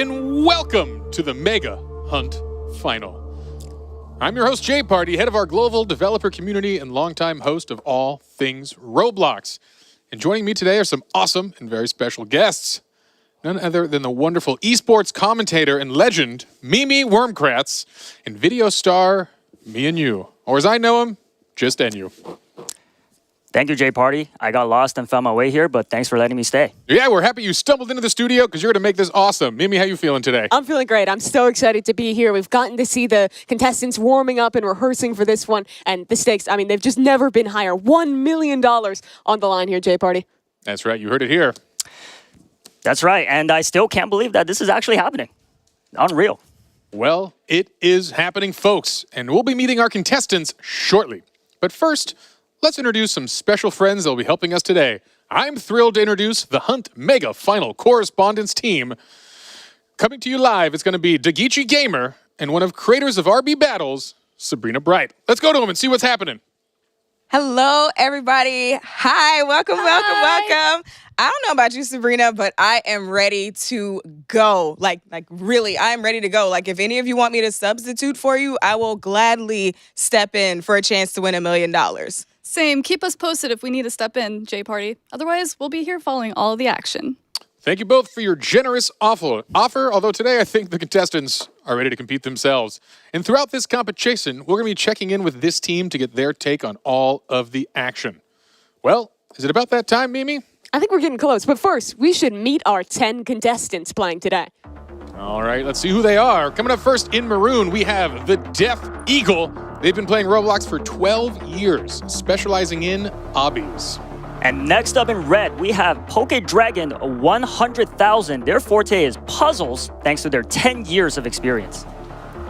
and welcome to the Mega Hunt Final. I'm your host, Jay Party, head of our global developer community and longtime host of all things Roblox. And joining me today are some awesome and very special guests. None other than the wonderful esports commentator and legend, Mimi Wormkratz, and video star, me and you. Or as I know him, just NU. Thank you, Jay Party. I got lost and found my way here, but thanks for letting me stay. Yeah, we're happy you stumbled into the studio because you're going to make this awesome. Mimi, how you feeling today? I'm feeling great. I'm so excited to be here. We've gotten to see the contestants warming up and rehearsing for this one. And the stakes, I mean, they've just never been higher. $1 million on the line here, Jay Party. That's right. You heard it here. That's right. And I still can't believe that this is actually happening. Unreal. Well, it is happening, folks. And we'll be meeting our contestants shortly. But first, let's introduce some special friends that will be helping us today. I'm thrilled to introduce the Hunt Mega Final Correspondence team. Coming to you live, it's going to be Dagichi Gamer and one of creators of RB Battles, Sabrina Bright. Let's go to them and see what's happening. Hello, everybody. Hi, welcome. I don't know about you, Sabrina, but I am ready to go. Like really, I am ready to go. Like, if any of you want me to substitute for you, I will gladly step in for a chance to win $1 million. Same. Keep us posted if we need to step in, Jay Party. Otherwise, we'll be here following all the action. Thank you both for your generous offer, although today I think the contestants are ready to compete themselves. And throughout this competition, we're going to be checking in with this team to get their take on all of the action. Well, is it about that time, Mimi? I think we're getting close. But first, we should meet our 10 contestants playing today. All right, let's see who they are. Coming up first in maroon, we have the Deaf Eagle. They've been playing Roblox for 12 years, specializing in obbies. And next up in red, we have Poke Dragon 100,000. Their forte is puzzles, thanks to their 10 years of experience.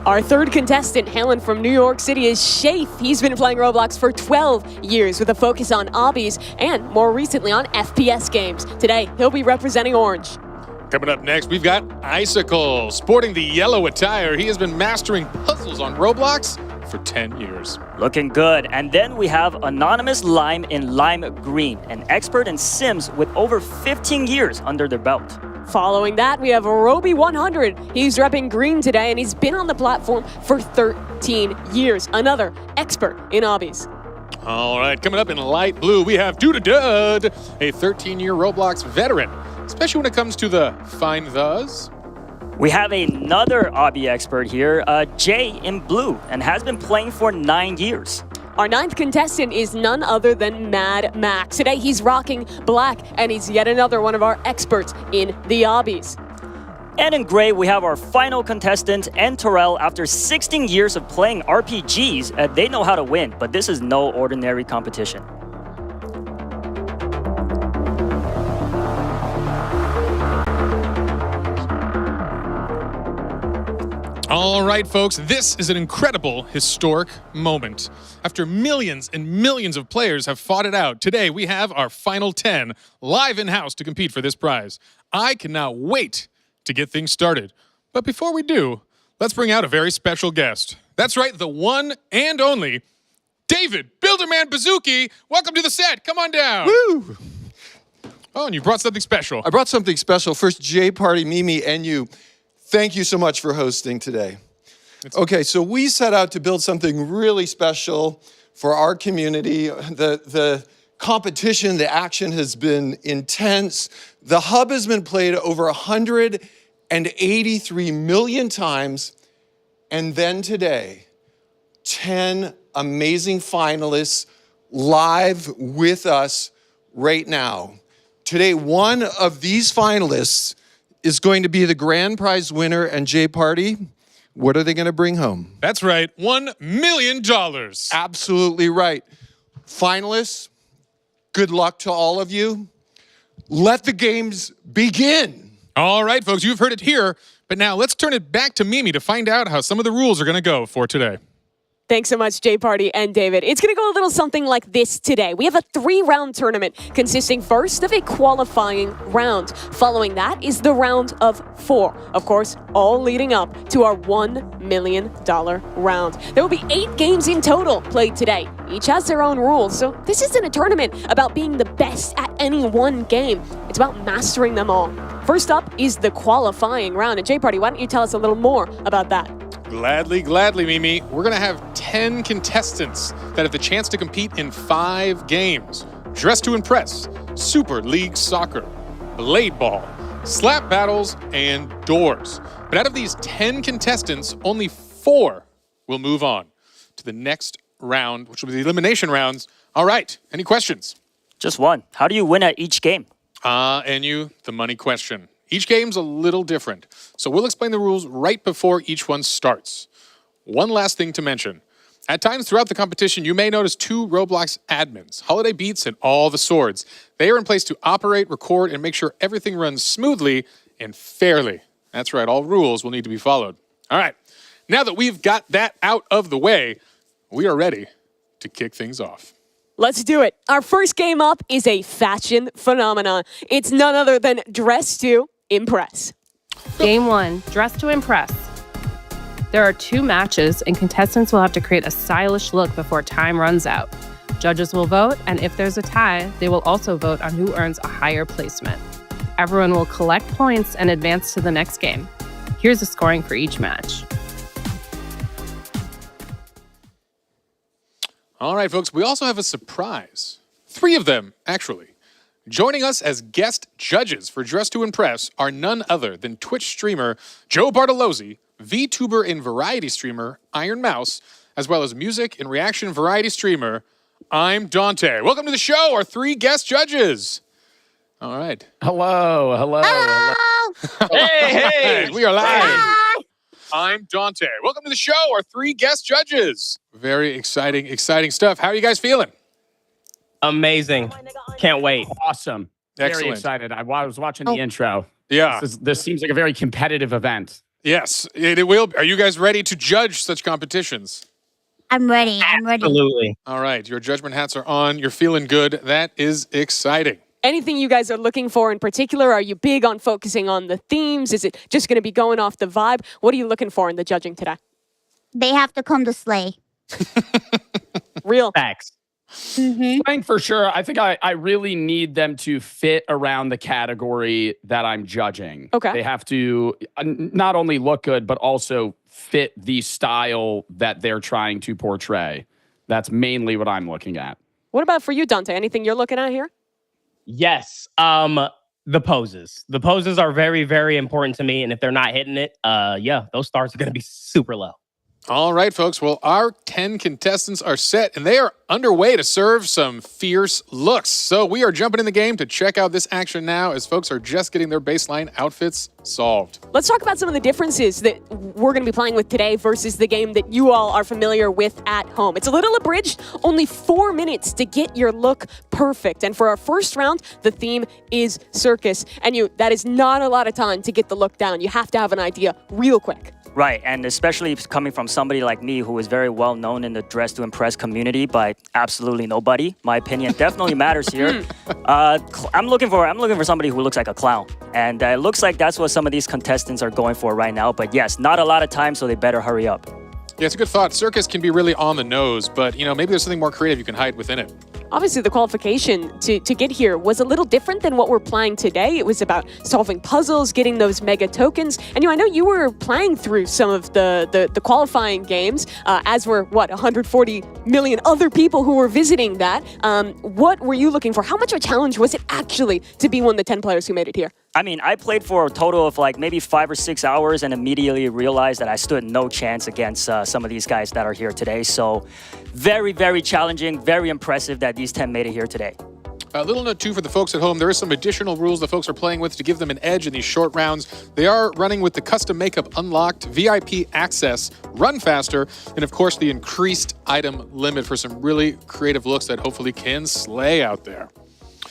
Our third contestant, hailing from New York City, is Shafe. He's been playing Roblox for 12 years with a focus on obbies and more recently on FPS games. Today, he'll be representing Orange. Coming up next, we've got Icicle. Sporting the yellow attire, he has been mastering puzzles on Roblox for 10 years. Looking good. And then we have Anonymous Lime in Lime Green, an expert in Sims with over 15 years under their belt. Following that, we have Roby 100. He's repping green today, and he's been on the platform for 13 years. Another expert in obbies. All right, coming up in light blue, we have Dud, a 13-year Roblox veteran, especially when it comes to the find thes. We have another obby expert here, Jay in blue, and has been playing for 9 years. Our ninth contestant is none other than Mad Max. Today he's rocking black, and he's yet another one of our experts in the obbies. And in gray, we have our final contestant, N Terrell. After 16 years of playing RPGs, they know how to win, but this is no ordinary competition. All right, folks, this is an incredible, historic moment. After millions and millions of players have fought it out, today we have our final 10 live in-house to compete for this prize. I cannot wait to get things started. But before we do, let's bring out a very special guest. That's right, the one and only David Builderman Bazooki. Welcome to the set. Come on down. Woo! Oh, and you brought something special. I brought something special. First, Jay Party, Mimi, and you. Thank you so much for hosting today. Okay, so we set out to build something really special for our community. The competition, the action has been intense. The hub has been played over 183 million times. And then today, 10 amazing finalists live with us right now. Today, one of these finalists is going to be the grand prize winner. And Jay Party, what are they going to bring home? That's right, $1 million. Absolutely right. Finalists, good luck to all of you. Let the games begin. All right, folks, you've heard it here. But now let's turn it back to Mimi to find out how some of the rules are going to go for today. Thanks so much, Jay Party and David. It's going to go a little something like this today. We have a 3-round tournament consisting first of a qualifying round. Following that is the round of 4. Of course, all leading up to our $1 million round. There will be 8 games in total played today. Each has their own rules, so this isn't a tournament about being the best at any one game. It's about mastering them all. First up is the qualifying round. And Jay Party, why don't you tell us a little more about that? Gladly, Mimi. We're going to have 10 contestants that have the chance to compete in 5 games. Dress to Impress, Super League Soccer, Blade Ball, Slap Battles, and Doors. But out of these 10 contestants, only 4 will move on to the next round, which will be the elimination rounds. All right, any questions? Just one. How do you win at each game? And the money question. Each game's a little different, so we'll explain the rules right before each one starts. One last thing to mention. At times throughout the competition, you may notice 2 Roblox admins, Holiday Beats and All the Swords. They are in place to operate, record, and make sure everything runs smoothly and fairly. That's right, all rules will need to be followed. All right, now that we've got that out of the way, we are ready to kick things off. Let's do it. Our first game up is a fashion phenomenon. It's none other than Dress to Impress. Game 1, Dress to Impress. There are 2 matches, and contestants will have to create a stylish look before time runs out. Judges will vote, and if there's a tie, they will also vote on who earns a higher placement. Everyone will collect points and advance to the next game. Here's the scoring for each match. All right, folks, we also have a surprise. 3 of them, actually. Joining us as guest judges for Dress to Impress are none other than Twitch streamer Joe Bartolozzi, VTuber and variety streamer Iron Mouse, as well as music and reaction variety streamer I'm Dante. Welcome to the show, our 3 guest judges. All right. Hello. Hey, we are live. I'm Dante. Welcome to the show, our 3 guest judges. Very exciting stuff. How are you guys feeling? Amazing. Can't wait. Awesome. Excellent. Very excited. I was watching the intro. Yeah. This seems like a very competitive event. Yes, it will. Are you guys ready to judge such competitions? I'm ready. Absolutely. All right, your judgment hats are on. You're feeling good. That is exciting. Anything you guys are looking for in particular? Are you big on focusing on the themes? Is it just going to be going off the vibe? What are you looking for in the judging today? They have to come to slay. Real. Facts. Playing for sure. I think I really need them to fit around the category that I'm judging. Okay. They have to not only look good, but also fit the style that they're trying to portray. That's mainly what I'm looking at. What about for you, Dante? Anything you're looking at here? Yes. The poses. The poses are very, very important to me. And if they're not hitting it, those stars are going to be super low. All right, folks. Well, our 10 contestants are set, and they are underway to serve some fierce looks. So we are jumping in the game to check out this action now as folks are just getting their baseline outfits solved. Let's talk about some of the differences that we're going to be playing with today versus the game that you all are familiar with at home. It's a little abridged, only 4 minutes to get your look perfect. And for our first round, the theme is circus. And that is not a lot of time to get the look down. You have to have an idea real quick. Right, and especially coming from somebody like me who is very well known in the Dress to Impress community by absolutely nobody. My opinion definitely matters here. I'm looking for somebody who looks like a clown, and it looks like that's what some of these contestants are going for right now. But yes, not a lot of time, so they better hurry up. Yeah, it's a good thought. Circus can be really on the nose, but maybe there's something more creative you can hide within it. Obviously, the qualification to get here was a little different than what we're playing today. It was about solving puzzles, getting those mega tokens. And I know you were playing through some of the qualifying games, as were, 140 million other people who were visiting that. What were you looking for? How much of a challenge was it actually to be one of the 10 players who made it here? I mean, I played for a total of maybe 5 or 6 hours and immediately realized that I stood no chance against some of these guys that are here today. So very, very challenging, very impressive that these 10 made it here today. A little note, too, for the folks at home. There is some additional rules the folks are playing with to give them an edge in these short rounds. They are running with the custom makeup unlocked, VIP access, run faster, and, of course, the increased item limit for some really creative looks that hopefully can slay out there.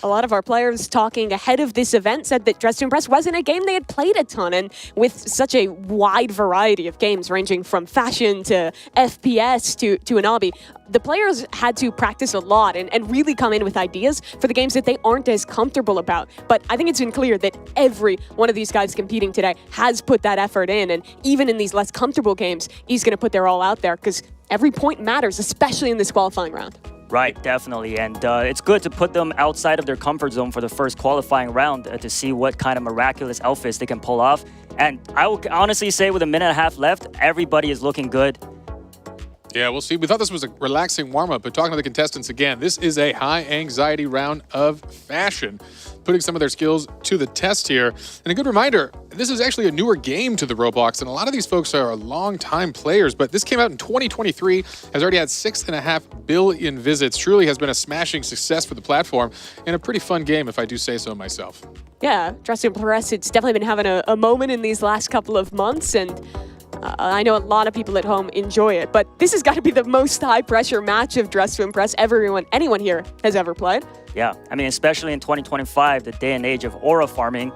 A lot of our players talking ahead of this event said that Dress to Impress wasn't a game they had played a ton, and with such a wide variety of games ranging from fashion to FPS to an obby, the players had to practice a lot and really come in with ideas for the games that they aren't as comfortable about. But I think it's been clear that every one of these guys competing today has put that effort in, and even in these less comfortable games, he's going to put their all out there because every point matters, especially in this qualifying round. Right, definitely. And it's good to put them outside of their comfort zone for the first qualifying round to see what kind of miraculous outfits they can pull off. And I will honestly say with a minute and a half left, everybody is looking good. Yeah, we'll see. We thought this was a relaxing warm-up, but talking to the contestants again, this is a high-anxiety round of fashion, putting some of their skills to the test here. And a good reminder, this is actually a newer game to the Roblox, and a lot of these folks are long-time players, but this came out in 2023, has already had 6.5 billion visits, truly has been a smashing success for the platform, and a pretty fun game, if I do say so myself. Yeah, Dress to Impress, it's definitely been having a moment in these last couple of months, and I know a lot of people at home enjoy it, but this has got to be the most high-pressure match of Dress to Impress anyone here has ever played. Yeah, I mean, especially in 2025, the day and age of aura farming.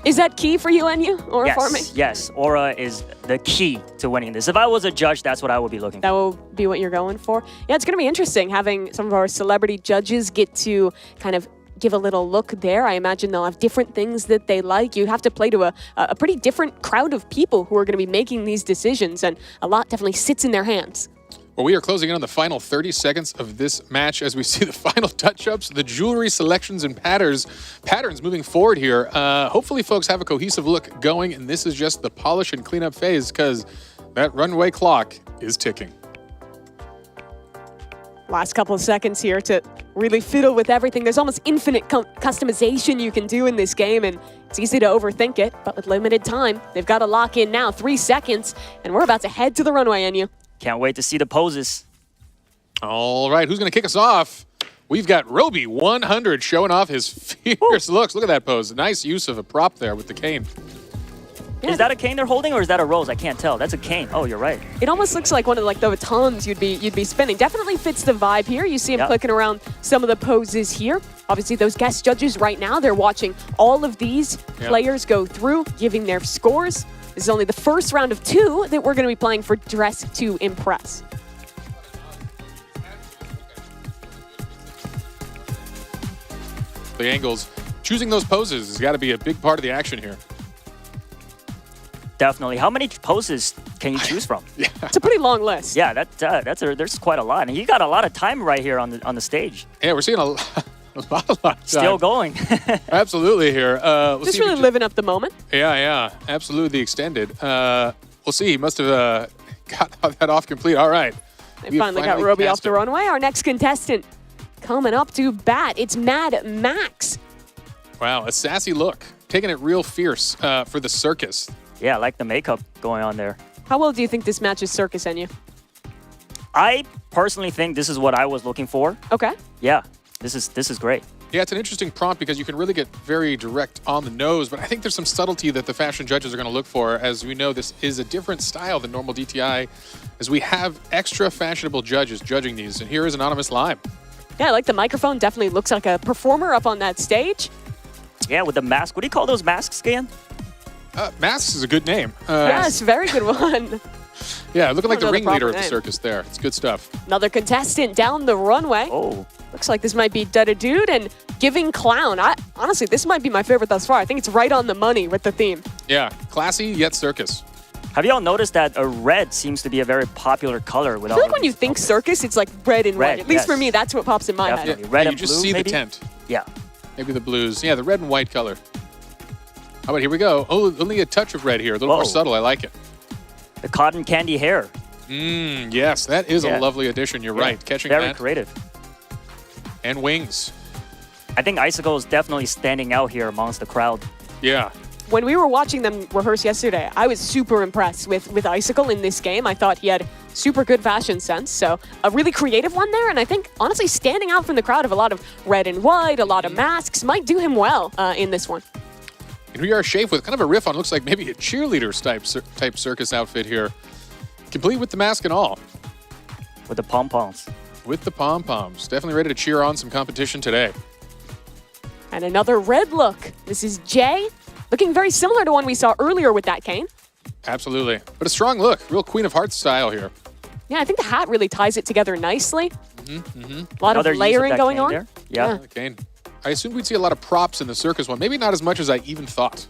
Is that key for you, NU, aura farming? Yes, aura is the key to winning this. If I was a judge, that's what I would be looking for. That will be what you're going for? Yeah, it's going to be interesting having some of our celebrity judges get to kind of give a little look there. I imagine they'll have different things that they like. You have to play to a pretty different crowd of people who are going to be making these decisions, and a lot definitely sits in their hands. Well, we are closing in on the final 30 seconds of this match as we see the final touch-ups, the jewelry selections and patterns moving forward here. Hopefully folks have a cohesive look going, and this is just the polish and cleanup phase because that runway clock is ticking. Last couple of seconds here to really fiddle with everything. There's almost infinite customization you can do in this game, and it's easy to overthink it, but with limited time, they've got to lock in now. 3 seconds, and we're about to head to the runway, NU. Can't wait to see the poses. All right, who's going to kick us off? We've got Roby 100 showing off his fierce looks. Look at that pose. Nice use of a prop there with the cane. Yeah. Is that a cane they're holding, or is that a rose? I can't tell. That's a cane. Oh, you're right. It almost looks like one of the batons you'd be spinning. Definitely fits the vibe here. You see him clicking around some of the poses here. Obviously, those guest judges right now, they're watching all of these players go through, giving their scores. This is only the first round of 2 that we're going to be playing for Dress to Impress. The angles, choosing those poses has got to be a big part of the action here. Definitely. How many poses can you choose from? It's a pretty long list. Yeah, there's quite a lot, and you got a lot of time right here on the stage. Yeah, we're seeing a lot of time. Still going. Absolutely here. Just really living up the moment. Yeah, absolutely the extended. We'll see. He must have got that off complete. All right. They finally got Roby off the runway. Our next contestant coming up to bat. It's Mad Max. Wow, a sassy look. Taking it real fierce for the circus. Yeah, I like the makeup going on there. How well do you think this matches circus, NU? I personally think this is what I was looking for. Okay. Yeah, this is great. Yeah, it's an interesting prompt because you can really get very direct on the nose, but I think there's some subtlety that the fashion judges are going to look for. As we know, this is a different style than normal DTI, as we have extra fashionable judges judging these. And here is Anonymous Lime. Yeah, I like the microphone. Definitely looks like a performer up on that stage. Yeah, with the mask. What do you call those masks again? Masks is a good name. Yes, very good one. Yeah, looking like the ringleader of the name. circus there. It's good stuff. Another contestant down the runway. Oh. Looks like this might be Dutta Dude and Giving Clown. Honestly, this might be my favorite thus far. I think it's right on the money with the theme. Yeah, classy yet circus. Have y'all noticed that red seems to be a very popular color with I feel like when you think circus, it's like red and white. At least for me, that's what pops in my head. Definitely. Red you and just blue, see maybe? the tent. Yeah. Maybe the blues. Yeah, the red and white color. How about here we go? Oh, only a touch of red here. A little more subtle. I like it. The cotton candy hair. Yes, that is a lovely addition. You're right. Catching very that. creative. And wings. I think Icicle is definitely standing out here amongst the crowd. Yeah. When we were watching them rehearse yesterday, I was super impressed with Icicle in this game. I thought he had super good fashion sense, so a really creative one there, and I think, honestly, standing out from the crowd of a lot of red and white, a lot of masks, might do him well in this one. And we are Shafe with kind of a riff on, looks like maybe a cheerleader type circus outfit here. Complete with the mask and all. With the pom-poms. With the pom-poms. Definitely ready to cheer on some competition today. And another red look. This is Jay, looking very similar to one we saw earlier with that cane. Absolutely. But a strong look. Real Queen of Hearts style here. Yeah, I think the hat really ties it together nicely. A lot Another of use layering that going cane on. there. Yeah. Kane. I assumed we'd see a lot of props in the circus one. Maybe not as much as I even thought.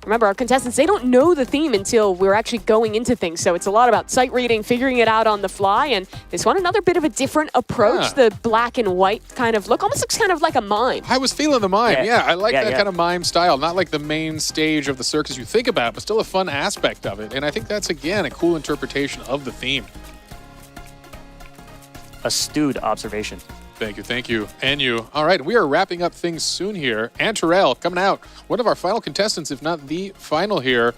Remember, our contestants, they don't know the theme until we're actually going into things. So it's a lot about sight reading, figuring it out on the fly. And this one, another bit of a different approach. Yeah. The black and white kind of look. Almost looks kind of like a mime. I was feeling the mime. Yeah. Yeah, I like Yeah, that yeah. kind of mime style. Not like the main stage of the circus you think about, but still a fun aspect of it. And I think that's, again, a cool interpretation of the theme. Astute observation. Thank you, thank you, and you. All right, we are wrapping up things soon here. And Terrell coming out, one of our final contestants, if not the final here.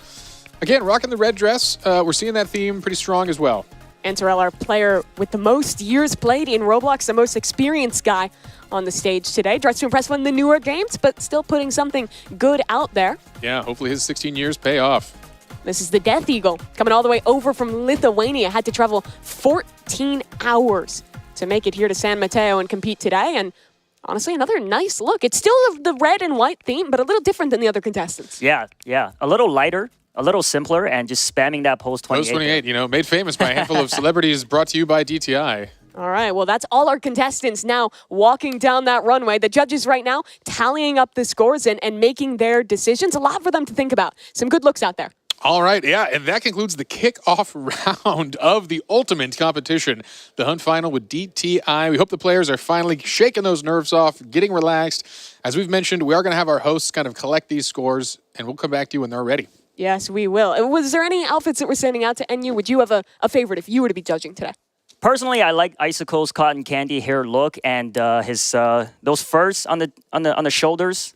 Again, rocking the red dress. We're seeing that theme pretty strong as well. And Terrell, our player with the most years played in Roblox, the most experienced guy on the stage today. Dressed to impress one of the newer games, but still putting something good out there. Yeah, hopefully his 16 years pay off. This is the Death Eagle, coming all the way over from Lithuania. Had to travel 14 hours to make it here to San Mateo and compete today. And honestly, another nice look. It's still the red and white theme, but a little different than the other contestants. Yeah, yeah. A little lighter, a little simpler, and just spamming that pose 28. Post 28, you know, made famous by a handful of celebrities, brought to you by DTI. All right, well, that's all our contestants now walking down that runway. The judges right now tallying up the scores and making their decisions. A lot for them to think about. Some good looks out there. All right, yeah, and that concludes the kickoff round of the ultimate competition, the Hunt Final with DTI. We hope the players are finally shaking those nerves off, getting relaxed. As we've mentioned, we are going to have our hosts kind of collect these scores, and we'll come back to you when they're ready. Yes, we will. Was there any outfits that were standing out to NU? Would you have a favorite if you were to be judging today? Personally, I like Icicle's cotton candy hair look and his those furs on the shoulders.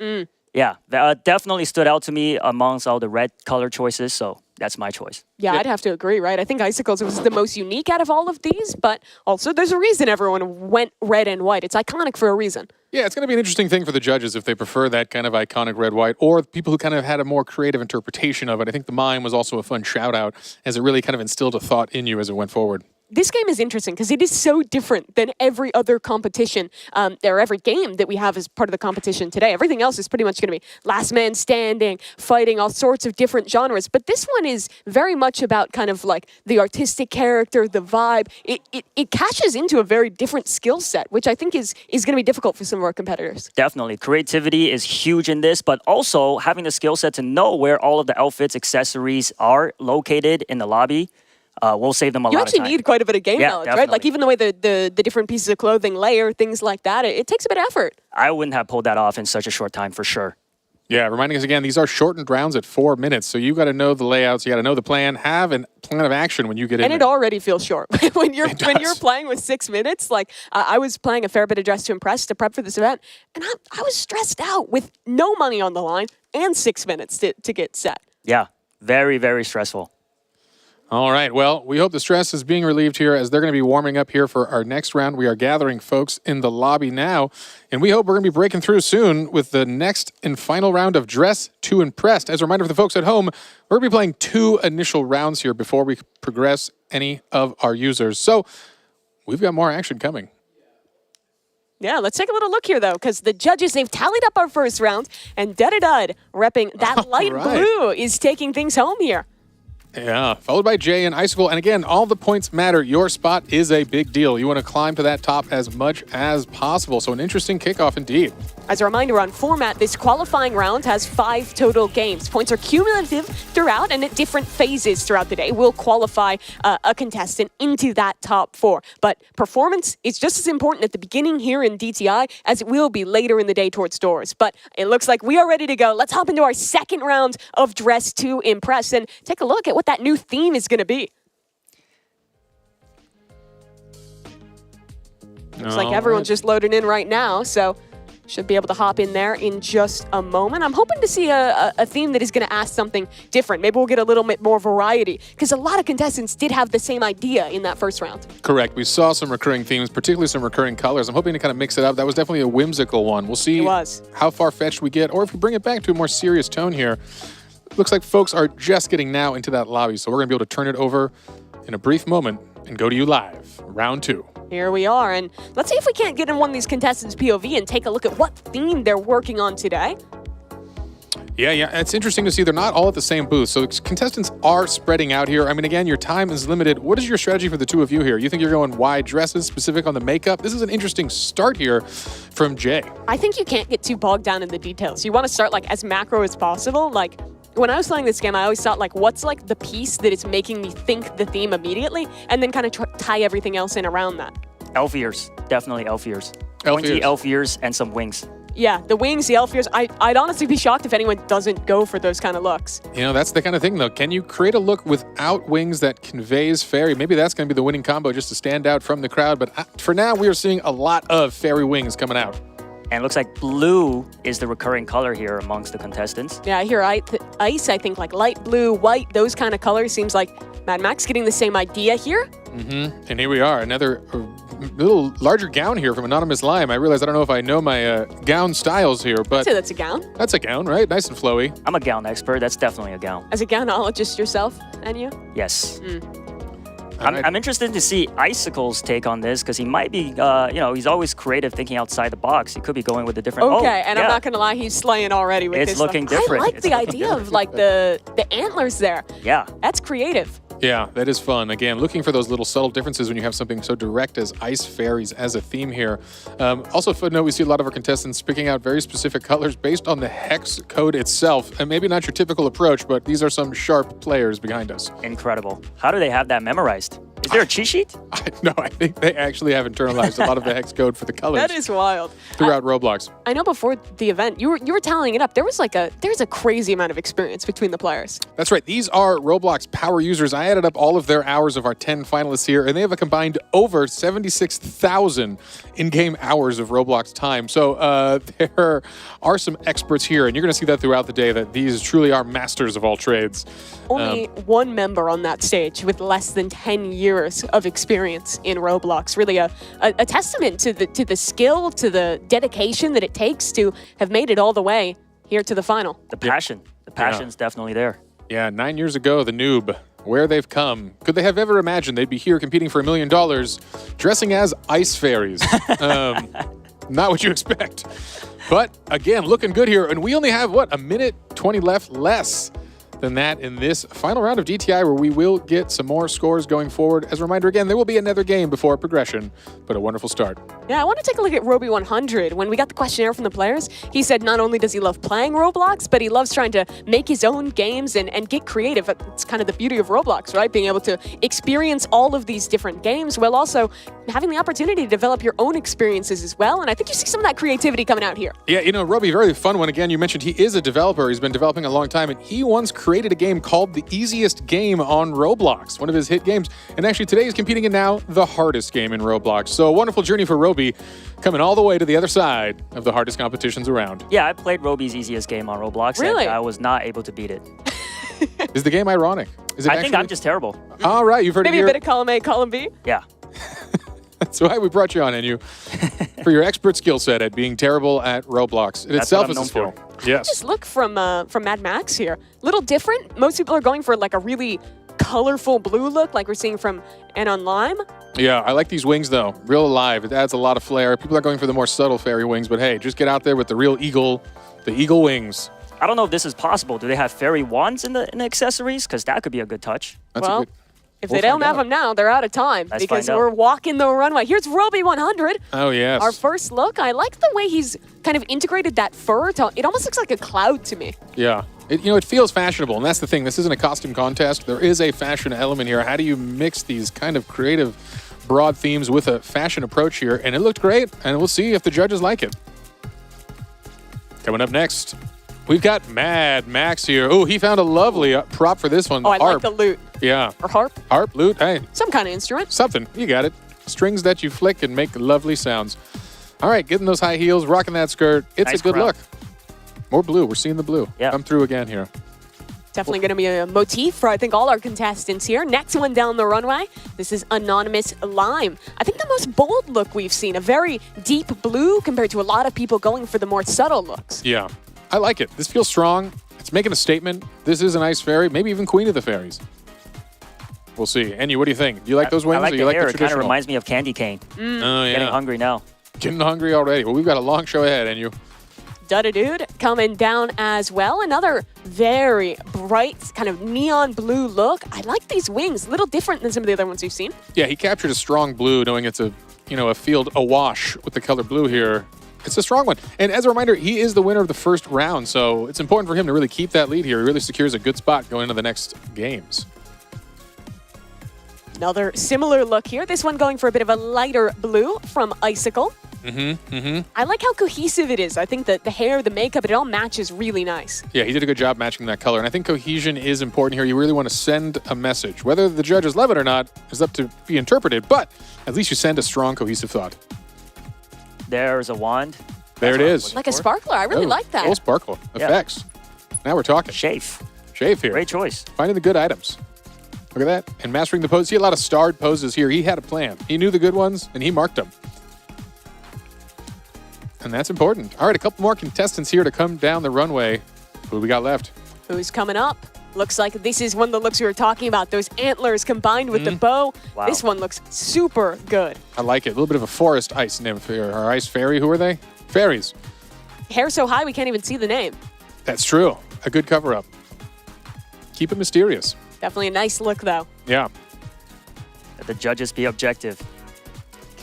Yeah, that definitely stood out to me amongst all the red color choices, so that's my choice. Yeah, I'd have to agree, right? I think Icicles was the most unique out of all of these, but also there's a reason everyone went red and white. It's iconic for a reason. Yeah, it's going to be an interesting thing for the judges if they prefer that kind of iconic red-white, or people who kind of had a more creative interpretation of it. I think the mime was also a fun shout-out, as it really kind of instilled a thought in you as it went forward. This game is interesting because it is so different than every other competition or every game that we have as part of the competition today. Everything else is pretty much going to be last man standing, fighting, all sorts of different genres. But this one is very much about kind of like the artistic character, the vibe. It cashes into a very different skill set, which I think is going to be difficult for some of our competitors. Definitely. Creativity is huge in this, but also having the skill set to know where all of the outfits, accessories are located in the lobby. We'll save them a lot of time. You actually need quite a bit of game knowledge, right? Like even the way the different pieces of clothing layer, things like that, it takes a bit of effort. I wouldn't have pulled that off in such a short time for sure. Yeah, reminding us again, these are shortened rounds at 4 minutes, so you got to know the layouts, you got to know the plan, have a plan of action when you get in. And it already feels short when you're playing with 6 minutes. Like I was playing a fair bit of Dress to Impress to prep for this event, and I was stressed out with no money on the line and 6 minutes to get set. Yeah, very, very stressful. All right, well, we hope the stress is being relieved here as they're going to be warming up here for our next round. We are gathering folks in the lobby now, and we hope we're going to be breaking through soon with the next and final round of Dress to Impress. As a reminder for the folks at home, we're going to be playing 2 initial rounds here before we progress any of our users. So we've got more action coming. Yeah, let's take a little look here, though, because the judges, they've tallied up our first round, and Dud repping that light blue is taking things home here. Yeah, followed by Jay and Icicle. And again, all the points matter. Your spot is a big deal. You want to climb to that top as much as possible. So an interesting kickoff indeed. As a reminder on format, this qualifying round has 5 total games. Points are cumulative throughout and at different phases throughout the day. We'll qualify a contestant into that top 4. But performance is just as important at the beginning here in DTI as it will be later in the day towards doors. But it looks like we are ready to go. Let's hop into our second round of Dress to Impress and take a look at what that new theme is going to be. Looks like everyone's just loading in right now, so should be able to hop in there in just a moment. I'm hoping to see a theme that is going to ask something different. Maybe we'll get a little bit more variety, because a lot of contestants did have the same idea in that first round. Correct. We saw some recurring themes, particularly some recurring colors. I'm hoping to kind of mix it up. That was definitely a whimsical one. We'll see how far-fetched we get, or if we bring it back to a more serious tone here. Looks like folks are just getting now into that lobby, so we're going to be able to turn it over in a brief moment and go to you live. Round 2. Here we are, and let's see if we can't get in one of these contestants' POV and take a look at what theme they're working on today. Yeah, it's interesting to see they're not all at the same booth. So contestants are spreading out here. I mean, again, your time is limited. What is your strategy for the two of you here? You think you're going wide dresses, specific on the makeup? This is an interesting start here from Jay. I think you can't get too bogged down in the details. You want to start like as macro as possible. Like when I was playing this game, I always thought like, what's like the piece that is making me think the theme immediately, and then kind of tie everything else in around that. Elf ears, definitely elf ears. Elf Pointy ears. elf ears and some wings. Yeah, the wings, the elf ears. I'd honestly be shocked if anyone doesn't go for those kind of looks. You know, that's the kind of thing, though. Can you create a look without wings that conveys fairy? Maybe that's going to be the winning combo just to stand out from the crowd. But for now, we are seeing a lot of fairy wings coming out. And it looks like blue is the recurring color here amongst the contestants. Yeah, here, ice, I think like light blue, white, those kind of colors. Seems like Mad Max getting the same idea here. And here we are, another little larger gown here from Anonymous Lime. I realize I don't know if I know my gown styles here, but I'd say that's a gown. that's a gown, right? Nice and flowy. I'm a gown expert. That's definitely a gown. As a gownologist yourself, and you? Yes. All right. I'm interested to see Icicle's take on this because he might be, he's always creative, thinking outside the box. He could be going with a different. Okay, oh, and yeah. I'm not gonna lie, he's slaying already with It's this. looking stuff. different. I like It's the looking idea different. of like the antlers there. Yeah. That's creative. Yeah, that is fun. Again, looking for those little subtle differences when you have something so direct as ice fairies as a theme here. Also, footnote, we see a lot of our contestants picking out very specific colors based on the hex code itself. And maybe not your typical approach, but these are some sharp players behind us. Incredible. How do they have that memorized? Is there a cheat sheet? No, I think they actually have internalized a lot of the hex code for the colors That is wild. throughout Roblox. I know before the event, you were tallying it up. There's a crazy amount of experience between the players. That's right. These are Roblox power users. I added up all of their hours of our 10 finalists here, and they have a combined over 76,000 in-game hours of Roblox time. So there are some experts here, and you're going to see that throughout the day, that these truly are masters of all trades. Only one member on that stage with less than 10 years of experience in Roblox. Really a testament to the skill, to the dedication that it takes to have made it all the way here to the final. The passion. The passion's definitely there. Yeah, 9 years ago, the noob, where they've come. Could they have ever imagined they'd be here competing for $1 million, dressing as ice fairies? Not what you expect. But again, looking good here. And we only have, what, a minute 20 left, less than that in this final round of DTI, where we will get some more scores going forward. As a reminder, again, there will be another game before progression, but a wonderful start. Yeah, I want to take a look at Roby 100. When we got the questionnaire from the players, he said not only does he love playing Roblox, but he loves trying to make his own games and get creative. It's kind of the beauty of Roblox, right? Being able to experience all of these different games while also having the opportunity to develop your own experiences as well. And I think you see some of that creativity coming out here. Yeah, you know, Roby, very fun one. Again, you mentioned he is a developer. He's been developing a long time, and he once created a game called The Easiest Game on Roblox, one of his hit games. And actually today he's competing in now the hardest game in Roblox. So a wonderful journey for Roby, coming all the way to the other side of the hardest competitions around. Yeah, I played Roby's easiest game on Roblox. Really? And I was not able to beat it. Is the game ironic? Is it I think I'm just terrible. All right, you've heard Maybe it a here. bit of column A, column B. Yeah. That's why we brought you on, and you for your expert skill set at being terrible at Roblox. It That's itself what is I'm a skill. known Yes. Just look from Mad Max here. Little different. Most people are going for like a really colorful blue look like we're seeing from Anon Lime. Yeah, I like these wings, though. Real alive. It adds a lot of flair. People are going for the more subtle fairy wings, but hey, just get out there with the real eagle, the eagle wings. I don't know if this is possible. Do they have fairy wands in the accessories? Because that could be a good touch. That's Well, a good... If We'll they don't find have out. them now, they're out of time Let's because find out. we're walking the runway. Here's Roby 100. Oh, yes. Our first look. I like the way he's kind of integrated that fur. It almost looks like a cloud to me. Yeah. It feels fashionable, and that's the thing. This isn't a costume contest. There is a fashion element here. How do you mix these kind of creative, broad themes with a fashion approach here? And it looked great, and we'll see if the judges like it. Coming up next, we've got Mad Max here. Oh, he found a lovely prop for this one. Oh, I like harp. the lute. Yeah. Or harp. Harp, lute, hey, Some kind of instrument. something. You got it. Strings that you flick and make lovely sounds. All right, getting those high heels, rocking that skirt. It's Nice a good crowd. look. More blue. We're seeing the blue. Yeah. Come through again here. Definitely going to be a motif for, I think, all our contestants here. Next one down the runway. This is Anonymous Lime. I think the most bold look we've seen. A very deep blue compared to a lot of people going for the more subtle looks. Yeah, I like it. This feels strong. It's making a statement. This is an ice fairy, maybe even queen of the fairies. We'll see. Annie, what do you think? Do you like those wings? I like or the you like hair. the It kind of traditional? reminds me of candy cane. Oh, yeah. Getting hungry now. Getting hungry already. Well, we've got a long show ahead, and you. Dude coming down as well. Another very bright, kind of neon blue look. I like these wings. A little different than some of the other ones we've seen. Yeah, he captured a strong blue, knowing it's a field awash with the color blue here. It's a strong one. And as a reminder, he is the winner of the first round, so it's important for him to really keep that lead here. He really secures a good spot going into the next games. Another similar look here. This one going for a bit of a lighter blue from Icicle. I like how cohesive it is. I think that the hair, the makeup, it all matches really nice. Yeah, he did a good job matching that color. And I think cohesion is important here. You really want to send a message. Whether the judges love it or not is up to be interpreted, but at least you send a strong, cohesive thought. There's a wand. There it is. Like a sparkler. I really like that. Full sparkle effects. Now we're talking. Shave. Shave here. Great choice. Finding the good items. Look at that. And mastering the pose. See a lot of starred poses here. He had a plan. He knew the good ones, and he marked them. And that's important. All right, a couple more contestants here to come down the runway. Who do we got left? Who's coming up? Looks like this is one of the looks we were talking about. Those antlers combined with the bow. Wow. This one looks super good. I like it. A little bit of a forest ice nymph here. Or ice fairy. Who are they? Fairies. Hair so high we can't even see the name. That's true. A good cover-up. Keep it mysterious. Definitely a nice look, though. Yeah. Let the judges be objective.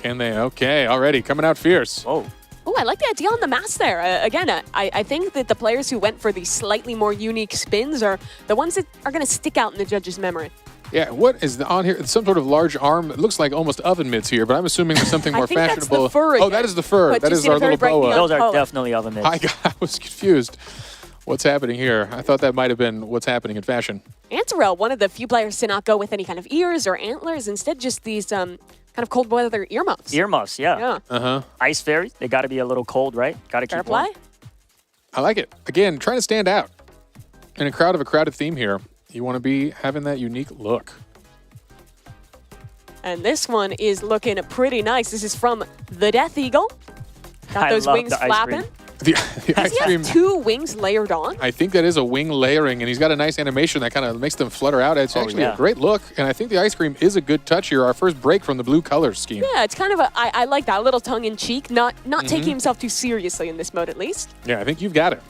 Can they? Okay, already coming out fierce. Whoa. Oh, I like the idea on the mask there. Again, I think that the players who went for these slightly more unique spins are the ones that are going to stick out in the judges' memory. Yeah, what is on here? It's some sort of large arm. It looks like almost oven mitts here, but I'm assuming there's something more I think fashionable. That's the fur Oh, again. that is the fur. But That you is see our the very little bright boa. neon Those are color. definitely oven mitts. I was confused. What's happening here? I thought that might have been what's happening in fashion. Antarel, one of the few players to not go with any kind of ears or antlers, instead just these kind of cold weather earmuffs. Earmuffs, yeah. Yeah. Ice fairies, they got to be a little cold, right? Got to Fair keep play. warm. I like it. Again, trying to stand out. In a crowd of a crowded theme here, you want to be having that unique look. And this one is looking pretty nice. This is from the Death Eagle. Got I those love wings the ice flapping. cream. The Does ice he cream. have two wings layered on? I think that is a wing layering, and he's got a nice animation that kind of makes them flutter out. It's actually a yeah. great look, and I think the ice cream is a good touch here. Our first break from the blue color scheme. Yeah, it's kind of I like that. A little tongue-in-cheek, not taking himself too seriously in this mode at least. Yeah, I think you've got it.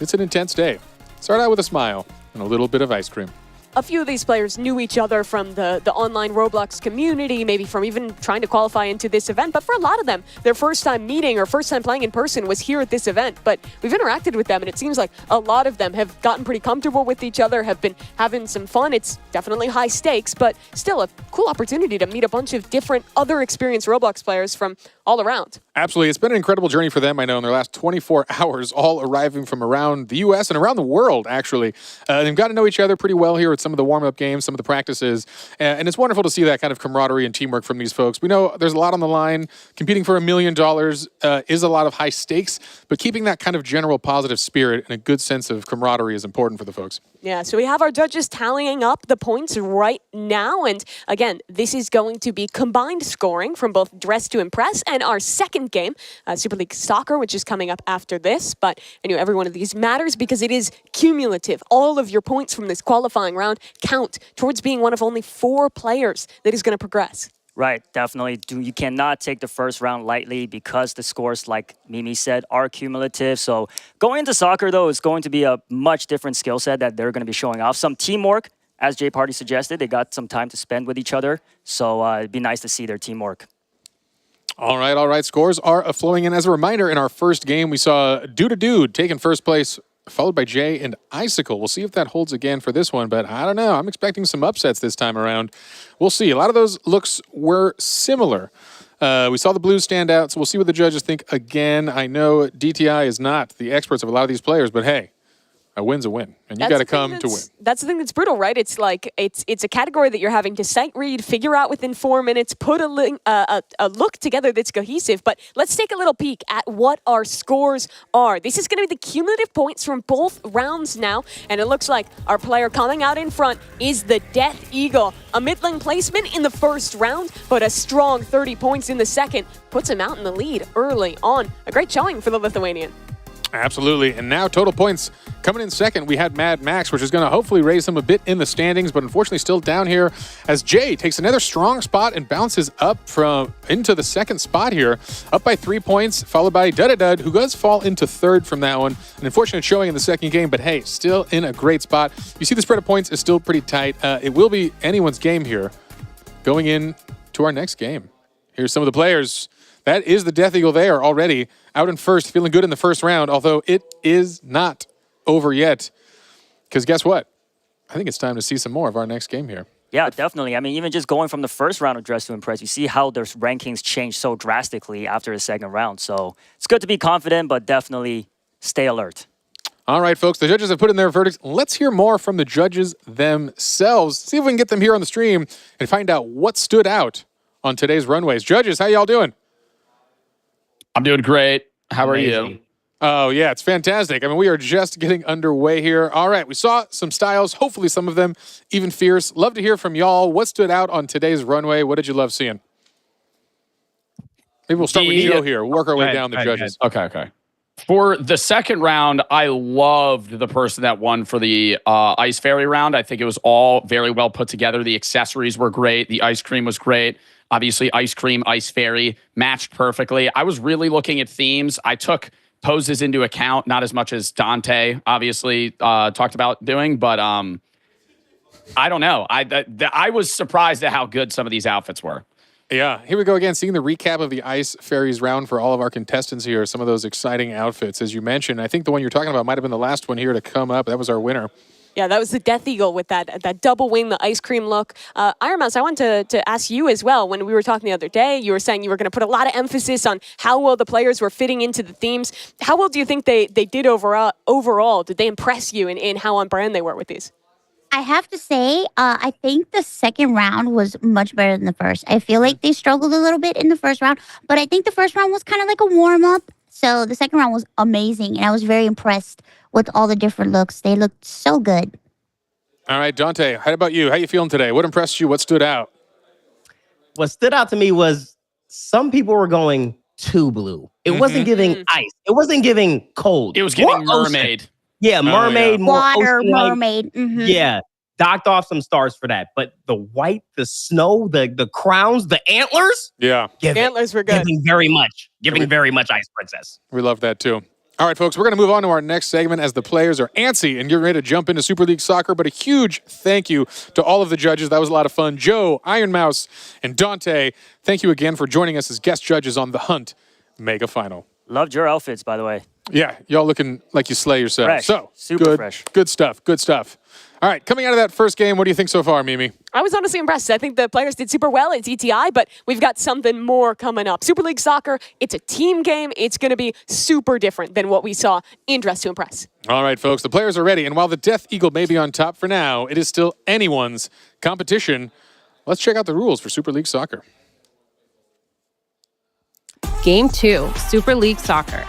It's an intense day. Start out with a smile and a little bit of ice cream. A few of these players knew each other from the online Roblox community, maybe from even trying to qualify into this event. But for a lot of them, their first time meeting or first time playing in person was here at this event. But we've interacted with them, and it seems like a lot of them have gotten pretty comfortable with each other, have been having some fun. It's definitely high stakes, but still a cool opportunity to meet a bunch of different other experienced Roblox players from all around. Absolutely. It's been an incredible journey for them, I know, in their last 24 hours, all arriving from around the U.S. and around the world, actually. They've got to know each other pretty well here with some of the warm-up games, some of the practices, and it's wonderful to see that kind of camaraderie and teamwork from these folks. We know there's a lot on the line. Competing for $1 million is a lot of high stakes, but keeping that kind of general positive spirit and a good sense of camaraderie is important for the folks. Yeah, so we have our judges tallying up the points right now. And again, this is going to be combined scoring from both Dress to Impress and our second game, Super League Soccer, which is coming up after this. But I knew every one of these matters because it is cumulative. All of your points from this qualifying round count towards being one of only 4 players that is going to progress. Right, definitely. You cannot take the first round lightly because the scores, like Mimi said, are cumulative. So going into soccer, though, is going to be a much different skill set that they're going to be showing off. Some teamwork, as Jay Party suggested. They got some time to spend with each other. So it'd be nice to see their teamwork. All right. Scores are flowing in. As a reminder, in our first game, we saw Dude taking first place, followed by Jay and Icicle. We'll see if that holds again for this one, but I don't know. I'm expecting some upsets this time around. We'll see. A lot of those looks were similar. We saw the blues stand out, so we'll see what the judges think again. I know DTI is not the experts of a lot of these players, but hey, a win's a win, and you got to come to win. That's the thing that's brutal, right? It's like it's a category that you're having to sight read, figure out within 4 minutes, put a look together that's cohesive. But let's take a little peek at what our scores are. This is going to be the cumulative points from both rounds now, and it looks like our player coming out in front is the Death Eagle. A middling placement in the first round, but a strong 30 points in the second puts him out in the lead early on. A great showing for the Lithuanian. Absolutely. And now total points coming in second. We had Mad Max, which is going to hopefully raise him a bit in the standings, but unfortunately still down here as Jay takes another strong spot and bounces up into the second spot here, up by 3 points, followed by Dud, who does fall into third from that one. An unfortunate showing in the second game, but hey, still in a great spot. You see the spread of points is still pretty tight. It will be anyone's game here going in to our next game. Here's some of the players. That is the Death Eagle there already out in first, feeling good in the first round, although it is not over yet. Because guess what? I think it's time to see some more of our next game here. Yeah, definitely. I mean, even just going from the first round of Dress to Impress, you see how their rankings change so drastically after the second round. So it's good to be confident, but definitely stay alert. All right, folks, the judges have put in their verdicts. Let's hear more from the judges themselves. See if we can get them here on the stream and find out what stood out on today's runways. Judges, how y'all doing? I'm doing great. How are you? Oh, yeah, it's fantastic. I mean, we are just getting underway here. All right, we saw some styles, hopefully some of them even fierce. Love to hear from y'all. What stood out on today's runway? What did you love seeing? Maybe we'll start with Joe here. We'll work our way down the judges. Okay. For the second round, I loved the person that won for the Ice Fairy round. I think it was all very well put together. The accessories were great. The ice cream was great. Obviously, Ice Cream, Ice Fairy matched perfectly. I was really looking at themes. I took poses into account, not as much as Dante obviously talked about doing, but I don't know. I was surprised at how good some of these outfits were. Yeah, here we go again, seeing the recap of the Ice Fairies round for all of our contestants here. Some of those exciting outfits, as you mentioned. I think the one you're talking about might have been the last one here to come up. That was our winner. Yeah, that was the Death Eagle with that double wing, the ice cream look. Iron Mouse, I wanted to ask you as well. When we were talking the other day, you were saying you were going to put a lot of emphasis on how well the players were fitting into the themes. How well do you think they did overall? Did they impress you in how on brand they were with these? I have to say, I think the second round was much better than the first. I feel like they struggled a little bit in the first round, but I think the first round was kind of like a warm-up. So the second round was amazing, and I was very impressed with all the different looks. They looked so good. All right, Dante, how about you? How you feeling today? What impressed you? What stood out? What stood out to me was some people were going too blue. It wasn't giving ice. It wasn't giving cold. It was giving mermaid. Yeah, mermaid, more Water, ocean-like. mermaid. Mm-hmm. Yeah, docked off some stars for that. But the white, the snow, the crowns, the antlers. Yeah. Antlers were good. Giving very much. Giving very much Ice Princess. We love that too. All right, folks, we're going to move on to our next segment as the players are antsy and getting ready to jump into Super League Soccer. But a huge thank you to all of the judges. That was a lot of fun. Joe, Iron Mouse, and Dante, thank you again for joining us as guest judges on The Hunt Mega Final. Loved your outfits, by the way. Yeah, y'all looking like you slay yourself. Fresh. So, Super good, fresh. Good stuff, good stuff. All right, coming out of that first game, what do you think so far, Mimi? I was honestly impressed. I think the players did super well at ETI, but we've got something more coming up. Super League Soccer, it's a team game. It's going to be super different than what we saw in Dress to Impress. All right, folks, the players are ready. And while the Death Eagle may be on top for now, it is still anyone's competition. Let's check out the rules for Super League Soccer. Game 2, Super League Soccer.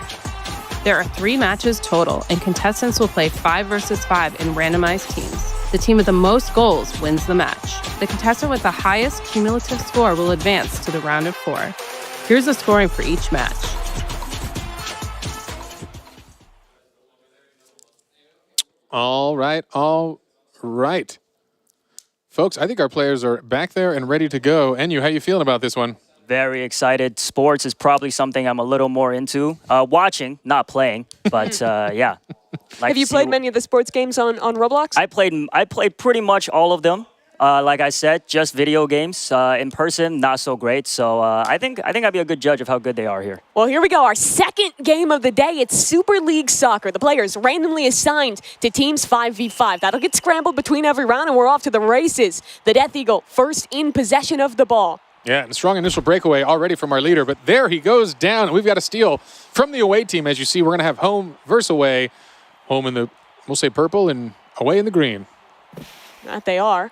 There are 3 matches total, and contestants will play 5 versus 5 in randomized teams. The team with the most goals wins the match. The contestant with the highest cumulative score will advance to the round of 4. Here's the scoring for each match. All right. Folks, I think our players are back there and ready to go. Enyu, how you feeling about this one? Very excited. Sports is probably something I'm a little more into. Watching, not playing, but yeah. Have you played many of the sports games on Roblox? I played pretty much all of them. Like I said, just video games. In person, not so great. So I think I'd be a good judge of how good they are here. Well, here we go. Our second game of the day. It's Super League Soccer. The players randomly assigned to teams 5v5. That'll get scrambled between every round, and we're off to the races. The Death Eagle first in possession of the ball. Yeah, and a strong initial breakaway already from our leader, but there he goes down. And we've got a steal from the away team. As you see, we're going to have home versus away. Home in the, we'll say purple, and away in the green. That they are.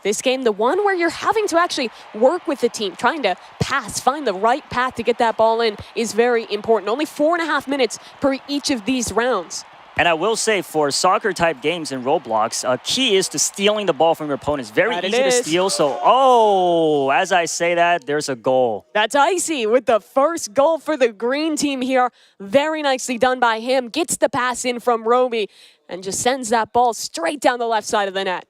This game, the one where you're having to actually work with the team, trying to pass, find the right path to get that ball in is very important. Only 4.5 minutes per each of these rounds. And I will say, for soccer-type games in Roblox, key is to stealing the ball from your opponents. Very That it easy to is. steal. So, as I say that, there's a goal. That's Icy with the first goal for the green team here. Very nicely done by him. Gets the pass in from Roby and just sends that ball straight down the left side of the net.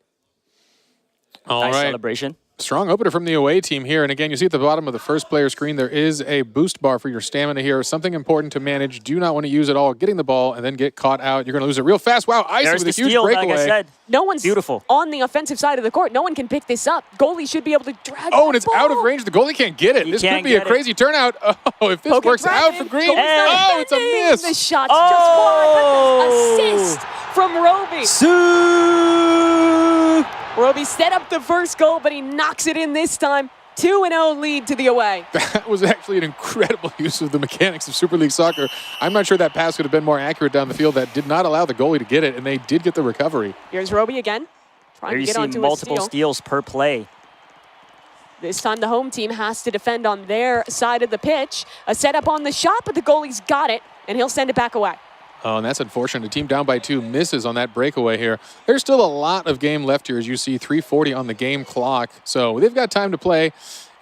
All Nice right. celebration. Strong opener from the away team here. And again, you see at the bottom of the first player screen, there is a boost bar for your stamina here. Something important to manage. Do not want to use it all getting the ball and then get caught out. You're going to lose it real fast. Wow, Icy There's with the a huge steal, breakaway. like I said. No one's Beautiful. on the offensive side of the court. No one can pick this up. Goalie should be able to drag Oh, that and it's ball. out of range. The goalie can't get it. He This could can't be a get it. crazy turnout. Oh, if this Poke it works right out in. for green. Goalie's not Oh, it's a defending. miss. The shot's just wide, but the assist from Roby. Roby set up the first goal, but he knocks it in this time. 2-0 lead to the away. That was actually an incredible use of the mechanics of Super League Soccer. I'm not sure that pass could have been more accurate down the field. That did not allow the goalie to get it, and they did get the recovery. Here's Roby again, trying There to you get see onto multiple a steal. steals per play. This time the home team has to defend on their side of the pitch. A setup on the shot, but the goalie's got it, and he'll send it back away. Oh, and that's unfortunate. The team down by 2 misses on that breakaway here. There's still a lot of game left here, as you see, 3:40 on the game clock. So they've got time to play.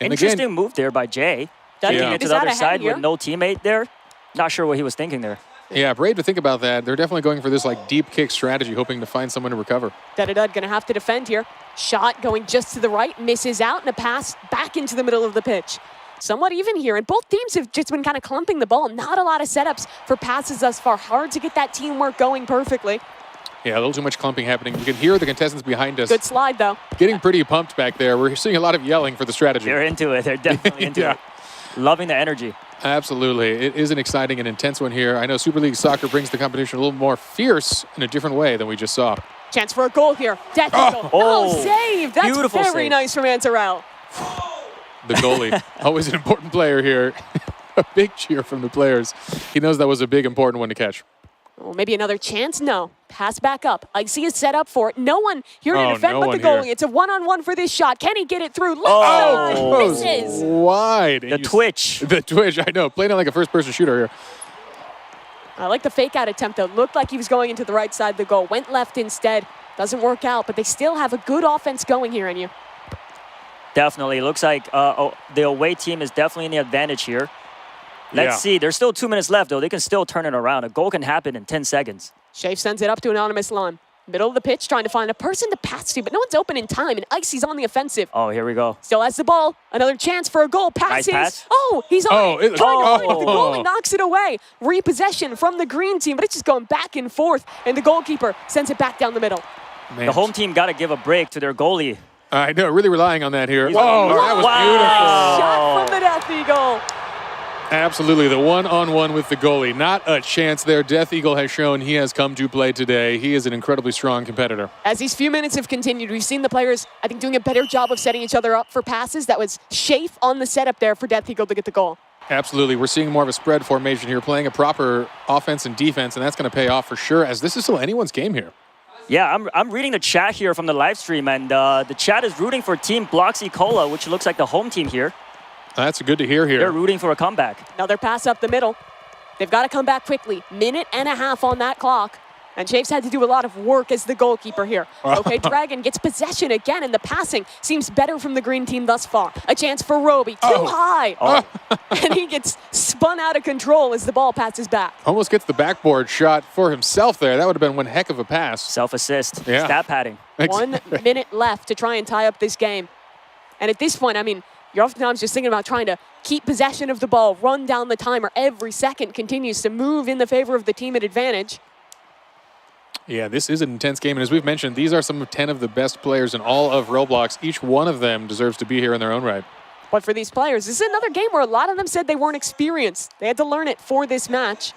And Interesting again, move there by Jay. Doesn't Taking he it to miss the out other ahead side here? with no teammate there. Not sure what he was thinking there. yeah, brave to think about that. They're definitely going for this like deep kick strategy, hoping to find someone to recover. Dud gonna have to defend here. Shot going just to the right, misses out, and a pass back into the middle of the pitch. Somewhat even here, and both teams have just been kind of clumping the ball. Not a lot of setups for passes thus far. Hard to get that teamwork going perfectly. Yeah, a little too much clumping happening. You can hear the contestants behind us Good slide, though. getting pretty pumped back there. We're seeing a lot of yelling for the strategy. They're into it. They're definitely into Yeah. it. Loving the energy. Absolutely. It is an exciting and intense one here. I know Super League Soccer brings the competition a little more fierce in a different way than we just saw. Chance for a goal here. Death Eagle. Oh, save. That's beautiful very save. nice from Antarell. The goalie, always an important player here. A big cheer from the players. He knows that was a big, important one to catch. Oh, maybe another chance? No. Pass back up. Icy is set up for it. No one here to Oh, defend no but the one here. goalie. It's a one-on-one for this shot. Can he get it through? Left side. Goes Misses. wide. The twitch. The twitch, I know. Playing it like a first-person shooter here. I like the fake-out attempt, though. Looked like he was going into the right side of the goal. Went left instead. Doesn't work out, but they still have a good offense going here in you. Definitely. Looks like the away team is definitely in the advantage here. Let's Yeah. see. There's still 2 minutes left, though. They can still turn it around. A goal can happen in 10 seconds. Shafe sends it up to Anonymous Lon. Middle of the pitch, trying to find a person to pass to, but no one's open in time, and Icy's on the offensive. Oh, here we go. Still has the ball. Another chance for a goal. Passes. pass. Oh, he's on Oh, it. it- Trying to find it. The oh. goalie knocks it away. Repossession from the green team, but it's just going back and forth, and the goalkeeper sends it back down the middle. Man. The home team got to give a break to their goalie. I know, really relying on that here. He's Oh, looking- that was Wow. Shot from the Death Eagle. Absolutely, the one-on-one with the goalie. Not a chance there. Death Eagle has shown he has come to play today. He is an incredibly strong competitor. As these few minutes have continued, we've seen the players, I think, doing a better job of setting each other up for passes. That was Shafe on the setup there for Death Eagle to get the goal. Absolutely, we're seeing more of a spread formation here, playing a proper offense and defense, and that's going to pay off for sure, as this is still anyone's game here. Yeah, I'm reading the chat here from the live stream, and the chat is rooting for Team Bloxy Cola, which looks like the home team here. That's good to hear They're here. rooting for a comeback. Another pass up the middle. They've got to come back quickly. Minute and a half on that clock. And Shafe's had to do a lot of work as the goalkeeper here. Okay, Dragon gets possession again, and the passing seems better from the green team thus far. A chance for Roby. Too high. And he gets spun out of control as the ball passes back. Almost gets the backboard shot for himself there. That would have been one heck of a pass. Self-assist. Yeah. Stat padding. 1 minute left to try and tie up this game. And at this point, I mean, you're oftentimes just thinking about trying to keep possession of the ball, run down the timer. Every second continues to move in the favor of the team at advantage. Yeah, this is an intense game, and as we've mentioned, these are some of 10 of the best players in all of Roblox. Each one of them deserves to be here in their own right. But for these players, this is another game where a lot of them said they weren't experienced. They had to learn it for this match.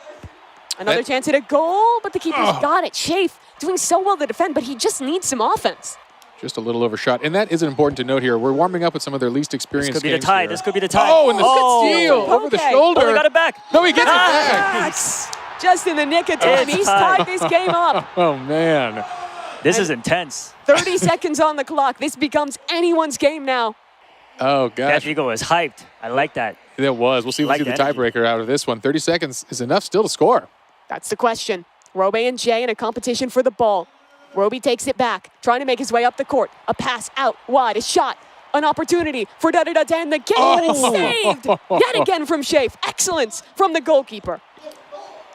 Another chance at a goal, but the keeper's got it. Shafe doing so well to defend, but he just needs some offense. Just a little overshot. And that is important to note here. We're warming up with some of their least This experienced could be the games tie. here. This could be the tie. Oh, and the steal over the Okay. shoulder. Oh, they got it back. No, he gets it back. That's just in the nick of time. It's He's tied. tied this game up. Oh, man. This is intense. 30 seconds on the clock. This becomes anyone's game now. Oh, gosh. That Eagle is hyped. I like that. That was. We'll see if we Like see the the energy. tiebreaker out of this one. 30 seconds is enough still to score. That's the question. Roby and Jay in a competition for the ball. Roby takes it back, trying to make his way up the court. A pass out wide, a shot, an opportunity for Dada to end the game, and it's saved yet again from Shafe. Excellence from the goalkeeper.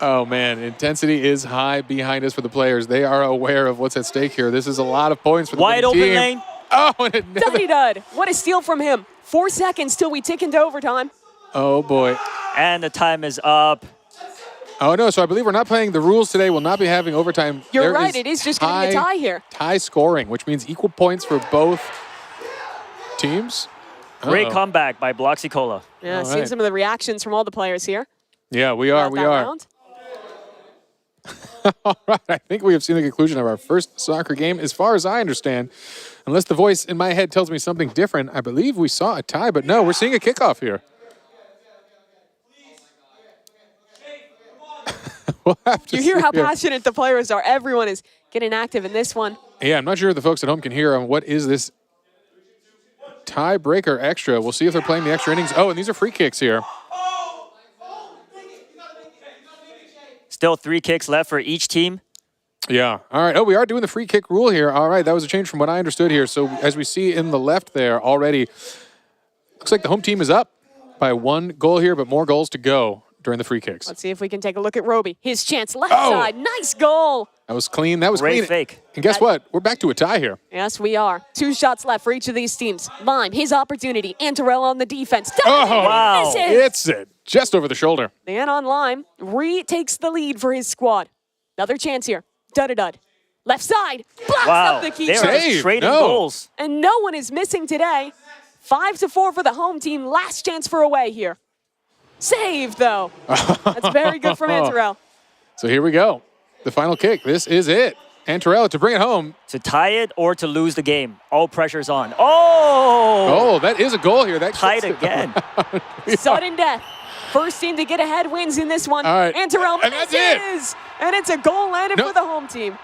Oh, man, intensity is high behind us for the players. They are aware of what's at stake here. This is a lot of points for the Wide winning open team. lane. Oh, and it never... Duddy-dud, what a steal from him. 4 seconds till we tick into overtime. Oh, boy. And the time is up. Oh, no, so I believe we're not playing the rules today. We'll not be having overtime. You're There right, it is just going to be a tie here. Tie scoring, which means equal points for both teams. Great Uh-oh. comeback by Bloxy Cola. Yeah, All seeing right. some of the reactions from all the players here. Yeah, we are, throughout we that are. round. All right, I think we have seen the conclusion of our first soccer game. As far as I understand, unless the voice in my head tells me something different, I believe we saw a tie, but no, we're seeing a kickoff here. We'll have to You hear see how here. passionate the players are. Everyone is getting active in this one. Yeah, I'm not sure if the folks at home can hear what is this tiebreaker extra. We'll see if they're playing the extra innings. Oh, and these are free kicks here. Still 3 kicks left for each team. Yeah. All right. Oh, we are doing the free kick rule here. All right. That was a change from what I understood here. So as we see in the left there already, looks like the home team is up by 1 goal here, but more goals to go during the free kicks. Let's see if we can take a look at Roby. His chance, left Oh! side, nice goal. That was clean. That was Great clean. fake. And guess what? We're back to a tie here. Yes, we are. 2 shots left for each of these teams. Lime, his opportunity. Antarella on the defense. Oh, Wow. Misses. it's it. Just over the shoulder. And on Lime, retakes the lead for his squad. Another chance here. Dud-a-dud. Left side. Blocks Wow. up the They keeper. are Save. just trading No. goals. And no one is missing today. 5-4 for the home team. Last chance for away here. Saved, though. That's very good from Antarella. So here we go. The final kick. This is it. Antarella to bring it home. To tie it or to lose the game. All pressure's on. Oh! Oh, that is a goal here. That Tied gets it. again. Sudden death. First team to get ahead wins in this one. All right. Antarella And that's it. misses. And it's a goal landed Nope. for the home team.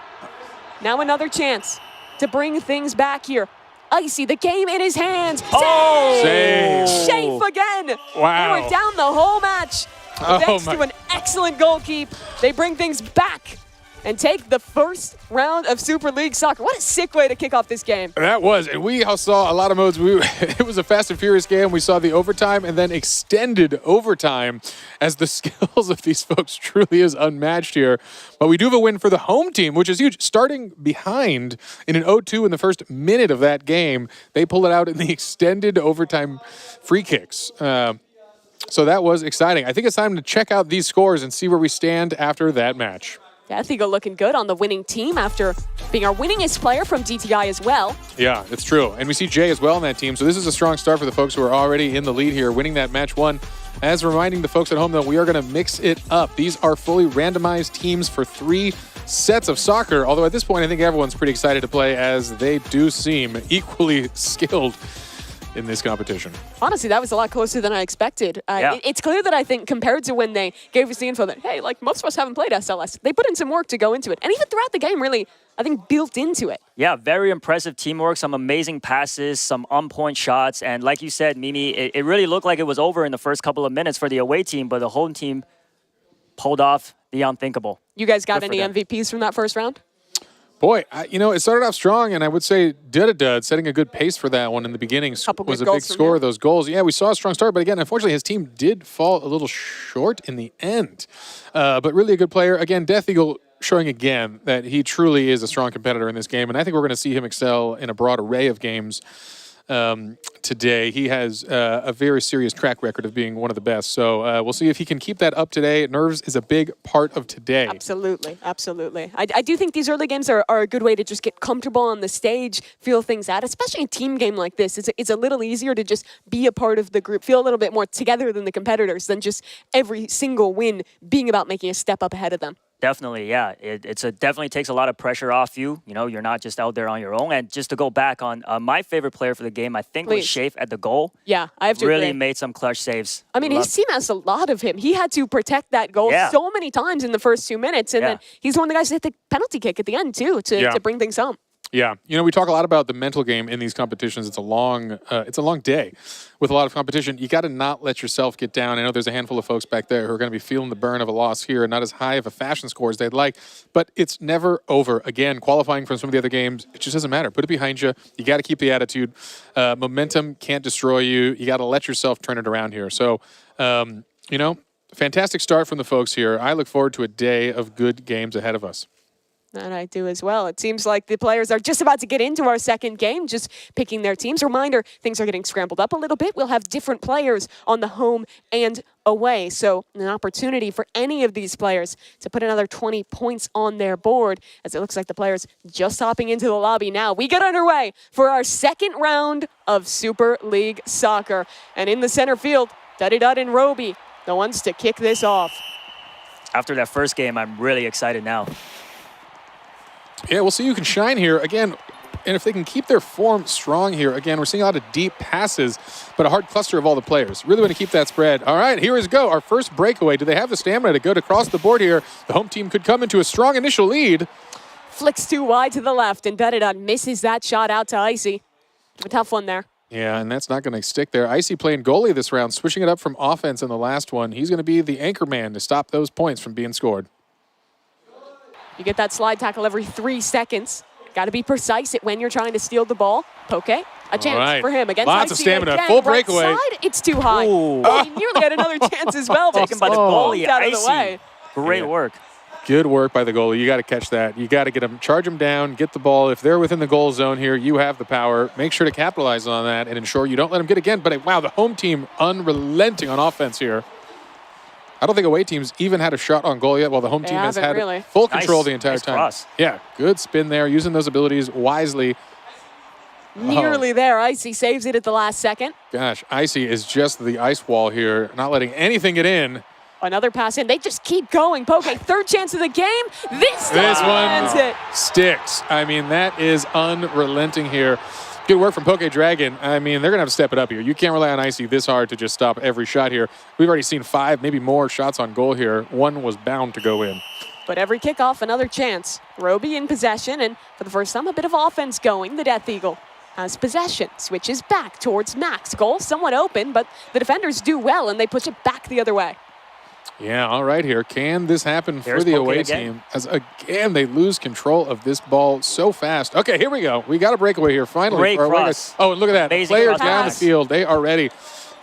Now another chance to bring things back here. Icy, the game in his hands. Oh! Save. Shafe again. Wow. They were down the whole match. Oh, Thanks my- to an excellent goal keep, they bring things back and take the first round of Super League Soccer. What a sick way to kick off this game. That was, and we saw a lot of modes. It was a fast and furious game. We saw the overtime and then extended overtime as the skills of these folks truly is unmatched here. But we do have a win for the home team, which is huge. Starting behind in an 0-2 in the first minute of that game, they pull it out in the extended overtime free kicks. So that was exciting. I think it's time to check out these scores and see where we stand after that match. Death Eagle looking good on the winning team after being our winningest player from DTI as well. Yeah, it's true. And we see Jay as well on that team. So this is a strong start for the folks who are already in the lead here, winning that match 1. As reminding the folks at home, though, we are going to mix it up. These are fully randomized teams for 3 sets of soccer. Although at this point, I think everyone's pretty excited to play as they do seem equally skilled in this competition. Honestly, that was a lot closer than I expected. Yeah. It's clear that I think compared to when they gave us the info that, hey, like most of us haven't played SLS, they put in some work to go into it. And even throughout the game, really, I think built into it. Yeah, very impressive teamwork, some amazing passes, some on-point shots. And like you said, Mimi, it really looked like it was over in the first couple of minutes for the away team, but the home team pulled off the unthinkable. You guys got Good for any them. MVPs from that first round? Boy, it started off strong, and I would say Dud setting a good pace for that one in the beginning Couple was a good big goals from score him. of those goals. Yeah, we saw a strong start, but again, unfortunately, his team did fall a little short in the end. But really a good player. Again, Death Eagle showing again that he truly is a strong competitor in this game, and I think we're going to see him excel in a broad array of games today. He has a very serious track record of being one of the best. So we'll see if he can keep that up today. Nerves is a big part of today. Absolutely, absolutely. I do think these early games are a good way to just get comfortable on the stage, feel things out, especially a team game like this. It's a little easier to just be a part of the group, feel a little bit more together than the competitors than just every single win being about making a step up ahead of them. Definitely, yeah. It definitely takes a lot of pressure off you. You know, you're not just out there on your own. And just to go back on my favorite player for the game, I think was Please. Shafe at the goal. Yeah, I have to Really agree. made some clutch saves. I mean, his team has a lot of him. He had to protect that goal Yeah. so many times in the first 2 minutes, and Yeah. then he's one of the guys that hit the penalty kick at the end, too, to bring things home. Yeah, you know, we talk a lot about the mental game in these competitions. It's a long day with a lot of competition. You got to not let yourself get down. I know there's a handful of folks back there who are going to be feeling the burn of a loss here and not as high of a fashion score as they'd like, but it's never over. Again, qualifying from some of the other games, it just doesn't matter. Put it behind you. You got to keep the attitude. Momentum can't destroy you. You got to let yourself turn it around here. So, you know, fantastic start from the folks here. I look forward to a day of good games ahead of us. And I do as well. It seems like the players are just about to get into our second game, just picking their teams. Reminder, things are getting scrambled up a little bit. We'll have different players on the home and away. So an opportunity for any of these players to put another 20 points on their board, as it looks like the players just hopping into the lobby now. We get underway for our second round of Super League Soccer. And in the center field, Duddy Dud and Roby, the ones to kick this off. After that first game, I'm really excited now. Yeah, we'll see who can shine here. Again, and if they can keep their form strong here. Again, we're seeing a lot of deep passes, but a hard cluster of all the players. Really want to keep that spread. All right, here we go. Our first breakaway. Do they have the stamina to go across the board here? The home team could come into a strong initial lead. Flicks too wide to the left, and Duddy misses that shot out to Icy. A tough one there. Yeah, and that's not going to stick there. Icy playing goalie this round, switching it up from offense in the last one. He's going to be the anchor man to stop those points from being scored. You get that slide tackle every 3 seconds. Got to be precise at when you're trying to steal the ball. Poke, a chance for him against Lots of Icy stamina. again. Full Right breakaway. side, it's too high. Ooh. Oh, he nearly had another chance as well. Taken by the goalie, out of the Icy. way. Great work. Good work by the goalie. You got to catch that. You got to get them, charge them down, get the ball. If they're within the goal zone here, you have the power. Make sure to capitalize on that and ensure you don't let them get again. But wow, the home team unrelenting on offense here. I don't think away teams even had a shot on goal yet, while the home team has had full control the entire time. Cross. Yeah, good spin there, using those abilities wisely. Nearly there. Icy saves it at the last second. Gosh, Icy is just the ice wall here, not letting anything get in. Another pass in. They just keep going. Poke, third chance of the game. This one sticks. I mean, that is unrelenting here. Good work from Poke Dragon. I mean, they're going to have to step it up here. You can't rely on Icy this hard to just stop every shot here. We've already seen 5, maybe more shots on goal here. One was bound to go in. But every kickoff, another chance. Roby in possession, and for the first time, a bit of offense going. The Death Eagle has possession, switches back towards Max. Goal somewhat open, but the defenders do well, and they push it back the other way. Yeah, all right here. Can this happen for the away team? As again, they lose control of this ball so fast. Okay, here we go. We got a breakaway here finally. Great cross. Oh, and look at that. Amazing Players down the field. They are ready.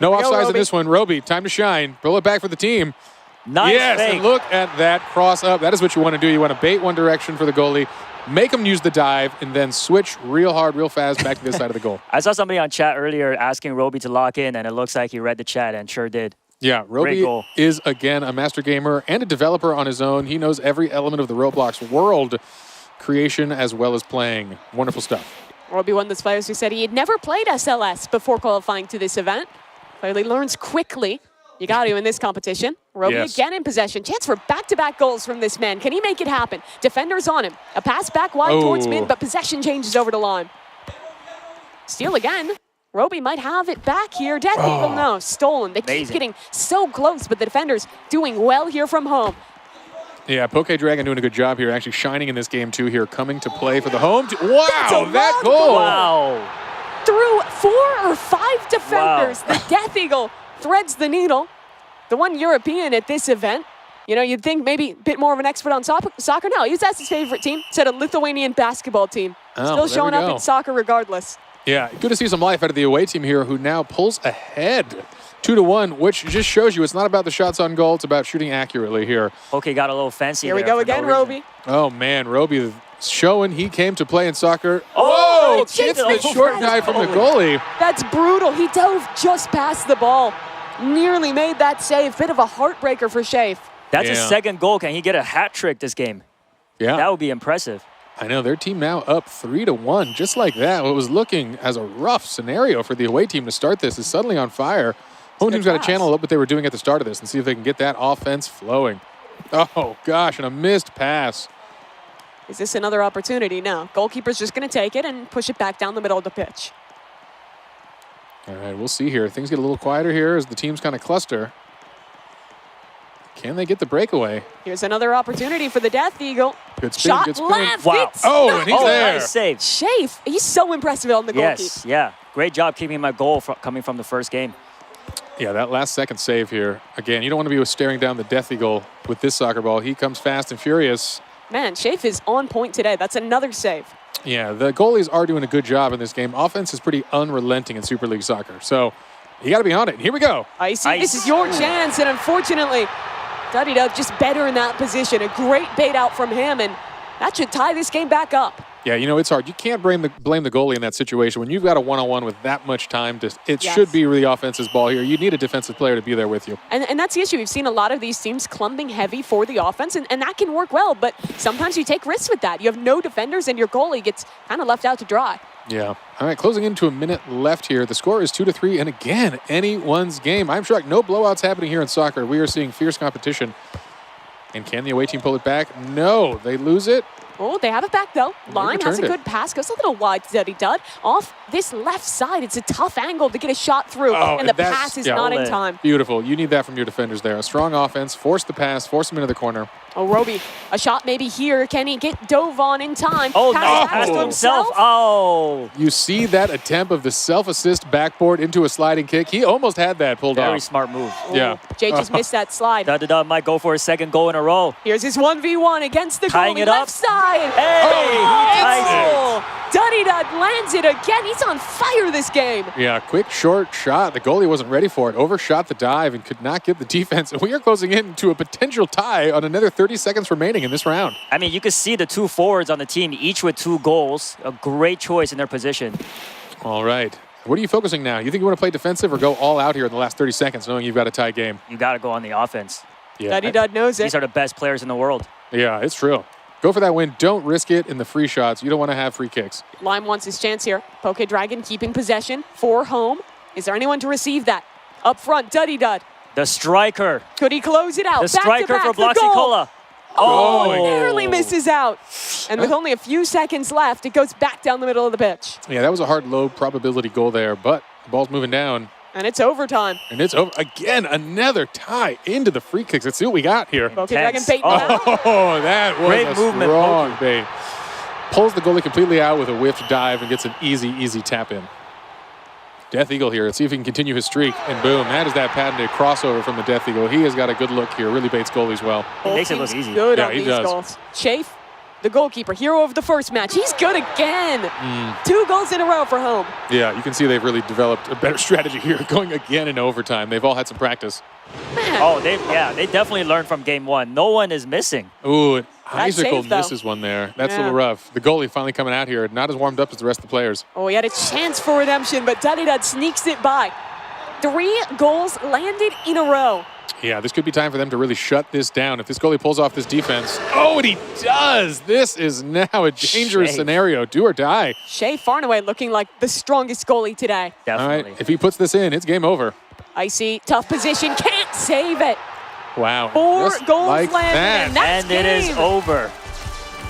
No offsides in this one. Roby, time to shine. Pull it back for the team. Nice yes, fake. And look at that cross up. That is what you want to do. You want to bait one direction for the goalie, make them use the dive, and then switch real hard, real fast back to this side of the goal. I saw somebody on chat earlier asking Roby to lock in, and it looks like he read the chat and sure did. Yeah, Roby is, again, a master gamer and a developer on his own. He knows every element of the Roblox world, creation as well as playing. Wonderful stuff. Roby, one of those players who said he had never played SLS before qualifying to this event. Clearly learns quickly. You got to in this competition. Roby again in possession. Chance for back-to-back goals from this man. Can he make it happen? Defenders on him. A pass back wide towards mid, but possession changes over to Lime. Steal again. Roby might have it back here. Death Eagle, no, stolen. They keep getting so close, but the defenders doing well here from home. Yeah, Poke Dragon doing a good job here, actually shining in this game too here, coming to play for the home team. Wow, that goal! Wow. Through 4 or 5 defenders, the Death Eagle threads the needle. The one European at this event. You know, you'd think maybe a bit more of an expert on soccer. No, he's that's his favorite team. Said a Lithuanian basketball team. Still showing up in soccer regardless. Yeah, good to see some life out of the away team here, who now pulls ahead 2-1, which just shows you it's not about the shots on goal, it's about shooting accurately here. Okay, got a little fancy. Here we go again, Roby. Oh man, Roby showing he came to play in soccer. Oh, gets the short dive from the goalie. That's brutal. He dove just past the ball. Nearly made that save. Bit of a heartbreaker for Shafe. That's his second goal. Can he get a hat trick this game? Yeah. That would be impressive. I know, their team now up 3-1, just like that. What was looking as a rough scenario for the away team to start this is suddenly on fire. Home team's got to channel up what they were doing at the start of this and see if they can get that offense flowing. Oh, gosh, and a missed pass. Is this another opportunity? No. Goalkeeper's just going to take it and push it back down the middle of the pitch. All right, we'll see here. Things get a little quieter here as the teams kind of cluster. Can they get the breakaway? Here's another opportunity for the Death Eagle. Good spin, Shot good spin. left. Wow. It's Oh, not and he's there. Nice save. Shafe, he's so impressive on the goalkeeper. Yes, yeah. Great job keeping my goal coming from the first game. Yeah, that last second save here. Again, you don't want to be staring down the Death Eagle with this soccer ball. He comes fast and furious. Man, Shafe is on point today. That's another save. Yeah, the goalies are doing a good job in this game. Offense is pretty unrelenting in Super League soccer. So you got to be on it. Here we go. Icy, this is your chance. And unfortunately, Duddy Dub just better in that position. A great bait out from him. And that should tie this game back up. Yeah, you know, it's hard. You can't blame the goalie in that situation. When you've got a one-on-one with that much time, it should be the offense's ball here. You need a defensive player to be there with you. And that's the issue. We've seen a lot of these teams clumping heavy for the offense, and that can work well. But sometimes you take risks with that. You have no defenders, and your goalie gets kind of left out to dry. Yeah. All right, closing into a minute left here. The score is 2-3, and again, anyone's game. I'm shocked. No blowouts happening here in soccer. We are seeing fierce competition. And can the away team pull it back? No, they lose it. Oh, they have it back, though. Line has a returned good pass. Goes a little wide to Duddy Dud. Off this left side, it's a tough angle to get a shot through, and the pass is not in time. Beautiful. You need that from your defenders there. A strong offense. Force the pass. Force them into the corner. Oh, Roby, a shot maybe here. Can he get dove on in time? Oh, nice pass to himself. Oh. You see that attempt of the self-assist backboard into a sliding kick? He almost had that pulled off. Very smart move. Yeah. Jay just missed that slide. Duddy Dub might go for his second goal in a row. Here's his 1v1 against the Tying goalie. it Left up. side. Hey, he ties it. Duddy Dud lands it again. He's on fire this game. Yeah, quick, short shot. The goalie wasn't ready for it. Overshot the dive and could not get the defense. And we are closing in to a potential tie on another 30 seconds remaining in this round. I mean, you can see the two forwards on the team, each with 2 goals. A great choice in their position. All right. What are you focusing now? You think you want to play defensive or go all out here in the last 30 seconds knowing you've got a tie game? You got to go on the offense. Yeah. Duddy Dud knows it. These are the best players in the world. Yeah, it's true. Go for that win. Don't risk it in the free shots. You don't want to have free kicks. Lime wants his chance here. Poke Dragon keeping possession for home. Is there anyone to receive that? Up front, Duddy Dud. The striker. Could he close it out? The striker back to for back, the goal. Bloxy-Cola. Oh, narrowly misses out. And with only a few seconds left, it goes back down the middle of the pitch. Yeah, that was a hard, low probability goal there, but the ball's moving down. And it's overtime. And it's over. Again, another tie into the free kicks. Let's see what we got here. Poke Dragon baiting Oh, out. that was Great a movement, strong Pokey. bait. Pulls the goalie completely out with a whiffed dive and gets an easy tap in. Death Eagle here. Let's see if he can continue his streak. And boom, that is that patented crossover from the Death Eagle. He has got a good look here. Really baits goalies well. He makes it look easy. Good Yeah, on he these does. goals. Chafe, the goalkeeper, hero of the first match. He's good again. 2 goals in a row for home. Yeah, you can see they've really developed a better strategy here, going again in overtime. They've all had some practice. Man, Oh, they definitely learned from game 1. No one is missing. Ooh, and That's Icicle safe, though. misses one there. That's a Yeah. little rough. The goalie finally coming out here, not as warmed up as the rest of the players. oh, he had a chance for redemption, but Duddy Dud sneaks it by. 3 goals landed in a row. Yeah, this could be time for them to really shut this down. If this goalie pulls off this defense. Oh, and he does. This is now a dangerous Shame. scenario. Do or die. Shea Farnaway looking like the strongest goalie today. All Definitely. right, if he puts this in, it's game over. Icy, tough position, can't save it. Wow. 4 Just goals like landed, that. and that's And it is game. over.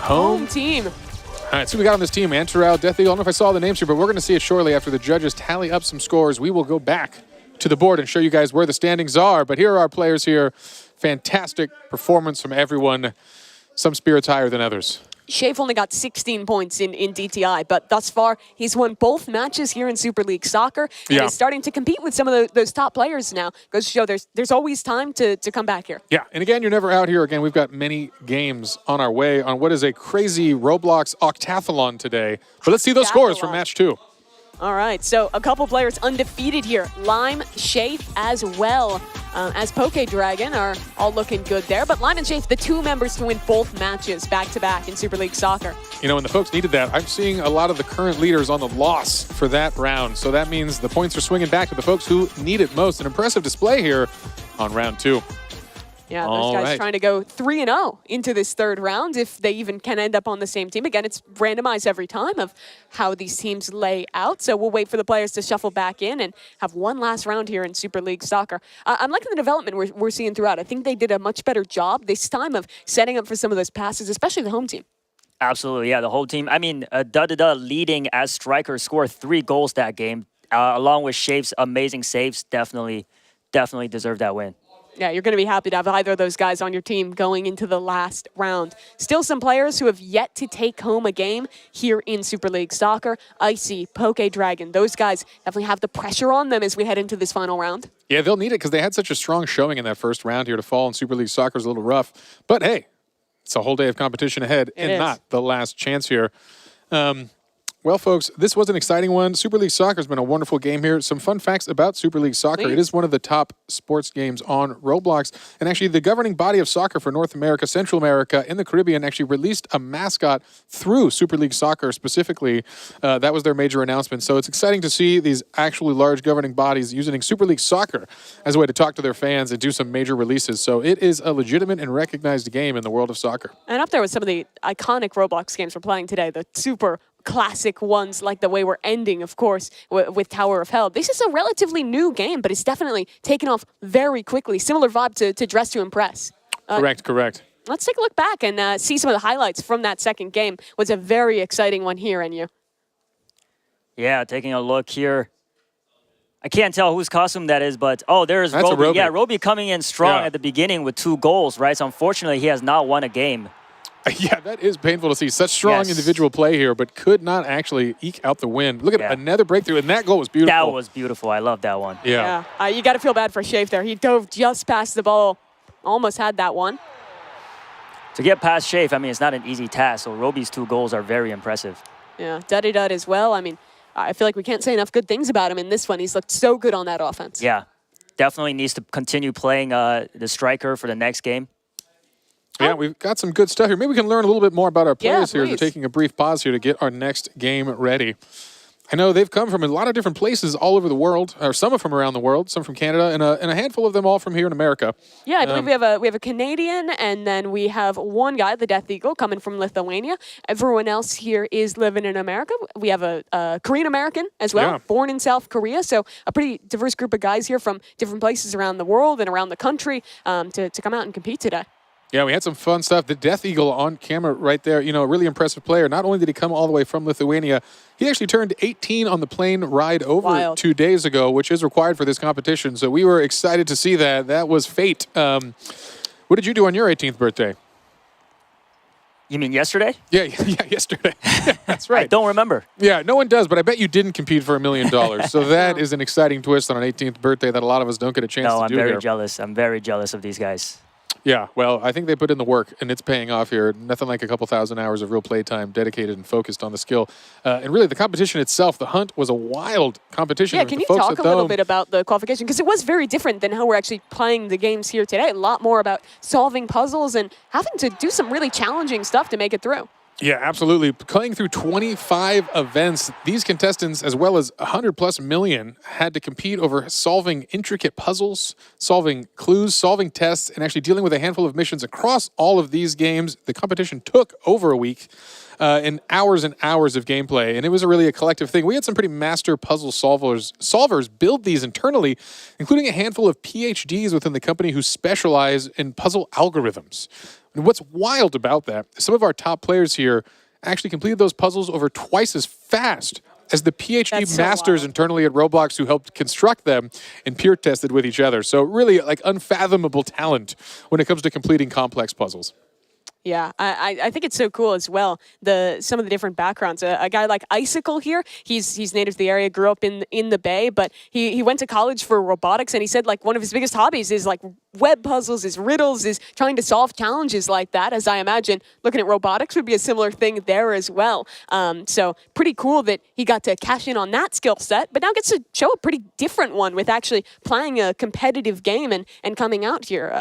Home team. All right, so we got on this team, Antarel, Death Eagle. I don't know if I saw the names here, but we're going to see it shortly after the judges tally up some scores. We will go back to the board and show you guys where the standings are. But here are our players here. Fantastic performance from everyone. Some spirits higher than others. Shafe only got 16 points in DTI, but thus far, he's won both matches here in Super League Soccer. And Yeah. he's starting to compete with some of those top players now. Goes to show there's always time to come back here. Yeah, and again, you're never out here. Again, we've got many games on our way on what is a crazy Roblox octathlon today. But let's see those scores from Octathlon. match 2. All right, so a couple players undefeated here. Lime, Shafe as well as Poke Dragon are all looking good there. But Lime and Shafe, the 2 members to win both matches back-to-back in Super League Soccer. You know, when the folks needed that, I'm seeing a lot of the current leaders on the loss for that round. So that means the points are swinging back to the folks who need it most. An impressive display here on round 2. Yeah, those All guys right. trying to go 3-0 into this 3rd round if they even can end up on the same team. Again, it's randomized every time of how these teams lay out. So we'll wait for the players to shuffle back in and have one last round here in Super League Soccer. I'm liking the development we're seeing throughout. I think they did a much better job this time of setting up for some of those passes, especially the home team. Absolutely, yeah, the whole team. I mean, Dudda leading as striker, scored 3 goals that game, along with Shafe's amazing saves. Definitely deserved that win. Yeah, you're going to be happy to have either of those guys on your team going into the last round. Still some players who have yet to take home a game here in Super League Soccer. Icy, Poke Dragon, those guys definitely have the pressure on them as we head into this final round. Yeah, they'll need it because they had such a strong showing in that first round here. To fall in Super League Soccer is a little rough. But hey, it's a whole day of competition ahead and not the last chance here. Well, folks, this was an exciting one. Super League Soccer has been a wonderful game here. Some fun facts about Super League Soccer. Please. It is one of the top sports games on Roblox. And actually, the governing body of soccer for North America, Central America, and the Caribbean actually released a mascot through Super League Soccer specifically. That was their major announcement. So it's exciting to see these actually large governing bodies using Super League Soccer as a way to talk to their fans and do some major releases. So it is a legitimate and recognized game in the world of soccer. And up there with some of the iconic Roblox games we're playing today, the super classic ones like the way we're ending, of course, with Tower of Hell. This is a relatively new game, but it's definitely taken off very quickly. Similar vibe to Dress to Impress. Correct. Let's take a look back and see some of the highlights from that second game. It was a very exciting one here, Enyu. Yeah, taking a look here. I can't tell whose costume that is, but there's That's Roby. Roby. Yeah, Roby coming in strong at the beginning with 2 goals, right? So unfortunately, he has not won a game. Yeah, that is painful to see. Such strong individual play here, but could not actually eke out the win. Look at another breakthrough, and that goal was beautiful. That was beautiful. I love that one. Yeah. You got to feel bad for Shafe there. He dove just past the ball. Almost had that one. To get past Shafe, I mean, it's not an easy task, so Roby's 2 goals are very impressive. Yeah, Duddy Dud as well. I mean, I feel like we can't say enough good things about him in this one. He's looked so good on that offense. Yeah, definitely needs to continue playing the striker for the next game. Yeah, we've got some good stuff here. Maybe we can learn a little bit more about our players here. We're please. taking a brief pause here to get our next game ready. I know they've come from a lot of different places all over the world, or some from around the world, some from Canada, and a handful of them all from here in America. Yeah, I believe we have a Canadian, and then we have one guy, the Death Eagle, coming from Lithuania. Everyone else here is living in America. We have a Korean American as well, born in South Korea. So a pretty diverse group of guys here from different places around the world and around the country to come out and compete today. Yeah, we had some fun stuff. The Death Eagle on camera right there, you know, a really impressive player. Not only did he come all the way from Lithuania, he actually turned 18 on the plane ride over 2 days ago, which is required for this competition. So we were excited to see that. That was fate. What did you do on your 18th birthday? You mean yesterday? Yeah, yesterday. Yeah, that's right. I don't remember. Yeah, no one does, but I bet you didn't compete for $1 million. So that is an exciting twist on an 18th birthday that a lot of us don't get a chance to do. No, I'm very jealous. I'm very jealous of these guys. Yeah, well, I think they put in the work, and it's paying off here. Nothing like a couple thousand hours of real playtime dedicated and focused on the skill. And really, the competition itself, the hunt, was a wild competition. Yeah, can you talk a little bit about the qualification? Because it was very different than how we're actually playing the games here today. A lot more about solving puzzles and having to do some really challenging stuff to make it through. Yeah, absolutely. Playing through 25 events, these contestants, as well as 100+ million, had to compete over solving intricate puzzles, solving clues, solving tests, and actually dealing with a handful of missions across all of these games. The competition took over a week and hours of gameplay, and it was really a collective thing. We had some pretty master puzzle solvers build these internally, including a handful of PhDs within the company who specialize in puzzle algorithms. And what's wild about that, some of our top players here actually completed those puzzles over twice as fast as the PhD masters internally at Roblox who helped construct them and peer tested with each other. So really like unfathomable talent when it comes to completing complex puzzles. Yeah, I think it's so cool as well. Some of the different backgrounds. A guy like Icicle here, he's native to the area, grew up in the Bay, but he went to college for robotics, and he said like one of his biggest hobbies is like web puzzles, is riddles, is trying to solve challenges like that. As I imagine, looking at robotics would be a similar thing there as well. So pretty cool that he got to cash in on that skill set, but now gets to show a pretty different one with actually playing a competitive game and coming out here.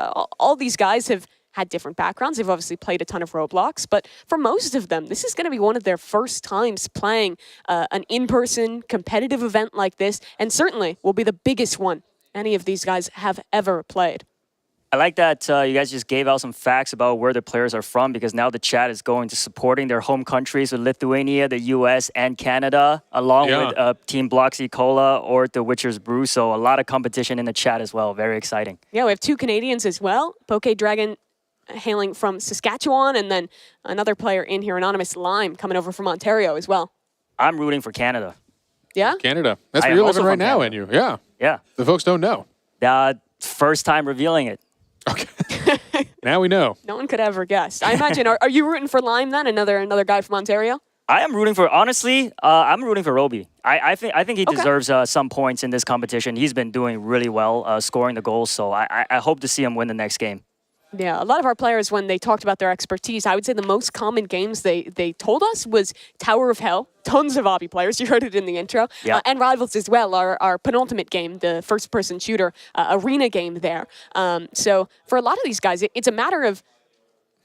All these guys have had different backgrounds. They've obviously played a ton of Roblox, but for most of them, this is going to be one of their first times playing an in-person competitive event like this, and certainly will be the biggest one any of these guys have ever played. I like that you guys just gave out some facts about where the players are from, because now the chat is going to supporting their home countries with Lithuania, the US, and Canada, along with Team Bloxy Cola or the Witcher's Brew. So a lot of competition in the chat as well. Very exciting. Yeah, we have 2 Canadians as well. Poke Dragon hailing from Saskatchewan, and then another player in here, Anonymous Lime, coming over from Ontario as well. I'm rooting for Canada. Yeah? Canada. That's where you're living right now, Enyu. Yeah. Yeah. The folks don't know. First time revealing it. Okay. Now we know. No one could ever guess. I imagine. Are you rooting for Lime then? Another guy from Ontario? I am rooting for, honestly, I'm rooting for Roby. I think he Okay. deserves some points in this competition. He's been doing really well, scoring the goals, so I hope to see him win the next game. Yeah, a lot of our players, when they talked about their expertise, I would say the most common games they told us was Tower of Hell. Tons of Obby players, you heard it in the intro. Yeah. And Rivals as well, our penultimate game, the first-person shooter arena game there. So for a lot of these guys, it's a matter of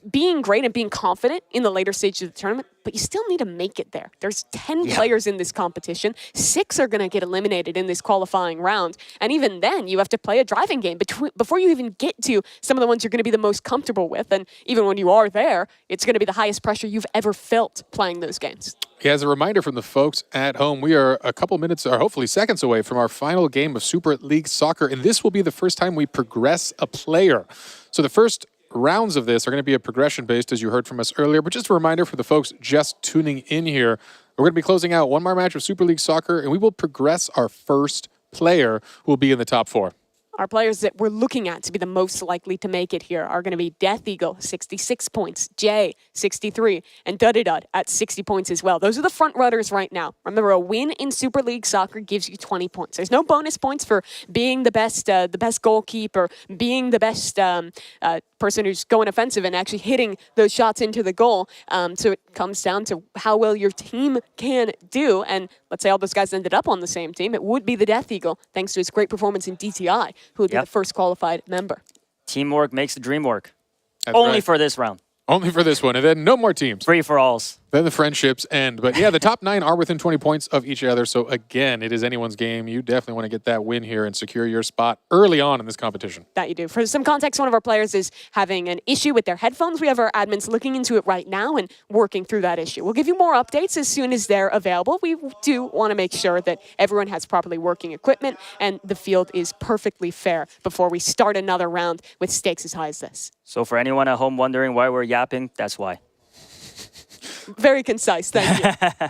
being great and being confident in the later stages of the tournament, but you still need to make it there. There's 10 players in this competition. 6 are going to get eliminated in this qualifying round. And even then, you have to play a driving game before you even get to some of the ones you're going to be the most comfortable with. And even when you are there, it's going to be the highest pressure you've ever felt playing those games. Yeah, as a reminder from the folks at home, we are a couple minutes, or hopefully seconds away from our final game of Super League Soccer, and this will be the first time we progress a player. So the first rounds of this are going to be a progression-based, as you heard from us earlier. But just a reminder for the folks just tuning in here, we're going to be closing out one more match of Super League Soccer, and we will progress our first player who will be in the top 4. Our players that we're looking at to be the most likely to make it here are going to be Death Eagle, 66 points, Jay, 63, and Dudidud at 60 points as well. Those are the front runners right now. Remember, a win in Super League Soccer gives you 20 points. There's no bonus points for being the best goalkeeper, being the best person who's going offensive and actually hitting those shots into the goal. So it comes down to how well your team can do. And let's say all those guys ended up on the same team. It would be the Death Eagle, thanks to his great performance in DTI, who would be the first qualified member. Teamwork makes the dream work. That's Only right. for this round. Only for this one, and then no more teams. Free for alls. Then the friendships end. But yeah, the top 9 are within 20 points of each other. So again, it is anyone's game. You definitely want to get that win here and secure your spot early on in this competition. That you do. For some context, one of our players is having an issue with their headphones. We have our admins looking into it right now and working through that issue. We'll give you more updates as soon as they're available. We do want to make sure that everyone has properly working equipment and the field is perfectly fair before we start another round with stakes as high as this. So for anyone at home wondering why we're yapping, that's why. Very concise, thank you.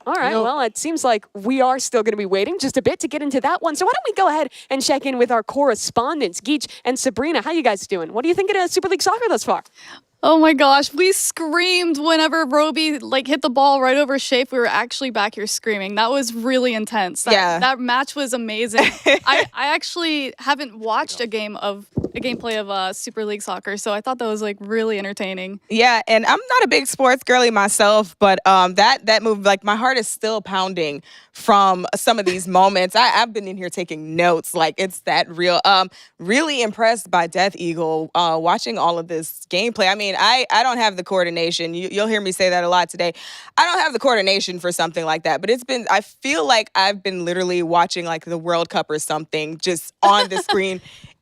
All right, well, it seems like we are still going to be waiting just a bit to get into that one. So why don't we go ahead and check in with our correspondents, Geach and Sabrina. How you guys doing? What do you think of Super League Soccer thus far? Oh my gosh, we screamed whenever Roby hit the ball right over Shafe. We were actually back here screaming. That was really intense. That match was amazing. I actually haven't watched a gameplay of Super League Soccer, so I thought that was really entertaining. Yeah, and I'm not a big sports girly myself, but that move, my heart is still pounding from some of these moments. I've been in here taking notes, it's that real. Really impressed by Death Eagle, watching all of this gameplay. I mean, I don't have the coordination. You'll hear me say that a lot today. I don't have the coordination for something like that, but I feel like I've been literally watching the World Cup or something just on the screen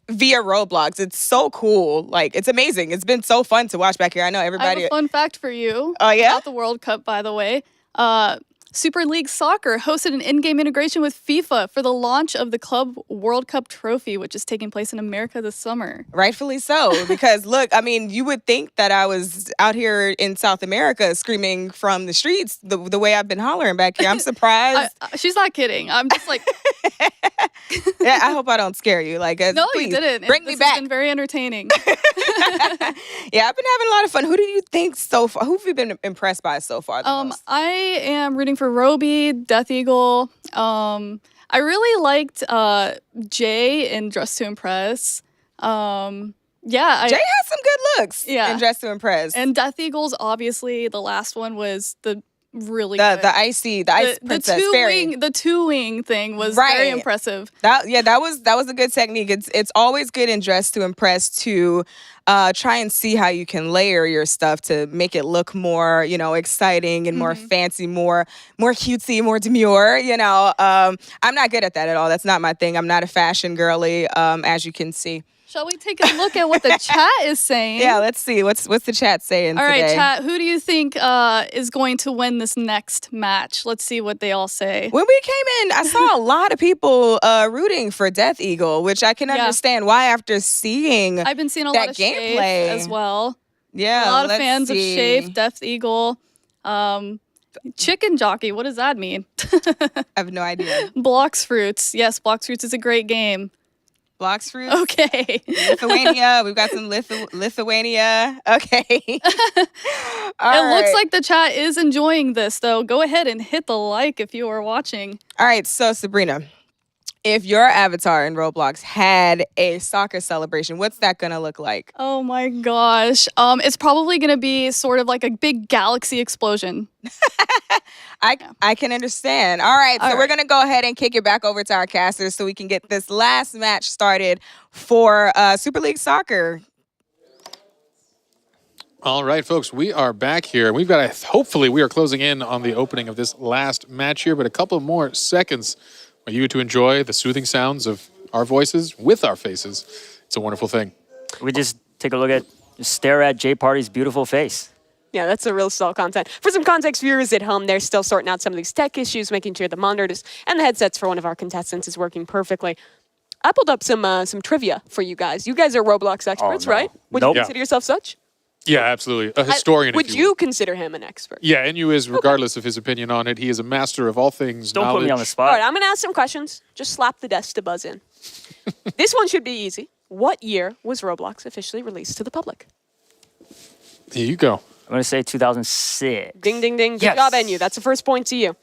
via Roblox. It's so cool. It's amazing. It's been so fun to watch back here. I know everybody. I have a fun fact for you. Oh, yeah? About the World Cup, by the way. Super League Soccer hosted an in-game integration with FIFA for the launch of the Club World Cup trophy, which is taking place in America this summer. Rightfully so, because look, I mean, you would think that I was out here in South America screaming from the streets the way I've been hollering back here. I'm surprised. She's not kidding. I'm just Yeah, I hope I don't scare you. No, please, you didn't. Bring me back. It's been very entertaining. Yeah, I've been having a lot of fun. Who do you think so far? Who have you been impressed by so far the most? I am rooting for Roby, Death Eagle. I really liked Jay in Dress to Impress. Jay has some good looks in Dress to Impress. And Death Eagles, obviously, the last one was the really good. The ice princess fairy. The two-wing thing was very impressive. That was a good technique. It's always good in Dress to Impress to try and see how you can layer your stuff to make it look more, exciting and more fancy, more cutesy, more demure. I'm not good at that at all. That's not my thing. I'm not a fashion girly, as you can see. Shall we take a look at what the chat is saying? Yeah, let's see. What's the chat saying today? All right, chat. Who do you think is going to win this next match? Let's see what they all say. When we came in, I saw a lot of people rooting for Death Eagle, which I can understand why after seeing I've been seeing a that lot of gameplay Shafe as well. Yeah, a lot of fans of Shafe, Death Eagle. Chicken Jockey, what does that mean? I have no idea. Blocks Fruits. Yes, Blocks Fruits is a great game. Blocks fruits. Okay. Lithuania. We've got some Lithuania. Okay. It looks like the chat is enjoying this, though. Go ahead and hit the like if you are watching. All right, so Sabrina, if your avatar in Roblox had a soccer celebration, what's that gonna look like? Oh my gosh. It's probably gonna be sort of like a big galaxy explosion. I can understand. All right, so we're gonna go ahead and kick it back over to our casters so we can get this last match started for Super League Soccer. All right, folks, we are back here. We've got hopefully we are closing in on the opening of this last match here, but a couple more seconds for you to enjoy the soothing sounds of our voices with our faces. It's a wonderful thing. We just stare at Jay Party's beautiful face. Yeah, that's a real stall content. For some context, viewers at home, they're still sorting out some of these tech issues, making sure the monitors and the headsets for one of our contestants is working perfectly. I pulled up some trivia for you guys. You guys are Roblox experts, right? Would you consider yourself such? Yeah, absolutely. A historian. Would you consider him an expert? Yeah, and you is, regardless of his opinion on it, he is a master of all things Don't knowledge. put me on the spot. All right, I'm going to ask some questions. Just slap the desk to buzz in. This one should be easy. What year was Roblox officially released to the public? Here you go. I'm going to say 2006. Ding, ding, ding. Good job, NU. That's the first point to you.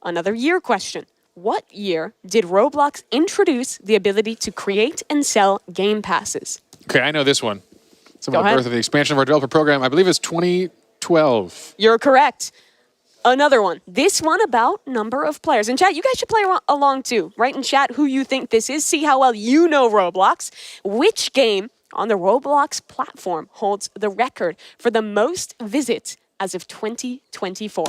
Another year question. What year did Roblox introduce the ability to create and sell game passes? Okay, I know this one. It's Go about the ahead. birth of the expansion of our developer program. I believe it's 2012. You're correct. Another one. This one about number of players. In chat, you guys should play along too. Write in chat who you think this is. See how well you know Roblox. Which game on the Roblox platform holds the record for the most visits as of 2024?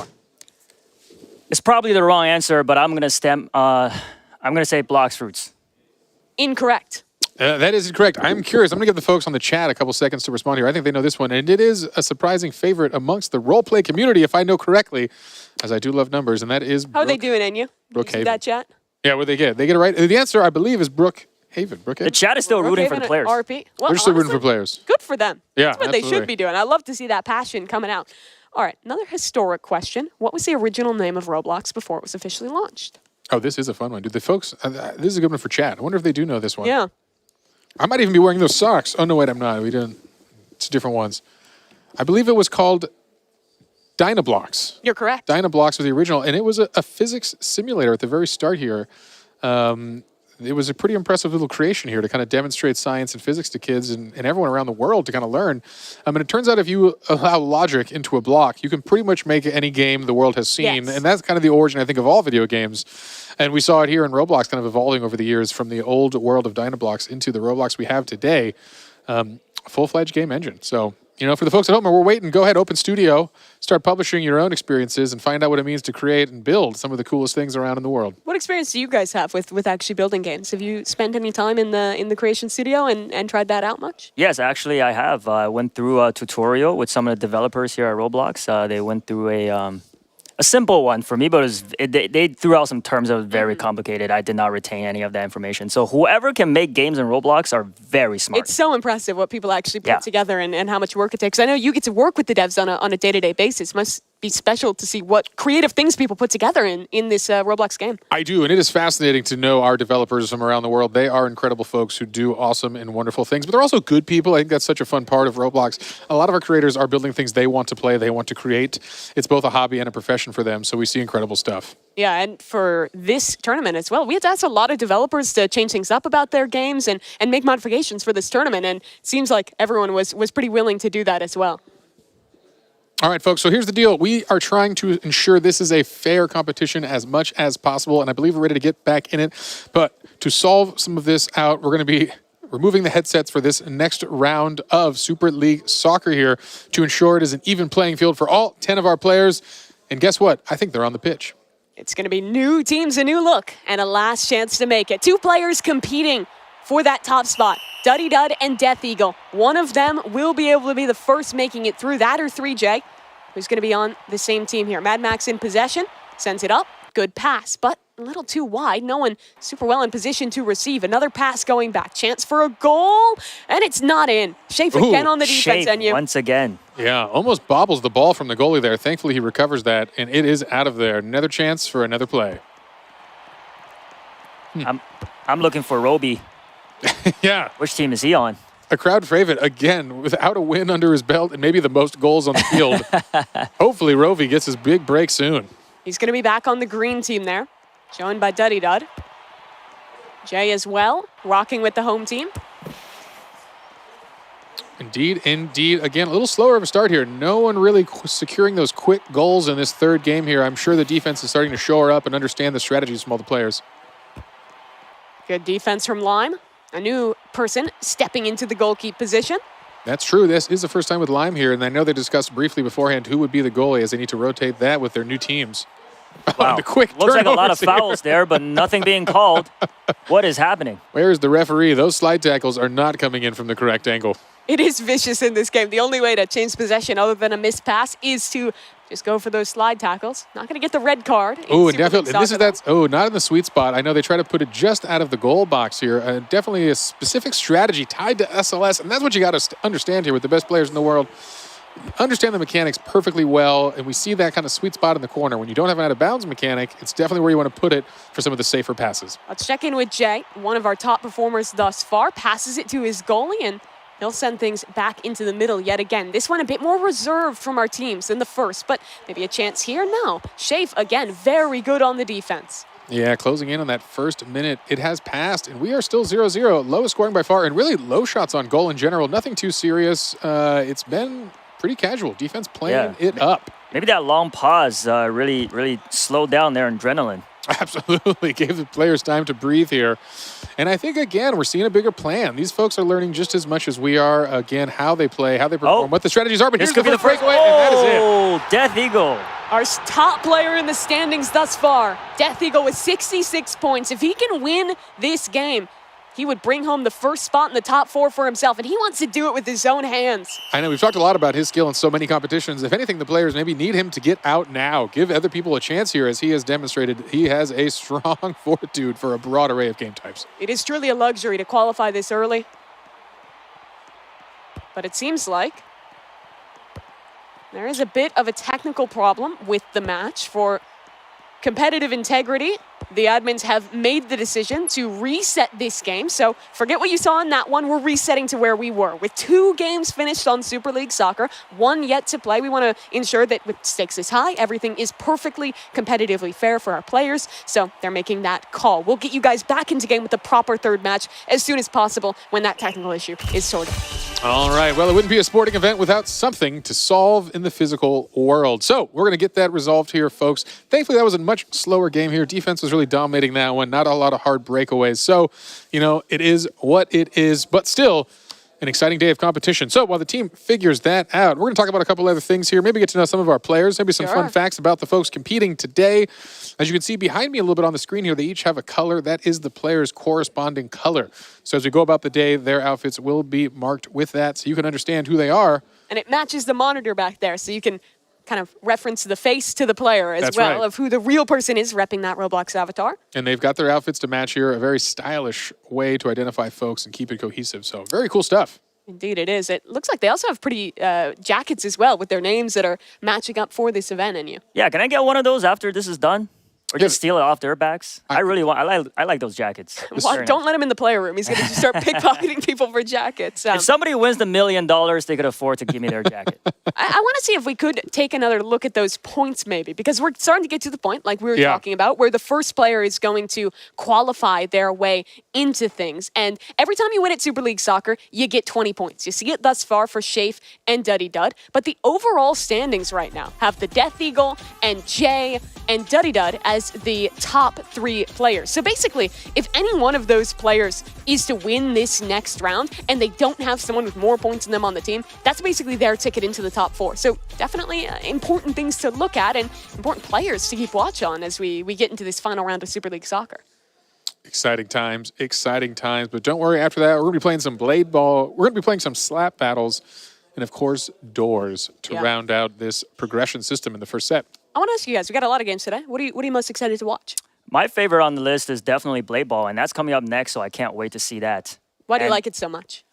It's probably the wrong answer, but I'm going to say Blocks Fruits. Incorrect. That is incorrect. I'm curious. I'm going to give the folks on the chat a couple seconds to respond here. I think they know this one, and it is a surprising favorite amongst the roleplay community, if I know correctly, as I do love numbers, and that is How are they doing, NU? Brookhaven. That chat? Yeah, what they get? They get it right. The answer, I believe, is Brookhaven. The chat is still rooting for the players. RP. Well, We're still rooting honestly, for players. Good for them. Yeah, That's what they absolutely. should be doing. I love to see that passion coming out. All right, another historic question. What was the original name of Roblox before it was officially launched? Oh, this is a fun one, dude. The folks, this is a good one for chat. I wonder if they do know this one. Yeah. I might even be wearing those socks. Oh, no, wait, I'm not. We didn't. It's different ones. I believe it was called Dynablocks. You're correct. Dynablocks was the original, and it was a physics simulator at the very start here. It was a pretty impressive little creation here to kind of demonstrate science and physics to kids and everyone around the world to kind of learn. And it turns out if you allow logic into a block, you can pretty much make any game the world has seen. Yes. And that's kind of the origin, I think, of all video games. And we saw it here in Roblox kind of evolving over the years from the old world of Dynablocks into the Roblox we have today. Full-fledged game engine. So, for the folks at home, we're waiting. Go ahead, open studio, start publishing your own experiences and find out what it means to create and build some of the coolest things around in the world. What experience do you guys have with actually building games? Have you spent any time in the creation studio and tried that out much? Yes, actually, I have. I went through a tutorial with some of the developers here at Roblox. They went through a simple one for me, but they threw out some terms that were very complicated. I did not retain any of that information. So whoever can make games in Roblox are very smart. It's so impressive what people actually put together and how much work it takes. I know you get to work with the devs on a day-to-day basis. Must be special to see what creative things people put together in this Roblox game. I do, and it is fascinating to know our developers from around the world. They are incredible folks who do awesome and wonderful things, but they're also good people. I think that's such a fun part of Roblox. A lot of our creators are building things they want to play, they want to create. It's both a hobby and a profession for them, so we see incredible stuff. Yeah, and for this tournament as well, we had to ask a lot of developers to change things up about their games and make modifications for this tournament, and it seems like everyone was pretty willing to do that as well. All right, folks, so here's the deal. We are trying to ensure this is a fair competition as much as possible, and I believe we're ready to get back in it. But to solve some of this out, we're going to be removing the headsets for this next round of Super League Soccer here to ensure it is an even playing field for all 10 of our players. And guess what? I think they're on the pitch. It's going to be new teams, a new look, and a last chance to make it. Two players competing for that top spot, Duddy Dud and Death Eagle. One of them will be able to be the first making it through. That or 3J, who's going to be on the same team here. Mad Max in possession, sends it up. Good pass, but a little too wide. No one super well in position to receive. Another pass going back. Chance for a goal, and it's not in. Shafe again on the defense, Shafe once again. Yeah, almost bobbles the ball from the goalie there. Thankfully, he recovers that, and it is out of there. Another chance for another play. I'm looking for Roby. Yeah. Which team is he on? A crowd favorite, again, without a win under his belt and maybe the most goals on the field. Hopefully, Rovi gets his big break soon. He's going to be back on the green team there, joined by Duddy Dud. Jay as well, rocking with the home team. Indeed, indeed. Again, a little slower of a start here. No one really securing those quick goals in this third game here. I'm sure the defense is starting to shore up and understand the strategies from all the players. Good defense from Lime. A new person stepping into the goalkeeper position. That's true. This is the first time with Lime here, and I know they discussed briefly beforehand who would be the goalie as they need to rotate that with their new teams. Wow. The quick Looks like a lot of turnovers here. fouls there, but nothing being called. What is happening? Where's the referee? Those slide tackles are not coming in from the correct angle. It is vicious in this game. The only way to change possession other than a missed pass is to just go for those slide tackles. Not going to get the red card. Oh, and definitely, not in the sweet spot. I know they try to put it just out of the goal box here. Definitely a specific strategy tied to SLS, and that's what you got to understand here with the best players in the world. Understand the mechanics perfectly well, and we see that kind of sweet spot in the corner. When you don't have an out-of-bounds mechanic, it's definitely where you want to put it for some of the safer passes. Let's check in with Jay, one of our top performers thus far. Passes it to his goalie, and he'll send things back into the middle yet again. This one a bit more reserved from our teams than the first, but maybe a chance here. No. Shafe, again, very good on the defense. Yeah, closing in on that first minute. It has passed, and we are still 0-0. Lowest scoring by far, and really low shots on goal in general. Nothing too serious. It's been pretty casual. Defense playing it up. Maybe that long pause really slowed down their adrenaline. Absolutely. Gave the players time to breathe here. And I think, again, we're seeing a bigger plan. These folks are learning just as much as we are, again, how they play, how they perform, what the strategies are. But This here's could be the first breakaway, and that is it. Oh, Death Eagle. Our top player in the standings thus far, Death Eagle with 66 points. If he can win this game, he would bring home the first spot in the top 4 for himself, and he wants to do it with his own hands. I know we've talked a lot about his skill in so many competitions. If anything, the players maybe need him to get out now. Give other people a chance here, as he has demonstrated he has a strong fortitude for a broad array of game types. It is truly a luxury to qualify this early. But it seems like there is a bit of a technical problem with the match. For competitive integrity, the admins have made the decision to reset this game. So forget what you saw in that one. We're resetting to where we were. With 2 games finished on Super League Soccer, 1 yet to play, we want to ensure that with stakes is high, everything is perfectly competitively fair for our players. So they're making that call. We'll get you guys back into game with the proper third match as soon as possible when that technical issue is sorted. All right. Well, it wouldn't be a sporting event without something to solve in the physical world. So we're going to get that resolved here, folks. Thankfully, that was a much slower game here. Defense was really dominating that one. Not a lot of hard breakaways. So, it is what it is, but still an exciting day of competition. So while the team figures that out, we're going to talk about a couple other things here. Maybe get to know some of our players. Maybe some fun facts about the folks competing today. As you can see behind me a little bit on the screen here, they each have a color. That is the player's corresponding color. So as we go about the day, their outfits will be marked with that so you can understand who they are. And it matches the monitor back there, so you can kind of reference the face to the player as well of who the real person is repping that Roblox avatar. And they've got their outfits to match here, a very stylish way to identify folks and keep it cohesive. So very cool stuff. Indeed it is. It looks like they also have pretty jackets as well with their names that are matching up for this event in you. Yeah, can I get one of those after this is done? Or just steal it off their backs? I like those jackets. Well, don't let him in the player room. He's going to start pickpocketing people for jackets. If somebody wins the $1 million, they could afford to give me their jacket. I want to see if we could take another look at those points maybe, because we're starting to get to the point, like we were talking about, where the first player is going to qualify their way into things. And every time you win at Super League Soccer, you get 20 points. You see it thus far for Shafe and Duddy Dud. But the overall standings right now have the Death Eagle and Jay and Duddy Dud as the top 3 players. So basically, if any one of those players is to win this next round and they don't have someone with more points than them on the team, that's basically their ticket into the top 4. So definitely important things to look at and important players to keep watch on as we get into this final round of Super League Soccer. Exciting times. But don't worry, after that, we're going to be playing some blade ball. We're going to be playing some slap battles and, of course, doors to round out this progression system in the first set. I want to ask you guys, we got a lot of games today. What are you most excited to watch? My favorite on the list is definitely Blade Ball, and that's coming up next, so I can't wait to see that. Why do you like it so much?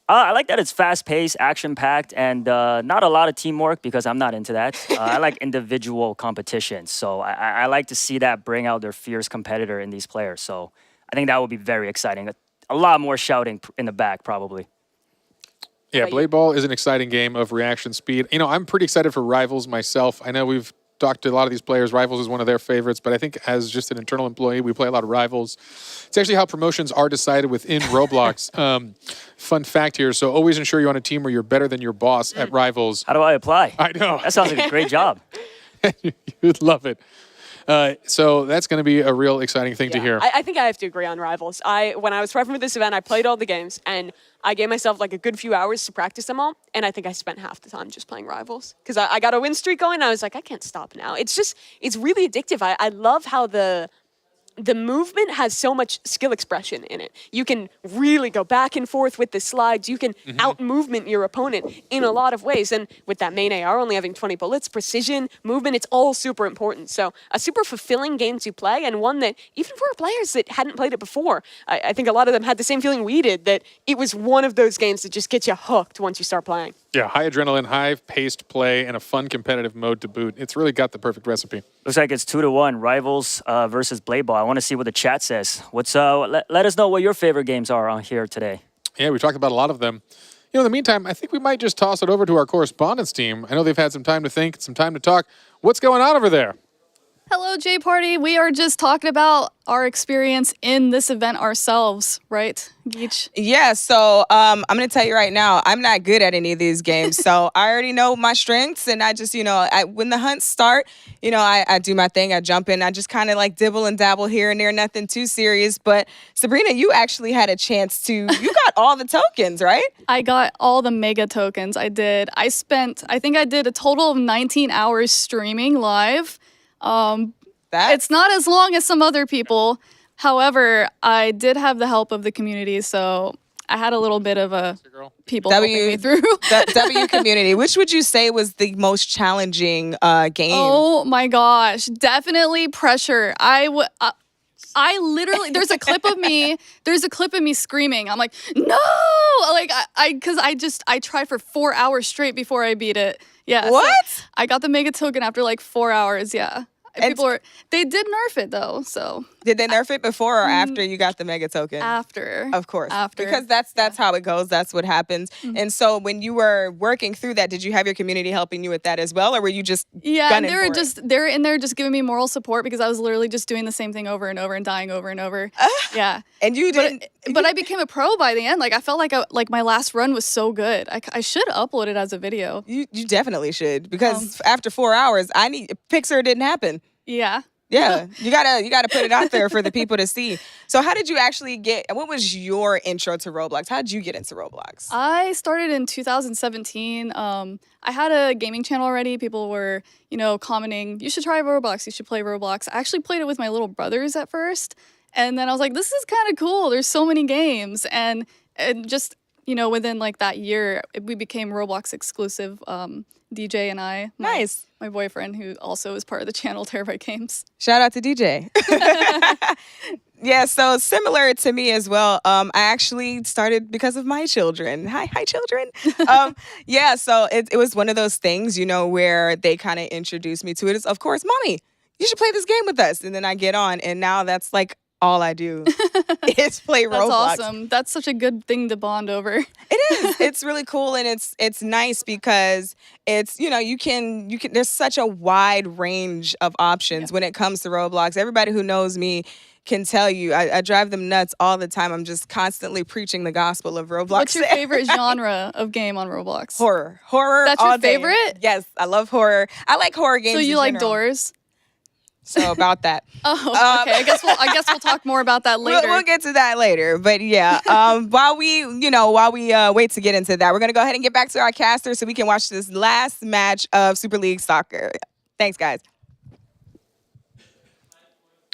I like that it's fast-paced, action-packed, and not a lot of teamwork because I'm not into that. I like individual competition, so I like to see that bring out their fierce competitor in these players. So I think that would be very exciting. a lot more shouting in the back, probably. Yeah, Blade Ball is an exciting game of reaction speed. You know, I'm pretty excited for Rivals myself. I know we've talked to a lot of these players. Rivals is one of their favorites, but I think as just an internal employee, we play a lot of Rivals. It's actually how promotions are decided within Roblox. Fun fact here, so always ensure you're on a team where you're better than your boss at Rivals. How do I apply? I know. That sounds like a great job. You'd love it. So that's going to be a real exciting thing to hear. I think I have to agree on Rivals. When I was prepping for this event, I played all the games, and I gave myself like a good few hours to practice them all, and I think I spent half the time just playing Rivals. Because I got a win streak going, and I was like, I can't stop now. It's really addictive. I love how the movement has so much skill expression in it. You can really go back and forth with the slides. You can out-movement your opponent in a lot of ways. And with that main AR only having 20 bullets, precision, movement, it's all super important. So a super fulfilling game to play, and one that even for players that hadn't played it before, I think a lot of them had the same feeling we did, that it was one of those games that just gets you hooked once you start playing. Yeah, high adrenaline, high-paced play, and a fun competitive mode to boot. It's really got the perfect recipe. Looks like it's 2-1, Rivals versus Blade Ball. I want to see what the chat says. Let us know what your favorite games are on here today. Yeah, we talked about a lot of them. You know, in the meantime, I think we might just toss it over to our correspondence team. I know they've had some time to think, some time to talk. What's going on over there? Hello, J Party. We are just talking about our experience in this event ourselves, right, Geach? Yeah, so I'm going to tell you right now, I'm not good at any of these games. So I already know my strengths, and I just, when the hunts start, I do my thing. I jump in. I just kind of like dibble and dabble here and there, nothing too serious. But Sabrina, you actually had a chance to, you got all the tokens, right? I got all the mega tokens. I did. I think I did a total of 19 hours streaming live. It's not as long as some other people. However, I did have the help of the community, so I had a little bit of a people helping me through. W community. Which would you say was the most challenging game? Oh my gosh, definitely pressure. I literally, there's a clip of me screaming. I'm like, no, like because I tried for 4 hours straight before I beat it. Yeah. What? So I got the mega token after like 4 hours. Yeah. They did nerf it though, so. Did they nerf it before or after you got the mega token? After. Of course. After. Because that's how it goes. That's what happens. And so when you were working through that, did you have your community helping you with that as well, or were you just and they're in there just giving me moral support because I was literally just doing the same thing over and over and dying over and over. Yeah. And you didn't. But I became a pro by the end. Like I felt like my last run was so good. I should upload it as a video. You definitely should, because after 4 hours, Pixar didn't happen. Yeah. Yeah, you gotta put it out there for the people to see. So how did you actually what was your intro to Roblox? How did you get into Roblox? I started in 2017. I had a gaming channel already. People were, commenting, you should try Roblox, you should play Roblox. I actually played it with my little brothers at first. And then I was like, this is kind of cool. There's so many games. And just, within like that year, we became Roblox exclusive. DJ and I. Nice. My boyfriend, who also is part of the channel, Terabyte Games. Shout out to DJ. Yeah, so similar to me as well. I actually started because of my children. Hi, children. Yeah, so it was one of those things, where they kind of introduced me to it. It's, of course, Mommy, you should play this game with us. And then I get on, and now that's like all I do is play Roblox. That's awesome. That's such a good thing to bond over. It is. It's really cool, and it's nice because it's, you can there's such a wide range of options when it comes to Roblox. Everybody who knows me can tell you I drive them nuts all the time. I'm just constantly preaching the gospel of Roblox. What's your favorite genre of game on Roblox? Horror. That's your favorite? Yes, I love horror. I like horror games. So you like general. Doors? So about that. Oh, okay. I guess we'll talk more about that later. We'll get to that later. But yeah, while we wait to get into that, we're gonna go ahead and get back to our caster so we can watch this last match of Super League Soccer. Thanks, guys.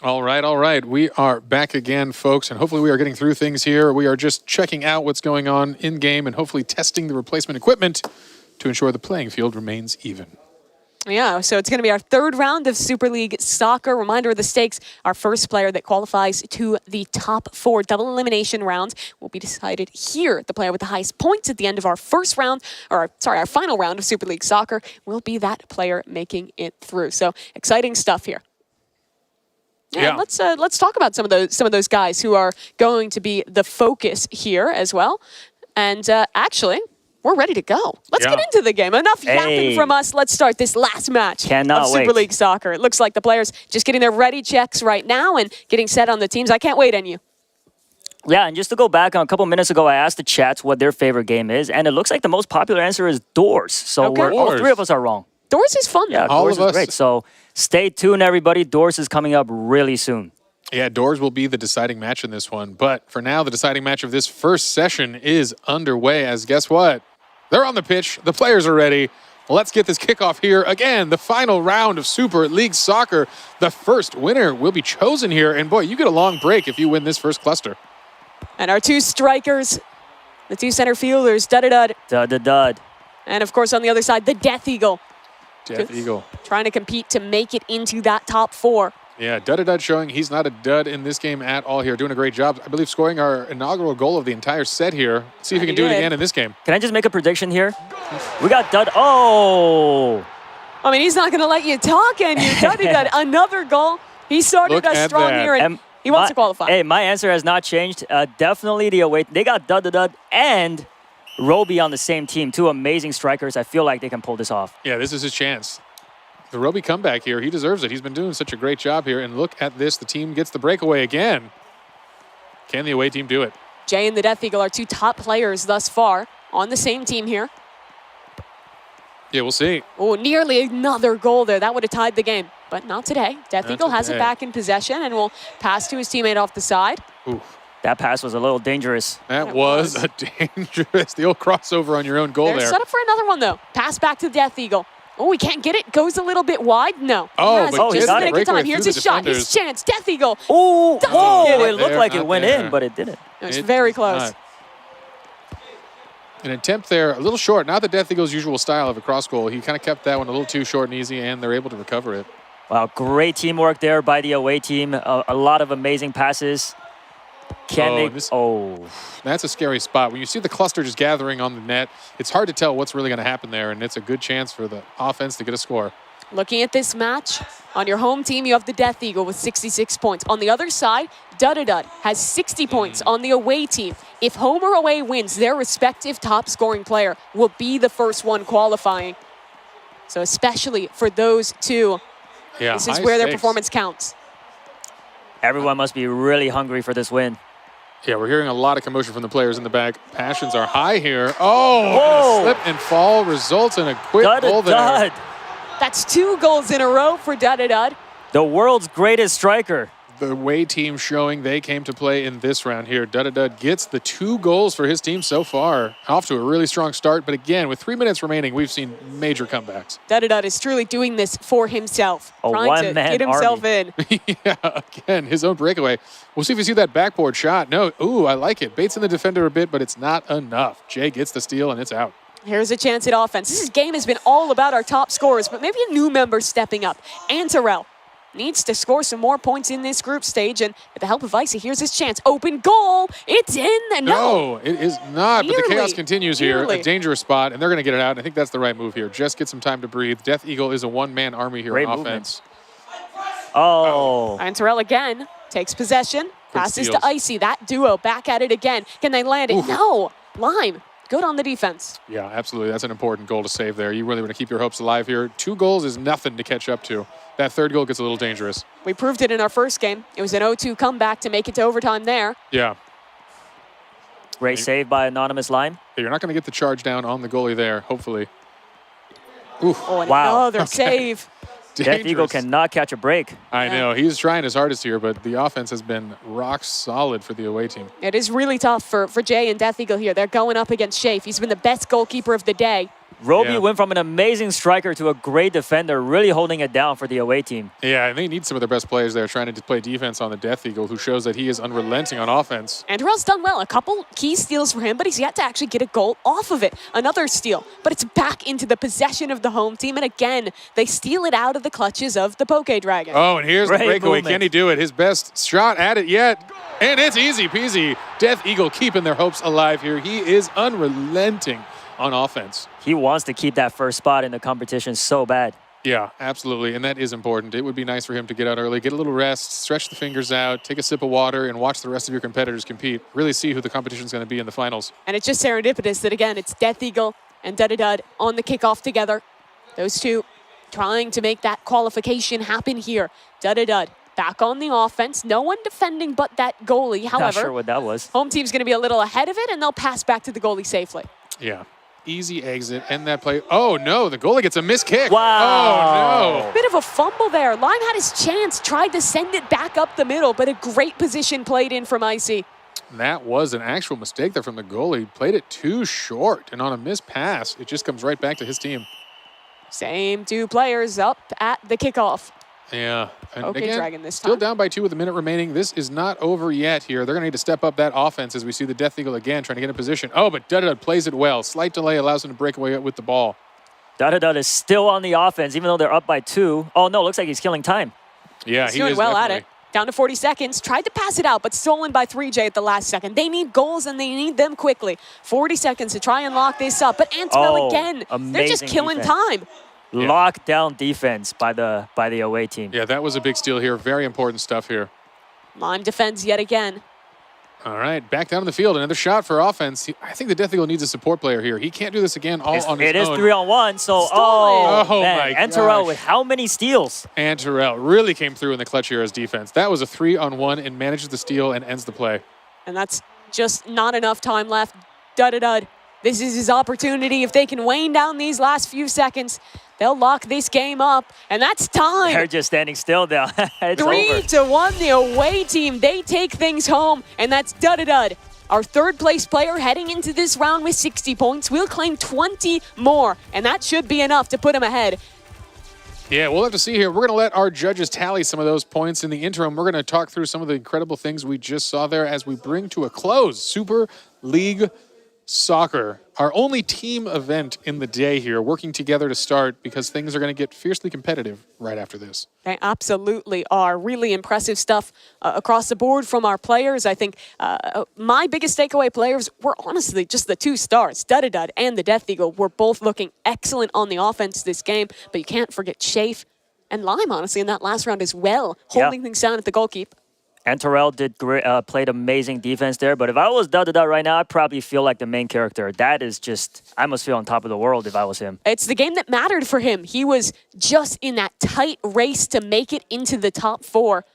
All right. We are back again, folks, and hopefully we are getting through things here. We are just checking out what's going on in-game and hopefully testing the replacement equipment to ensure the playing field remains even. Yeah, so it's going to be our third round of Super League Soccer. Reminder of the stakes, our first player that qualifies to the top 4 double elimination rounds will be decided here. The player with the highest points at the end of our our final round of Super League Soccer will be that player making it through. So exciting stuff here. Yeah. Let's talk about some of those guys who are going to be the focus here as well. And actually, we're ready to go. Let's get into the game. Enough yapping from us. Let's start this last match of Super League Soccer. It looks like the players just getting their ready checks right now and getting set on the teams. I can't wait on you. Yeah, and just to go back, a couple minutes ago, I asked the chats what their favorite game is, and it looks like the most popular answer is Doors. So all three of us are wrong. Doors is fun, though. Yeah, Doors is great. So stay tuned, everybody. Doors is coming up really soon. Yeah, Doors will be the deciding match in this one. But for now, the deciding match of this first session is underway, as guess what? They're on the pitch. The players are ready. Let's get this kickoff here. Again, the final round of Super League Soccer. The first winner will be chosen here. And boy, you get a long break if you win this first cluster. And our two strikers, the two center fielders, Dud. And of course, on the other side, the Death Eagle. Death Eagle. Trying to compete to make it into that top 4. Yeah, Dud showing he's not a dud in this game at all here. Doing a great job. I believe scoring our inaugural goal of the entire set here. See if he can do it again in this game. Can I just make a prediction here? We got Dud. Oh! I mean, he's not going to let you talk, and you Dud another goal. He started us strong here, and he wants to qualify. Hey, my answer has not changed. Definitely the away. They got Dud and Roby on the same team. Two amazing strikers. I feel like they can pull this off. Yeah, this is his chance. The Roby comeback here, he deserves it. He's been doing such a great job here. And look at this. The team gets the breakaway again. Can the away team do it? Jay and the Death Eagle are two top players thus far on the same team here. Yeah, we'll see. Oh, nearly another goal there. That would have tied the game, but not today. Death Eagle has it back in possession and will pass to his teammate off the side. Oof. That pass was a little dangerous. That was a dangerous. The old crossover on your own goal there. Set up for another one, though. Pass back to Death Eagle. Oh, he can't get it. Goes a little bit wide. No. He got it. Time. Here's his shot. His chance. Death Eagle. Oh, it looked there, like it went in, but it didn't. It was very close. An attempt there, a little short. Not the Death Eagle's usual style of a cross goal. He kind of kept that one a little too short and easy, and they're able to recover it. Wow, great teamwork there by the away team. A lot of amazing passes. That's a scary spot. When you see the cluster just gathering on the net, it's hard to tell what's really going to happen there, and it's a good chance for the offense to get a score. Looking at this match, on your home team, you have the Death Eagle with 66 points. On the other side, Dud has 60 points on the away team. If home or away wins, their respective top scoring player will be the first one qualifying. So especially for those two, this is where their performance counts. Everyone must be really hungry for this win. Yeah, we're hearing a lot of commotion from the players in the back. Passions are high here. Oh, slip and fall results in a quick goal there. That's 2 goals in a row for Dud. The world's greatest striker. The away team showing they came to play in this round here. Dud gets the 2 goals for his team so far. Off to a really strong start, but again, with 3 minutes remaining, we've seen major comebacks. Dud is truly doing this for himself. Trying to get himself in. Yeah, again, his own breakaway. We'll see if we see that backboard shot. No, I like it. Baits in the defender a bit, but it's not enough. Jay gets the steal, and it's out. Here's a chance at offense. This game has been all about our top scorers, but maybe a new member stepping up. Antarell needs to score some more points in this group stage, and with the help of Icy, here's his chance. Open goal. It's in. No, it is not, but the chaos continues here. A dangerous spot, and they're going to get it out. And I think that's the right move here. Just get some time to breathe. Death Eagle is a one-man army here on offense. Antarell again takes possession. Passes to Icy. That duo back at it again. Can they land it? No. Lime. Good on the defense. Yeah, absolutely. That's an important goal to save there. You really want to keep your hopes alive here. 2 goals is nothing to catch up to. That 3rd goal gets a little dangerous. We proved it in our first game. It was an 0-2 comeback to make it to overtime there. Yeah. Great save by Anonymous Lime. Yeah, you're not going to get the charge down on the goalie there, hopefully. Another save. Death Eagle cannot catch a break. I know. He's trying his hardest here, but the offense has been rock solid for the away team. It is really tough for Jay and Death Eagle here. They're going up against Shafe. He's been the best goalkeeper of the day. Roby went from an amazing striker to a great defender, really holding it down for the away team. Yeah, and they need some of their best players there trying to play defense on the Death Eagle, who shows that he is unrelenting on offense. Antarell's done well. A couple key steals for him, but he's yet to actually get a goal off of it. Another steal, but it's back into the possession of the home team, and again, they steal it out of the clutches of the Poke Dragon. Oh, and here's the breakaway. Can he do it? His best shot at it yet, and it's easy peasy. Death Eagle keeping their hopes alive here. He is unrelenting on offense. He wants to keep that first spot in the competition so bad. Yeah, absolutely. And that is important. It would be nice for him to get out early, get a little rest, stretch the fingers out, take a sip of water, and watch the rest of your competitors compete. Really see who the competition is going to be in the finals. And it's just serendipitous that, again, it's Death Eagle and Dud on the kickoff together. Those two trying to make that qualification happen here. Dud back on the offense. No one defending but that goalie. However, Not sure what that was. Home team's going to be a little ahead of it, and they'll pass back to the goalie safely. Yeah. Easy exit, end that play. Oh, no, the goalie gets a missed kick. Wow. Oh, no. Bit of a fumble there. Lime had his chance, tried to send it back up the middle, but a great position played in from Icy. That was an actual mistake there from the goalie. Played it too short, and on a missed pass, it just comes right back to his team. Same two players up at the kickoff. Yeah. And Okay, again, Dragon this still time. down by 2 with a minute remaining. This is not over yet here. They're going to need to step up that offense as we see the Death Eagle again trying to get in position. Oh, but Dud plays it well. Slight delay allows him to break away with the ball. Dud is still on the offense, even though they're up by 2. Oh, no, looks like he's killing time. Yeah, He's he doing is well definitely. at it. Down to 40 seconds. Tried to pass it out, but stolen by 3J at the last second. They need goals, and they need them quickly. 40 seconds to try and lock this up. But Antonell again, they're just amazing killing defense. time. Yeah. Lockdown defense by the away team. Yeah, that was a big steal here. Very important stuff here. Lime defends yet again. All right, back down the field. Another shot for offense. I think the Death Eagle needs a support player here. He can't do this again all on his It is own. 3-on-1, so Stolen. Oh, man. my Antorell gosh. with how many steals? And Terrell really came through in the clutch here as defense. That was a 3-on-1 and manages the steal and ends the play. And that's just not enough time left. Dud. This is his opportunity. If they can wane down these last few seconds, they'll lock this game up. And that's time. They're just standing still now. It's over. 3-1, the away team. They take things home, and that's Dud. Our third place player heading into this round with 60 points. We'll claim 20 more, and that should be enough to put him ahead. Yeah, we'll have to see here. We're going to let our judges tally some of those points. In the interim, we're going to talk through some of the incredible things we just saw there as we bring to a close Super League Soccer, our only team event in the day here, working together to start because things are going to get fiercely competitive right after this. They absolutely are. Really impressive stuff across the board from our players. I think my biggest takeaway players were honestly just the 2 stars. Dud and the Death Eagle were both looking excellent on the offense this game, but you can't forget Shafe and Lime, honestly, in that last round as well, holding things down at the goalkeeper. Antorell did great, played amazing defense there. But if I was Dud right now, I'd probably feel like the main character. That is just, I must feel on top of the world if I was him. It's the game that mattered for him. He was just in that tight race to make it into the top 4.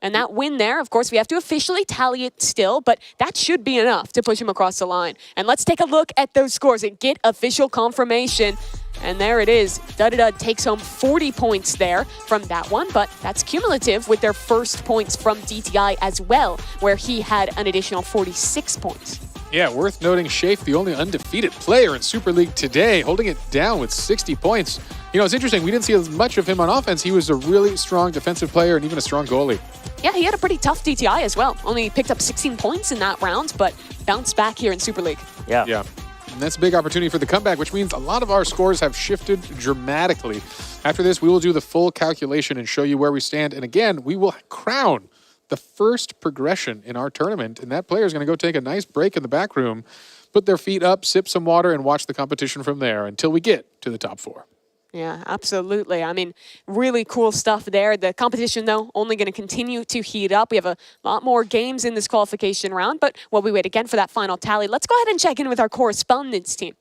And that win there, of course, we have to officially tally it still, but that should be enough to push him across the line. And let's take a look at those scores and get official confirmation. And there it is. Dud takes home 40 points there from that one, but that's cumulative with their first points from DTI as well, where he had an additional 46 points. Yeah, worth noting, Shafe, the only undefeated player in Super League today, holding it down with 60 points. You know, it's interesting. We didn't see as much of him on offense. He was a really strong defensive player and even a strong goalie. Yeah, he had a pretty tough DTI as well. Only picked up 16 points in that round, but bounced back here in Super League. Yeah. And that's a big opportunity for the comeback, which means a lot of our scores have shifted dramatically. After this, we will do the full calculation and show you where we stand. And again, we will crown the first progression in our tournament. And that player is going to go take a nice break in the back room, put their feet up, sip some water, and watch the competition from there until we get to the top 4. Yeah, absolutely. I mean, really cool stuff there. The competition, though, only going to continue to heat up. We have a lot more games in this qualification round, but while we wait again for that final tally, let's go ahead and check in with our correspondence team.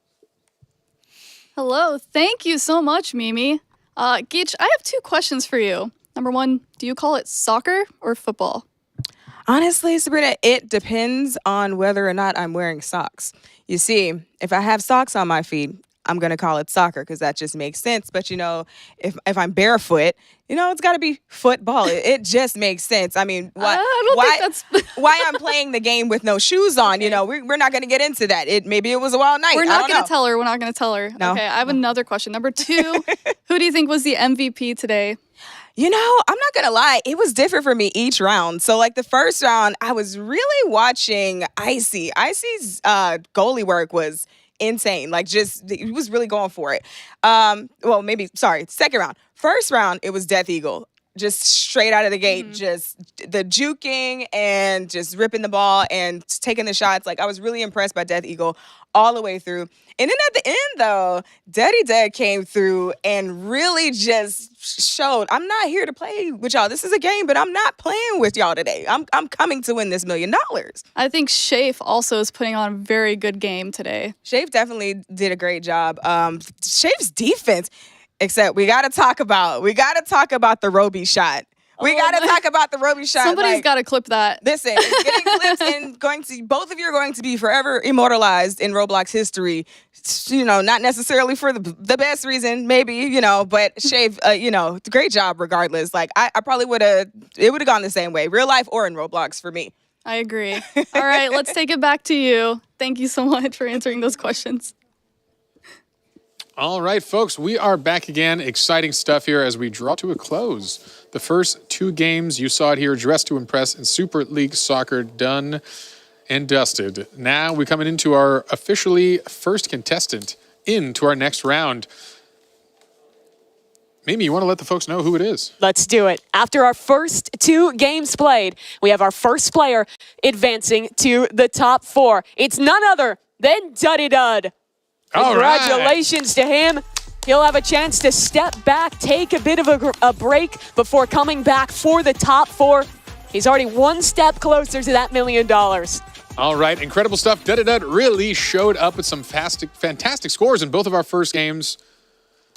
Hello. Thank you so much, Mimi. Geach, I have 2 questions for you. Number 1, do you call it soccer or football? Honestly, Sabrina, it depends on whether or not I'm wearing socks. You see, if I have socks on my feet, I'm going to call it soccer because that just makes sense. But, you know, if I'm barefoot, you know, it's got to be football. It just makes sense. I mean, why I'm playing the game with no shoes on, you know, we're not going to get into that. Maybe it was a wild night. We're not going to tell her. We're not going to tell her. No. Okay, I have another question. Number 2, who do you think was the MVP today? You know, I'm not going to lie. It was different for me each round. So, like, the first round, I was really watching Icy. Icy's goalie work was insane. Like, just, he was really going for it. Second round. First round, it was Death Eagle. just straight out of the gate, just the juking and just ripping the ball and taking the shots. Like, I was really impressed by Death Eagle all the way through. And then at the end, though, Daddy Dead came through and really just showed, I'm not here to play with y'all. This is a game, but I'm not playing with y'all today. I'm coming to win this $1 million. I think Shafe also is putting on a very good game today. Shafe definitely did a great job. Shafe's defense, except we got to talk about the Roby shot. We got to talk about the Roby shot. Somebody's got to clip that. Listen, it's getting clipped and both of you are going to be forever immortalized in Roblox history. You know, not necessarily for the best reason, maybe, you know, but Shafe, you know, great job regardless. Like, I probably it would have gone the same way, real life or in Roblox for me. I agree. All right, let's take it back to you. Thank you so much for answering those questions. All right, folks, we are back again. Exciting stuff here as we draw to a close. The first 2 games, you saw it here, Dress to Impress and Super League Soccer, done and dusted. Now we're coming into our officially first contestant into our next round. Mimi, you want to let the folks know who it is? Let's do it. After our first 2 games played, we have our first player advancing to the top 4. It's none other than Duddy Dud. Congratulations to him. He'll have a chance to step back, take a bit of a break before coming back for the top 4. He's already one step closer to that $1 million. All right, incredible stuff. Duddy Dud really showed up with some fantastic scores in both of our first games.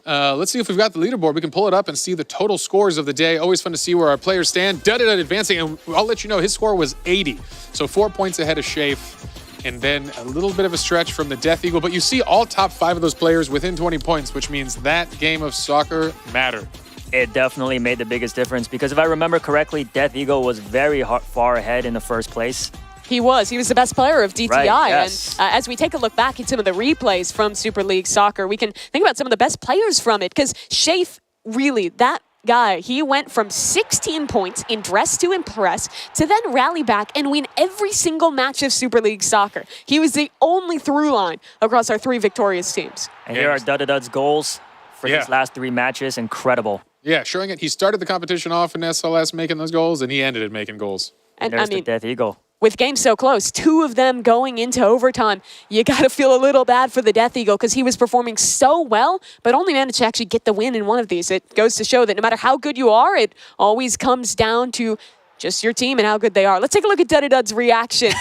Let's see if we've got the leaderboard. We can pull it up and see the total scores of the day. Always fun to see where our players stand. Duddy Dud advancing, and I'll let you know his score was 80. So 4 points ahead of Shafe. And then a little bit of a stretch from the Death Eagle. But you see all top 5 of those players within 20 points, which means that game of soccer mattered. It definitely made the biggest difference because if I remember correctly, Death Eagle was very far ahead in the first place. He was the best player of DTI. Right, yes. And as we take a look back at some of the replays from Super League Soccer, we can think about some of the best players from it because Shafe, really, that guy, he went from 16 points in Dress to Impress to then rally back and win every single match of Super League Soccer. He was the only through line across our 3 victorious teams. And here are Duddy Dud's goals for these last 3 matches. Incredible. Yeah, showing it. He started the competition off in SLS making those goals, and he ended it making goals. And there's the Death Eagle. With games so close, 2 of them going into overtime, you got to feel a little bad for the Death Eagle because he was performing so well, but only managed to actually get the win in one of these. It goes to show that no matter how good you are, it always comes down to just your team and how good they are. Let's take a look at Duddy Dud's reaction.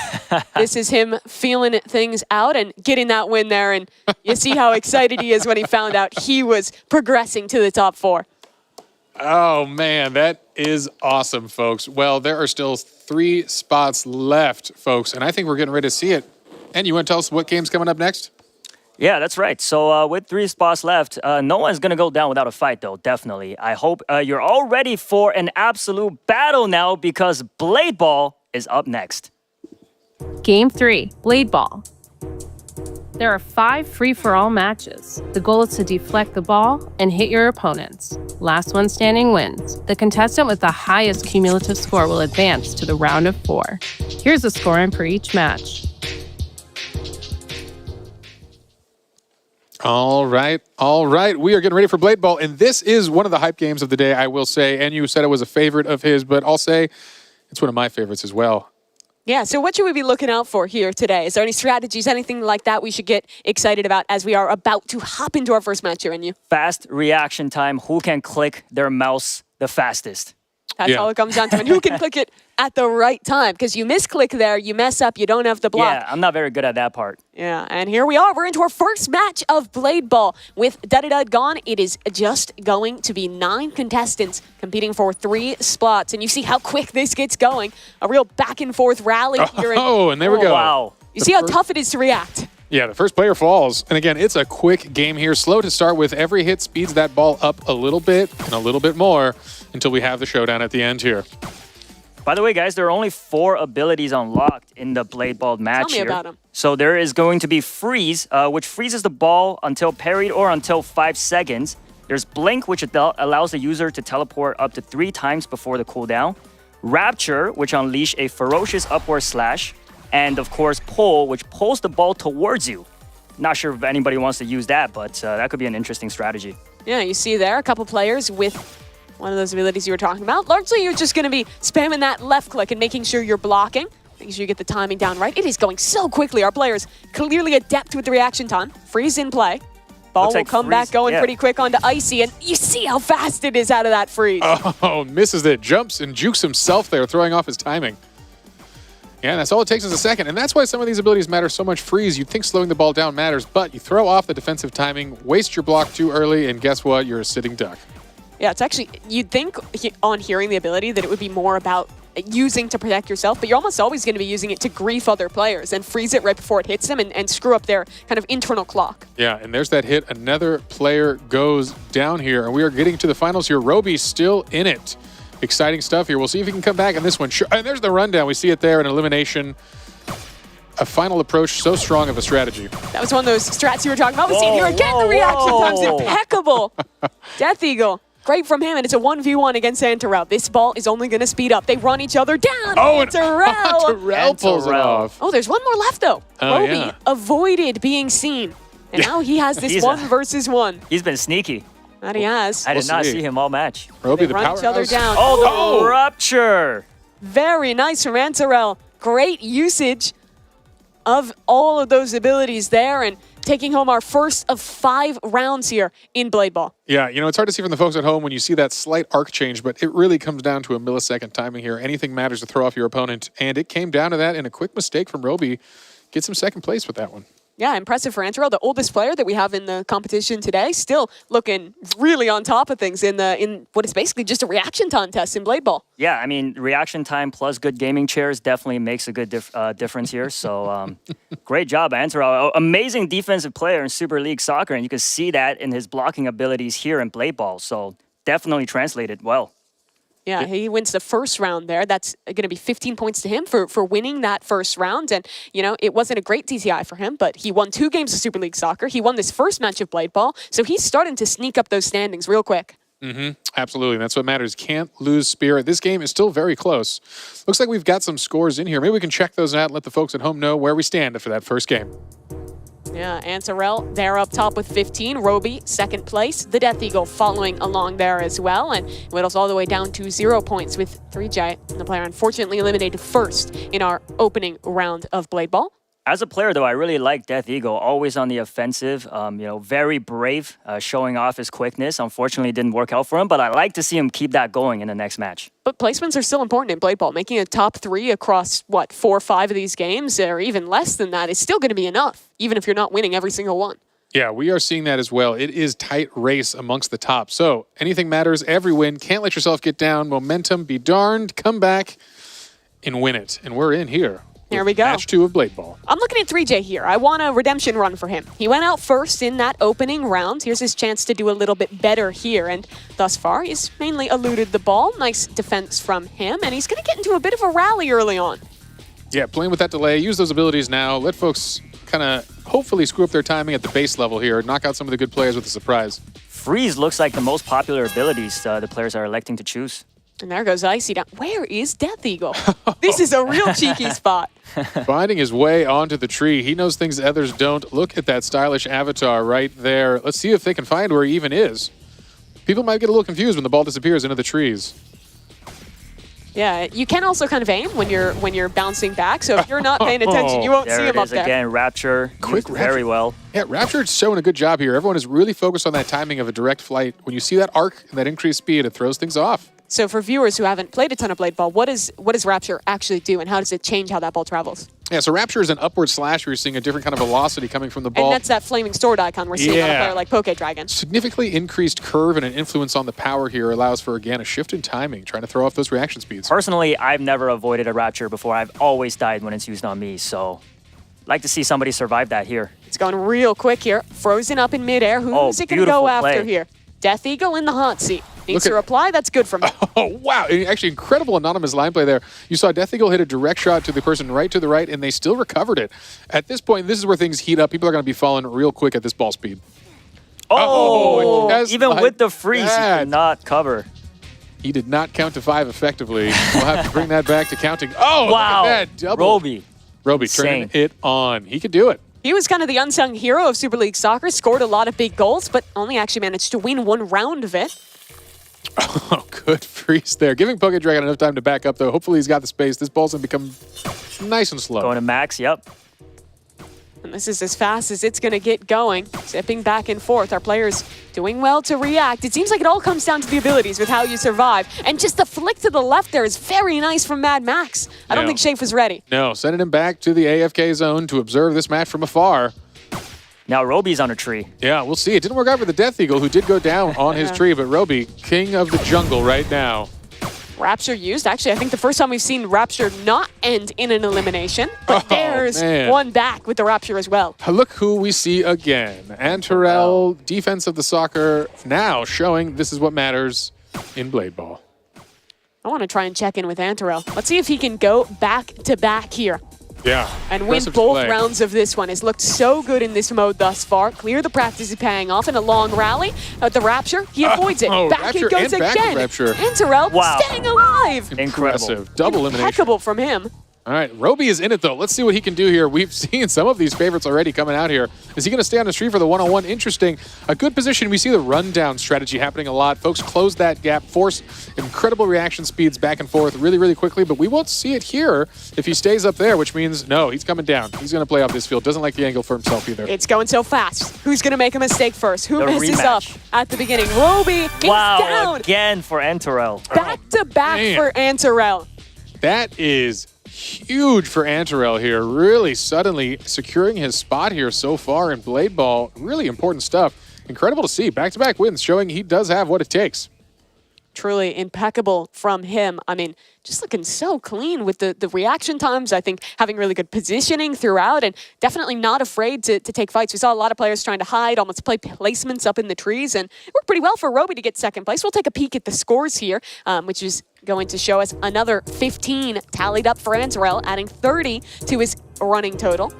This is him feeling things out and getting that win there, and you see how excited he is when he found out he was progressing to the top 4. Oh, man, that is awesome, folks. Well, there are still 3 spots left, folks, and I think we're getting ready to see it. And you want to tell us what game's coming up next? Yeah, that's right. So with 3 spots left, no one's going to go down without a fight, though, definitely. I hope you're all ready for an absolute battle now because Blade Ball is up next. Game 3, Blade Ball. There are 5 free-for-all matches. The goal is to deflect the ball and hit your opponents. Last one standing wins. The contestant with the highest cumulative score will advance to the round of 4. Here's the scoring for each match. All right. We are getting ready for Blade Ball, and this is one of the hype games of the day, I will say. And you said it was a favorite of his, but I'll say it's one of my favorites as well. Yeah, so what should we be looking out for here today? Is there any strategies, anything like that we should get excited about as we are about to hop into our first match here, and you? Fast reaction time. Who can click their mouse the fastest? That's all it comes down to. And who can click it at the right time? Because you misclick there, you mess up, you don't have the block. Yeah, I'm not very good at that part. Yeah, and here we are. We're into our first match of Blade Ball. With Duddy Dud gone, it is just going to be 9 contestants competing for 3 spots. And you see how quick this gets going. A real back and forth rally here. And there we go. Wow. You see how tough it is to react. Yeah, the first player falls. And again, it's a quick game here. Slow to start with. Every hit speeds that ball up a little bit and a little bit more until we have the showdown at the end here. By the way, guys, there are only 4 abilities unlocked in the Blade Ball match here. Tell me about them. So there is going to be Freeze, which freezes the ball until parried or until 5 seconds. There's Blink, which allows the user to teleport up to 3 times before the cooldown. Rapture, which unleash a ferocious upward slash. And of course, Pull, which pulls the ball towards you. Not sure if anybody wants to use that, but that could be an interesting strategy. Yeah, you see there a couple players with One of those abilities you were talking about. Largely, you're just going to be spamming that left click and making sure you're blocking, making sure you get the timing down right. It is going so quickly. Our players clearly adept with the reaction time. Freeze in play. Ball will come back going pretty quick onto Icy, and you see how fast it is out of that freeze. Oh, misses it. Jumps and jukes himself there, throwing off his timing. Yeah, that's all it takes is a second, and that's why some of these abilities matter so much. Freeze, you'd think slowing the ball down matters, but you throw off the defensive timing, waste your block too early, and guess what? You're a sitting duck. Yeah, it's actually, you'd think on hearing the ability that it would be more about using to protect yourself, but you're almost always going to be using it to grief other players and freeze it right before it hits them and screw up their kind of internal clock. Yeah, and there's that hit. Another player goes down here, and we are getting to the finals here. Roby's still in it. Exciting stuff here. We'll see if he can come back in this one. Sure. And there's the rundown. We see it there, an elimination. A final approach, so strong of a strategy. That was one of those strats you were talking about. We see it here again. The reaction time's impeccable. Death Eagle. Great from him, and it's a 1v1 against Antarel. This ball is only going to speed up. They run each other down. Oh, Antarel pulls it off. Oh, there's one more left, though. Oh, Roby avoided being seen. And now he has this 1v1. He's been sneaky. That he has. I did not see him all match. Roby, they run each other down. Oh, the rupture. Very nice from Antarel. Great usage of all of those abilities there, and taking home our first of 5 rounds here in Blade Ball. Yeah, you know, it's hard to see from the folks at home when you see that slight arc change, but it really comes down to a millisecond timing here. Anything matters to throw off your opponent, and it came down to that, and a quick mistake from Roby gets him second place with that one. Yeah, impressive for Antarel, the oldest player that we have in the competition today, still looking really on top of things in what is basically just a reaction time test in Blade Ball. Yeah, I mean, reaction time plus good gaming chairs definitely makes a good difference here. So great job, Antarel. Amazing defensive player in Super League Soccer, and you can see that in his blocking abilities here in Blade Ball. So definitely translated well. Yeah, he wins the first round there. That's going to be 15 points to him for winning that first round. And, you know, it wasn't a great DTI for him, but he won 2 games of Super League Soccer. He won this first match of Blade Ball. So he's starting to sneak up those standings real quick. Absolutely. That's what matters. Can't lose spirit. This game is still very close. Looks like we've got some scores in here. Maybe we can check those out and let the folks at home know where we stand after that first game. Yeah, Antarel there up top with 15. Roby, second place. The Death Eagle following along there as well. And whittles all the way down to 0 points with 3J. The player unfortunately eliminated first in our opening round of Blade Ball. As a player, though, I really like Death Eagle, always on the offensive, you know, very brave, showing off his quickness. Unfortunately, it didn't work out for him, but I like to see him keep that going in the next match. But placements are still important in Blade Ball. Making a top 3 across, 4 or 5 of these games, or even less than that, is still going to be enough, even if you're not winning every single one. Yeah, we are seeing that as well. It is tight race amongst the top. So anything matters, every win. Can't let yourself get down. Momentum, be darned, come back and win it. And we're in here. Here we go. Match 2 of Blade Ball. I'm looking at 3J here. I want a redemption run for him. He went out first in that opening round. Here's his chance to do a little bit better here. And thus far, he's mainly eluded the ball. Nice defense from him. And he's going to get into a bit of a rally early on. Yeah, playing with that delay. Use those abilities now. Let folks kind of hopefully screw up their timing at the base level here. Knock out some of the good players with a surprise. Freeze looks like the most popular abilities the players are electing to choose. And there goes Icy down. Where is Death Eagle? This is a real cheeky spot. Finding his way onto the tree. He knows things others don't. Look at that stylish avatar right there. Let's see if they can find where he even is. People might get a little confused when the ball disappears into the trees. Yeah, you can also kind of aim when you're bouncing back. So if you're not paying attention, you won't see him up there. Again, Rapture. Quick Rapture. Very well. Yeah, Rapture's showing a good job here. Everyone is really focused on that timing of a direct flight. When you see that arc and that increased speed, it throws things off. So for viewers who haven't played a ton of Blade Ball, what does Rapture actually do, and how does it change how that ball travels? Yeah, so Rapture is an upward slash where you're seeing a different kind of velocity coming from the ball. And that's that flaming sword icon we're seeing on a player like Poke Dragon. Significantly increased curve and an influence on the power here allows for, again, a shift in timing, trying to throw off those reaction speeds. Personally, I've never avoided a Rapture before. I've always died when it's used on me, so like to see somebody survive that here. It's going real quick here. Frozen up in midair. Who's it going to go after here? Death Eagle in the hot seat. Needs to reply. That's good from him. Oh, wow. Actually, incredible anonymous line play there. You saw Death Eagle hit a direct shot to the person right to the right, and they still recovered it. At this point, this is where things heat up. People are going to be falling real quick at this ball speed. Even with the freeze, he did not cover. He did not count to 5 effectively. We'll have to bring that back to counting. Oh, wow. Look at that double. Roby turning it on. He could do it. He was kind of the unsung hero of Super League Soccer, scored a lot of big goals, but only actually managed to win 1 round of it. Oh, good freeze there. Giving PokeDragon enough time to back up, though. Hopefully he's got the space. This ball's going to become nice and slow. Going to max, yep. And this is as fast as it's going to get going. Zipping back and forth. Our players doing well to react. It seems like it all comes down to the abilities with how you survive. And just the flick to the left there is very nice from Mad Max. I don't think Shafe was ready. No, sending him back to the AFK zone to observe this match from afar. Now Roby's on a tree. Yeah, we'll see. It didn't work out for the Death Eagle, who did go down on his tree, but Roby, king of the jungle right now. Rapture used. Actually, I think the first time we've seen Rapture not end in an elimination. But there's one back with the Rapture as well. Look who we see again. Antarel, defense of the soccer, now showing this is what matters in Blade Ball. I want to try and check in with Antarel. Let's see if he can go back-to-back here. Yeah. And win both rounds of this one. Has looked so good in this mode thus far. Clear the practice is paying off in a long rally. At the Rapture, he avoids it. Back Rapture it goes and back again. Rapture. Antarel staying alive. Incredible. Double elimination. Impeccable from him. All right, Roby is in it, though. Let's see what he can do here. We've seen some of these favorites already coming out here. Is he going to stay on the street for the one-on-one? Interesting. A good position. We see the rundown strategy happening a lot. Folks close that gap, force incredible reaction speeds back and forth really, really quickly, but we won't see it here if he stays up there, which means, no, he's coming down. He's going to play off this field. Doesn't like the angle for himself either. It's going so fast. Who's going to make a mistake first? Who messes up at the beginning? Roby is down. Again for Antarel. Back-to-back for Antarel. That is huge for Antarel here. Really suddenly securing his spot here so far in Blade Ball. Really important stuff. Incredible to see. Back-to-back wins showing he does have what it takes. Truly impeccable from him. I mean, just looking so clean with the reaction times. I think having really good positioning throughout and definitely not afraid to take fights. We saw a lot of players trying to hide, almost play placements up in the trees, and it worked pretty well for Roby to get second place. We'll take a peek at the scores here, which is going to show us another 15 tallied up for Antarel, adding 30 to his running total.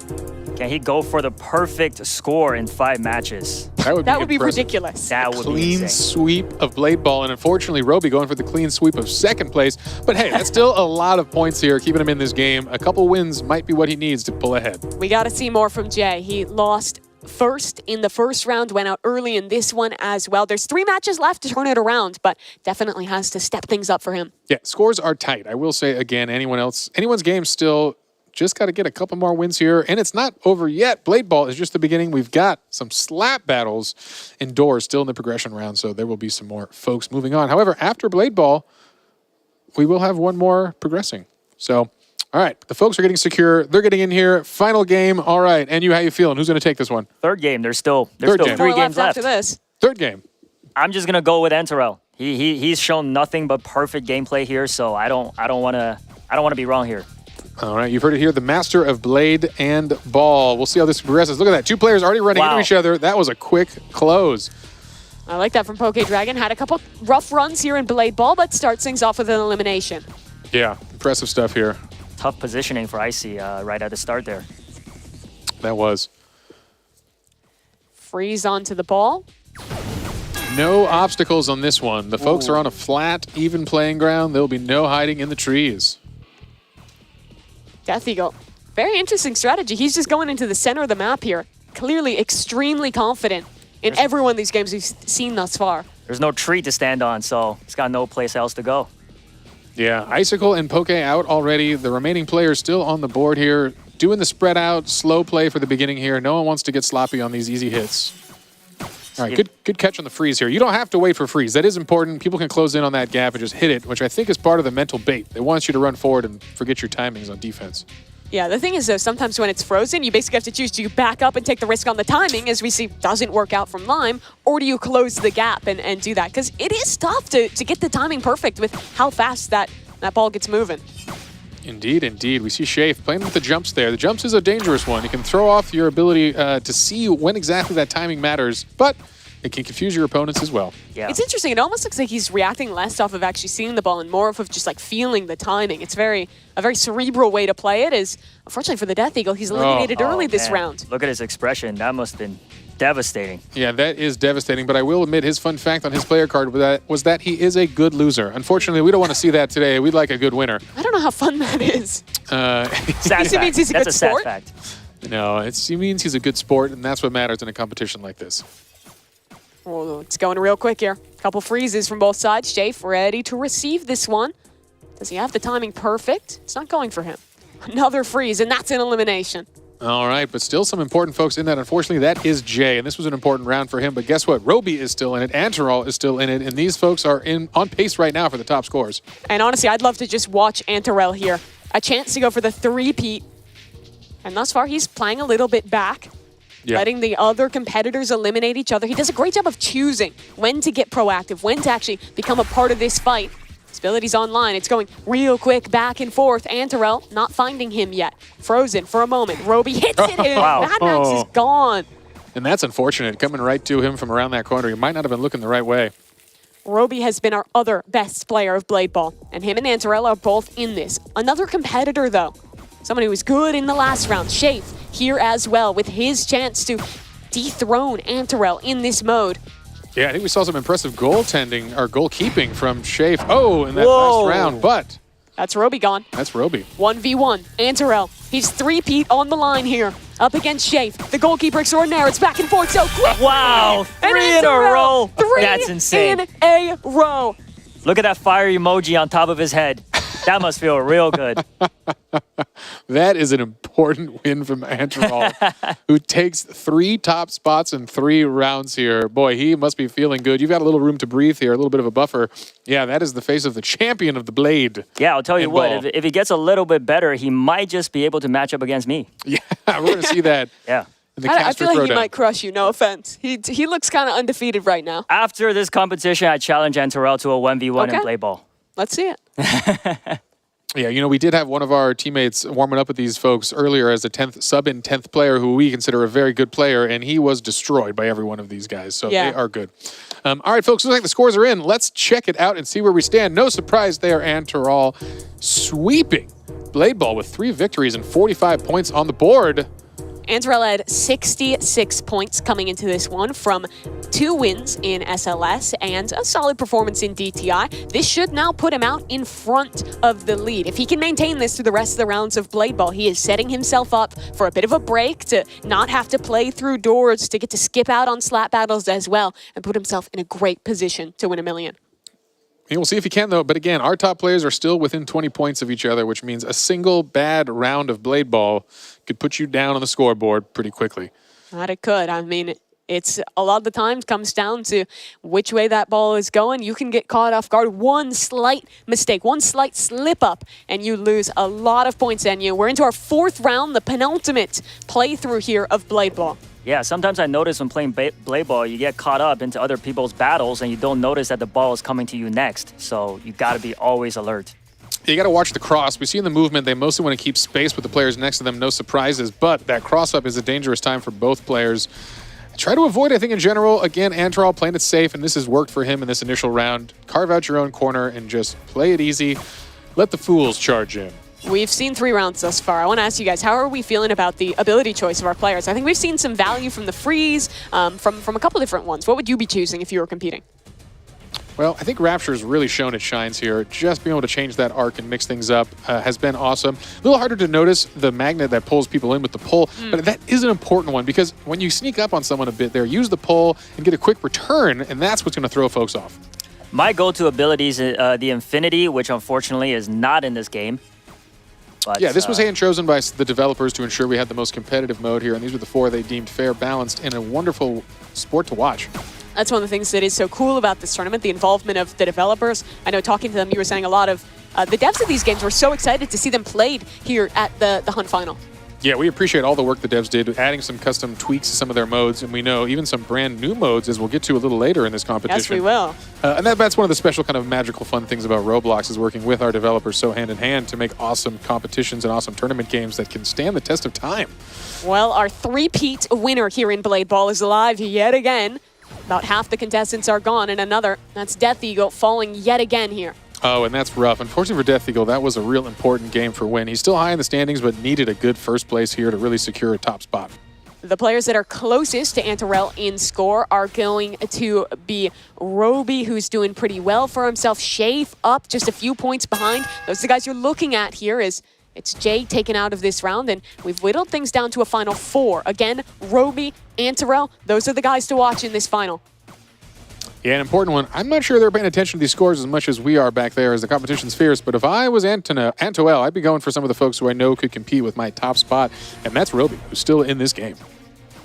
Can he go for the perfect score in 5 matches? That would be ridiculous. That would be clean sweep of Blade Ball, and unfortunately, Roby going for the clean sweep of second place. But hey, that's still a lot of points here, keeping him in this game. A couple wins might be what he needs to pull ahead. We got to see more from Jay. He lost first in the first round, went out early in this one as well. There's 3 matches left to turn it around, but definitely has to step things up for him. Yeah, scores are tight. I will say again, anyone's game still just got to get a couple more wins here, and it's not over yet. Blade Ball is just the beginning. We've got some slap battles indoors still in the progression round, so there will be some more folks moving on. However, after Blade Ball, we will have one more progressing. So, all right, the folks are getting secure. They're getting in here. Final game. All right, and how you feeling? Who's going to take this one? Third game. There's still 3 games left after this. Third game. I'm just gonna go with Antarel. He's shown nothing but perfect gameplay here, so I don't want to be wrong here. All right, you've heard it here. The master of Blade and Ball. We'll see how this progresses. Look at that. 2 players already running into each other. That was a quick close. I like that from PokeDragon. Had a couple rough runs here in Blade Ball, but starts things off with an elimination. Yeah, impressive stuff here. Tough positioning for Icy right at the start there. That was. Freeze onto the ball. No obstacles on this one. The folks are on a flat, even playing ground. There'll be no hiding in the trees. Death Eagle. Very interesting strategy. He's just going into the center of the map here. Clearly extremely confident in every one of these games we've seen thus far. There's no tree to stand on, so he's got no place else to go. Yeah, Icicle and Poke out already. The remaining players still on the board here. Doing the spread out, slow play for the beginning here. No one wants to get sloppy on these easy hits. All right, good catch on the freeze here. You don't have to wait for freeze. That is important. People can close in on that gap and just hit it, which I think is part of the mental bait. They want you to run forward and forget your timings on defense. Yeah, the thing is, though, sometimes when it's frozen, you basically have to choose, do you back up and take the risk on the timing, as we see doesn't work out from Lime, or do you close the gap and do that? Because it is tough to get the timing perfect with how fast that ball gets moving. Indeed, indeed. We see Shafe playing with the jumps there. The jumps is a dangerous one. You can throw off your ability to see when exactly that timing matters, but it can confuse your opponents as well. Yeah. It's interesting. It almost looks like he's reacting less off of actually seeing the ball and more off of just like feeling the timing. It's a very cerebral way to play it. Is unfortunately for the Death Eagle, he's eliminated early this round. Look at his expression. That must have been devastating. Yeah, that is devastating, but I will admit his fun fact on his player card was that he is a good loser. Unfortunately, we don't want to see that today. We'd like a good winner. I don't know how fun that is. Sad means he's a That's good a sport? sad fact. No, he means he's a good sport, and that's what matters in a competition like this. Well, it's going real quick here. Couple freezes from both sides. Shafe ready to receive this one. Does he have the timing perfect? It's not going for him. Another freeze, and that's an elimination. All right, but still some important folks in that. Unfortunately, that is Jay, and this was an important round for him. But guess what? Roby is still in it. Antaral is still in it, and these folks are on pace right now for the top scores. And honestly, I'd love to just watch Antaral here. A chance to go for the three-peat. And thus far, he's playing a little bit back, letting the other competitors eliminate each other. He does a great job of choosing when to get proactive, when to actually become a part of this fight. His ability's online. It's going real quick back and forth. Antaral not finding him yet. Frozen for a moment. Roby hits it in. Mad Max is gone. And that's unfortunate. Coming right to him from around that corner. He might not have been looking the right way. Roby has been our other best player of Blade Ball, and him and Antaral are both in this. Another competitor, though. Someone who was good in the last round. Shafe here as well with his chance to dethrone Antaral in this mode. Yeah, I think we saw some impressive goaltending or goalkeeping from Shafe. Oh, in that last round, but that's Roby gone. That's Roby. 1v1. Antaral. He's three-peat on the line here. Up against Shafe, the goalkeeper extraordinaire. It's back and forth so quick. Wow, three in a row. That's insane. In a row. Look at that fire emoji on top of his head. That must feel real good. That is an important win from Antaral, who takes 3 top spots in 3 rounds here. Boy, he must be feeling good. You've got a little room to breathe here, a little bit of a buffer. Yeah, that is the face of the champion of the Blade. Yeah, I'll tell you what, if he gets a little bit better, he might just be able to match up against me. Yeah, we're going to see that. Yeah. I feel like he might crush you, no offense. He looks kind of undefeated right now. After this competition, I challenge Antaral to a 1v1 in Blade Ball. Let's see it. Yeah, you know, we did have one of our teammates warming up with these folks earlier as a 10th sub-in 10th player who we consider a very good player, and he was destroyed by every one of these guys, so they are good. All right, folks, looks like the scores are in. Let's check it out and see where we stand. No surprise there, Antaral sweeping Blade Ball with 3 victories and 45 points on the board. Antaral had 66 points coming into this one from 2 wins in SLS and a solid performance in DTI. This should now put him out in front of the lead. If he can maintain this through the rest of the rounds of Blade Ball, he is setting himself up for a bit of a break to not have to play through doors, to get to skip out on slap battles as well, and put himself in a great position to win $1 million. And we'll see if he can, though. But again, our top players are still within 20 points of each other, which means a single bad round of Blade Ball could put you down on the scoreboard pretty quickly. That it could. I mean, it's a lot of the times comes down to which way that ball is going. You can get caught off guard. One slight mistake, one slight slip up, and you lose a lot of points on you. We're into our 4th round, the penultimate playthrough here of Blade Ball. Yeah, sometimes I notice when playing Blade Ball, you get caught up into other people's battles and you don't notice that the ball is coming to you next. So you got to be always alert. You got to watch the cross. We see in the movement, they mostly want to keep space with the players next to them, no surprises. But that cross-up is a dangerous time for both players. Try to avoid, I think, in general. Again, Antaral playing it safe, and this has worked for him in this initial round. Carve out your own corner and just play it easy. Let the fools charge in. We've seen 3 rounds thus far. I want to ask you guys, how are we feeling about the ability choice of our players? I think we've seen some value from the freeze, from a couple different ones. What would you be choosing if you were competing? Well, I think Rapture's really shown its shines here. Just being able to change that arc and mix things up has been awesome. A little harder to notice the magnet that pulls people in with the pull, but that is an important one because when you sneak up on someone a bit there, use the pull and get a quick return, and that's what's going to throw folks off. My go-to ability is the Infinity, which unfortunately is not in this game. But, yeah, this was hand-chosen by the developers to ensure we had the most competitive mode here, and these were the 4 they deemed fair, balanced, and a wonderful sport to watch. That's one of the things that is so cool about this tournament, the involvement of the developers. I know talking to them, you were saying a lot of the devs of these games were so excited to see them played here at the Hunt Final. Yeah, we appreciate all the work the devs did, adding some custom tweaks to some of their modes, and we know even some brand new modes, as we'll get to a little later in this competition. Yes, we will. And that's one of the special kind of magical fun things about Roblox is working with our developers so hand in hand to make awesome competitions and awesome tournament games that can stand the test of time. Well, our 3-peat winner here in Blade Ball is alive yet again. About half the contestants are gone, and another, that's Death Eagle, falling yet again here. Oh, and that's rough. Unfortunately for Death Eagle, that was a real important game for win. He's still high in the standings, but needed a good first place here to really secure a top spot. The players that are closest to Antaral in score are going to be Roby, who's doing pretty well for himself. Shafe up just a few points behind. Those are the guys you're looking at here. It's Jay taken out of this round, and we've whittled things down to a final 4. Again, Roby, Antaral, those are the guys to watch in this final. Yeah, an important one. I'm not sure they're paying attention to these scores as much as we are back there as the competition's fierce, but if I was Antoel, I'd be going for some of the folks who I know could compete with my top spot, and that's Roby, who's still in this game.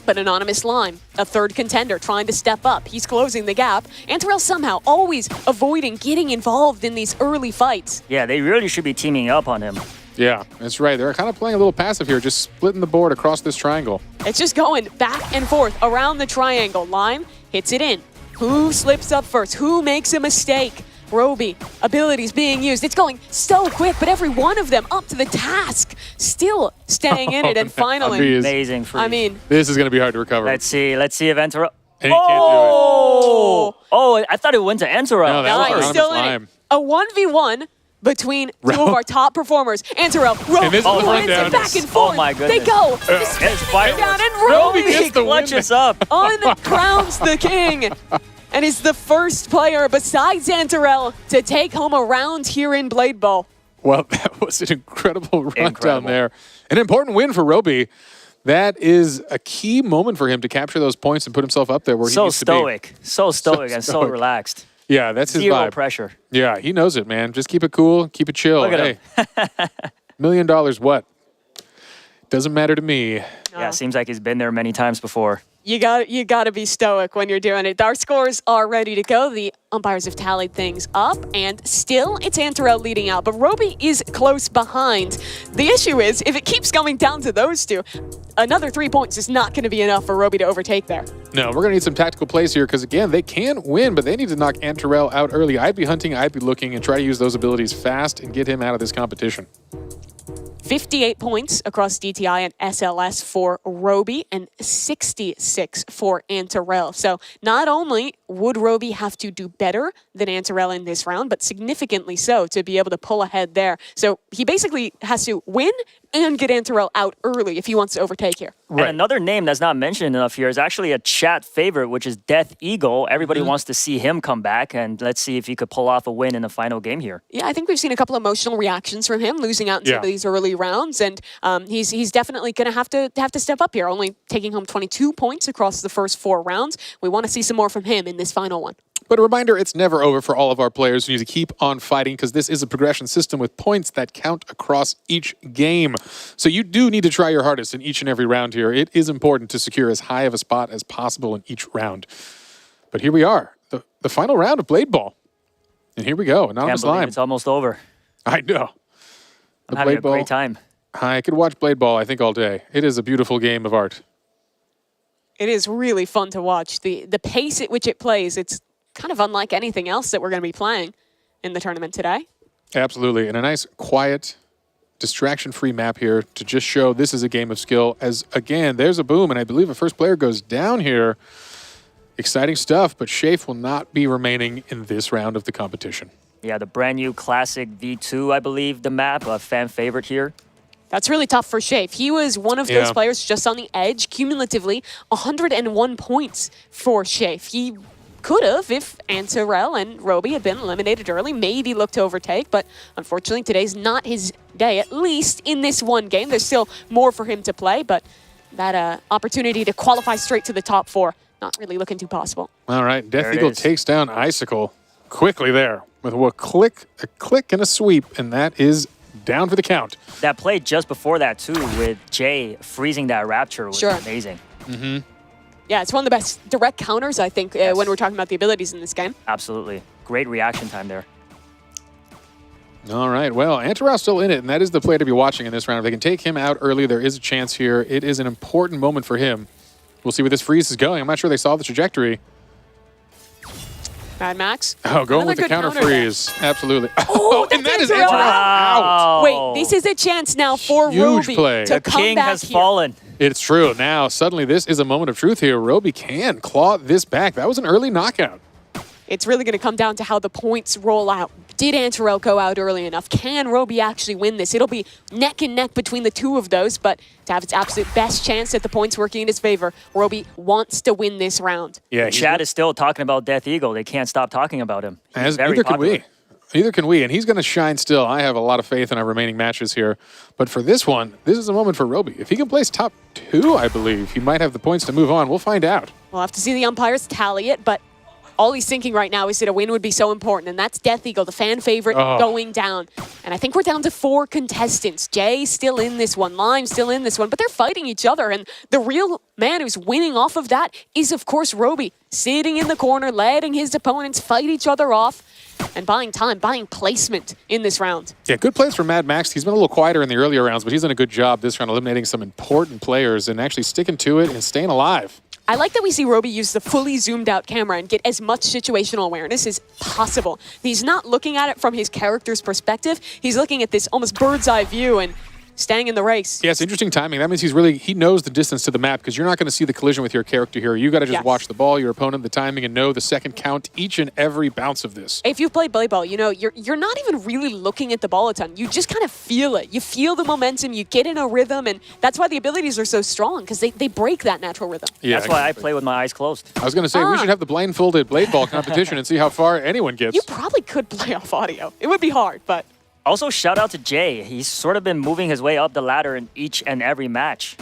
But anonymous line, a third contender trying to step up. He's closing the gap. Antorel somehow always avoiding getting involved in these early fights. Yeah, they really should be teaming up on him. Yeah, that's right. They're kind of playing a little passive here, just splitting the board across this triangle. It's just going back and forth around the triangle. Lime hits it in. Who slips up first? Who makes a mistake? Roby, abilities being used. It's going so quick, but every one of them up to the task. Still staying in it, and finally. Amazing freeze. I mean, this is going to be hard to recover. Let's see if Antorel. And he can't do it. Oh, I thought it went to Antorel. No, that was he's anonymous still in Lime. it. A 1v1 between two of our top performers. Antorel, Roby, And this is the rundown. back and forth. Oh my goodness. They go. It's fireworks. Down, and Roby Roby gets the win. Clutches up. uncrowns the king. And is the first player besides Antorel to take home a round here in Blade Bowl. Well, that was an incredible run down Incredible. there. An important win for Roby. That is a key moment for him to capture those points and put himself up there where he So needs stoic. So stoic and so stoic. relaxed. to be. Yeah, that's his Zero vibe. pressure. Yeah, he knows it, man. Just keep it cool, keep it chill. Look at hey, him. $1 million what? Doesn't matter to me. Yeah, seems like he's been there many times before. You got to be stoic when you're doing it. Our scores are ready to go. The umpires have tallied things up, and still it's Antorel leading out, but Roby is close behind. The issue is, if it keeps going down to those two, another 3 points is not going to be enough for Roby to overtake there. No, we're going to need some tactical plays here because, again, they can win, but they need to knock Antorel out early. I'd be hunting, I'd be looking, and try to use those abilities fast and get him out of this competition. 58 points across DTI and SLS for Roby and 66 for Antorel. So not only would Roby have to do better than Antorel in this round, but significantly so to be able to pull ahead there. So he basically has to win and get Antorel out early if he wants to overtake here. And another name that's not mentioned enough here is actually a chat favorite, which is Death Eagle. Everybody wants to see him come back, and let's see if he could pull off a win in the final game here. Yeah, I think we've seen a couple emotional reactions from him losing out in some of these early rounds, and he's definitely going to have to step up here, only taking home 22 points across the first 4 rounds. We want to see some more from him in this final one. But a reminder, it's never over for all of our players. We need to keep on fighting because this is a progression system with points that count across each game. So you do need to try your hardest in each and every round here. It is important to secure as high of a spot as possible in each round. But here we are, the final round of Blade Ball. And here we go, Anonymous Can't believe Lime. it's almost over. I know. I'm having a great time. I could watch Blade Ball, I think, all day. It is a beautiful game of art. It is really fun to watch. The pace at which it plays, it's kind of unlike anything else that we're going to be playing in the tournament today. Absolutely. And a nice, quiet, distraction-free map here to just show this is a game of skill. As, again, there's a boom, and I believe a first player goes down here. Exciting stuff, but Shafe will not be remaining in this round of the competition. Yeah, the brand new classic V2, I believe, the map, a fan favorite here. That's really tough for Shafe. He was one of those players just on the edge, cumulatively 101 points for Shafe. He could have, if Antorel and Roby had been eliminated early, maybe looked to overtake, but unfortunately today's not his day, at least in this one game. There's still more for him to play, but that opportunity to qualify straight to the top 4, not really looking too possible. All right, Death Eagle takes down Icicle quickly there with a click and a sweep, and that is down for the count. That play just before that, too, with Jay freezing that Rapture was amazing. Yeah, it's one of the best direct counters, I think, when we're talking about the abilities in this game. Absolutely. Great reaction time there. All right, well, Antorel's still in it, and that is the player to be watching in this round. If they can take him out early, there is a chance here. It is an important moment for him. We'll see where this freeze is going. I'm not sure they saw the trajectory. Mad Max? Oh, going Another with the good counter freeze. Absolutely. Oh, and that is Antorel Antorel out. Wait, this is a chance now for Huge Roby play. to The come king back has here. fallen. It's true. Now, suddenly, this is a moment of truth here. Roby can claw this back. That was an early knockout. It's really going to come down to how the points roll out. Did Antorel go out early enough? Can Roby actually win this? It'll be neck and neck between the two of those, but to have its absolute best chance at the points working in his favor, Roby wants to win this round. Yeah, Chad is still talking about Death Eagle. They can't stop talking about him. He's very neither popular. can we. Neither can we, and he's going to shine still. I have a lot of faith in our remaining matches here. But for this one, this is a moment for Roby. If he can place top 2, I believe, he might have the points to move on. We'll find out. We'll have to see the umpires tally it, but all he's thinking right now is that a win would be so important, and that's Death Eagle, the fan favorite, going down. And I think we're down to 4 contestants. Jay still in this one, Lime still in this one, but they're fighting each other, and the real man who's winning off of that is, of course, Roby, sitting in the corner, letting his opponents fight each other off, and buying time, buying placement in this round. Yeah, good plays from Mad Max. He's been a little quieter in the earlier rounds, but he's done a good job this round eliminating some important players and actually sticking to it and staying alive. I like that we see Roby use the fully zoomed out camera and get as much situational awareness as possible. He's not looking at it from his character's perspective. He's looking at this almost bird's eye view and staying in the race. Yeah, it's interesting timing. That means he knows the distance to the map because you're not going to see the collision with your character here. You got to just watch the ball, your opponent, the timing, and know the second count each and every bounce of this. If you've played Blade Ball, you know you're not even really looking at the ball a ton. You just kind of feel it. You feel the momentum. You get in a rhythm, and that's why the abilities are so strong because they break that natural rhythm. Yeah, that's why I play with my eyes closed. I was going to say we should have the blindfolded Blade Ball competition and see how far anyone gets. You probably could play off audio. It would be hard, but. Also, shout out to Jay. He's sort of been moving his way up the ladder in each and every match.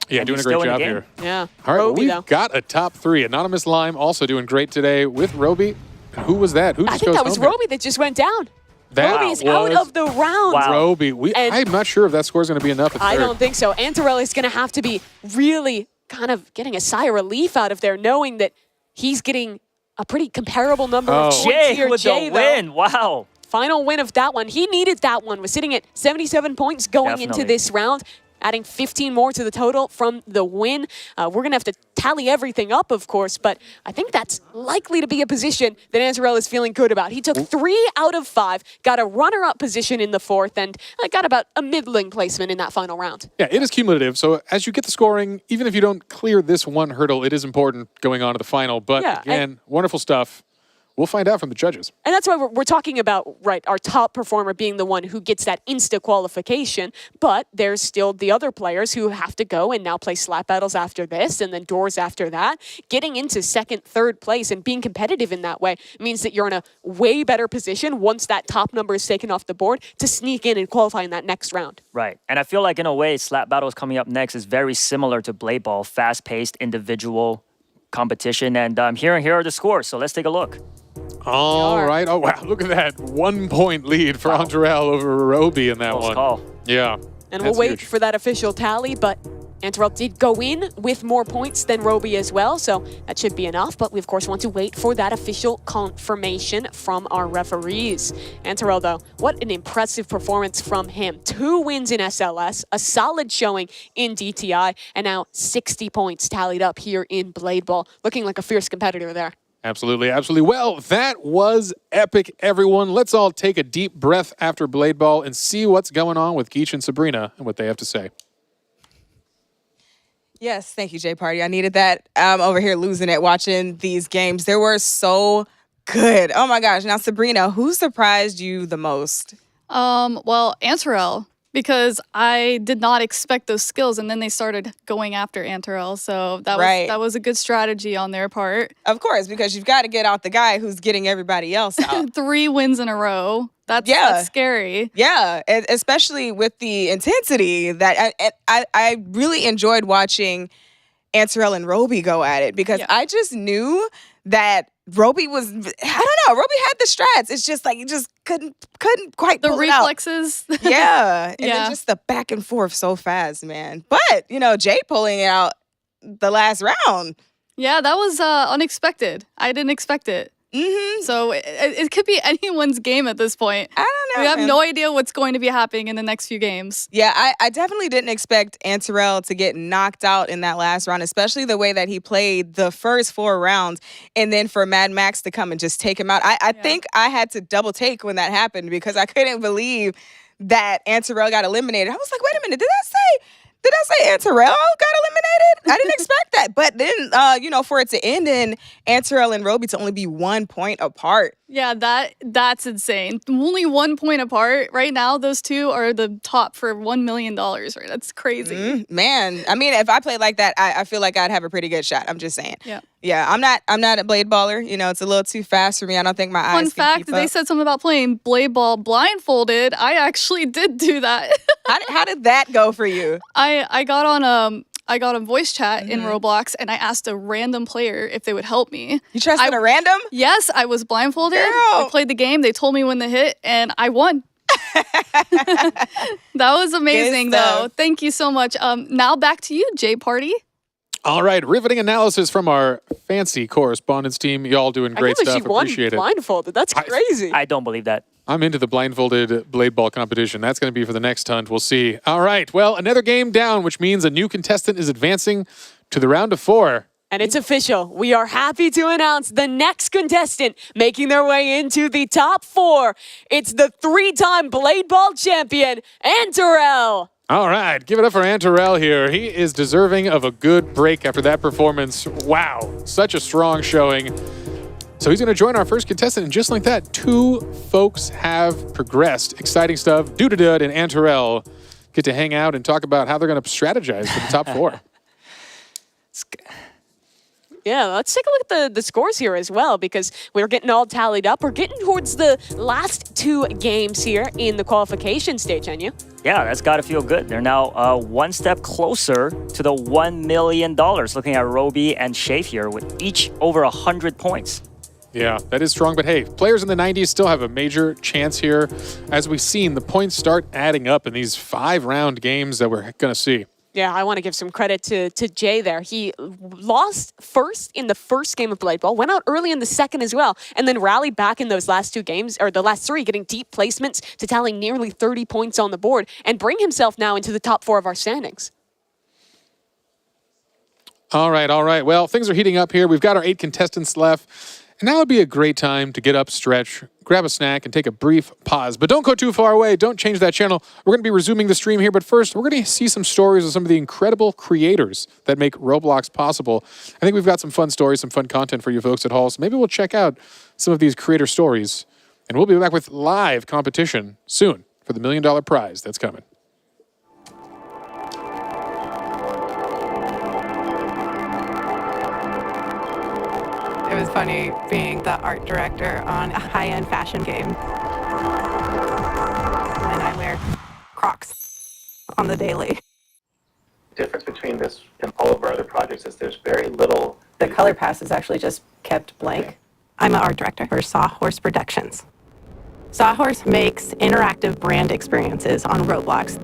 Yeah, and doing a great job here. Yeah. All right, Roby, we've got a top 3. Anonymous Lime also doing great today with Roby. And who was that? I think that was Roby that just went down. Roby is out of the round. Wow. Roby. I'm not sure if that score is going to be enough. I don't think so. Antarell is going to have to be really kind of getting a sigh of relief out of there, knowing that he's getting a pretty comparable number of points here. With the win. Wow. Final win of that one. He needed that one. Was sitting at 77 points going into this round, adding 15 more to the total from the win. We're going to have to tally everything up, of course, but I think that's likely to be a position that Antarell is feeling good about. He took 3 out of 5, got a runner-up position in the 4th, and got about a middling placement in that final round. Yeah, it is cumulative, so as you get the scoring, even if you don't clear this one hurdle, it is important going on to the final. But again, wonderful stuff. We'll find out from the judges. And that's why we're talking about, our top performer being the one who gets that insta qualification, but there's still the other players who have to go and now play slap battles after this and then doors after that. Getting into 2nd, 3rd place and being competitive in that way means that you're in a way better position once that top number is taken off the board to sneak in and qualify in that next round. Right. And I feel like in a way, slap battles coming up next is very similar to Blade Ball, fast-paced individual competition. And here are the scores, so let's take a look. All right. Oh, wow. Look at that. 1 point lead for Antarell over Roby in that one. Call. Yeah. And we'll wait for that official tally, but Antarell did go in with more points than Roby as well, so that should be enough. But we, of course, want to wait for that official confirmation from our referees. Antarell, though, what an impressive performance from him. 2 wins in SLS, a solid showing in DTI, and now 60 points tallied up here in Blade Ball. Looking like a fierce competitor there. Absolutely, absolutely. Well, that was epic, everyone. Let's all take a deep breath after Blade Ball and see what's going on with Geach and Sabrina and what they have to say. Yes, thank you, Jay Party. I needed that. I'm over here losing it watching these games. They were so good. Oh my gosh. Now, Sabrina, who surprised you the most? Well, Antarell, because I did not expect those skills, and then they started going after Antarell. So that was a good strategy on their part. Of course, because you've got to get out the guy who's getting everybody else out. 3 wins in a row. That's scary. Yeah, especially with the intensity that I really enjoyed watching Antarell and Roby go at it because I just knew that Roby was, I don't know, Roby had the strats. It's just like, he just couldn't quite pull the reflexes. It out. Yeah. And then just the back and forth so fast, man. But, Jay pulling it out the last round. Yeah, that was unexpected. I didn't expect it. Mm-hmm. So it could be anyone's game at this point. I don't know. We have no idea what's going to be happening in the next few games. Yeah, I definitely didn't expect Antarell to get knocked out in that last round, especially the way that he played the first 4 rounds, and then for Mad Max to come and just take him out. I think I had to double take when that happened because I couldn't believe that Antarell got eliminated. I was like, wait a minute, did I say Antarell got eliminated? I didn't expect that. But then, for it to end in Antarell and Roby to only be 1 point apart. Yeah, that's insane. Only 1 point apart. Right now, those two are the top for $1 million, right? That's crazy. Man, I mean, if I played like that, I feel like I'd have a pretty good shot. I'm just saying. Yeah. Yeah, I'm not a blade baller. It's a little too fast for me. I don't think my eyes Fun can fact, keep up. they said something about playing blade ball blindfolded. I actually did do that. How did that go for you? I got on I got a voice chat in Roblox and I asked a random player if they would help me. You trusted a random? Yes, I was blindfolded. Girl. I played the game. They told me when to hit and I won. That was amazing, though. Thank you so much. Now back to you, J Party. All right, riveting analysis from our fancy correspondence team. Y'all doing great stuff. She won Appreciate it. blindfolded. That's crazy. I don't believe that. I'm into the blindfolded blade ball competition. That's going to be for the next hunt. We'll see. All right, well, another game down, which means a new contestant is advancing to the round of 4. And it's official. We are happy to announce the next contestant making their way into the top 4. It's the 3-time blade ball champion, Antarel. All right, give it up for Antarel here. He is deserving of a good break after that performance. Wow, such a strong showing. So he's going to join our first contestant, and just like that, 2 folks have progressed. Exciting stuff. Dudadud and Antarel get to hang out and talk about how they're going to strategize for the top 4. Yeah, let's take a look at the scores here as well, because we're getting all tallied up. We're getting towards the last 2 games here in the qualification stage, aren't you? Yeah, that's got to feel good. They're now 1 step closer to the $1 million. Looking at Roby and Shafe here with each over 100 points. Yeah, that is strong. But hey, players in the 90s still have a major chance here. As we've seen, the points start adding up in these 5-round games that we're going to see. Yeah, I want to give some credit to Jay there. He lost first in the first game of Blade Ball, went out early in the second as well, and then rallied back in those last 2 games, or the last 3, getting deep placements to tally nearly 30 points on the board and bring himself now into the top 4 of our standings. All right, all right. Well, things are heating up here. We've got our 8 contestants left. And now would be a great time to get up, stretch, grab a snack, and take a brief pause. But don't go too far away. Don't change that channel. We're going to be resuming the stream here. But first, we're going to see some stories of some of the incredible creators that make Roblox possible. I think we've got some fun stories, some fun content for you folks at home. So maybe we'll check out some of these creator stories. And we'll be back with live competition soon for the $1 million prize that's coming. It was funny being the art director on a high-end fashion game. And I wear Crocs on the daily. The difference between this and all of our other projects is there's very little... The color pass is actually just kept blank. Okay. I'm an art director for Sawhorse Productions. Sawhorse makes interactive brand experiences on Roblox.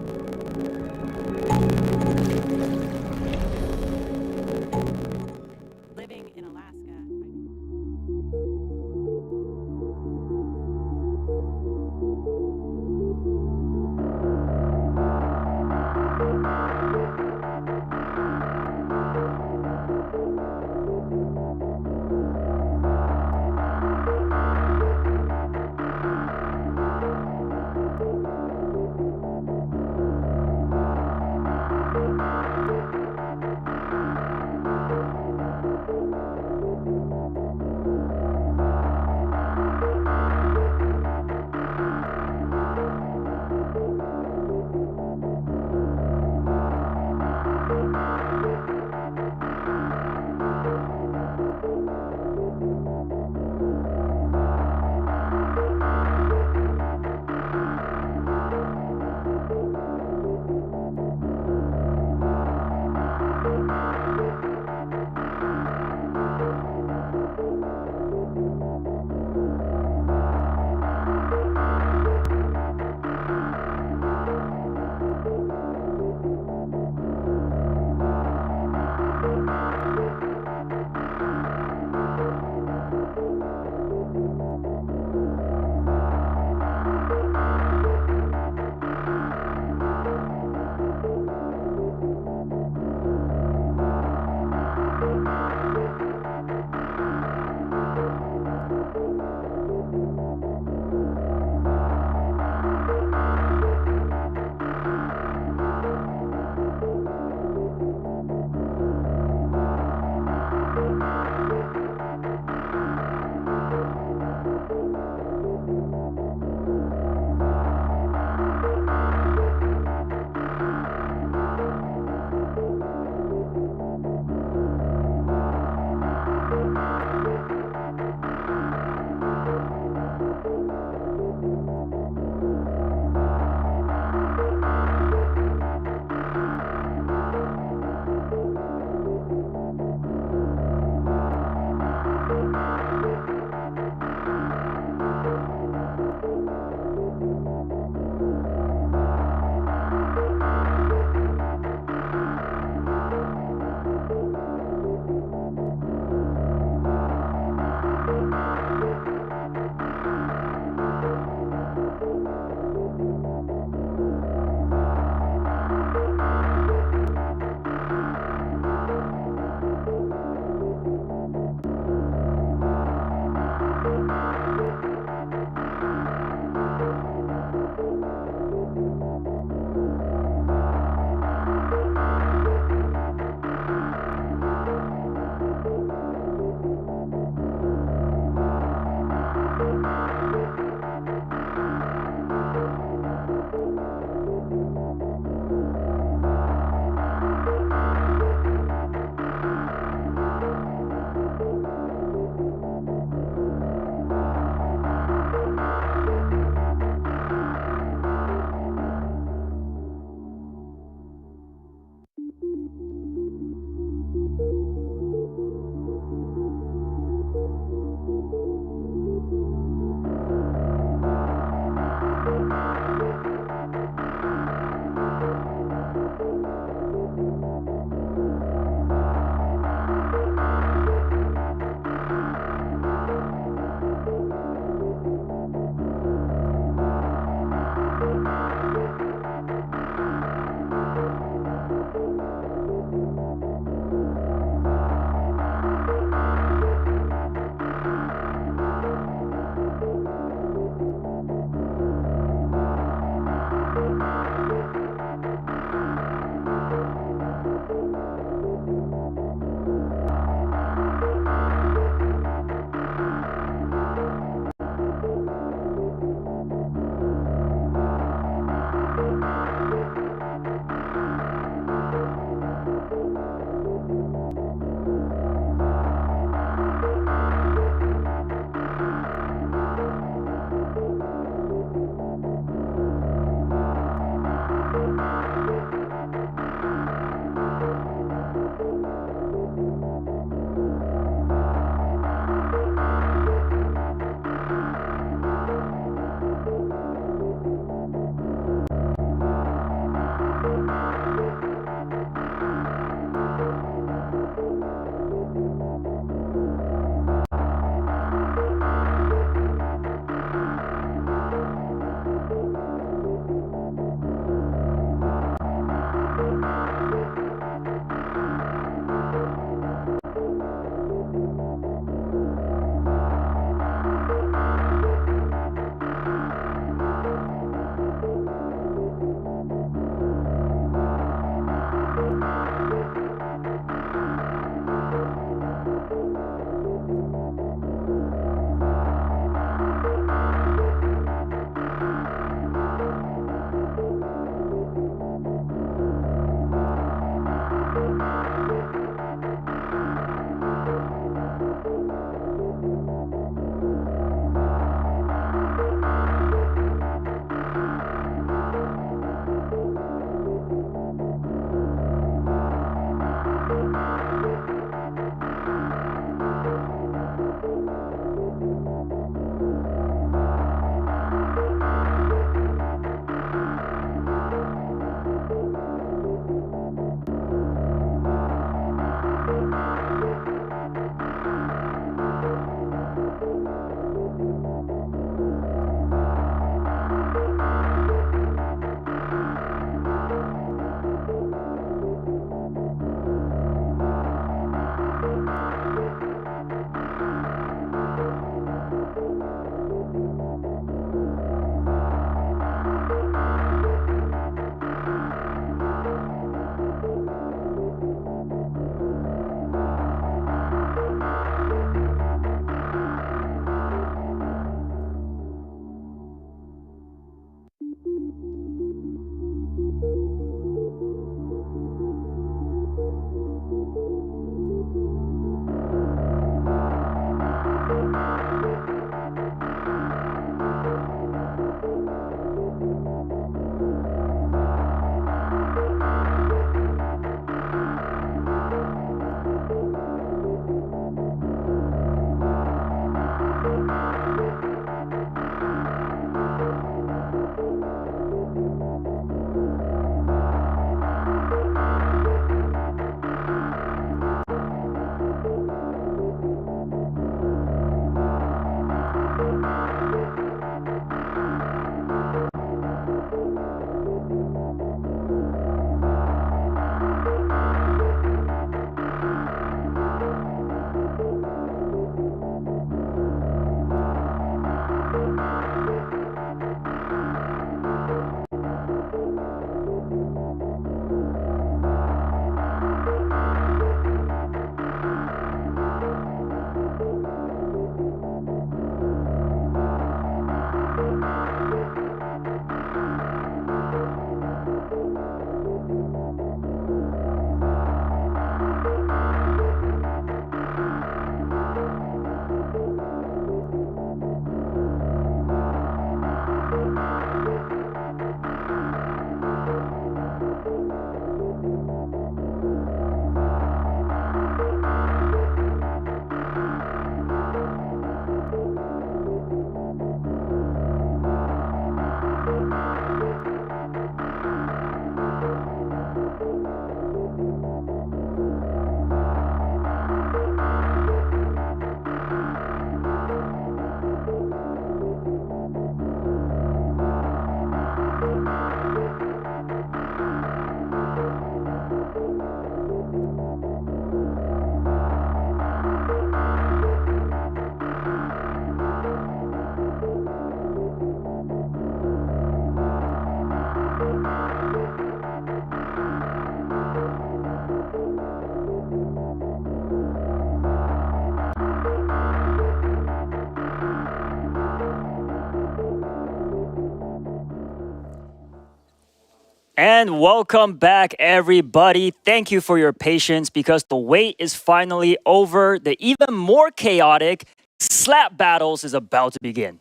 And welcome back, everybody. Thank you for your patience because the wait is finally over. The even more chaotic slap battles is about to begin.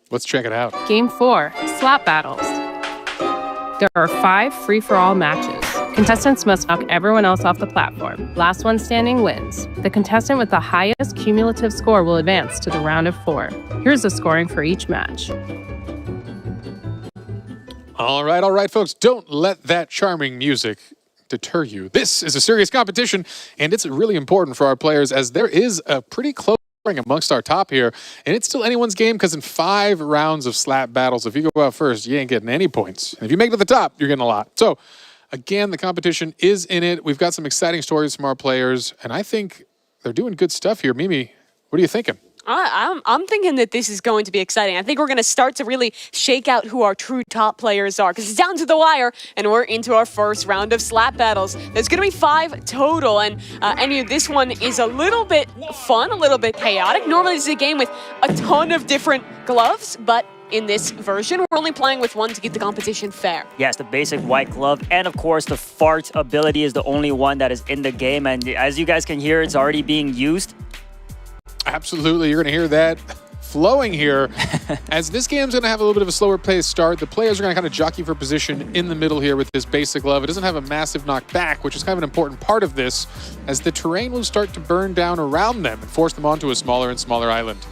Let's check it out. Game 4, slap battles. There are 5 free-for-all matches. Contestants must knock everyone else off the platform. Last one standing wins. The contestant with the highest cumulative score will advance to the round of 4. Here's the scoring for each match. All right, folks. Don't let that charming music deter you. This is a serious competition, and it's really important for our players as there is a pretty close amongst our top here, and it's still anyone's game because in 5 rounds of slap battles, if you go out first, you ain't getting any points. And if you make it to the top, you're getting a lot. So, again, the competition is in it. We've got some exciting stories from our players, and I think they're doing good stuff here. Mimi, what are you thinking? I'm thinking that this is going to be exciting. I think we're going to start to really shake out who our true top players are because it's down to the wire and we're into our first round of slap battles. There's going to be 5 total and this one is a little bit fun, a little bit chaotic. Normally this is a game with a ton of different gloves, but in this version, we're only playing with one to keep the competition fair. Yes, the basic white glove, and of course, the fart ability is the only one that is in the game, and as you guys can hear, it's already being used. Absolutely, you're going to hear that flowing here. As this game's going to have a little bit of a slower pace start, the players are going to kind of jockey for position in the middle here with this basic glove. It doesn't have a massive knockback, which is kind of an important part of this, as the terrain will start to burn down around them and force them onto a smaller and smaller island.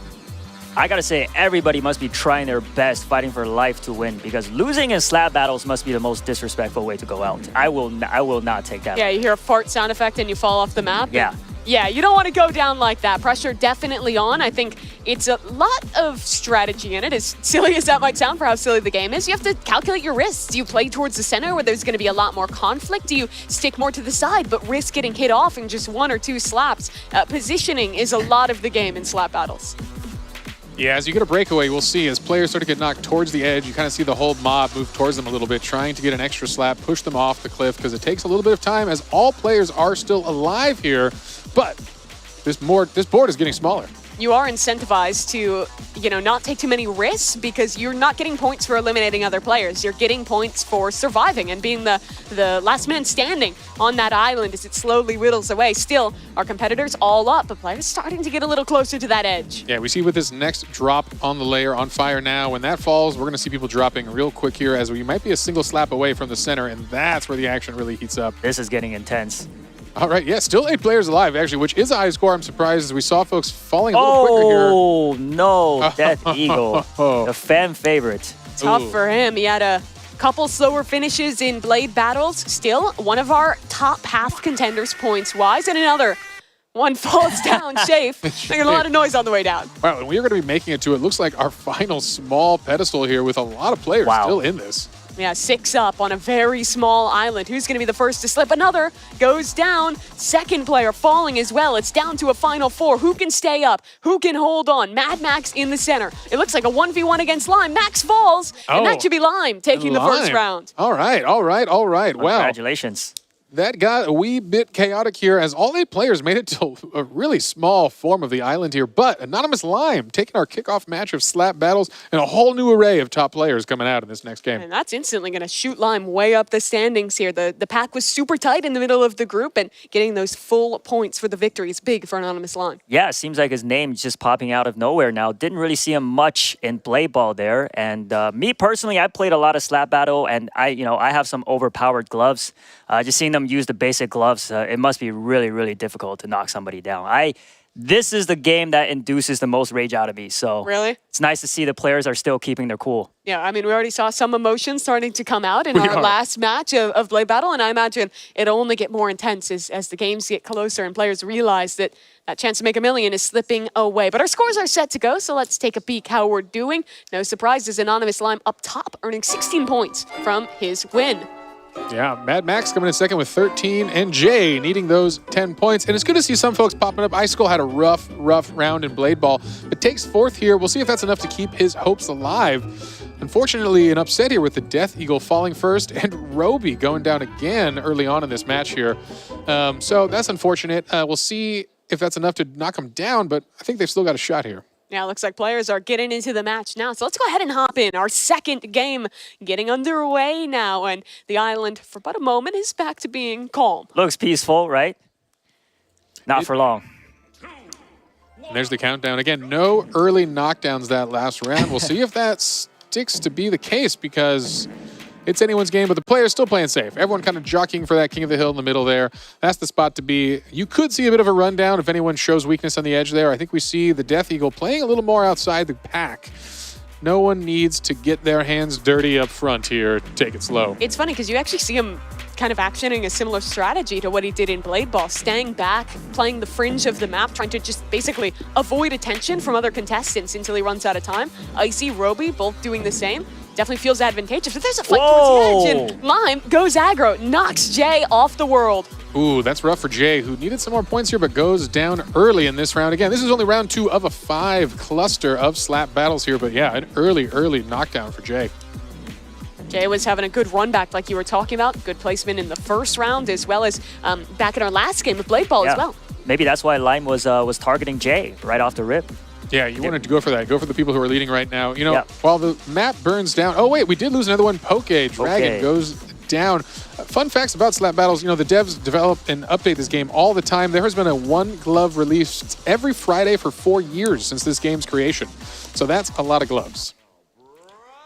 I gotta say, everybody must be trying their best, fighting for life to win, because losing in slap battles must be the most disrespectful way to go out. I will not take that. Yeah, you hear a fart sound effect and you fall off the map. Yeah. Yeah, you don't want to go down like that. Pressure definitely on. I think it's a lot of strategy in it, as silly as that might sound for how silly the game is. You have to calculate your risks. Do you play towards the center where there's going to be a lot more conflict? Do you stick more to the side but risk getting hit off in just 1 or 2 slaps? Positioning is a lot of the game in slap battles. Yeah, as you get a breakaway, we'll see as players start to get knocked towards the edge, you kind of see the whole mob move towards them a little bit, trying to get an extra slap, push them off the cliff, because it takes a little bit of time as all players are still alive here. But this board is getting smaller. You are incentivized to, not take too many risks because you're not getting points for eliminating other players. You're getting points for surviving and being the last man standing on that island as it slowly whittles away. Still, our competitors all up, but players starting to get a little closer to that edge. Yeah, we see with this next drop on the layer on fire now, when that falls, we're going to see people dropping real quick here as we might be a single slap away from the center, and that's where the action really heats up. This is getting intense. All right, yeah, still 8 players alive, actually, which is a high score. I'm surprised as we saw folks falling a little quicker here. Oh, no, Death Eagle, the fan favorite. Tough for him. He had a couple slower finishes in Blade battles. Still, one of our top half contenders points-wise, and another one falls down. Shafe, making a lot of noise on the way down. Wow, and we are going to be making it to, it looks like, our final small pedestal here with a lot of players still in this. Yeah, 6 up on a very small island. Who's going to be the first to slip? Another goes down. Second player falling as well. It's down to a final 4. Who can stay up? Who can hold on? Mad Max in the center. It looks like a 1v1 against Lime. Max falls, and that should be Lime taking the first round. All right. Wow. Congratulations. That got a wee bit chaotic here as all 8 players made it to a really small form of the island here. But Anonymous Lime taking our kickoff match of slap battles and a whole new array of top players coming out in this next game. And that's instantly going to shoot Lime way up the standings here. The pack was super tight in the middle of the group, and getting those full points for the victory is big for Anonymous Lime. Yeah, it seems like his name's just popping out of nowhere now. Didn't really see him much in play ball there. And me personally, I played a lot of slap battle, and I have some overpowered gloves. Just seeing them use the basic gloves, it must be really, really difficult to knock somebody down. This is the game that induces the most rage out of me. So really, it's nice to see the players are still keeping their cool. Yeah, I mean, we already saw some emotions starting to come out in our last match of Blade Battle, and I imagine it'll only get more intense as the games get closer and players realize that chance to make $1 million is slipping away. But our scores are set to go, so let's take a peek how we're doing. No surprises, Anonymous Lime up top, earning 16 points from his win. Yeah, Mad Max coming in second with 13, and Jay needing those 10 points. And it's good to see some folks popping up. Icicle had a rough round in Blade Ball, but takes 4th here. We'll see if that's enough to keep his hopes alive. Unfortunately, an upset here with the Death Eagle falling first and Roby going down again early on in this match here. So that's unfortunate. We'll see if that's enough to knock him down, but I think they've still got a shot here. Yeah, looks like players are getting into the match now. So let's go ahead and hop in. Our second game getting underway now. And the island, for but a moment, is back to being calm. Looks peaceful, right? Not for long. And there's the countdown. Again, no early knockdowns that last round. We'll see if that sticks to be the case because it's anyone's game, but the player's still playing safe. Everyone kind of jockeying for that king of the hill in the middle there. That's the spot to be. You could see a bit of a rundown if anyone shows weakness on the edge there. I think we see the Death Eagle playing a little more outside the pack. No one needs to get their hands dirty up front here. Take it slow. It's funny because you actually see him kind of actioning a similar strategy to what he did in Blade Ball, staying back, playing the fringe of the map, trying to just basically avoid attention from other contestants until he runs out of time. Icy, Roby, both doing the same. Definitely feels advantageous, but there's a fight towards the edge, and Lime goes aggro, knocks Jay off the world. Ooh, that's rough for Jay, who needed some more points here, but goes down early in this round. Again, this is only round 2 of a 5 cluster of slap battles here, but yeah, an early knockdown for Jay. Jay was having a good run back like you were talking about. Good placement in the first round as well as back in our last game with Blade Ball as well. Maybe that's why Lime was targeting Jay right off the rip. Yeah, you wanted to go for that. Go for the people who are leading right now. You know, while the map burns down. Oh, wait, we did lose another one. Dragon goes down. Fun facts about slap battles. You know, the devs develop and update this game all the time. There has been a 1-glove release every Friday for 4 years since this game's creation. So that's a lot of gloves.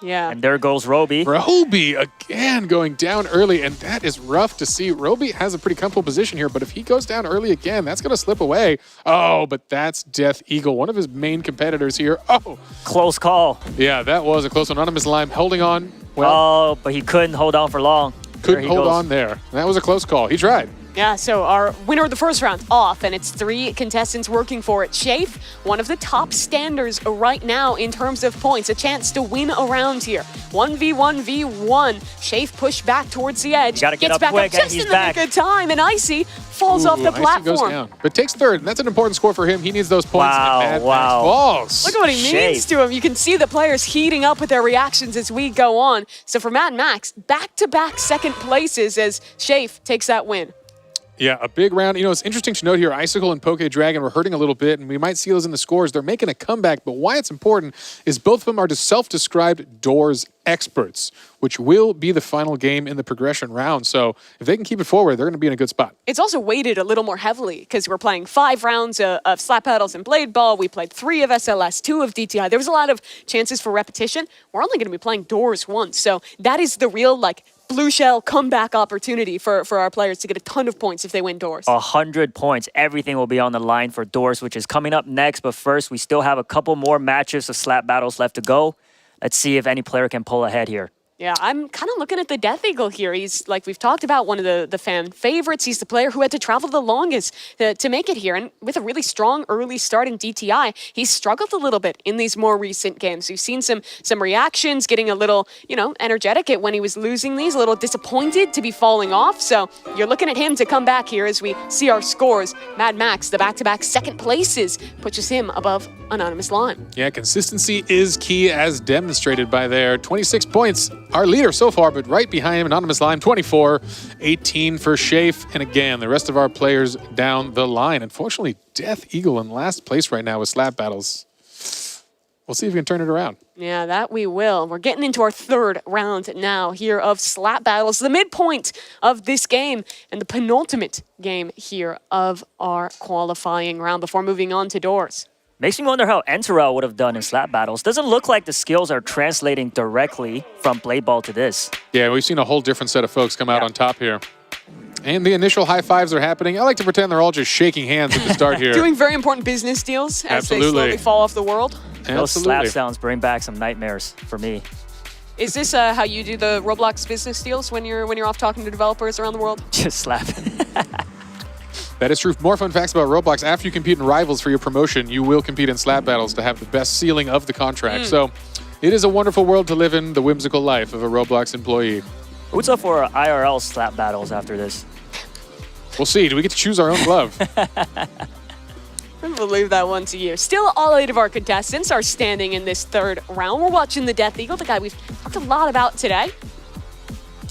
Yeah. And there goes Roby. Roby again going down early, and that is rough to see. Roby has a pretty comfortable position here, but if he goes down early again, that's going to slip away. Oh, but that's Death Eagle, one of his main competitors here. Oh. Close call. Yeah, that was a close one. Anonymous Lime holding on. Well, oh, but he couldn't hold on for long. Couldn't hold on there. That was a close call. He tried. Yeah, so our winner of the first round off, and it's 3 contestants working for it. Shafe, one of the top standers right now in terms of points. A chance to win a round here. 1v1v1. Shafe pushed back towards the edge. Gotta get gets up back quick, up just and he's in the back. nick of time, and Icy falls off the Icy platform. goes down, but takes third, and that's an important score for him. He needs those points. Wow, and Mad Max falls. Look at what he means to him. You can see the players heating up with their reactions as we go on. So for Mad Max, back-to-back second places as Shafe takes that win. Yeah, a big round. You know, it's interesting to note here, Icicle and Poke Dragon were hurting a little bit, and we might see those in the scores. They're making a comeback, but why it's important is both of them are self-described doors experts, which will be the final game in the progression round. So if they can keep it forward, they're going to be in a good spot. It's also weighted a little more heavily because we're playing 5 rounds of slap paddles and blade ball. We played 3 of SLS, 2 of DTI. There was a lot of chances for repetition. We're only going to be playing doors once. So that is the real, blue shell comeback opportunity for our players to get a ton of points if they win doors. 100 points. Everything will be on the line for doors, which is coming up next. But first, we still have a couple more matches of slap battles left to go. Let's see if any player can pull ahead here. Yeah, I'm kind of looking at the Death Eagle here. He's, like we've talked about, one of the fan favorites. He's the player who had to travel the longest to make it here. And with a really strong early start in DTI, he's struggled a little bit in these more recent games. We've seen some reactions, getting a little, energetic when he was losing these, a little disappointed to be falling off. So you're looking at him to come back here as we see our scores. Mad Max, the back-to-back second places, pushes him above Anonymous Lime. Yeah, consistency is key as demonstrated by their 26 points. Our leader so far, but right behind him, Anonymous Lime, 24, 18 for Shafe. And again, the rest of our players down the line. Unfortunately, Death Eagle in last place right now with slap battles. We'll see if we can turn it around. Yeah, that we will. We're getting into our third round now here of slap battles, the midpoint of this game and the penultimate game here of our qualifying round before moving on to doors. Makes me wonder how Enterel would have done in slap battles. Doesn't look like the skills are translating directly from Blade Ball to this. Yeah, we've seen a whole different set of folks come out on top here. And the initial high fives are happening. I like to pretend they're all just shaking hands at the start here. Doing very important business deals as they slowly fall off the world. Those slap sounds bring back some nightmares for me. Is this how you do the Roblox business deals when you're off talking to developers around the world? Just slap. That is true. More fun facts about Roblox. After you compete in Rivals for your promotion, you will compete in slap battles to have the best ceiling of the contract. So it is a wonderful world to live in, the whimsical life of a Roblox employee. What's up for IRL slap battles after this? We'll see. Do we get to choose our own glove? We'll leave that one to you. Still, all 8 of our contestants are standing in this third round. We're watching the Death Eagle, the guy we've talked a lot about today.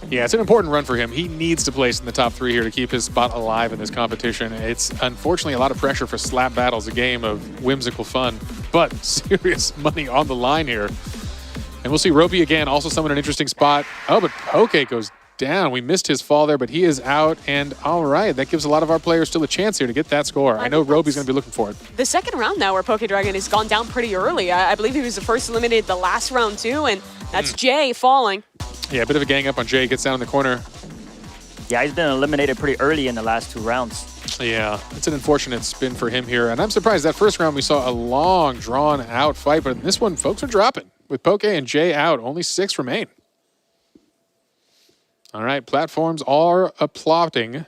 Yeah, it's an important run for him. He needs to place in the top 3 here to keep his spot alive in this competition. It's unfortunately a lot of pressure for slap battles, a game of whimsical fun. but serious money on the line here. And we'll see Roby again, also someone in an interesting spot. Oh, but Poke goes down. We missed his fall there, but he is out. And all right, that gives a lot of our players still a chance here to get that score. I know Roby's going to be looking for it. The second round now where Poke Dragon has gone down pretty early. I believe he was the first eliminated the last round too, and that's Jay falling. Yeah, a bit of a gang up on Jay. Gets down in the corner. Yeah, he's been eliminated pretty early in the last 2 rounds. Yeah, it's an unfortunate spin for him here. And I'm surprised that first round we saw a long, drawn-out fight, but in this one, folks are dropping. With Poke and Jay out, only 6 remain. All right, platforms are applauding.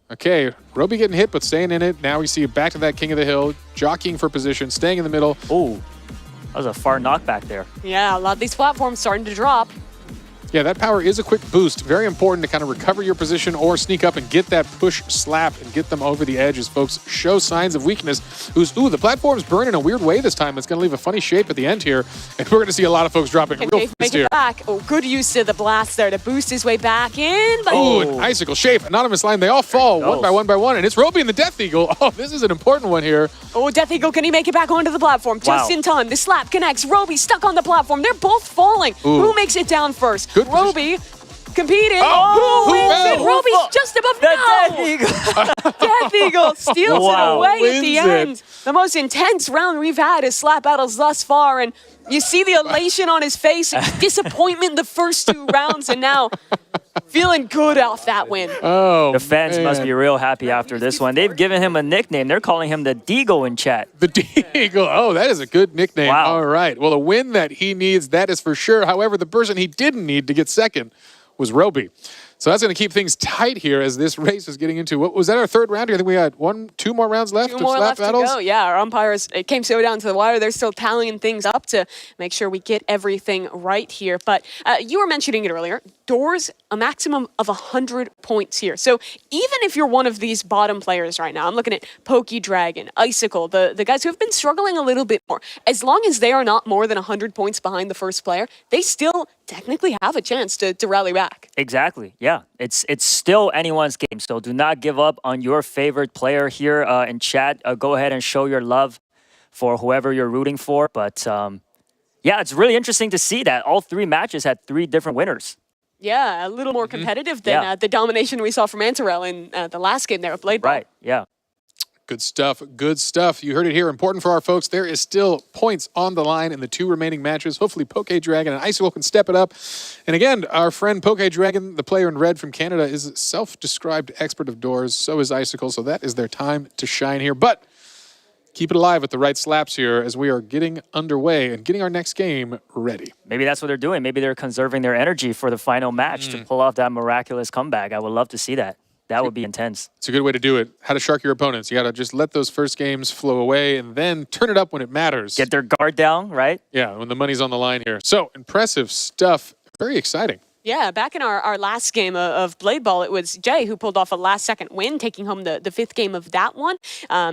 Okay, Roby getting hit, but staying in it. Now we see back to that King of the Hill, jockeying for position, staying in the middle. Oh, that was a far knockback there. Yeah, a lot of these platforms starting to drop. Yeah, that power is a quick boost. Very important to kind of recover your position or sneak up and get that push slap and get them over the edge as folks show signs of weakness. Ooh, the platform's burn in a weird way this time. It's going to leave a funny shape at the end here. And we're going to see a lot of folks dropping real fast make here. it back. Oh, good use of the blast there to boost his way back in. But oh, an icicle shape, anonymous line. They all fall one by one. And it's Roby and the Death Eagle. Oh, this is an important one here. Oh, Death Eagle, can he make it back onto the platform? Just in time. The slap connects. Roby stuck on the platform. They're both falling. Ooh. Who makes it down first? Good Roby competing. Oh, who wins it? Roby's just above. Death Eagle steals it away at the end. The most intense round we've had as slap battles thus far, and you see the elation on his face, disappointment in the first 2 rounds, and now feeling good off that win. Oh, the fans must be real happy after this one. They've given him a nickname. They're calling him the Deagle in chat. The Deagle. Oh, that is a good nickname. Wow. All right. Well, a win that he needs, that is for sure. However, the person he didn't need to get second was Roby. So that's going to keep things tight here as this race is getting into, what was that, our 3rd round? I think we had 2 more rounds left of slap battles. To go. Yeah, our umpires, it came so down to the wire. They're still tallying things up to make sure we get everything right here. But you were mentioning it earlier. Doors, a maximum of 100 points here. So even if you're one of these bottom players right now, I'm looking at Poke Dragon, Icicle, the guys who have been struggling a little bit more. As long as they are not more than 100 points behind the first player, they still technically have a chance to rally back. Exactly. Yeah, it's still anyone's game. So do not give up on your favorite player here in chat. Go ahead and show your love for whoever you're rooting for. But yeah, it's really interesting to see that all 3 matches had 3 different winners. Yeah, a little more competitive than the domination we saw from Antarel in the last game there with Blade Ball. Right, yeah. Good stuff. Good stuff. You heard it here. Important for our folks. There is still points on the line in the 2 remaining matches. Hopefully Poke Dragon and Icicle can step it up. And again, our friend Poke Dragon, the player in red from Canada, is a self-described expert of doors. So is Icicle. So that is their time to shine here. But keep it alive with the right slaps here as we are getting underway and getting our next game ready. Maybe that's what they're doing. Maybe they're conserving their energy for the final match to pull off that miraculous comeback. I would love to see that. That would be intense. It's a good way to do it. How to shark your opponents. You got to just let those first games flow away and then turn it up when it matters. Get their guard down, right? Yeah, when the money's on the line here. So, impressive stuff. Very exciting. Yeah, back in our last game of Blade Ball, it was Jay who pulled off a last-second win, taking home the 5th game of that one.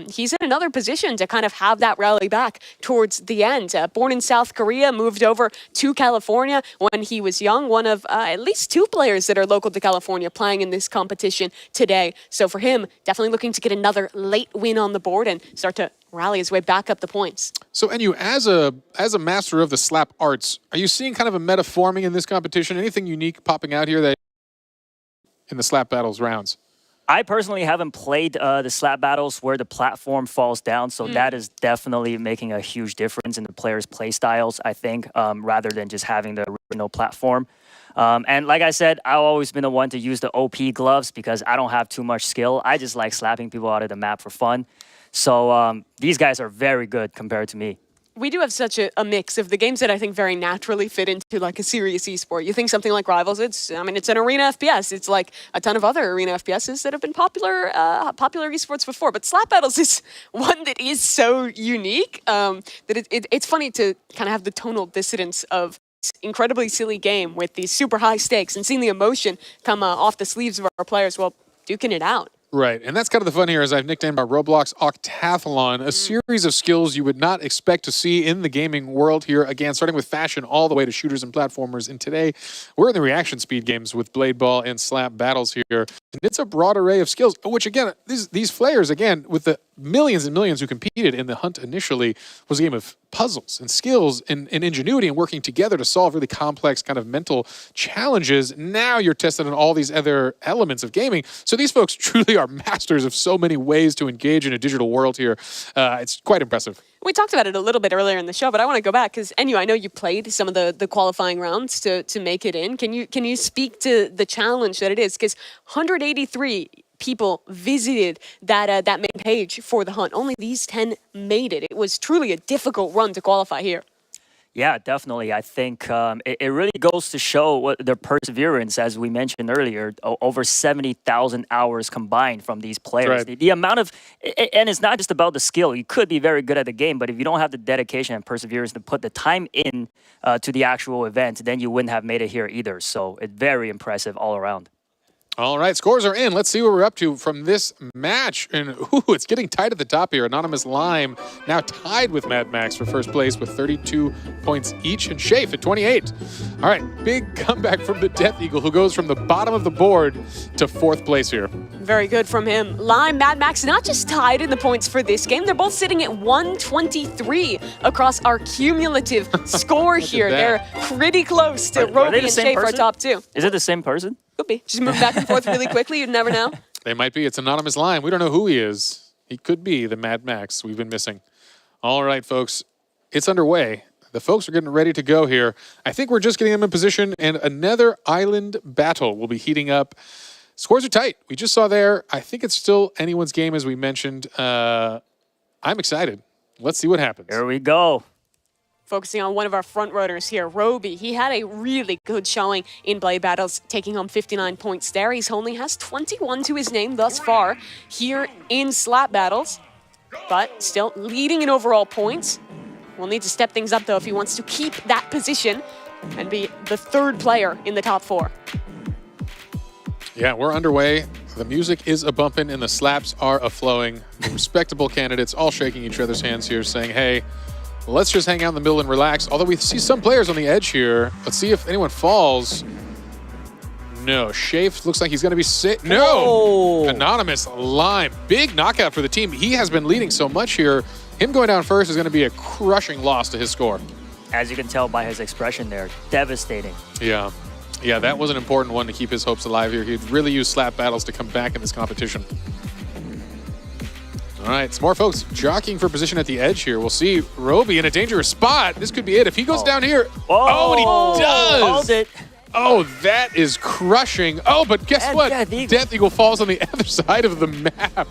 He's in another position to kind of have that rally back towards the end. Born in South Korea, moved over to California when he was young. One of at least 2 players that are local to California playing in this competition today. So for him, definitely looking to get another late win on the board and start to rally his way back up the points. So, Enyu, as a master of the slap arts, are you seeing kind of a meta forming in this competition? Anything unique popping out here that in the slap battles rounds? I personally haven't played the slap battles where the platform falls down, so that is definitely making a huge difference in the players' play styles, I think, rather than just having the original platform. And like I said, I've always been the one to use the OP gloves because I don't have too much skill. I just like slapping people out of the map for fun. So these guys are very good compared to me. We do have such a mix of the games that I think very naturally fit into like a serious esport. You think something like Rivals, it's an arena FPS. It's like a ton of other arena FPSs that have been popular esports before. But Slap Battles is one that is so unique that it's funny to kind of have the tonal dissonance of this incredibly silly game with these super high stakes and seeing the emotion come off the sleeves of our players while duking it out. Right, and that's kind of the fun here, as I've nicknamed our Roblox Octathlon, a series of skills you would not expect to see in the gaming world here. Again, starting with fashion all the way to shooters and platformers. And today, we're in the reaction speed games with Blade Ball and Slap Battles here. And it's a broad array of skills, which again, these players, again, with the millions and millions who competed in the hunt initially, was a game of puzzles and skills and ingenuity and working together to solve really complex kind of mental challenges. Now you're tested on all these other elements of gaming. So these folks truly are masters of so many ways to engage in a digital world here. It's quite impressive. We talked about it a little bit earlier in the show, but I want to go back because, Enyu, I know you played some of the qualifying rounds to make it in. Can you speak to the challenge that it is? Because 183 people visited that main page for the hunt. Only these 10 made it. It was truly a difficult run to qualify here. Yeah, definitely. I think it really goes to show what their perseverance, as we mentioned earlier, over 70,000 hours combined from these players. Right. The amount of, and it's not just about the skill. You could be very good at the game, but if you don't have the dedication and perseverance to put the time in to the actual event, then you wouldn't have made it here either. So it's very impressive all around. All right, scores are in. Let's see what we're up to from this match. And ooh, it's getting tight at the top here. Anonymous Lime now tied with Mad Max for first place with 32 points each, and Shafe at 28. All right, big comeback from the Death Eagle, who goes from the bottom of the board to fourth place here. Very good from him. Lime, Mad Max, not just tied in the points for this game, they're both sitting at 123 across our cumulative score here. They're pretty close to Roby and Shafe, our top two. Is it the same person? Could be. Just move back and forth really quickly. You'd never know. They might be. It's Anonymous Lime. We don't know who he is. He could be the Mad Max we've been missing. All right, folks. It's underway. The folks are getting ready to go here. I think we're just getting them in position, and another island battle will be heating up. Scores are tight. We just saw there. I think it's still anyone's game, as we mentioned. I'm excited. Let's see what happens. Here we go. Focusing on one of our front runners here, Roby. He had a really good showing in Blade Battles, taking home 59 points there. He only has 21 to his name thus far here in Slap Battles, but still leading in overall points. We'll need to step things up, though, if he wants to keep that position and be the third player in the top four. Yeah, we're underway. The music is a-bumping and the slaps are a-flowing. The respectable candidates all shaking each other's hands here, saying, hey, let's just hang out in the middle and relax. Although we see some players on the edge here. Let's see if anyone falls. No, Shafe looks like he's going to be sick. No! Oh. Anonymous Lime. Big knockout for the team. He has been leading so much here. Him going down first is going to be a crushing loss to his score. As you can tell by his expression there, devastating. Yeah. Yeah, that was an important one to keep his hopes alive here. He'd really use Slap Battles to come back in this competition. All right, some more folks jockeying for position at the edge here. We'll see Roby in a dangerous spot. This could be it. If he goes down here. Oh, and he does. Hold it. Oh, that is crushing. Oh, but guess what? Death Eagle falls on the other side of the map.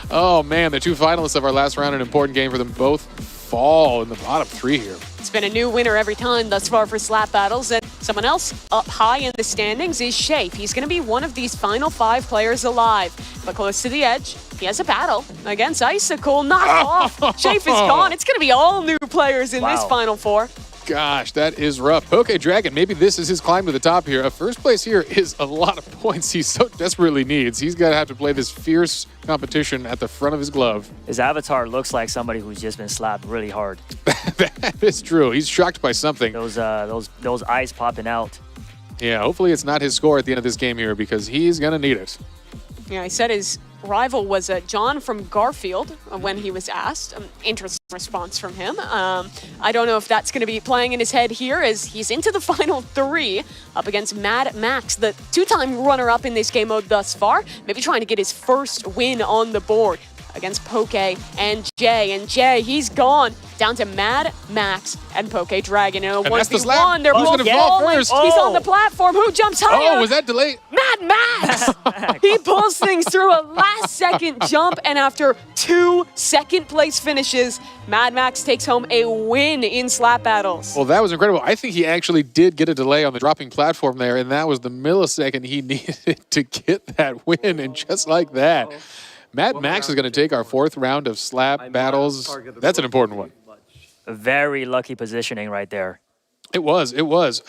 Oh, man, the two finalists of our last round, an important game for them, both fall in the bottom three here. It's been a new winner every time thus far for Slap Battles, and someone else up high in the standings is Shafe. He's going to be one of these final 5 players alive, but close to the edge. He has a battle against Icicle. Knocked off. Shafe is gone. It's going to be all new players in this final 4. Gosh, that is rough. Poke Dragon, maybe this is his climb to the top here. A first place here is a lot of points he so desperately needs. He's going to have to play this fierce competition at the front of his glove. His avatar looks like somebody who's just been slapped really hard. That is true. He's shocked by something. Those eyes popping out. Yeah, hopefully it's not his score at the end of this game here because he's going to need it. Yeah, he said his rival was John from Garfield when he was asked. Interesting response from him. I don't know if that's going to be playing in his head here as he's into the final 3 up against Mad Max, the 2-time runner-up in this game mode thus far. Maybe trying to get his first win on the board against Poke and Jay. And Jay, he's gone down to Mad Max and Poke Dragon. And that's the 1v1, slap. they're Who's both gonna fall falling. first? He's on the platform. Who jumps higher? Oh, was that delayed? Mad Max! He pulls things through a last-second jump, and after 2 second-place finishes, Mad Max takes home a win in Slap Battles. Well, that was incredible. I think he actually did get a delay on the dropping platform there, and that was the millisecond he needed to get that win, and just like that, Mad Max is going to take our 4th round of Slap Battles. That's an important one. Very lucky positioning right there. It was.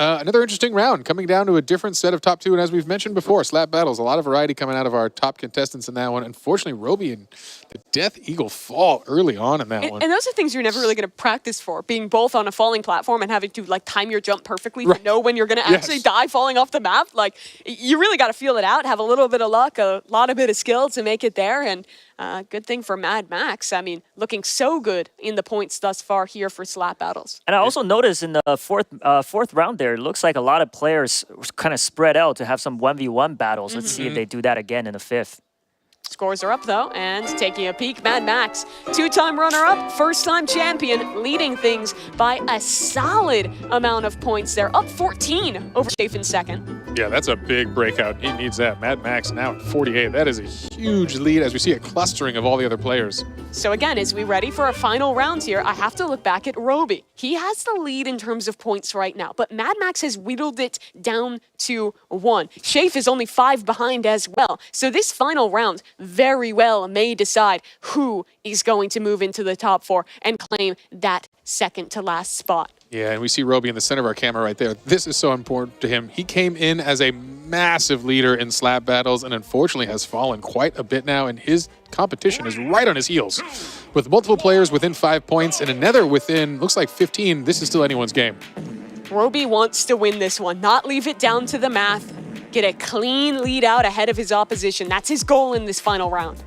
Another interesting round, coming down to a different set of top 2, and as we've mentioned before, Slap Battles, a lot of variety coming out of our top contestants in that one. Unfortunately, Roby and the Death Eagle fall early on in that one. And those are things you're never really going to practice for, being both on a falling platform and having to time your jump perfectly to know when you're going to actually die falling off the map. You really got to feel it out, have a little bit of luck, a lot of bit of skill to make it there, and Good thing for Mad Max. I mean, looking so good in the points thus far here for slap battles. And I also noticed in the fourth round there, it looks like a lot of players kind of spread out to have some 1v1 battles. Let's see if they do that again in the fifth. Scores are up, though, and taking a peek, Mad Max, two-time runner-up, first-time champion, leading things by a solid amount of points there, up 14 over Shafe in second. Yeah, that's a big breakout. He needs that. Mad Max now at 48. That is a huge lead as we see a clustering of all the other players. So again, as we ready for our final round here, I have to look back at Roby. He has the lead in terms of points right now, but Mad Max has whittled it down to 1. Shafe is only 5 behind as well. So this final round very well may decide who is going to move into the top 4 and claim that second to last spot. Yeah, and we see Roby in the center of our camera right there. This is so important to him. He came in as a massive leader in slap battles and unfortunately has fallen quite a bit now, and his competition is right on his heels. With multiple players within 5 points and another within, looks like 15, this is still anyone's game. Roby wants to win this one, not leave it down to the math, get a clean lead out ahead of his opposition. That's his goal in this final round.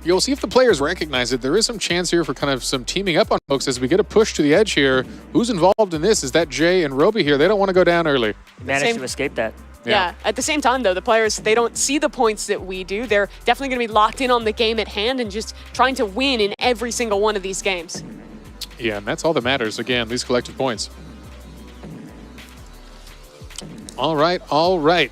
You'll see if the players recognize it. There is some chance here for kind of some teaming up on folks as we get a push to the edge here. Who's involved in this? Is that Jay and Roby here? They don't want to go down early. Managed to escape that. Yeah. At the same time, though, the players, they don't see the points that we do. They're definitely going to be locked in on the game at hand and just trying to win in every single one of these games. Yeah, and that's all that matters. Again, these collective points. All right.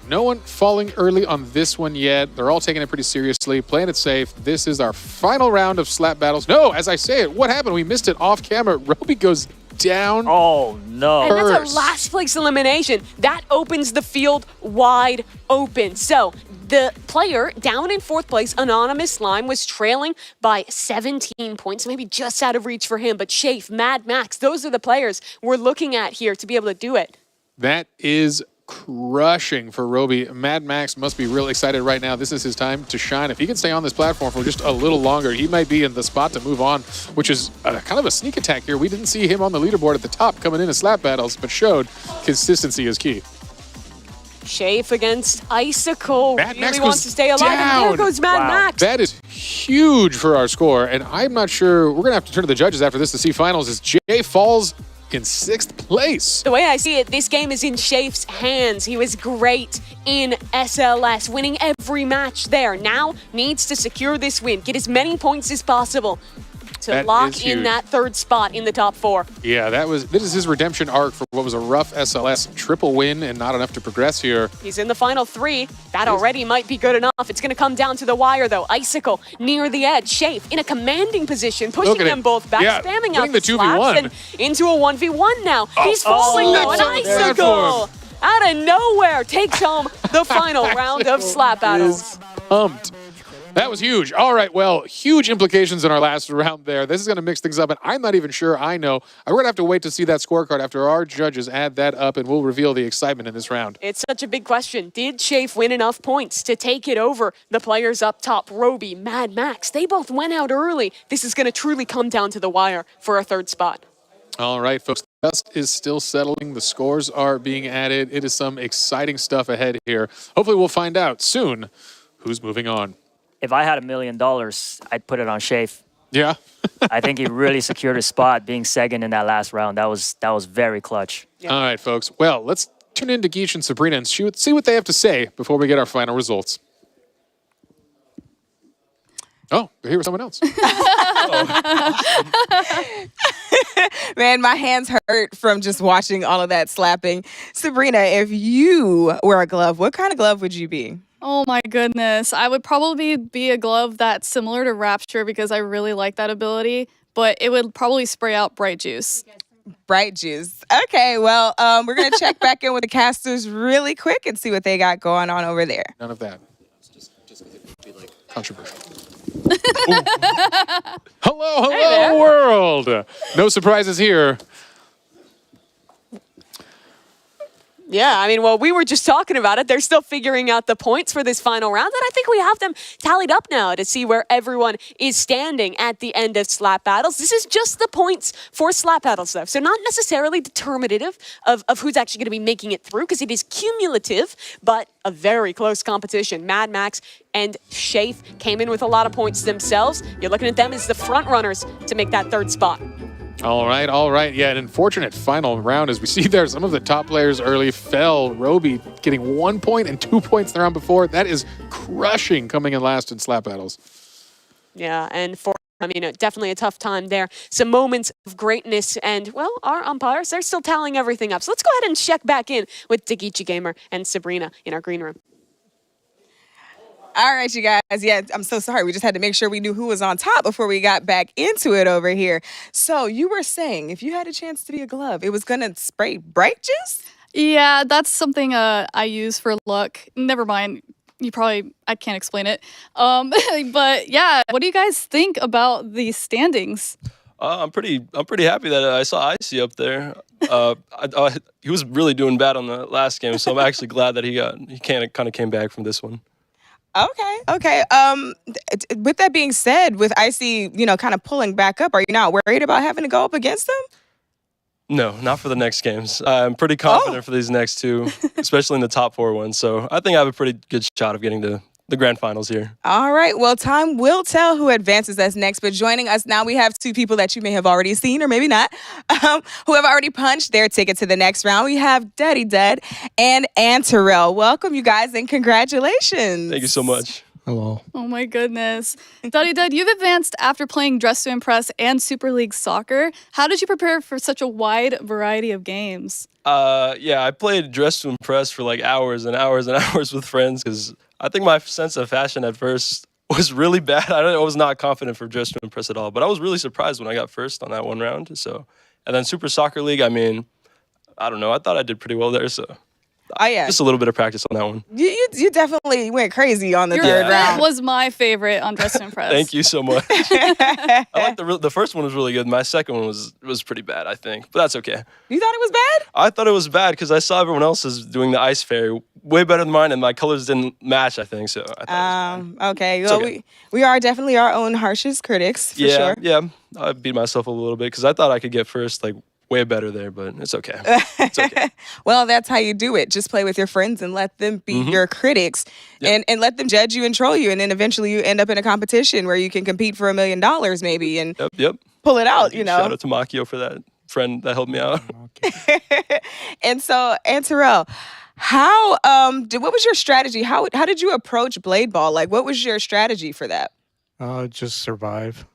No one falling early on this one yet. They're all taking it pretty seriously, playing it safe. This is our final round of slap battles. No, as I say it, what happened? We missed it off camera. Roby goes down. Oh, no. And that's a last place elimination. That opens the field wide open. So the player down in 4th place, Anonymous Slime, was trailing by 17 points, maybe just out of reach for him. But Shafe, Mad Max, those are the players we're looking at here to be able to do it. That is crushing for Roby. Mad Max must be real excited right now. This is his time to shine. If he can stay on this platform for just a little longer, he might be in the spot to move on, which is kind of a sneak attack here. We didn't see him on the leaderboard at the top coming in slap battles, but showed consistency is key. Shafe against Icicle. Mad Max really wants to stay alive. Down. And there goes Mad Max. That is huge for our score, and I'm not sure. We're going to have to turn to the judges after this to see finals as Jay falls in 6th place. The way I see it, this game is in Shafe's hands. He was great in SLS, winning every match there. Now needs to secure this win, get as many points as possible to lock in that 3rd spot in the top 4. Yeah, this is his redemption arc for what was a rough SLS triple win and not enough to progress here. He's in the final 3. That already might be good enough. It's going to come down to the wire, though. Icicle near the edge. Shafe in a commanding position, pushing them both back, spamming out the 2v1 and into a 1v1 now. He's falling, though, and Icicle out of nowhere takes home the final round of slap battles. Pumped. That was huge. All right, well, huge implications in our last round there. This is going to mix things up, and I'm not even sure I know. We're going to have to wait to see that scorecard after our judges add that up, and we'll reveal the excitement in this round. It's such a big question. Did Shafe win enough points to take it over the players up top? Roby, Mad Max, they both went out early. This is going to truly come down to the wire for a 3rd spot. All right, folks. The dust is still settling. The scores are being added. It is some exciting stuff ahead here. Hopefully, we'll find out soon who's moving on. If I had $1 million, I'd put it on Shafe. Yeah. I think he really secured his spot being second in that last round. That was very clutch. Yeah. All right, folks. Well, let's tune into Geach and Sabrina and see what they have to say before we get our final results. Oh, they're here with someone else. Man, my hands hurt from just watching all of that slapping. Sabrina, if you were a glove, what kind of glove would you be? Oh my goodness. I would probably be a glove that's similar to Rapture because I really like that ability, but it would probably spray out Bright Juice. Bright Juice. Okay, well, we're going to check back in with the casters really quick and see what they got going on over there. None of that. Just be like controversial. Hello, world. No surprises here. Yeah, I mean, well, we were just talking about it. They're still figuring out the points for this final round, and I think we have them tallied up now to see where everyone is standing at the end of slap battles. This is just the points for slap battles, though, so not necessarily determinative of who's actually going to be making it through, because it is cumulative, but a very close competition. Mad Max and Shafe came in with a lot of points themselves. You're looking at them as the front runners to make that third spot. All right. Yeah, an unfortunate final round as we see there. Some of the top players early fell. Roby getting 1 point and 2 points the round before. That is crushing coming in last in slap battles. Yeah, and definitely a tough time there. Some moments of greatness, and, well, our umpires, they're still tallying everything up. So let's go ahead and check back in with Dagichi Gamer and Sabrina in our green room. All right, you guys. Yeah, I'm so sorry. We just had to make sure we knew who was on top before we got back into it over here. So you were saying if you had a chance to be a glove, it was going to spray bright juice? Yeah, that's something I use for luck. Never mind. I can't explain it. But yeah, what do you guys think about the standings? I'm pretty happy that I saw Icy up there. He was really doing bad on the last game, so I'm actually glad that he kind of came back from this one. Okay. With that being said, with Icy, kind of pulling back up, are you not worried about having to go up against him? No, not for the next games. I'm pretty confident for these next two, especially in the top 4 ones. So I think I have a pretty good shot of getting to the grand finals here. All right. Well, time will tell who advances us next. But joining us now, we have 2 people that you may have already seen or maybe not, who have already punched their ticket to the next round. We have Daddy Dad and Terrell. Welcome, you guys, and congratulations. Thank you so much. Hello. Oh my goodness. Daddy Dad, you've advanced after playing Dress to Impress and Super League Soccer. How did you prepare for such a wide variety of games? Yeah, I played Dress to Impress for like hours and hours and hours with friends because I think my sense of fashion at first was really bad. I was not confident for Dress to Impress at all, but I was really surprised when I got first on that one round. And then Super Soccer League, I don't know. I thought I did pretty well there, so. Oh, yeah. Just a little bit of practice on that one. You definitely went crazy on the Your third round. That was my favorite on Dress to Impress. Thank you so much. I like the first one was really good. My second one was pretty bad, I think, but that's okay. You thought it was bad? I thought it was bad because I saw everyone else is doing the ice fairy way better than mine, and my colors didn't match, I think, so I thought it was bad. Okay. Well, okay. We are definitely our own harshest critics, for sure. Yeah, I beat myself a little bit because I thought I could get first, like, way better there, but it's okay. It's okay. Well, that's how you do it. Just play with your friends and let them be your critics and let them judge you and troll you. And then eventually you end up in a competition where you can compete for $1 million maybe and pull it out, Shout out to Makio for that friend that helped me out. And so, Terrell, what was your strategy? How did you approach Blade Ball? Like, what was your strategy for that? Just survive.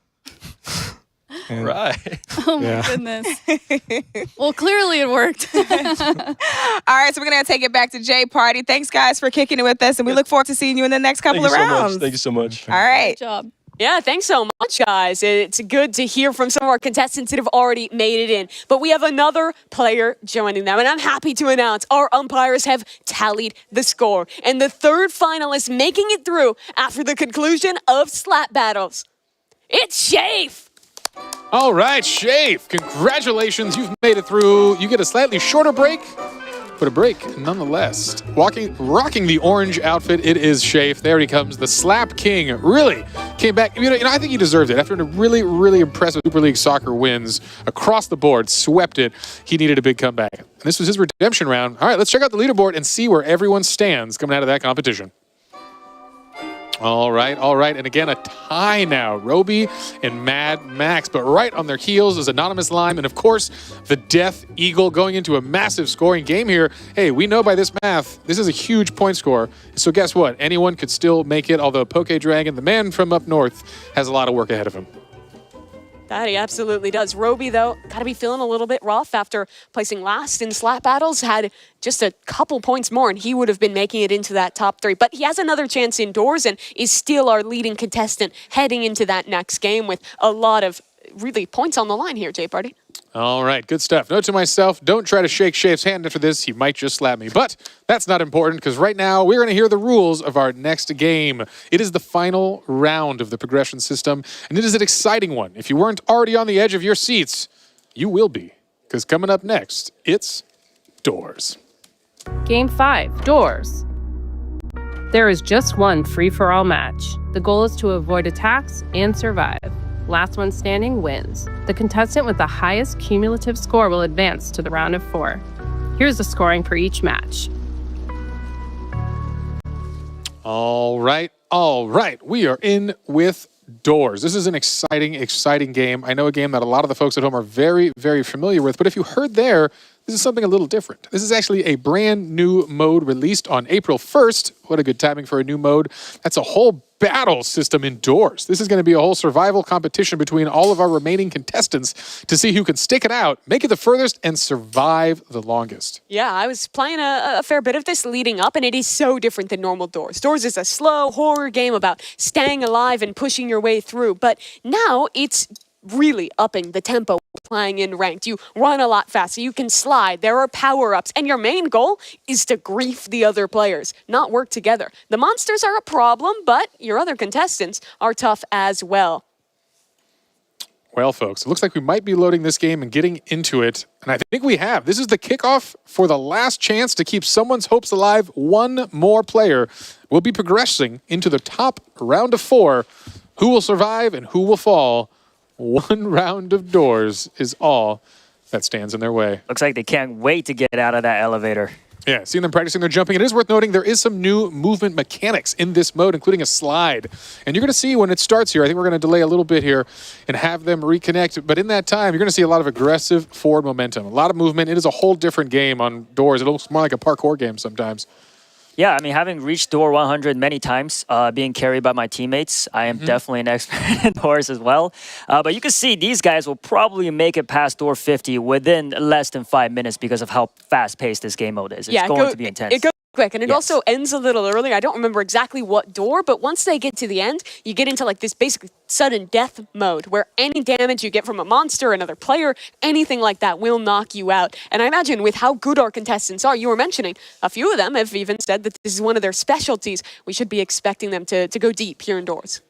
Right. Oh my goodness. Well, clearly it worked. All right, so we're going to take it back to Jay Party. Thanks, guys, for kicking it with us, and we look forward to seeing you in the next couple of rounds. Thank you so much. All right. Good job. Yeah, thanks so much, guys. It's good to hear from some of our contestants that have already made it in. But we have another player joining them, and I'm happy to announce our umpires have tallied the score. And the third finalist making it through after the conclusion of slap battles. It's Shafe. All right, Shafe, congratulations. You've made it through. You get a slightly shorter break, but a break nonetheless. Rocking the orange outfit, it is Shafe. There he comes, the Slap King. Really came back. I think he deserved it. After a really, really impressive Super League Soccer wins across the board, swept it. He needed a big comeback. And this was his redemption round. All right, let's check out the leaderboard and see where everyone stands coming out of that competition. All right. And again, a tie now. Roby and Mad Max. But right on their heels is Anonymous Lime. And, of course, the Death Eagle going into a massive scoring game here. Hey, we know by this math, this is a huge point score. So guess what? Anyone could still make it, although Poke Dragon, the man from up north, has a lot of work ahead of him. That he absolutely does. Roby, though, got to be feeling a little bit rough after placing last in slap battles. Had just a couple points more, and he would have been making it into that top 3. But he has another chance indoors and is still our leading contestant heading into that next game with a lot of really points on the line here, Jay Party. All right, good stuff. Note to myself, don't try to shake Shafe's hand after this. He might just slap me. But that's not important because right now we're going to hear the rules of our next game. It is the final round of the progression system, and it is an exciting one. If you weren't already on the edge of your seats, you will be, because coming up next, it's Doors. Game 5, Doors. There is just one free-for-all match. The goal is to avoid attacks and survive. Last one standing wins. The contestant with the highest cumulative score will advance to the round of 4. Here's the scoring for each match. All right. We are in with Doors. This is an exciting game. I know a game that a lot of the folks at home are very, very familiar with, but if you heard there, this is something a little different. This is actually a brand new mode released on April 1st. What a good timing for a new mode. That's a whole battle system indoors. This is going to be a whole survival competition between all of our remaining contestants to see who can stick it out, make it the furthest, and survive the longest. Yeah, I was playing a fair bit of this leading up, and it is so different than normal Doors. Doors is a slow horror game about staying alive and pushing your way through, but now it's really upping the tempo playing in ranked. You run a lot faster, you can slide, there are power-ups, and your main goal is to grief the other players, not work together. The monsters are a problem, but your other contestants are tough as well. Well, folks, it looks like we might be loading this game and getting into it, and I think we have. This is the kickoff for the last chance to keep someone's hopes alive. One more player will be progressing into the top round of 4. Who will survive and who will fall? One round of Doors is all that stands in their way. Looks like they can't wait to get out of that elevator. Yeah, seeing them practicing their jumping. It is worth noting there is some new movement mechanics in this mode, including a slide. And you're going to see when it starts here, I think we're going to delay a little bit here and have them reconnect. But in that time, you're going to see a lot of aggressive forward momentum, a lot of movement. It is a whole different game on Doors. It looks more like a parkour game sometimes. Yeah, I mean, having reached door 100 many times, being carried by my teammates, I am definitely an expert in doors as well. But you can see these guys will probably make it past door 50 within less than 5 minutes because of how fast-paced this game mode is. It's going to be intense. It goes quick, and it also ends a little early. I don't remember exactly what door, but once they get to the end, you get into like this basically sudden death mode where any damage you get from a monster, another player, anything like that will knock you out. And I imagine with how good our contestants are, you were mentioning, a few of them have even said that this is one of their specialties. We should be expecting them to go deep here indoors.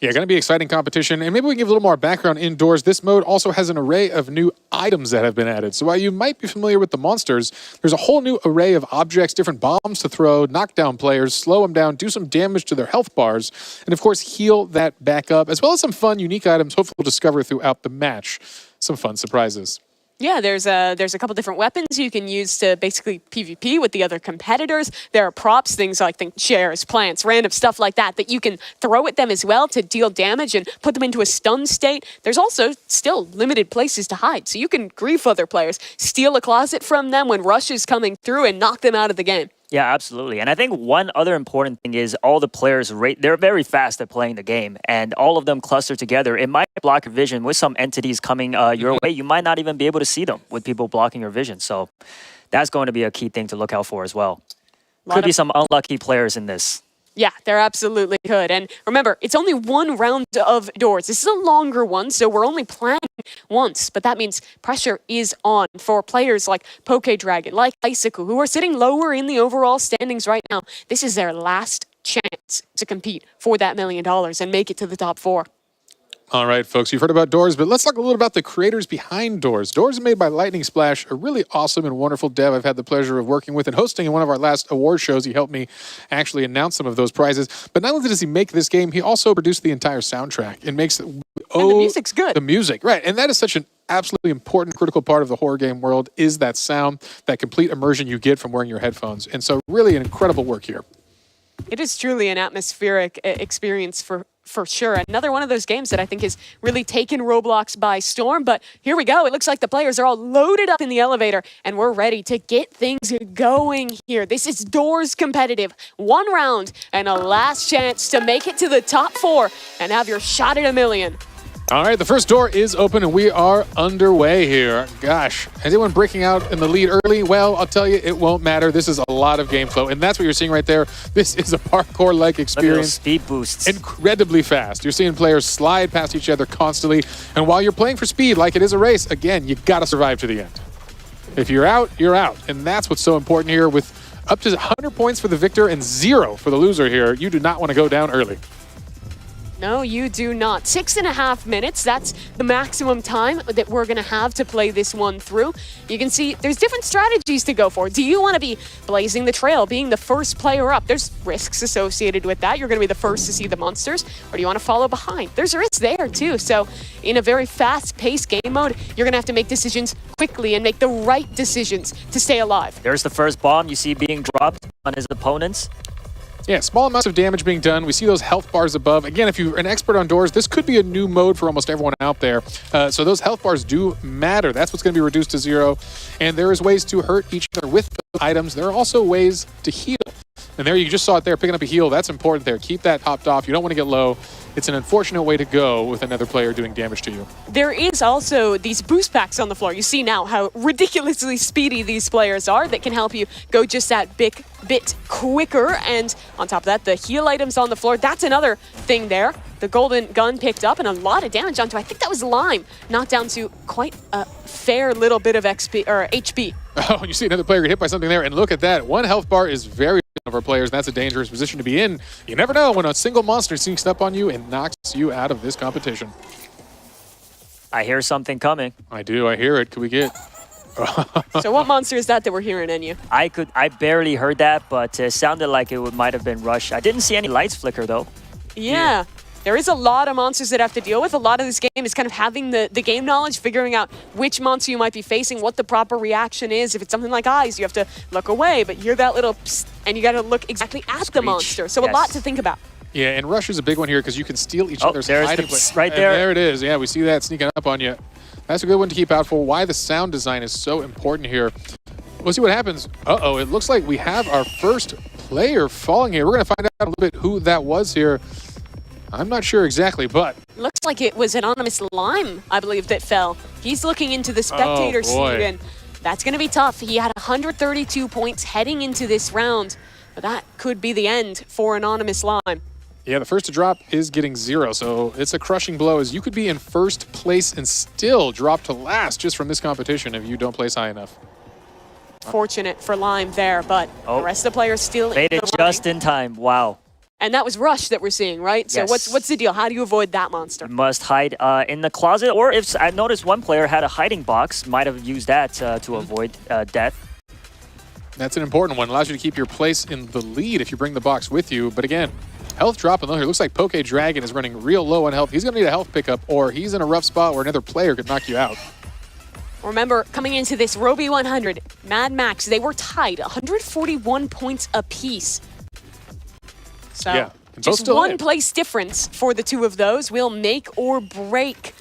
Yeah, going to be exciting competition. And maybe we can give a little more background indoors. This mode also has an array of new items that have been added. So while you might be familiar with the monsters, there's a whole new array of objects, different bombs to throw, knock down players, slow them down, do some damage to their health bars, and of course heal that back up, as well as some fun, unique items hopefully we'll discover throughout the match. Some fun surprises. Yeah, there's a couple different weapons you can use to basically PvP with the other competitors. There are props, things like chairs, plants, random stuff like that you can throw at them as well to deal damage and put them into a stun state. There's also still limited places to hide, so you can grief other players, steal a closet from them when Rush is coming through and knock them out of the game. Yeah, absolutely. And I think one other important thing is all the players, they're very fast at playing the game, and all of them cluster together. It might block your vision with some entities coming your way. You might not even be able to see them with people blocking your vision. So that's going to be a key thing to look out for as well. Could be some unlucky players in this. Yeah, there absolutely could. And remember, it's only one round of Doors. This is a longer one, so we're only playing once. But that means pressure is on for players like Pokedragon, like Icicle, who are sitting lower in the overall standings right now. This is their last chance to compete for that $1 million and make it to the top 4. All right, folks, you've heard about Doors, but let's talk a little about the creators behind Doors. Doors is made by Lightning Splash, a really awesome and wonderful dev I've had the pleasure of working with and hosting in one of our last award shows. He helped me actually announce some of those prizes. But not only does he make this game, he also produced the entire soundtrack and makes and the music's good. The music, right. And that is such an absolutely important, critical part of the horror game world is that sound, that complete immersion you get from wearing your headphones. And so really an incredible work here. It is truly an atmospheric experience for sure. Another one of those games that I think has really taken Roblox by storm. But here we go. It looks like the players are all loaded up in the elevator, and we're ready to get things going here. This is Doors competitive. One round and a last chance to make it to the top 4 and have your shot at $1 million. All right, the first door is open, and we are underway here. Gosh, is anyone breaking out in the lead early? Well, I'll tell you, it won't matter. This is a lot of game flow, and that's what you're seeing right there. This is a parkour-like experience. Speed boosts. Incredibly fast. You're seeing players slide past each other constantly, and while you're playing for speed like it is a race, again, you got to survive to the end. If you're out, you're out, and that's what's so important here. With up to 100 points for the victor and 0 for the loser here, you do not want to go down early. No, you do not. 6.5 minutes, that's the maximum time that we're going to have to play this one through. You can see there's different strategies to go for. Do you want to be blazing the trail, being the first player up? There's risks associated with that. You're going to be the first to see the monsters. Or do you want to follow behind? There's risks there too. So in a very fast-paced game mode, you're going to have to make decisions quickly and make the right decisions to stay alive. There's the first bomb you see being dropped on his opponents. Yeah, small amounts of damage being done. We see those health bars above. Again, if you're an expert on doors, this could be a new mode for almost everyone out there. So those health bars do matter. That's what's going to be reduced to 0. And there is ways to hurt each other with those items. There are also ways to heal. And there you just saw it there, picking up a heal. That's important there. Keep that topped off. You don't want to get low. It's an unfortunate way to go with another player doing damage to you. There is also these boost packs on the floor. You see now how ridiculously speedy these players are that can help you go just that bit quicker. And on top of that, the heal items on the floor, that's another thing there. The golden gun picked up and a lot of damage onto, I think that was Lime, knocked down to quite a fair little bit of XP or HP. Oh, you see another player get hit by something there, and look at that. One health bar is very of our players, and that's a dangerous position to be in. You never know when a single monster sneaks up on you and knocks you out of this competition. I hear something coming. I do, I hear it. Could we get... So what monster is that we're hearing, Enyu? I barely heard that, but it sounded like it might have been Rush. I didn't see any lights flicker, though. Yeah. There is a lot of monsters that have to deal with. A lot of this game is kind of having the game knowledge, figuring out which monster you might be facing, what the proper reaction is. If it's something like eyes, you have to look away, but hear that little psst, and you got to look exactly at the monster. So a lot to think about. Yeah, and Rush is a big one here because you can steal each other's hiding place. Right there. There it is. Yeah, we see that sneaking up on you. That's a good one to keep out for. Why the sound design is so important here. We'll see what happens. Uh-oh, it looks like we have our first player falling here. We're going to find out a little bit who that was here. I'm not sure exactly, but... Looks like it was Anonymous Lime, I believe, that fell. He's looking into the spectator seat, and that's going to be tough. He had 132 points heading into this round, but that could be the end for Anonymous Lime. Yeah, the first to drop is getting 0, so it's a crushing blow, as you could be in first place and still drop to last just from this competition if you don't place high enough. Fortunate for Lime there, but the rest of the players still made it just in time. Wow. And that was Rush that we're seeing, right? Yes. So what's the deal? How do you avoid that monster? You must hide in the closet, or if I noticed one player had a hiding box, might have used that to avoid death. That's an important one. Allows you to keep your place in the lead if you bring the box with you. But again, health dropping low here. Looks like Poke Dragon is running real low on health. He's going to need a health pickup, or he's in a rough spot where another player could knock you out. Remember, coming into this Roby 100, Mad Max, they were tied 141 points apiece. So yeah, just one place difference for the two of those will make or break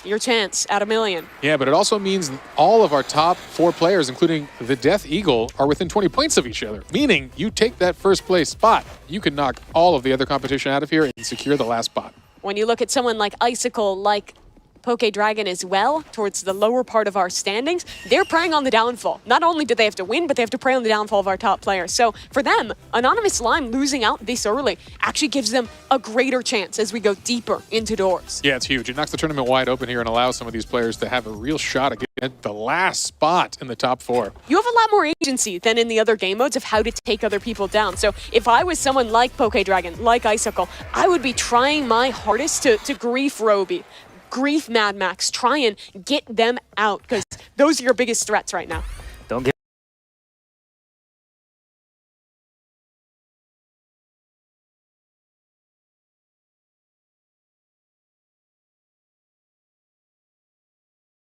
your chance at $1 million. Yeah, but it also means all of our top 4 players, including the Death Eagle, are within 20 points of each other. Meaning, you take that first place spot, you can knock all of the other competition out of here and secure the last spot. When you look at someone like Icicle, like Poke Dragon as well, towards the lower part of our standings, they're preying on the downfall. Not only do they have to win, but they have to prey on the downfall of our top players. So for them, Anonymous Lime losing out this early actually gives them a greater chance as we go deeper into doors. Yeah, it's huge. It knocks the tournament wide open here and allows some of these players to have a real shot at getting the last spot in the top 4. You have a lot more agency than in the other game modes of how to take other people down. So if I was someone like Poke Dragon, like Icicle, I would be trying my hardest to grief Roby, grief Mad Max, try and get them out, because those are your biggest threats right now. Don't get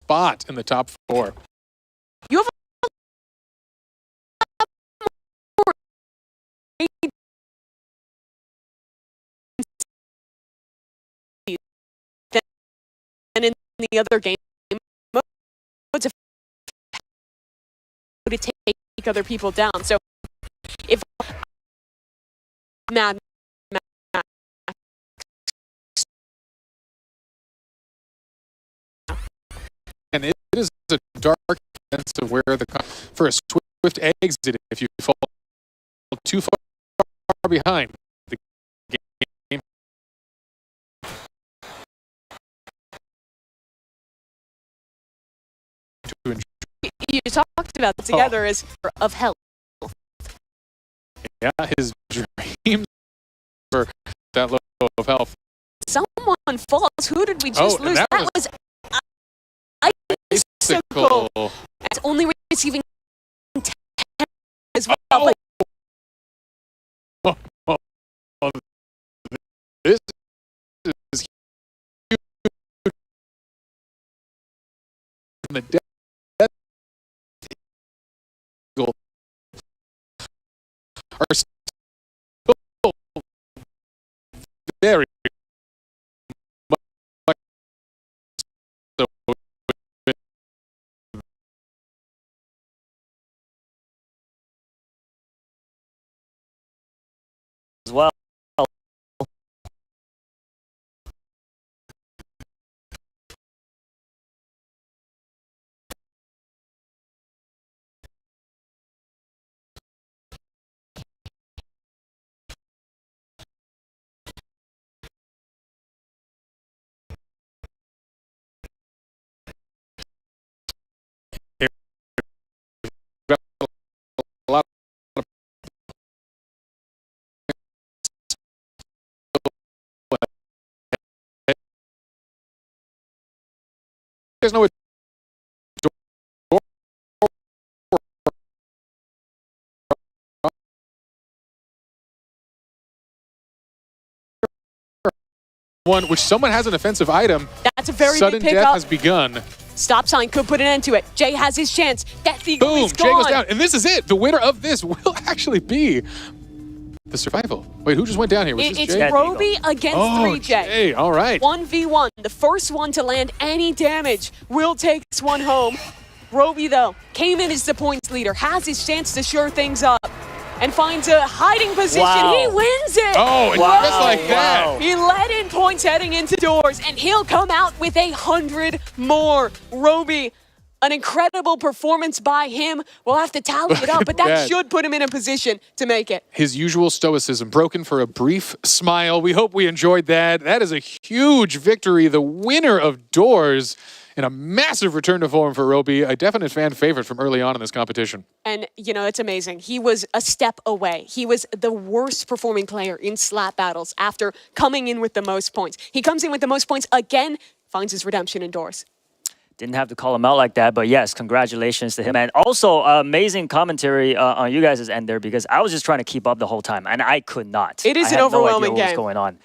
spot in the top 4. You have and in the other game modes of how to take other people down. So if Mad Max and it is a dark sense of where for a swift exit if you fall too far behind the game. You talked about together is of health. Yeah, his dreams for that low of health. falls. Who did we just lose? That was Icicle. That's only receiving 10 as well. This is huge. From the Death Eagle are still very much so as well. a lot of there's no one which someone has an offensive item. That's a very sudden big death pickup. has begun. Stop sign could put an end to it. Jay has his chance. Death Eagle Boom! is Jay gone. goes down, and this is it. The winner of this will actually be the survival. Wait, who just went down here? Was this It's Jay? Roby against 3J. Jay, all right. 1v1. The first one to land any damage will take this one home. Roby, though, came in as the points leader, has his chance to shore things up, and finds a hiding position. Wow. He wins it. Oh, and Wow. just like that. Wow. He led in points heading into doors, and he'll come out with 100 more. Roby, an incredible performance by him. We'll have to tally it up, but that Bad. should put him in a position to make it. His usual stoicism broken for a brief smile. We hope we enjoyed that. That is a huge victory. The winner of doors and a massive return to form for Roby, a definite fan favorite from early on in this competition. And, you know, it's amazing. He was a step away. He was the worst performing player in slap battles after coming in with the most points. He comes in with the most points again, finds his redemption indoors. Didn't have to call him out like that, but yes, congratulations to him. And also, amazing commentary on you guys' end there, because I was just trying to keep up the whole time, and I could not. It is I an had no idea overwhelming what was game. going on.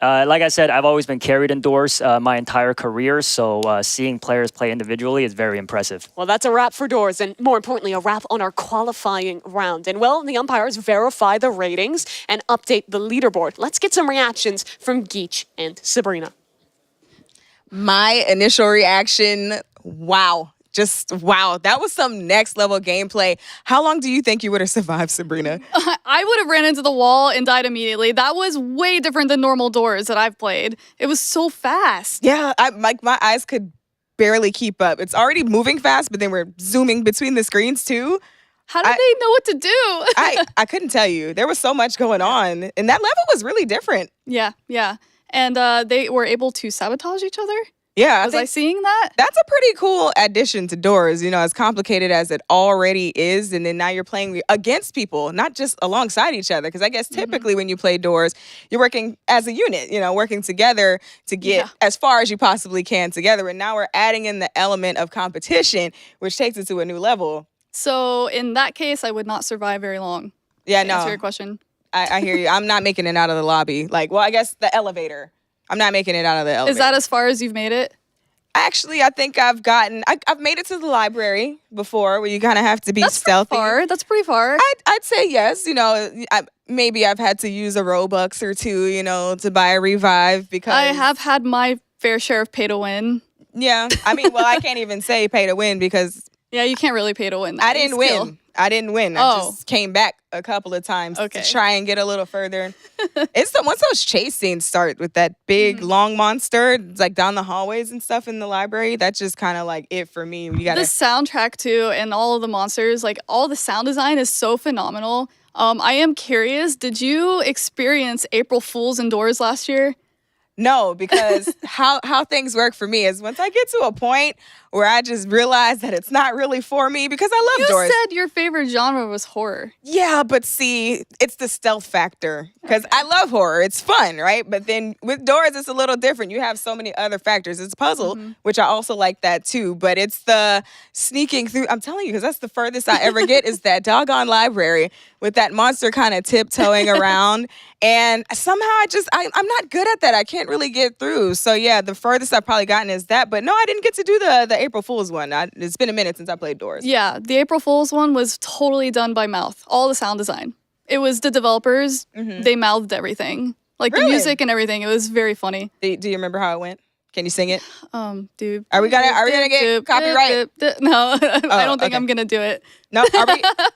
Like I said, I've always been carried indoors my entire career, so seeing players play individually is very impressive. Well, that's a wrap for doors, and more importantly, a wrap on our qualifying round. And, well, the umpires verify the ratings and update the leaderboard. Let's get some reactions from Geach and Sabrina. My initial reaction, wow. Just wow. That was some next level gameplay. How long do you think you would have survived, Sabrina? I would have ran into the wall and died immediately. That was way different than normal doors that I've played. It was so fast. Yeah, my eyes could barely keep up. It's already moving fast, but then we're zooming between the screens too. How did they know what to do? I couldn't tell you. There was so much going on, and that level was really different. Yeah. And they were able to sabotage each other? Yeah. Was I seeing that? That's a pretty cool addition to doors, you know, as complicated as it already is. And then now you're playing against people, not just alongside each other. Because I guess typically when you play doors, you're working as a unit, you know, working together to get as far as you possibly can together. And now we're adding in the element of competition, which takes it to a new level. So in that case, I would not survive very long. Yeah, To no. answer your question. I hear you. I'm not making it out of the lobby. Like, well, I guess the elevator. I'm not making it out of the elevator. Is that as far as you've made it? Actually, I think I've made it to the library before, where you kind of have to be stealthy. That's pretty far. I'd say yes. You know, maybe I've had to use a Robux or two, you know, to buy a revive because I have had my fair share of pay to win. Yeah, I mean, well, I can't even say pay to win because yeah, you can't really pay to win. I didn't win. I just came back a couple of times to try and get a little further. Once those chase scenes start with that big long monster, like down the hallways and stuff in the library, that's just kind of like it for me. You gotta the soundtrack too, and all of the monsters, like all the sound design is so phenomenal. I am curious, did you experience April Fool's indoors last year? No, because how things work for me is once I get to a point where I just realize that it's not really for me, because I love doors. You said your favorite genre was horror. Yeah, but see, it's the stealth factor. because I love horror. It's fun, right? But then with Doors, it's a little different. You have so many other factors. It's puzzle, which I also like that too. But it's the sneaking through. I'm telling you, because that's the furthest I ever get is that doggone library with that monster kind of tiptoeing around. And somehow I'm not good at that. I can't really get through. So yeah, the furthest I've probably gotten is that. But no, I didn't get to do the April Fool's one. It's been a minute since I played Doors. Yeah, the April Fool's one was totally done by mouth. All the sound design. It was the developers. They mouthed everything. Like the music and everything. It was very funny. Do you remember how it went? Can you sing it? Dude. Are we gonna get copyright? No, I don't think I'm gonna do it. No,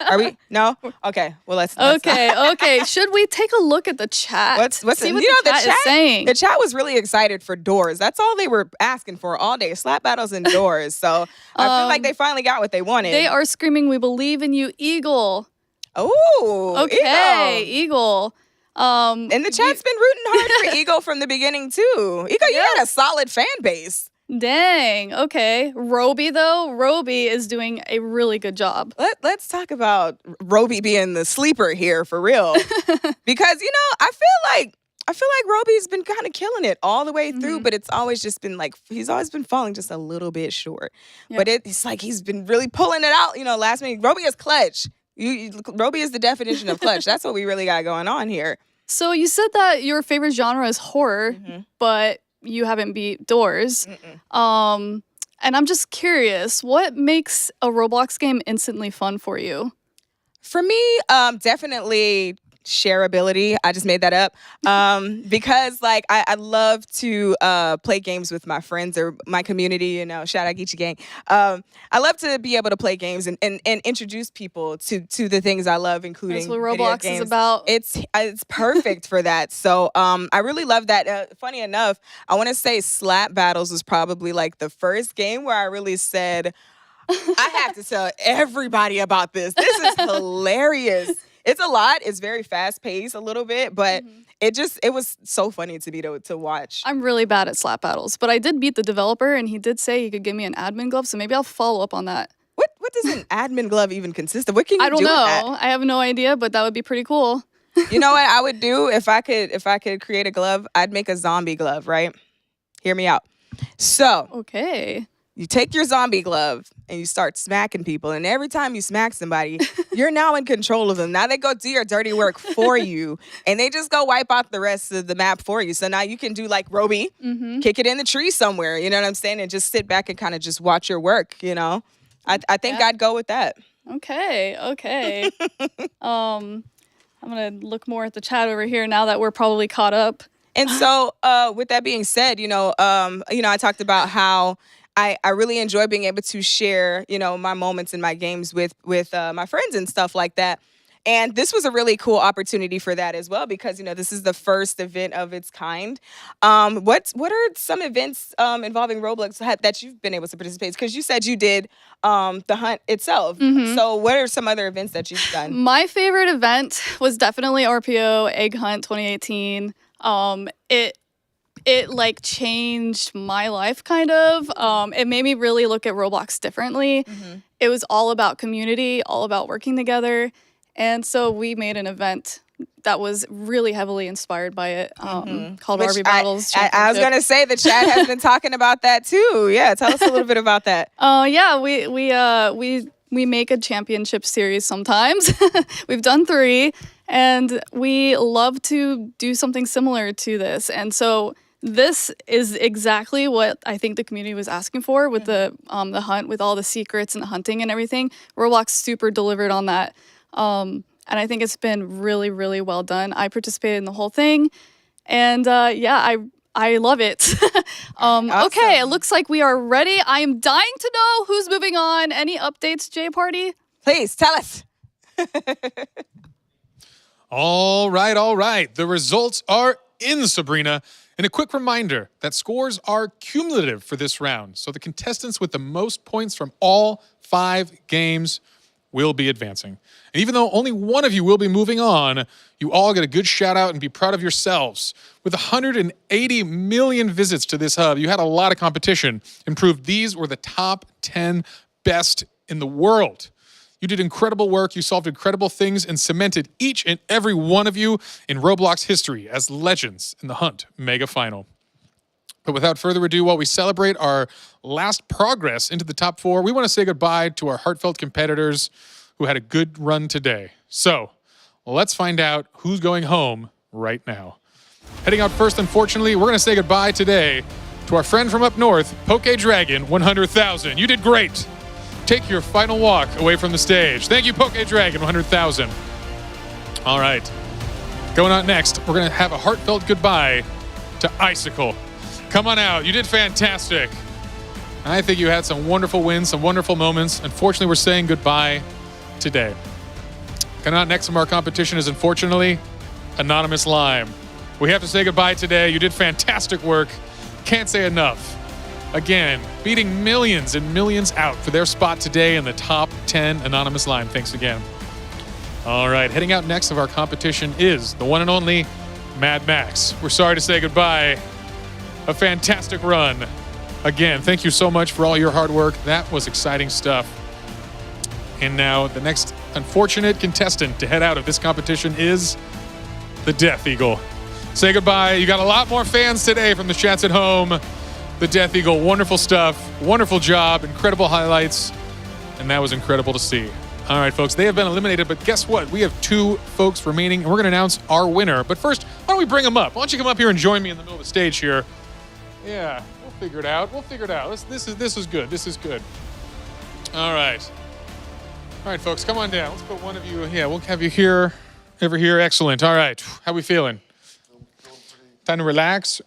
are we? No. Okay. Well, let's Okay. Should we take a look at the chat? What's See what the chat is saying? The chat was really excited for Doors. That's all they were asking for all day: slap battles and Doors. So I feel like they finally got what they wanted. They are screaming, "We believe in you, Eagle." Oh, okay, Eagle. And the chat's been rooting hard for Eagle from the beginning too. Eagle, you had a solid fan base. Dang. Okay. Roby though, Roby is doing a really good job. Let's talk about Roby being the sleeper here for real, because I feel like Roby's been kind of killing it all the way through, but it's always just been like he's always been falling just a little bit short. Yeah. But it's like he's been really pulling it out. Last minute, Roby is clutch. Roby is the definition of clutch. That's what we really got going on here. So you said that your favorite genre is horror, but you haven't beat Doors. And I'm just curious, what makes a Roblox game instantly fun for you? For me, definitely shareability. I just made that up because I love to play games with my friends or my community. Shout out Geechee Gang. I love to be able to play games and introduce people to the things I love, including That's what Roblox is about. It's perfect for that. So I really love that. Funny enough, I want to say Slap Battles was probably like the first game where I really said, I have to tell everybody about this. This is hilarious. It's a lot. It's very fast paced a little bit, but it was so funny to watch. I'm really bad at slap battles, but I did beat the developer and he did say he could give me an admin glove, so maybe I'll follow up on that. What does an admin glove even consist of? What can you I don't do know. with that? I have no idea, but that would be pretty cool. You know what I would do if I could create a glove? I'd make a zombie glove, right? Hear me out. So, okay. You take your zombie glove and you start smacking people. And every time you smack somebody, you're now in control of them. Now they go do your dirty work for you. And they just go wipe out the rest of the map for you. So now you can do like Roby, kick it in the tree somewhere. You know what I'm saying? And just sit back and kind of just watch your work, I think I'd go with that. Okay. I'm going to look more at the chat over here now that we're probably caught up. And so with that being said, I talked about how I really enjoy being able to share, my moments in my games with my friends and stuff like that. And this was a really cool opportunity for that as well, because, this is the first event of its kind. What are some events involving Roblox that you've been able to participate in? Because you said you did The Hunt itself. So what are some other events that you've done? My favorite event was definitely RPO Egg Hunt 2018. It like changed my life kind of. It made me really look at Roblox differently. It was all about community, all about working together. And so we made an event that was really heavily inspired by it, called RB Battles. I was going to say the chat has been talking about that too. Yeah, tell us a little bit about that. Yeah, we make a championship series sometimes. We've done 3, and we love to do something similar to this. And so this is exactly what I think the community was asking for with the hunt, with all the secrets and the hunting and everything. Roblox super delivered on that. And I think it's been really, really well done. I participated in the whole thing, and I love it. Awesome. Okay, it looks like we are ready. I am dying to know who's moving on. Any updates, J Party? Please tell us. All right. The results are in, Sabrina. And a quick reminder that scores are cumulative for this round. So the contestants with the most points from all 5 games will be advancing. And even though only one of you will be moving on, you all get a good shout out and be proud of yourselves. With 180 million visits to this hub, you had a lot of competition and proved these were the top 10 best in the world. You did incredible work. You solved incredible things and cemented each and every one of you in Roblox history as legends in the Hunt Mega Final. But without further ado, while we celebrate our last progress into the top 4, we want to say goodbye to our heartfelt competitors who had a good run today. So let's find out who's going home right now. Heading out first, unfortunately, we're going to say goodbye today to our friend from up north, Poke Dragon 100,000. You did great. Take your final walk away from the stage. Thank you, Poke Dragon 100,000. All right. Going on next, we're going to have a heartfelt goodbye to Icicle. Come on out. You did fantastic. I think you had some wonderful wins, some wonderful moments. Unfortunately, we're saying goodbye today. Coming out next from our competition is, unfortunately, Anonymous Lime. We have to say goodbye today. You did fantastic work. Can't say enough. Again, beating millions and millions out for their spot today in the top 10 Anonymous Lime. Thanks again. All right, heading out next of our competition is the one and only Mad Max. We're sorry to say goodbye. A fantastic run. Again, thank you so much for all your hard work. That was exciting stuff. And now the next unfortunate contestant to head out of this competition is the Death Eagle. Say goodbye. You got a lot more fans today from the chats at home. The Death Eagle, wonderful stuff. Wonderful job. Incredible highlights. And that was incredible to see. All right, folks, they have been eliminated, but guess what? We have 2 folks remaining, and we're going to announce our winner. But first, why don't we bring them up? Why don't you come up here and join me in the middle of the stage here? Yeah, we'll figure it out. We'll figure it out. This is good. This is good. All right. All right, folks, come on down. Let's put one of you. Yeah, we'll have you here, over here. Excellent. All right. How we feeling? Time to relax?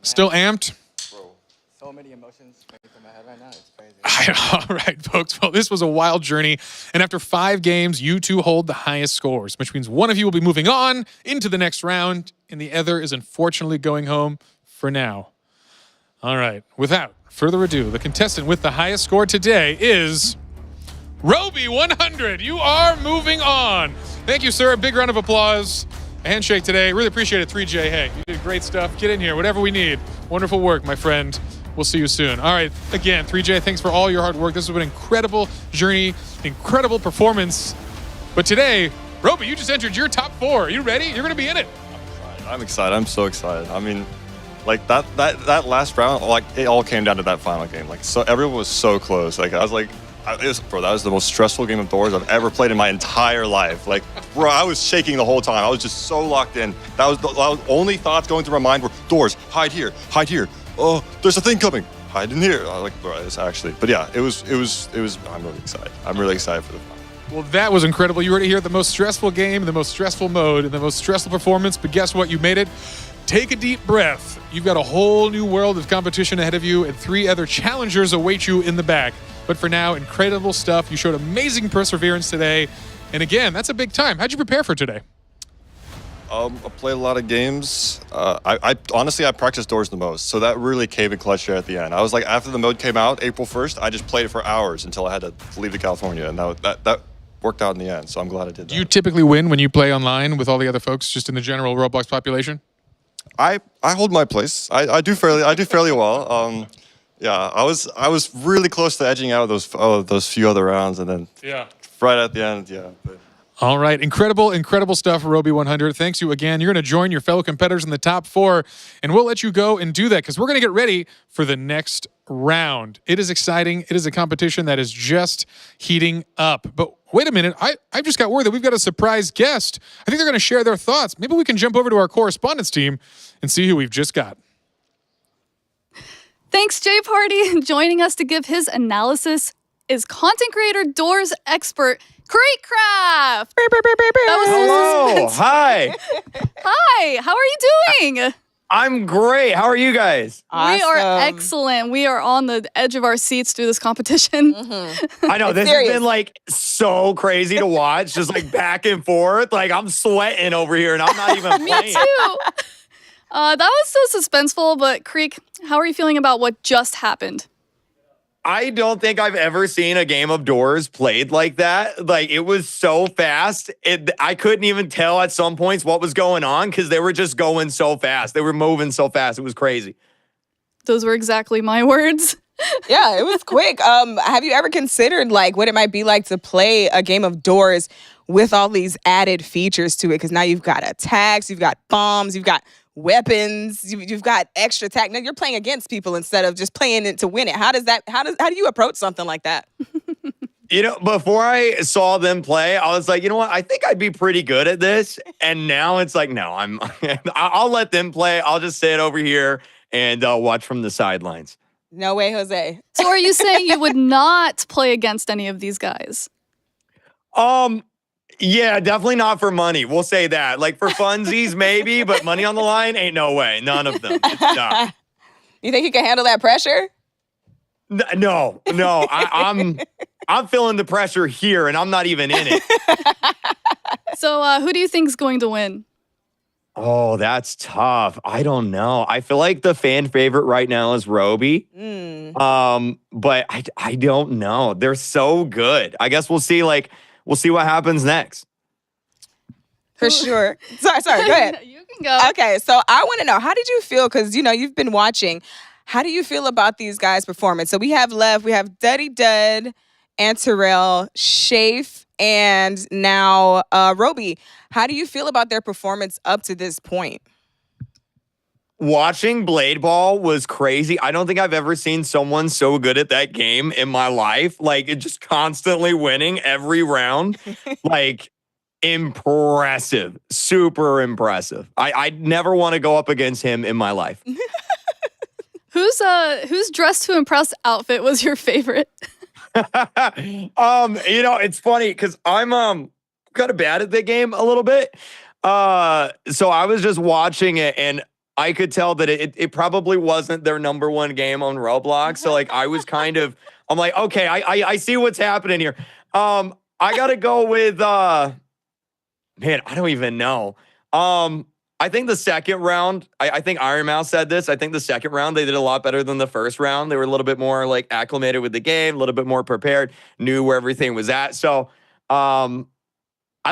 Still amped? Bro, so many emotions coming from my head right now. It's crazy. All right, folks. Well, this was a wild journey. And after 5 games, you 2 hold the highest scores, which means one of you will be moving on into the next round, and the other is unfortunately going home for now. All right. Without further ado, the contestant with the highest score today is Roby 100. You are moving on. Thank you, sir. A big round of applause. A handshake today. Really appreciate it, 3J. Hey, you did great stuff. Get in here, whatever we need. Wonderful work, my friend. We'll see you soon. All right. Again, 3J, thanks for all your hard work. This has been an incredible journey, incredible performance. But today, Roby, you just entered your top 4. Are you ready? You're going to be in it. I'm excited. I'm so excited. I mean, like that last round, like it all came down to that final game. Like, so everyone was so close. Like, I was like, bro, that was the most stressful game of doors I've ever played in my entire life. Like, bro, I was shaking the whole time. I was just so locked in. That was the only thoughts going through my mind were doors, hide here, hide here. Oh, there's a thing coming. Hide in here. I was like, bro, it's actually. But yeah, it was. I'm really excited. I'm really excited for the final. Well, that was incredible. You were to hear the most stressful game, the most stressful mode, and the most stressful performance. But guess what? You made it. Take a deep breath. You've got a whole new world of competition ahead of you, and 3 other challengers await you in the back. But for now, incredible stuff. You showed amazing perseverance today. And again, that's a big time. How'd you prepare for today? I played a lot of games. I honestly, I practiced doors the most, so that really came in clutch there at the end. I was like, after the mode came out, April 1st, I just played it for hours until I had to leave to California, and that worked out in the end, so I'm glad I did that. Do you typically win when you play online with all the other folks, just in the general Roblox population? I hold my place. I do fairly well. Yeah, I was really close to edging out those few other rounds, and then right at the end, yeah. But. All right, incredible stuff, Roby 100. Thanks you again. You're going to join your fellow competitors in the top 4, and we'll let you go and do that because we're going to get ready for the next round. It is exciting. It is a competition that is just heating up. But wait a minute, I just got word that we've got a surprise guest. I think they're going to share their thoughts. Maybe we can jump over to our correspondence team and see who we've just got. Thanks, Jay Party. Joining us to give his analysis is content creator doors expert Creekcraft. Hello. Hi. Hi. How are you doing? I'm great. How are you guys? Awesome. We are excellent. We are on the edge of our seats through this competition. I know this has been like so crazy to watch, just like back and forth. Like I'm sweating over here, and I'm not even playing. Me too. That was so suspenseful. But Creek, how are you feeling about what just happened? I don't think I've ever seen a game of doors played like that. Like, it was so fast. I couldn't even tell at some points what was going on because they were just going so fast. They were moving so fast. It was crazy. Those were exactly my words. Yeah, it was quick. Have you ever considered like what it might be like to play a game of Doors with all these added features to it? Because now you've got attacks, you've got bombs, you've got weapons, you've got extra attack. Now you're playing against people instead of just playing it to win it. How do you approach something like that? Before I saw them play, I was like, you know what? I think I'd be pretty good at this. And now it's like, no, I'll let them play. I'll just sit over here and watch from the sidelines. No way, Jose. So are you saying you would not play against any of these guys? Yeah, definitely not for money. We'll say that. Like for funsies, maybe, but money on the line, ain't no way. None of them. Nah. You think you can handle that pressure? No. I'm feeling the pressure here, and I'm not even in it. So who do you think is going to win? Oh, that's tough. I don't know. I feel like the fan favorite right now is Roby. But I don't know. They're so good. I guess we'll see what happens next. For sure. Sorry, go ahead. You can go. Okay, so I want to know, how did you feel? Because, you've been watching. How do you feel about these guys' performance? So we have Duddy Dud, Anterel, Shafe, and now Roby. How do you feel about their performance up to this point? Watching Blade Ball was crazy. I don't think I've ever seen someone so good at that game in my life. Like, it just constantly winning every round. Like, impressive. Super impressive. I'd never want to go up against him in my life. Whose Dress to Impress outfit was your favorite? It's funny because I'm kind of bad at the game a little bit. So I was just watching it and I could tell that it probably wasn't their number one game on Roblox. So like I'm like, okay, I see what's happening here. I gotta go with man, I don't even know. I think the second round, I think Iron Mouse said this. I think the second round, they did a lot better than the first round. They were a little bit more like acclimated with the game, a little bit more prepared, knew where everything was at. So I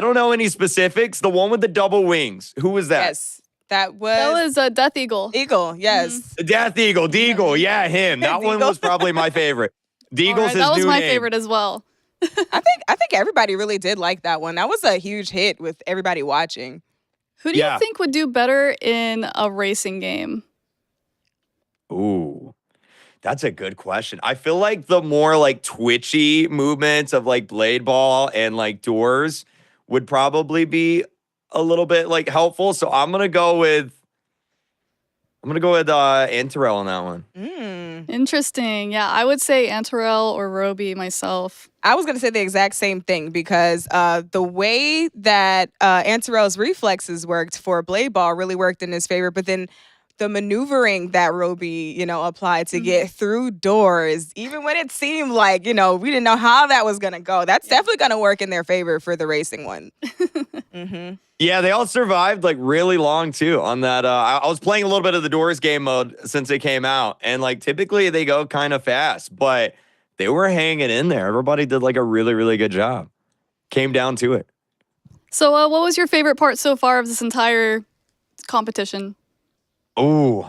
don't know any specifics. The one with the double wings, who was that? Yes, that was Death Eagle. Eagle, yes. Death Eagle, Deagle, yeah, him. That one was probably my favorite. Deagle's his new name. That was my favorite as well. I think everybody really did like that one. That was a huge hit with everybody watching. Who do you think would do better in a racing game? Ooh, that's a good question. I feel like the more like twitchy movements of like Blade Ball and like Doors would probably be a little bit like helpful. So I'm gonna go with Anterel on that one. Interesting. Yeah, I would say Anterel or Roby myself. I was going to say the exact same thing because the way that Anterel's reflexes worked for Blade Ball really worked in his favor, but then the maneuvering that Roby, applied to get through Doors, even when it seemed like, we didn't know how that was going to go, that's definitely going to work in their favor for the racing one. Yeah, they all survived like really long too on that. I was playing a little bit of the Doors game mode since it came out, and like typically they go kind of fast, but they were hanging in there. Everybody did like a really, really good job. Came down to it. So what was your favorite part so far of this entire competition? Ooh,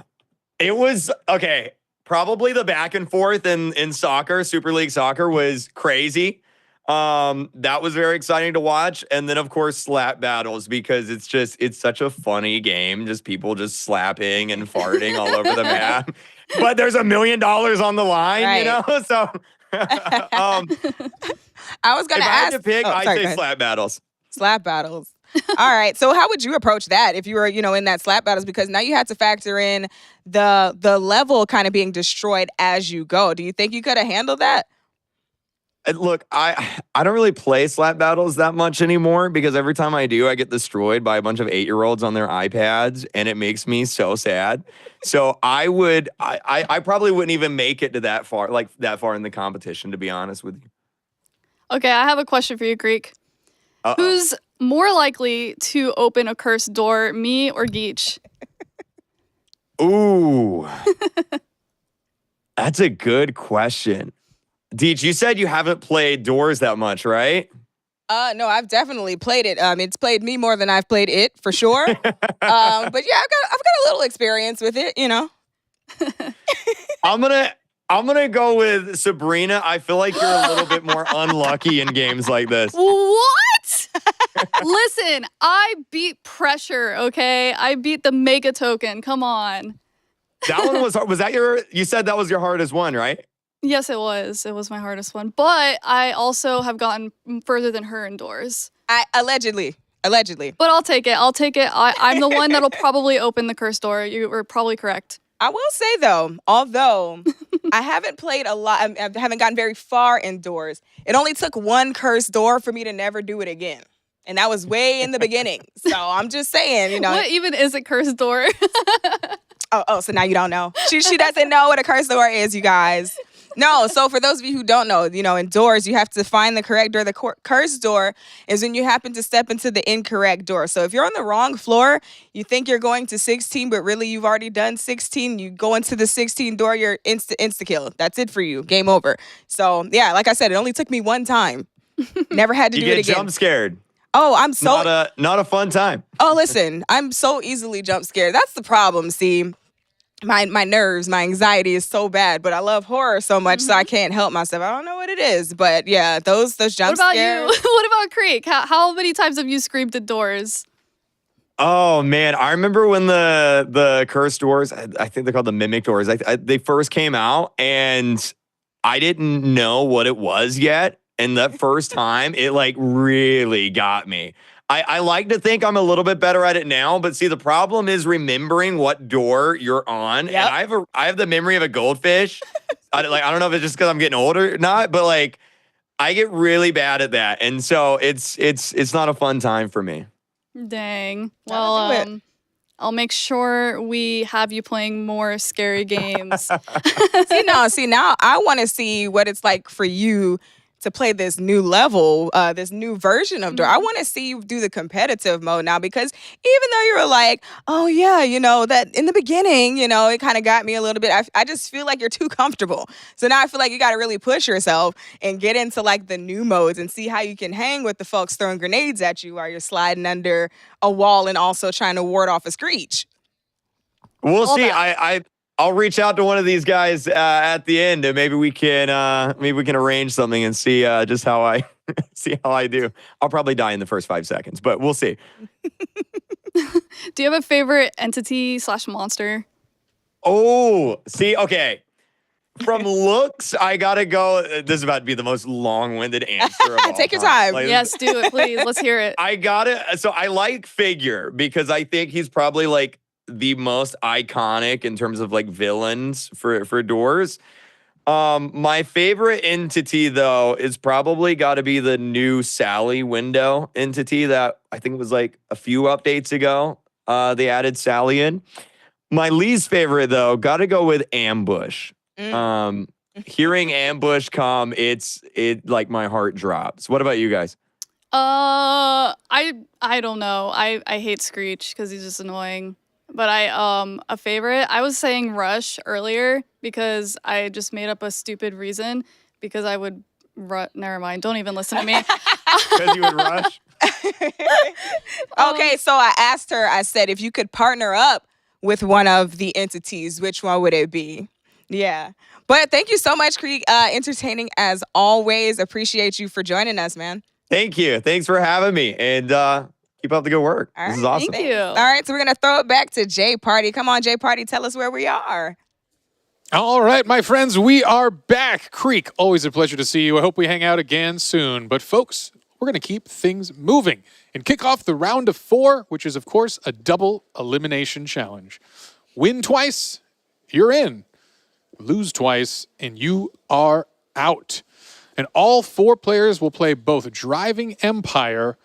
it was, okay, probably the back and forth in soccer, Super League Soccer was crazy. That was very exciting to watch. And then, of course, slap battles, because it's such a funny game. Just people just slapping and farting all over the map. But there's $1 million on the line, right. So I was going to ask. If I had to pick, I'd say slap battles. Slap battles. All right. So how would you approach that if you were, in that slap battles? Because now you had to factor in the level kind of being destroyed as you go. Do you think you could have handled that? Look, I don't really play slap battles that much anymore, because every time I do, I get destroyed by a bunch of 8-year-olds on their iPads, and it makes me so sad. So I probably wouldn't even make it to that far in the competition, to be honest with you. Okay, I have a question for you, Greek. Who's more likely to open a cursed door, me or Geach? Ooh. That's a good question. Deech, you said you haven't played Doors that much, right? No, I've definitely played it. It's played me more than I've played it, for sure. But yeah, I've got a little experience with it, I'm I'm going to go with Sabrina. I feel like you're a little bit more unlucky in games like this. What? Listen, I beat pressure, okay? I beat the mega token. Come on. That one was that you said that was your hardest one, right? Yes, it was. It was my hardest one. But I also have gotten further than her indoors. Allegedly. But I'll take it. I'm the one that'll probably open the curse door. You were probably correct. I will say, though, although I haven't played a lot, I haven't gotten very far indoors, it only took one cursed door for me to never do it again. And that was way in the beginning. So I'm just saying, you know. What even is a cursed door? So now you don't know. She doesn't know what a cursed door is, you guys. No, so for those of you who don't know, you know, indoors, you have to find the correct door. The cursed door is when you happen to step into the incorrect door. So if you're on the wrong floor, you think you're going to 16, but really you've already done 16. You go into the 16 door, you're insta-kill. That's it for you. Game over. So, yeah, like I said, it only took me one time. Never had to do it again. You get jump scared. Oh, I'm so... Not a fun time. Oh, listen, I'm so easily jump scared. That's the problem, see. My nerves, my anxiety is so bad, but I love horror so much, so I can't help myself. I don't know what it is, but yeah, those jump scares. What about you? What about Creek? How many times have you screamed at doors? Oh man, I remember when the cursed doors, I think they're called the mimic doors. They first came out, and I didn't know what it was yet. And that first time, it like really got me. I like to think I'm a little bit better at it now, but see, the problem is remembering what door you're on. Yep. And I have the memory of a goldfish. I don't know if it's just because I'm getting older or not, but like I get really bad at that, and so it's not a fun time for me. Dang. Well, I'll make sure we have you playing more scary games. See now I want to see what it's like for you to play this new level, this new version of door. I want to see you do the competitive mode now, because even though you were like, oh yeah, you know, that in the beginning, you know, it kind of got me a little bit. I just feel like you're too comfortable. So now I feel like you got to really push yourself and get into like the new modes and see how you can hang with the folks throwing grenades at you while you're sliding under a wall and also trying to ward off a screech. We'll see. I'll reach out to one of these guys at the end, and maybe we can arrange something and see just how I do. I'll probably die in the first 5 seconds, but we'll see. Do you have a favorite entity / monster? Oh, see, okay. From looks, I gotta go. This is about to be the most long-winded answer of all Take your time. Like, yes, do it, please. Let's hear it. So I like Figure because I think he's probably like the most iconic in terms of like villains for doors. My favorite entity though is probably got to be the new Sally window entity that I think was like a few updates ago. They added Sally in. My least favorite though, got to go with Ambush. Hearing Ambush come, it like my heart drops. What about you guys? I don't know. I hate Screech because he's just annoying. But a favorite, I was saying Rush earlier because I just made up a stupid reason because I would never mind. Don't even listen to me. Because you would rush? Okay, so I asked her, I said, if you could partner up with one of the entities, which one would it be? Yeah. But thank you so much, Creek. Entertaining as always. Appreciate you for joining us, man. Thank you. Thanks for having me. And keep up the good work. This is awesome. Thank you. All right, so we're going to throw it back to Jay Party. Come on, Jay Party, tell us where we are. All right, my friends, we are back. Creek, always a pleasure to see you. I hope we hang out again soon. But folks, we're going to keep things moving and kick off the round of 4, which is, of course, a double elimination challenge. Win twice, you're in. Lose twice, and you are out. And all 4 players will play both Driving Empire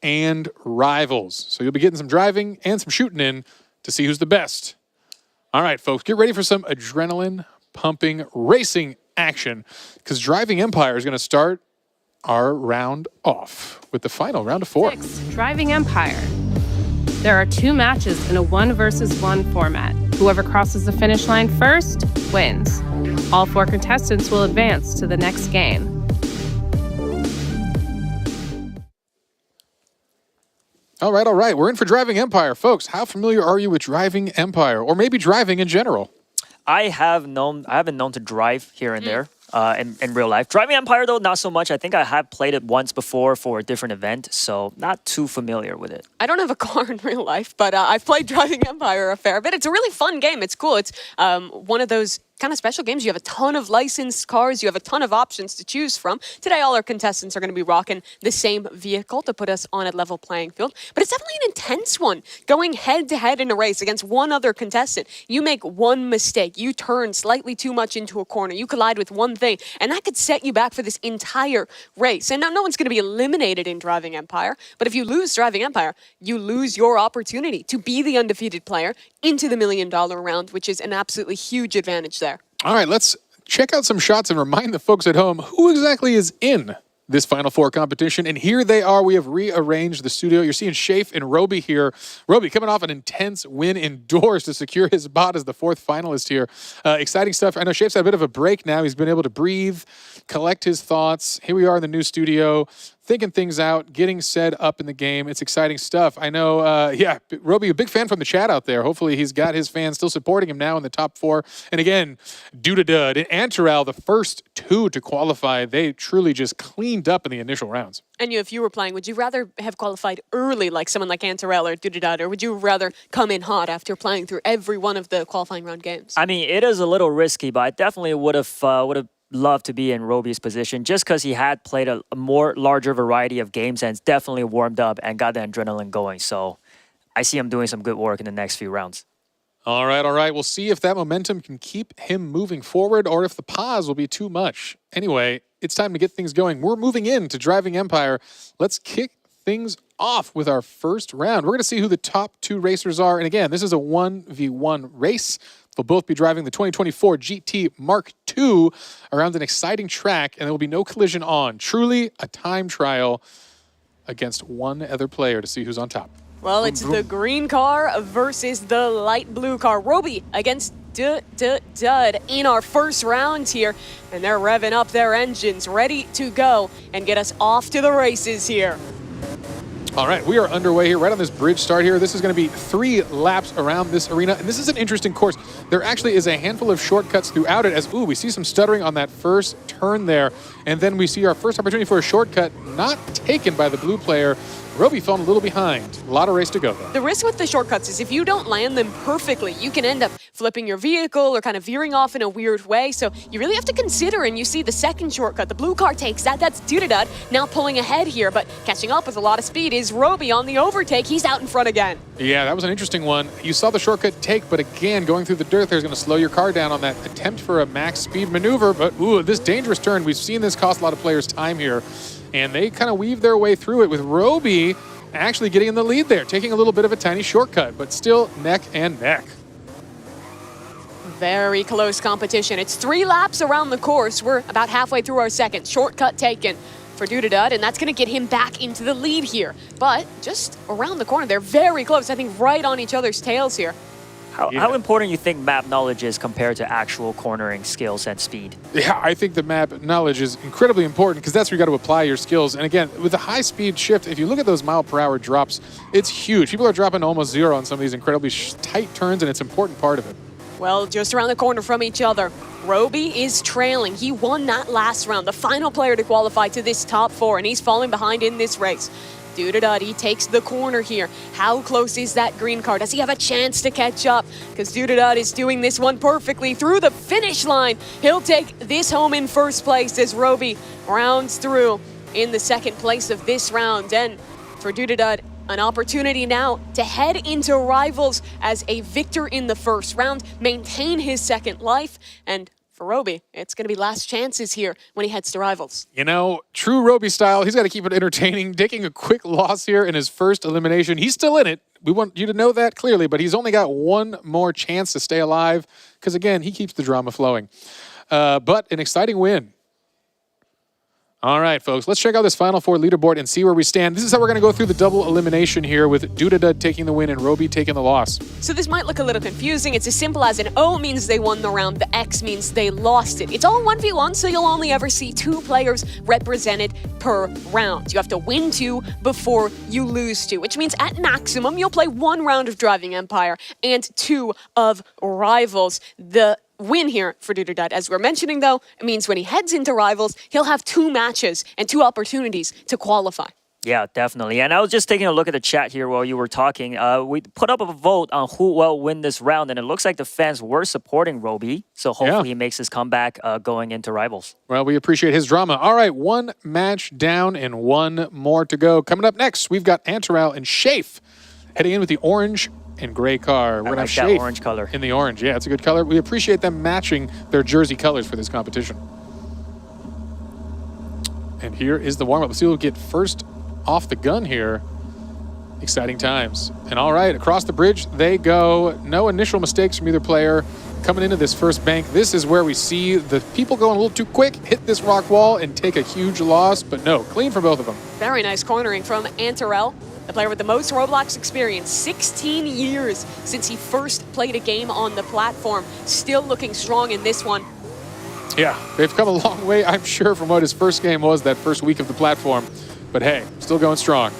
and Rivals. So you'll be getting some driving and some shooting in to see who's the best. All right, folks, get ready for some adrenaline-pumping racing action because Driving Empire is going to start our round off with the final round of 4. 6, Driving Empire. There are 2 matches in a 1 versus 1 format. Whoever crosses the finish line first wins. All 4 contestants will advance to the next game. All right. We're in for Driving Empire. Folks, how familiar are you with Driving Empire? Or maybe driving in general? I haven't known to drive here and there in real life. Driving Empire, though, not so much. I think I have played it once before for a different event, so not too familiar with it. I don't have a car in real life, but I've played Driving Empire a fair bit. It's a really fun game. It's cool. It's one of those kind of special games. You have a ton of licensed cars. You have a ton of options to choose from. Today, all our contestants are going to be rocking the same vehicle to put us on a level playing field. But it's definitely an intense one. Going head-to-head in a race against one other contestant. You make one mistake. You turn slightly too much into a corner. You collide with one thing, and that could set you back for this entire race. And now no one's going to be eliminated in Driving Empire, but if you lose Driving Empire, you lose your opportunity to be the undefeated player into the $1 million round, which is an absolutely huge advantage there. All right, let's check out some shots and remind the folks at home who exactly is in this Final Four competition. And here they are. We have rearranged the studio. You're seeing Shafe and Roby here. Roby coming off an intense win indoors to secure his spot as the 4th finalist here. Exciting stuff. I know Shafe's had a bit of a break now. He's been able to breathe, collect his thoughts. Here we are in the new studio, thinking things out, getting set up in the game. It's exciting stuff. I know, Roby, a big fan from the chat out there. Hopefully he's got his fans still supporting him now in the top 4. And again, Dudadud and Antarel, the first 2 to qualify, they truly just cleaned up in the initial rounds. And if you were playing, would you rather have qualified early like someone like Antarel or Dudadud, or would you rather come in hot after playing through every one of the qualifying round games? I mean, it is a little risky, but I definitely would have loved to be in Roby's position just because he had played a more larger variety of games and definitely warmed up and got the adrenaline going. So I see him doing some good work in the next few rounds. All right. We'll see if that momentum can keep him moving forward or if the pause will be too much. Anyway, it's time to get things going. We're moving into Driving Empire. Let's kick things off with our first round. We're going to see who the top 2 racers are. And again, this is a 1v1 race. They'll both be driving the 2024 GT Mark II around an exciting track, and there will be no collision on. Truly a time trial against one other player to see who's on top. Well, it's the green car versus the light blue car. Roby against Dud in our first round here, and they're revving up their engines, ready to go and get us off to the races here. All right, we are underway here, right on this bridge start here. This is going to be 3 laps around this arena, and this is an interesting course. There actually is a handful of shortcuts throughout it as, we see some stuttering on that first turn there, and then we see our first opportunity for a shortcut not taken by the blue player. Roby falling a little behind. A lot of race to go, though. The risk with the shortcuts is if you don't land them perfectly, you can end up flipping your vehicle or kind of veering off in a weird way. So you really have to consider, and you see the second shortcut. The blue car takes that. That's Dudadud now pulling ahead here, but catching up with a lot of speed is Roby on the overtake. He's out in front again. Yeah, that was an interesting one. You saw the shortcut take, but again, going through the dirt there is going to slow your car down on that attempt for a max speed maneuver. But, this dangerous turn. We've seen this cost a lot of players time here, and they kind of weave their way through it with Roby actually getting in the lead there, taking a little bit of a tiny shortcut, but still neck and neck. Very close competition. It's 3 laps around the course. We're about halfway through our second. Shortcut taken for Dudadud, and that's going to get him back into the lead here. But just around the corner, they're very close. I think right on each other's tails here. How important you think map knowledge is compared to actual cornering skills and speed? Yeah, I think the map knowledge is incredibly important because that's where you got to apply your skills. And again, with the high speed shift, if you look at those mile-per-hour drops, it's huge. People are dropping almost 0 on some of these incredibly tight turns, and it's an important part of it. Well, just around the corner from each other, Roby is trailing. He won that last round, the final player to qualify to this top 4, and he's falling behind in this race. Dudadud, he takes the corner here. How close is that green car? Does he have a chance to catch up? Because Dudadud is doing this one perfectly through the finish line. He'll take this home in first place as Roby rounds through in the second place of this round. And for Dudadud, an opportunity now to head into Rivals as a victor in the first round, maintain his second life, and for Roby, it's going to be last chances here when he heads to Rivals. You know, true Roby style, he's got to keep it entertaining, taking a quick loss here in his first elimination. He's still in it. We want you to know that clearly, but he's only got one more chance to stay alive because, again, he keeps the drama flowing. But an exciting win. All right, folks, let's check out this Final Four leaderboard and see where we stand. This is how we're going to go through the double elimination here with Dudadud taking the win and Roby taking the loss. So this might look a little confusing. It's as simple as an O means they won the round, the X means they lost it. It's all 1v1, so you'll only ever see 2 players represented per round. You have to win 2 before you lose 2, which means at maximum, you'll play 1 round of Driving Empire and 2 of Rivals. The win here for Dudadud. As we're mentioning, though, it means when he heads into Rivals, he'll have 2 matches and 2 opportunities to qualify. Yeah, definitely. And I was just taking a look at the chat here while you were talking. We put up a vote on who will win this round, and it looks like the fans were supporting Roby. So hopefully he makes his comeback going into Rivals. Well, we appreciate his drama. All right, 1 match down and 1 more to go. Coming up next, we've got Antarel and Shafe heading in with the orange and gray car. We're going to have that Shafe orange color. in the orange. Yeah, it's a good color. We appreciate them matching their jersey colors for this competition. And here is the warm-up. Let's see who will get first off the gun here. Exciting times. And all right, across the bridge they go. No initial mistakes from either player. Coming into this first bank, this is where we see the people going a little too quick, hit this rock wall, and take a huge loss. But no, clean for both of them. Very nice cornering from Antarel, the player with the most Roblox experience. 16 years since he first played a game on the platform. Still looking strong in this one. Yeah, they've come a long way, I'm sure, from what his first game was that first week of the platform. But hey, still going strong.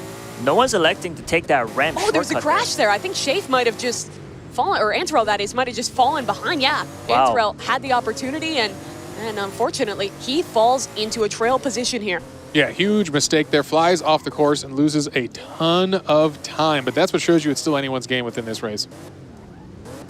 No one's electing to take that ramp. Oh, there's a crash there. I think Shafe might have just fallen, or Antarel, that is, might have just fallen behind. Yeah, wow. Antarel had the opportunity, and unfortunately, he falls into a trail position here. Yeah, huge mistake there. Flies off the course and loses a ton of time. But that's what shows you it's still anyone's game within this race.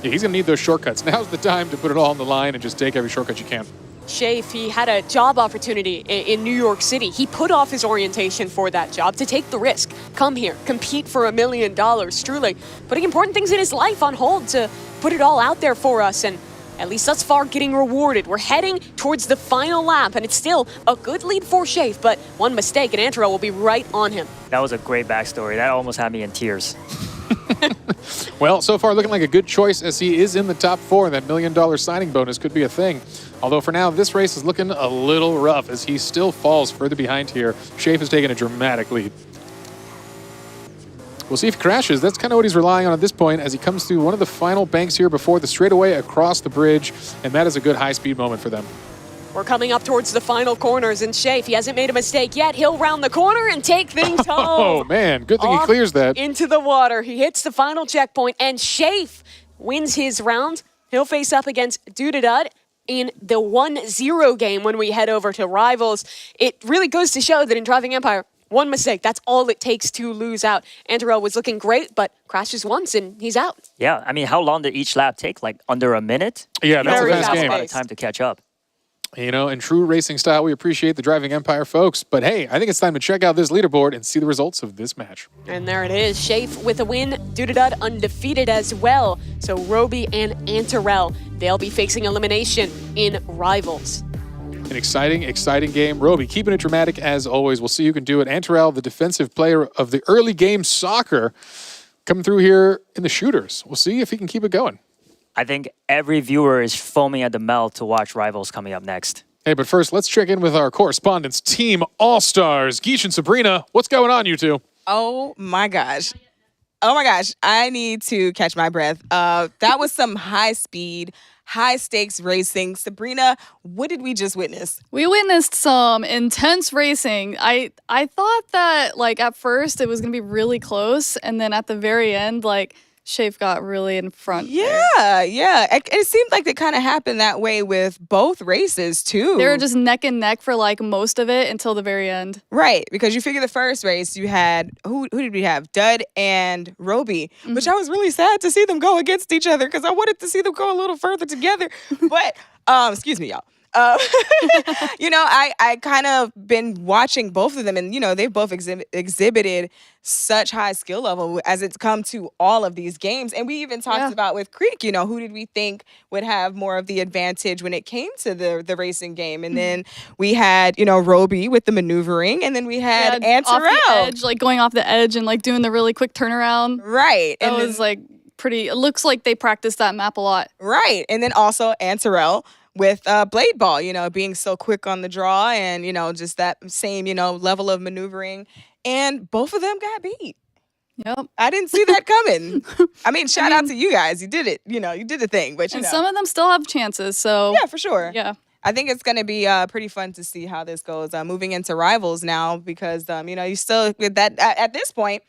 Yeah, he's going to need those shortcuts. Now's the time to put it all on the line and just take every shortcut you can. Shafe, he had a job opportunity in New York City. He put off his orientation for that job to take the risk, come here, compete for $1 million, truly putting important things in his life on hold to put it all out there for us, and at least thus far getting rewarded. We're heading towards the final lap, and it's still a good lead for Shafe, but one mistake and Antarel will be right on him. That was a great backstory. That almost had me in tears. Well, so far looking like a good choice as he is in the top 4. That $1 million signing bonus could be a thing. Although for now, this race is looking a little rough as he still falls further behind here. Shafe has taken a dramatic lead. We'll see if he crashes. That's kind of what he's relying on at this point as he comes through one of the final banks here before the straightaway across the bridge. And that is a good high-speed moment for them. We're coming up towards the final corners, and Shafe, he hasn't made a mistake yet. He'll round the corner and take things home. Oh, man. Good thing he clears that. Into the water. He hits the final checkpoint, and Shafe wins his round. He'll face up against Dudadud in the 1-0 game when we head over to Rivals. It really goes to show that in Driving Empire, one mistake, that's all it takes to lose out. Antarel was looking great, but crashes once, and he's out. Yeah, I mean, how long did each lap take? Like under a minute? Yeah, that's a fast game. A lot of time to catch up. You know, in true racing style, we appreciate the Driving Empire folks. But hey, I think it's time to check out this leaderboard and see the results of this match. And there it is. Shafe with a win. Dudadud undefeated as well. So Roby and Antarel, they'll be facing elimination in Rivals. An exciting, exciting game. Roby, keeping it dramatic as always. We'll see who can do it. Antarel, the defensive player of the early game soccer, coming through here in the shooters. We'll see if he can keep it going. I think every viewer is foaming at the mouth to watch Rivals coming up next. Hey, but first, let's check in with our correspondents, Team All-Stars. Geesh and Sabrina, what's going on, you two? Oh, my gosh. Oh, my gosh. I need to catch my breath. That was some high-speed, high-stakes racing. Sabrina, what did we just witness? We witnessed some intense racing. I thought that, like, at first it was going to be really close, and then at the very end, like, Shafe got really in front. Yeah. It seemed like it kind of happened that way with both races, too. They were just neck and neck for, like, most of it until the very end. Right, because you figure the first race, you had, who did we have? Dud and Roby, which I was really sad to see them go against each other because I wanted to see them go a little further together. But, excuse me, y'all. You know, I kind of been watching both of them, and you know they've both exhibited such high skill level as it's come to all of these games. And we even talked about with Creek, you know, who did we think would have more of the advantage when it came to the racing game? And then we had, you know, Roby with the maneuvering, and then we had Antarel, off the edge, like going off the edge and like doing the really quick turnaround. Right, that was like pretty. It looks like they practiced that map a lot. Right, and then also Antarel with Blade Ball, you know, being so quick on the draw and, you know, just that same, you know, level of maneuvering. And both of them got beat. Yep. I didn't see that coming. I mean, shout out to you guys. You did it. You know, you did the thing. But, you know. Some of them still have chances, so. Yeah, for sure. Yeah. I think it's going to be pretty fun to see how this goes moving into Rivals now because, you know, you still, with that at this point,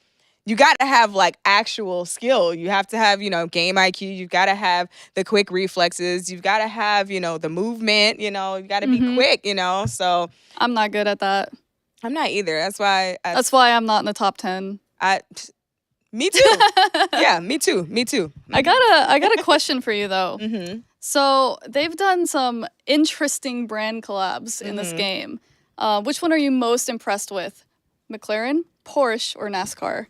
you got to have like actual skill. You have to have, game IQ. You've got to have the quick reflexes. You've got to have, the movement, you got to be quick, So I'm not good at that. I'm not either. That's why I'm not in the top 10. Me too. Yeah, me too. I got a question for you though. So they've done some interesting brand collabs in this game. Which one are you most impressed with? McLaren, Porsche, or NASCAR?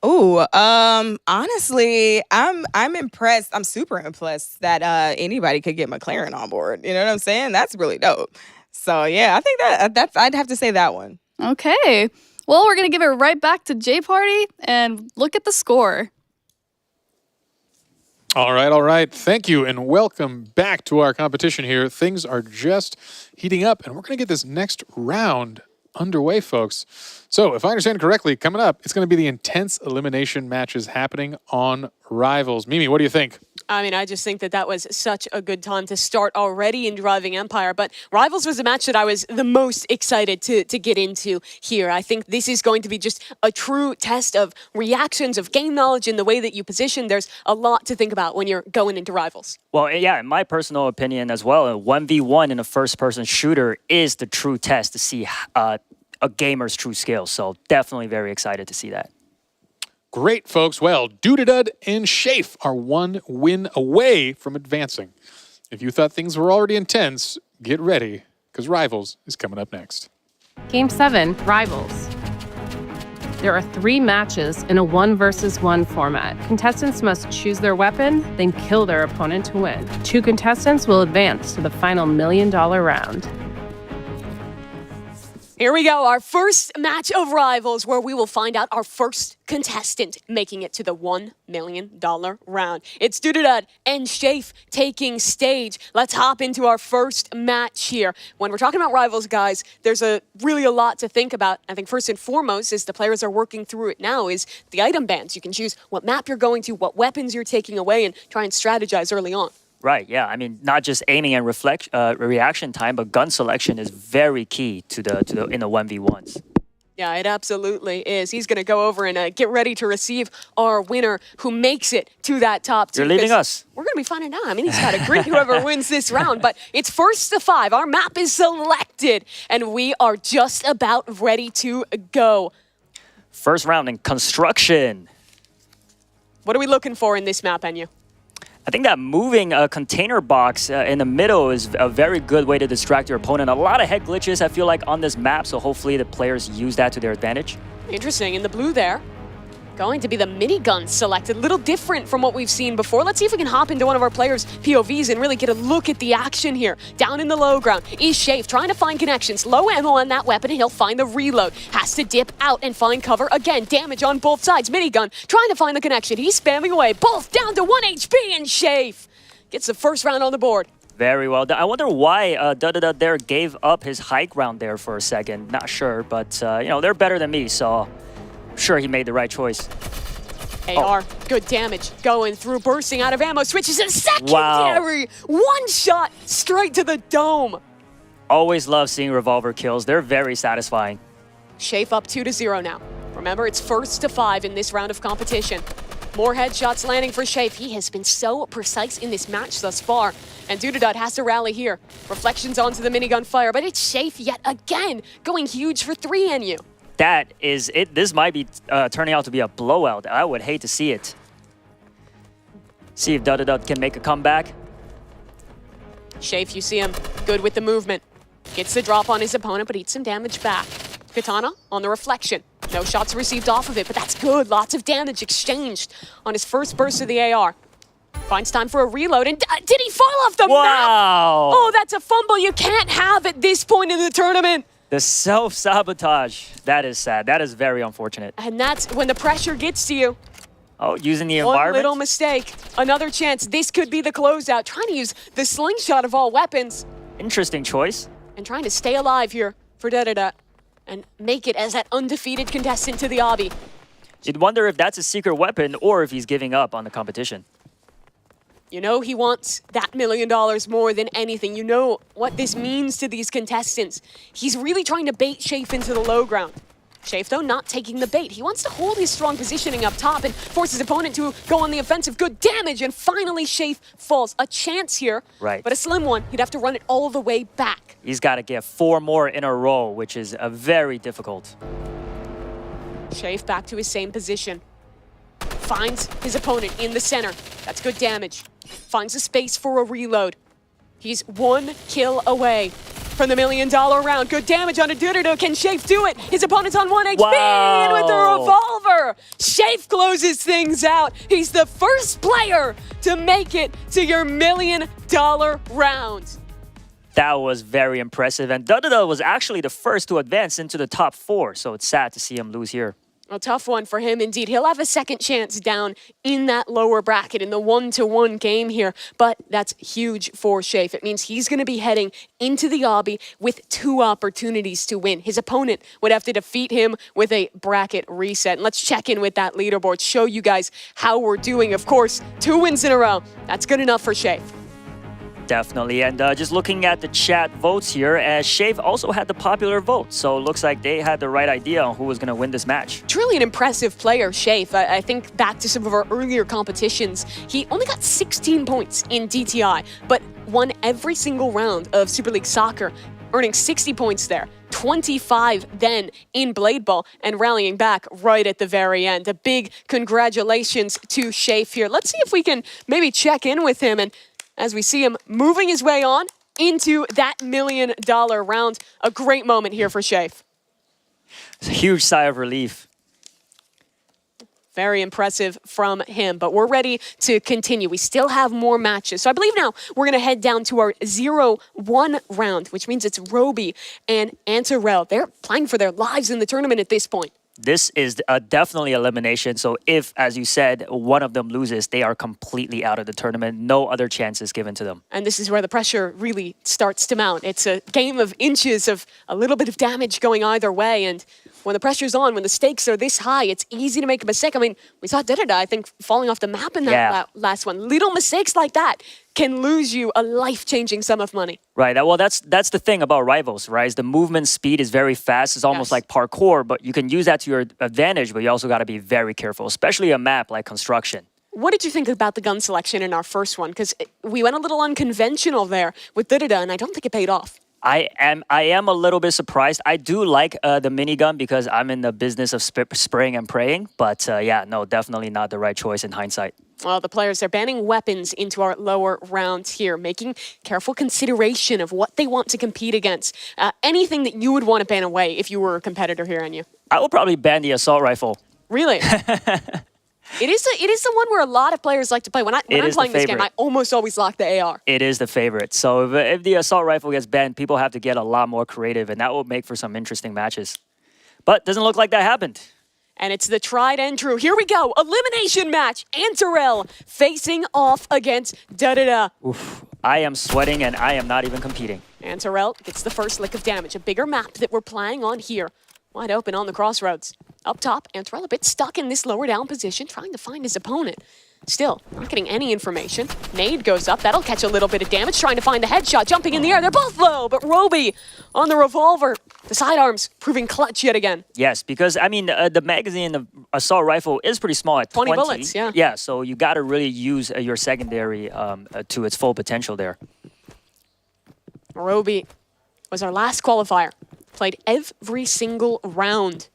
Ooh, honestly, I'm impressed. I'm super impressed that anybody could get McLaren on board. You know what I'm saying? That's really dope. So yeah, I think that's I'd have to say that one. Okay. Well, we're gonna give it right back to J Party and look at the score. All right. Thank you, and welcome back to our competition here. Things are just heating up, and we're going to get this next round underway, folks. So, if I understand correctly, coming up, it's going to be the intense elimination matches happening on Rivals. Mimi, what do you think? I mean, I just think that was such a good time to start already in Driving Empire. But Rivals was the match that I was the most excited to get into here. I think this is going to be just a true test of reactions, of game knowledge, and the way that you position. There's a lot to think about when you're going into Rivals. Well, yeah, in my personal opinion as well, a 1v1 in a first-person shooter is the true test to see a gamer's true skills. So definitely very excited to see that. Great, folks. Well, Doodadud and Shafe are one win away from advancing. If you thought things were already intense, get ready, because Rivals is coming up next. Game 7, Rivals. There are 3 matches in a 1-versus-1 format. Contestants must choose their weapon, then kill their opponent to win. 2 contestants will advance to the final $1 million round. Here we go, our first match of Rivals, where we will find out our first contestant making it to the $1 million round. It's Doodadud and Shafe taking stage. Let's hop into our first match here. When we're talking about Rivals, guys, there's really a lot to think about. I think first and foremost, as the players are working through it now, is the item bans. You can choose what map you're going to, what weapons you're taking away, and try and strategize early on. Right, yeah. I mean, not just aiming and reaction time, but gun selection is very key in the 1v1s. Yeah, it absolutely is. He's going to go over and get ready to receive our winner who makes it to that top 2. You're leaving us. We're going to be finding out. I mean, he's got to greet whoever wins this round, but it's first to 5. Our map is selected, and we are just about ready to go. First round in construction. What are we looking for in this map, Enyu? I think that moving a container box in the middle is a very good way to distract your opponent. A lot of head glitches, I feel like, on this map, so hopefully the players use that to their advantage. Interesting. In the blue there, going to be the minigun selected. A little different from what we've seen before. Let's see if we can hop into one of our players' POVs and really get a look at the action here. Down in the low ground is Shafe trying to find connections. Low ammo on that weapon, and he'll find the reload. Has to dip out and find cover. Again, damage on both sides. Minigun trying to find the connection. He's spamming away. Both down to 1 HP, and Shafe gets the first round on the board. Very well done. I wonder why Doodadud there gave up his high ground there for a second. Not sure, but they're better than me, so sure he made the right choice. AR, good damage, going through, bursting out of ammo, switches to secondary. Wow. One shot straight to the dome. Always love seeing revolver kills. They're very satisfying. Shafe up 2-0 now. Remember, it's first to 5 in this round of competition. More headshots landing for Shafe. He has been so precise in this match thus far. And Doodadud has to rally here. Reflections onto the minigun fire, but it's Shafe yet again, going huge for 3 NU. That is it. This might be turning out to be a blowout. I would hate to see it. See if Doodadud can make a comeback. Shafe, you see him, good with the movement. Gets the drop on his opponent, but eats some damage back. Katana on the reflection. No shots received off of it, but that's good. Lots of damage exchanged on his first burst of the AR. Finds time for a reload, and did he fall off the map? Oh, that's a fumble you can't have at this point in the tournament. The self-sabotage. That is sad. That is very unfortunate. And that's when the pressure gets to you. Oh, using the environment? One little mistake. Another chance. This could be the closeout. Trying to use the slingshot of all weapons. Interesting choice. And trying to stay alive here for Doodadud and make it as that undefeated contestant to the obby. You'd wonder if that's a secret weapon or if he's giving up on the competition. You know he wants that $1 million more than anything. You know what this means to these contestants. He's really trying to bait Shafe into the low ground. Shafe, though, not taking the bait. He wants to hold his strong positioning up top and force his opponent to go on the offensive. Good damage, and finally Shafe falls. A chance here, right, but a slim one. He'd have to run it all the way back. He's got to get 4 more in a row, which is very difficult. Shafe back to his same position. Finds his opponent in the center. That's good damage. Finds a space for a reload. He's 1 kill away from the $1 million round. Good damage on a Dududu. Can Shafe do it? His opponent's on 1 HP, and with the revolver, Shafe closes things out. He's the first player to make it to your $1 million round. That was very impressive, and Dududu was actually the first to advance into the top 4, so it's sad to see him lose here. A tough one for him indeed. He'll have a second chance down in that lower bracket in the 1-to-1 game here, but that's huge for Shafe. It means he's going to be heading into the obby with 2 opportunities to win. His opponent would have to defeat him with a bracket reset. And let's check in with that leaderboard, show you guys how we're doing. Of course, 2 wins in a row. That's good enough for Shafe. Definitely, and just looking at the chat votes here, Shafe also had the popular vote, so it looks like they had the right idea on who was going to win this match. Truly an impressive player, Shafe. I think back to some of our earlier competitions, he only got 16 points in DTI, but won every single round of Super League Soccer, earning 60 points there. 25 then in Blade Ball and rallying back right at the very end. A big congratulations to Shafe here. Let's see if we can maybe check in with him, and as we see him moving his way on into that $1 million round. A great moment here for Shafe. It's a huge sigh of relief. Very impressive from him, but we're ready to continue. We still have more matches. So I believe now we're going to head down to our 0-1 round, which means it's Roby and Antarel. They're playing for their lives in the tournament at this point. This is definitely elimination. So if, as you said, one of them loses, they are completely out of the tournament. No other chances given to them. And this is where the pressure really starts to mount. It's a game of inches, of a little bit of damage going either way. And when the pressure's on, when the stakes are this high, it's easy to make a mistake. I mean, we saw Dududu, I think, falling off the map in that last one. Little mistakes like that can lose you a life-changing sum of money. Right. Well, that's the thing about Rivals, right? Is the movement speed is very fast. It's almost like parkour, but you can use that to your advantage, but you also got to be very careful, especially a map like Construction. What did you think about the gun selection in our first one? Because we went a little unconventional there with Dududu, and I don't think it paid off. I am a little bit surprised. I do like the minigun because I'm in the business of spraying and praying. But yeah, no, definitely not the right choice in hindsight. Well, the players are banning weapons into our lower rounds here, making careful consideration of what they want to compete against. Anything that you would want to ban away if you were a competitor here, Anya? I would probably ban the assault rifle. Really? It is the one where a lot of players like to play. When I'm playing this game, I almost always lock the AR. It is the favorite. So if the assault rifle gets banned, people have to get a lot more creative, and that will make for some interesting matches. But doesn't look like that happened. And it's the tried and true. Here we go. Elimination match. Antarel facing off against Dududu. Oof. I am sweating, and I am not even competing. Antarel gets the first lick of damage. A bigger map that we're playing on here. Wide open on the crossroads. Up top, Antarel a bit stuck in this lower down position, trying to find his opponent. Still, not getting any information. Nade goes up. That'll catch a little bit of damage, trying to find the headshot. Jumping in the air. They're both low, but Roby on the revolver. The sidearms proving clutch yet again. Yes, because, I mean, the magazine, the assault rifle is pretty small at 20. 20 bullets, yeah. Yeah, so you got to really use your secondary to its full potential there. Roby was our last qualifier. Played every single round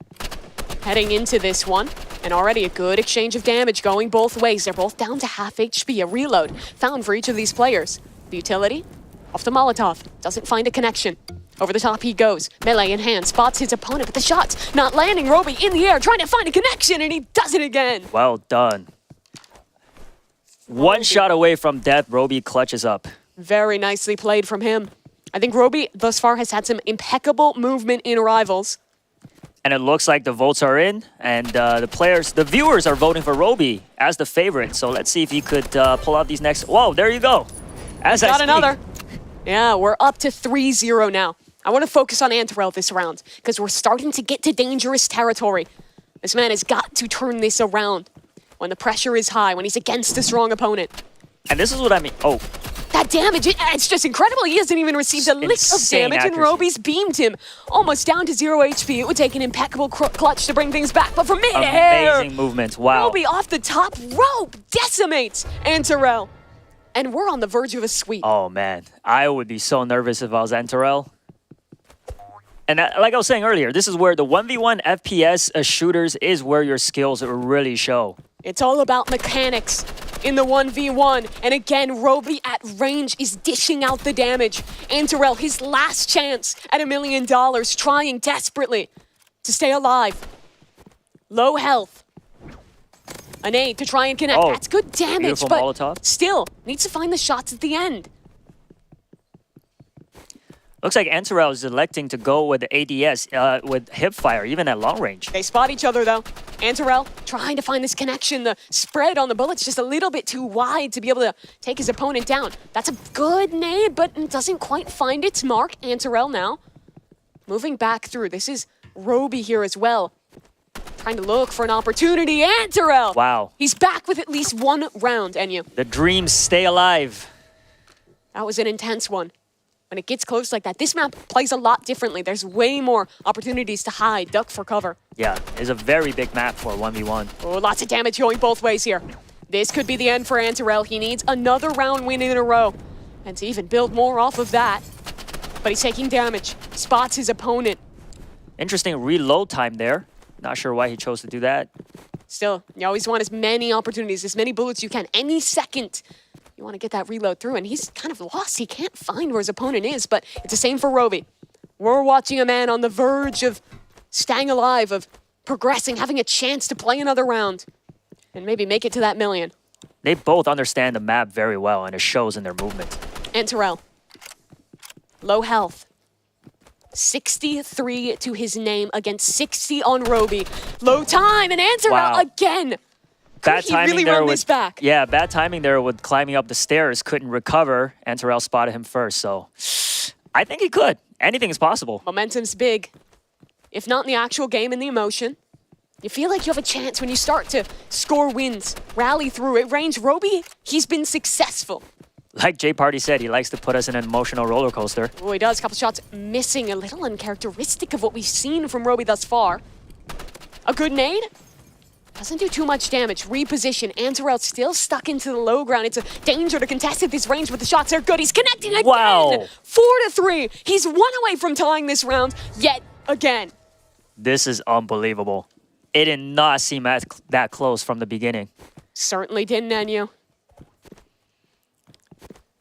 heading into this one. And already a good exchange of damage going both ways. They're both down to half HP. A reload found for each of these players. The utility off the Molotov. Doesn't find a connection. Over the top he goes. Melee in hand. Spots his opponent, but the shot's not landing. Roby in the air trying to find a connection, and he does it again. Well done. One shot away from death. Roby clutches up. Very nicely played from him. I think Roby thus far has had some impeccable movement in Rivals. And it looks like the votes are in, and the viewers are voting for Roby as the favorite. So let's see if he could pull out these next. Whoa, there you go. Got another. Yeah, we're up to 3-0 now. I want to focus on Antarel this round because we're starting to get to dangerous territory. This man has got to turn this around when the pressure is high, when he's against a strong opponent. And this is what I mean. Oh, That damage, it's just incredible. He hasn't even received a lick of damage, and Roby's beamed him almost down to 0 HP. It would take an impeccable clutch to bring things back, but from mid-air, amazing movements. Wow. Roby off the top rope decimates Antarel. And we're on the verge of a sweep. Oh, man. I would be so nervous if I was Antarel. And like I was saying earlier, this is where the 1v1 FPS shooters is where your skills really show. It's all about mechanics in the 1v1. And again, Roby at range is dishing out the damage. Antarel, his last chance at $1 million, trying desperately to stay alive. Low health. An aid to try and connect. Oh, that's good damage, but Molotov. Still needs to find the shots at the end. Looks like Antarel is electing to go with the ADS, with hipfire, even at long range. They spot each other, though. Antarel trying to find this connection. The spread on the bullet's just a little bit too wide to be able to take his opponent down. That's a good nade, but it doesn't quite find its mark. Antarel now moving back through. This is Roby here as well. Trying to look for an opportunity. Antarel! Wow. He's back with at least one round, Enyu. The dreams stay alive. That was an intense one. When it gets close like that, this map plays a lot differently. There's way more opportunities to hide, duck for cover. Yeah, it's a very big map for 1v1. Oh, lots of damage going both ways here. This could be the end for Antarel. He needs another round win in a row. And to even build more off of that. But he's taking damage. Spots his opponent. Interesting reload time there. Not sure why he chose to do that. Still, you always want as many opportunities, as many bullets you can. Any second, you want to get that reload through. And he's kind of lost. He can't find where his opponent is. But it's the same for Roby. We're watching a man on the verge of staying alive, of progressing, having a chance to play another round. And maybe make it to that million. They both understand the map very well, and it shows in their movement. Antarel. Low health. 63 to his name against 60 on Roby. Low time, and Antarel again. Bad timing really there run with, this back? Yeah, bad timing there with climbing up the stairs. Couldn't recover. Antarel spotted him first, so I think he could. Anything is possible. Momentum's big. If not in the actual game, in the emotion. You feel like you have a chance when you start to score wins, rally through it. Range, Roby, he's been successful. Like Jay Party said, he likes to put us in an emotional roller coaster. Oh, he does. Couple shots missing, a little uncharacteristic of what we've seen from Roby thus far. A good nade. Doesn't do too much damage. Reposition. Antarel still stuck into the low ground. It's a danger to contest at this range, but the shots are good. He's connecting again. Wow. 4-3. He's 1 away from tying this round yet again. This is unbelievable. It did not seem that close from the beginning. Certainly didn't, Enyu.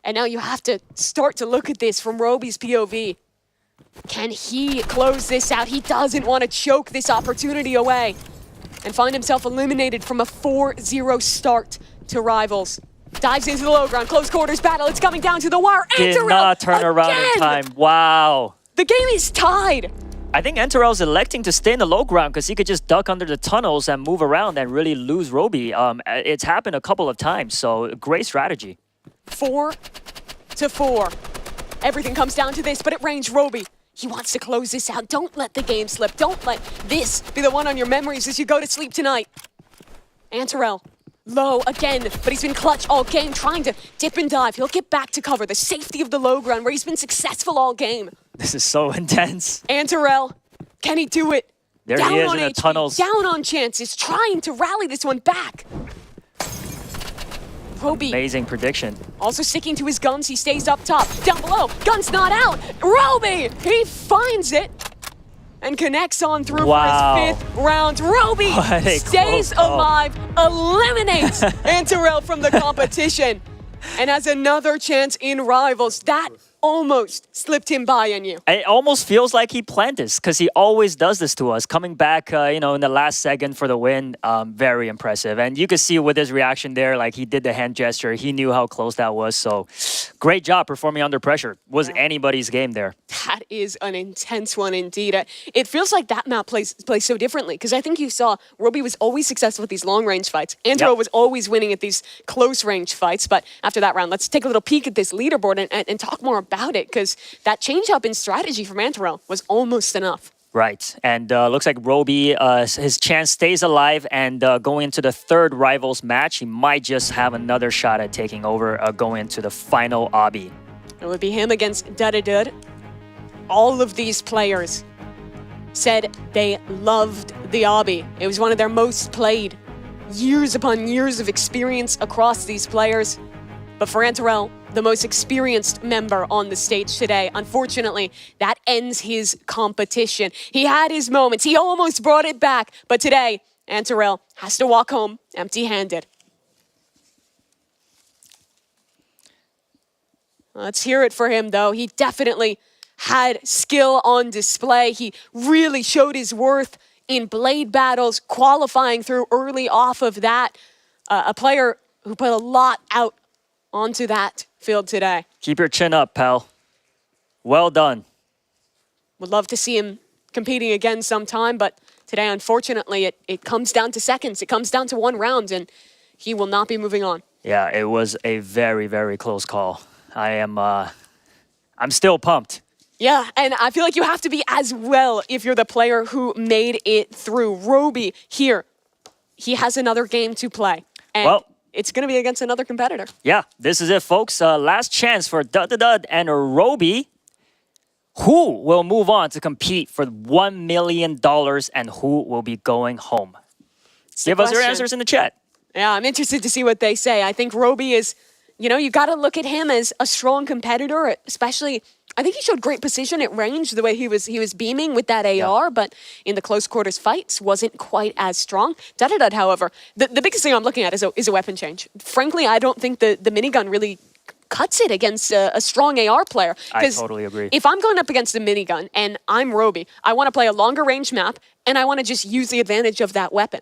And now you have to start to look at this from Roby's POV. Can he close this out? He doesn't want to choke this opportunity away and find himself eliminated from a 4-0 start to Rivals. Dives into the low ground, close quarters battle. It's coming down to the wire. Did not turn around in time. Wow. The game is tied. I think Antarel's electing to stay in the low ground because he could just duck under the tunnels and move around and really lose Roby. It's happened a couple of times, so great strategy. 4-4. Everything comes down to this, but at range, Roby, he wants to close this out. Don't let the game slip. Don't let this be the one on your memories as you go to sleep tonight. Antarel, low again, but he's been clutch all game, trying to dip and dive. He'll get back to cover, the safety of the low ground where he's been successful all game. This is so intense. Antarel, can he do it? There down he is on in the HP, tunnels. down on chances, trying to rally this one back. Roby. Amazing prediction. Also sticking to his guns, he stays up top. Down below, gun's not out. Roby, he finds it and connects on through for his 5th round. Roby stays alive, eliminates Antarel from the competition, and has another chance in Rivals. That almost slipped him by in you. It almost feels like he planned this because he always does this to us. Coming back, in the last second for the win, very impressive. And you could see with his reaction there, like he did the hand gesture. He knew how close that was. So great job performing under pressure. Was anybody's game there. That is an intense one indeed. It feels like that map plays so differently because I think you saw Roby was always successful with these long-range fights. Antarel was always winning at these close-range fights. But after that round, let's take a little peek at this leaderboard and talk more about it because that change-up in strategy from Antarel was almost enough. Right, and looks like Roby, his chance stays alive, and going into the third rivals match, he might just have another shot at taking over going into the final obby. It would be him against Dudadud. All of these players said they loved the obby. It was one of their most played. Years upon years of experience across these players. But for Antarel, the most experienced member on the stage today, unfortunately, that ends his competition. He had his moments. He almost brought it back. But today, Antarel has to walk home empty-handed. Let's hear it for him, though. He definitely had skill on display. He really showed his worth in Blade battles, qualifying through early off of that. A player who put a lot out onto that field today. Keep your chin up, pal. Well done. Would love to see him competing again sometime, but today, unfortunately, it comes down to seconds. It comes down to one round, and he will not be moving on. Yeah, it was a very, very close call. I'm still pumped. Yeah, and I feel like you have to be as well if you're the player who made it through. Roby here, he has another game to play. And it's going to be against another competitor. Yeah, this is it, folks. Last chance for Dud and Roby. Who will move on to compete for $1 million and who will be going home? Give us your answers in the chat. Yeah, I'm interested to see what they say. I think Roby is, you got to look at him as a strong competitor, especially, I think he showed great position at range the way he was beaming with that AR, but in the close quarters fights wasn't quite as strong. Dudadud, however, the biggest thing I'm looking at is a weapon change. Frankly, I don't think the minigun really cuts it against a strong AR player. I totally agree. If I'm going up against the minigun and I'm Roby, I want to play a longer range map and I want to just use the advantage of that weapon.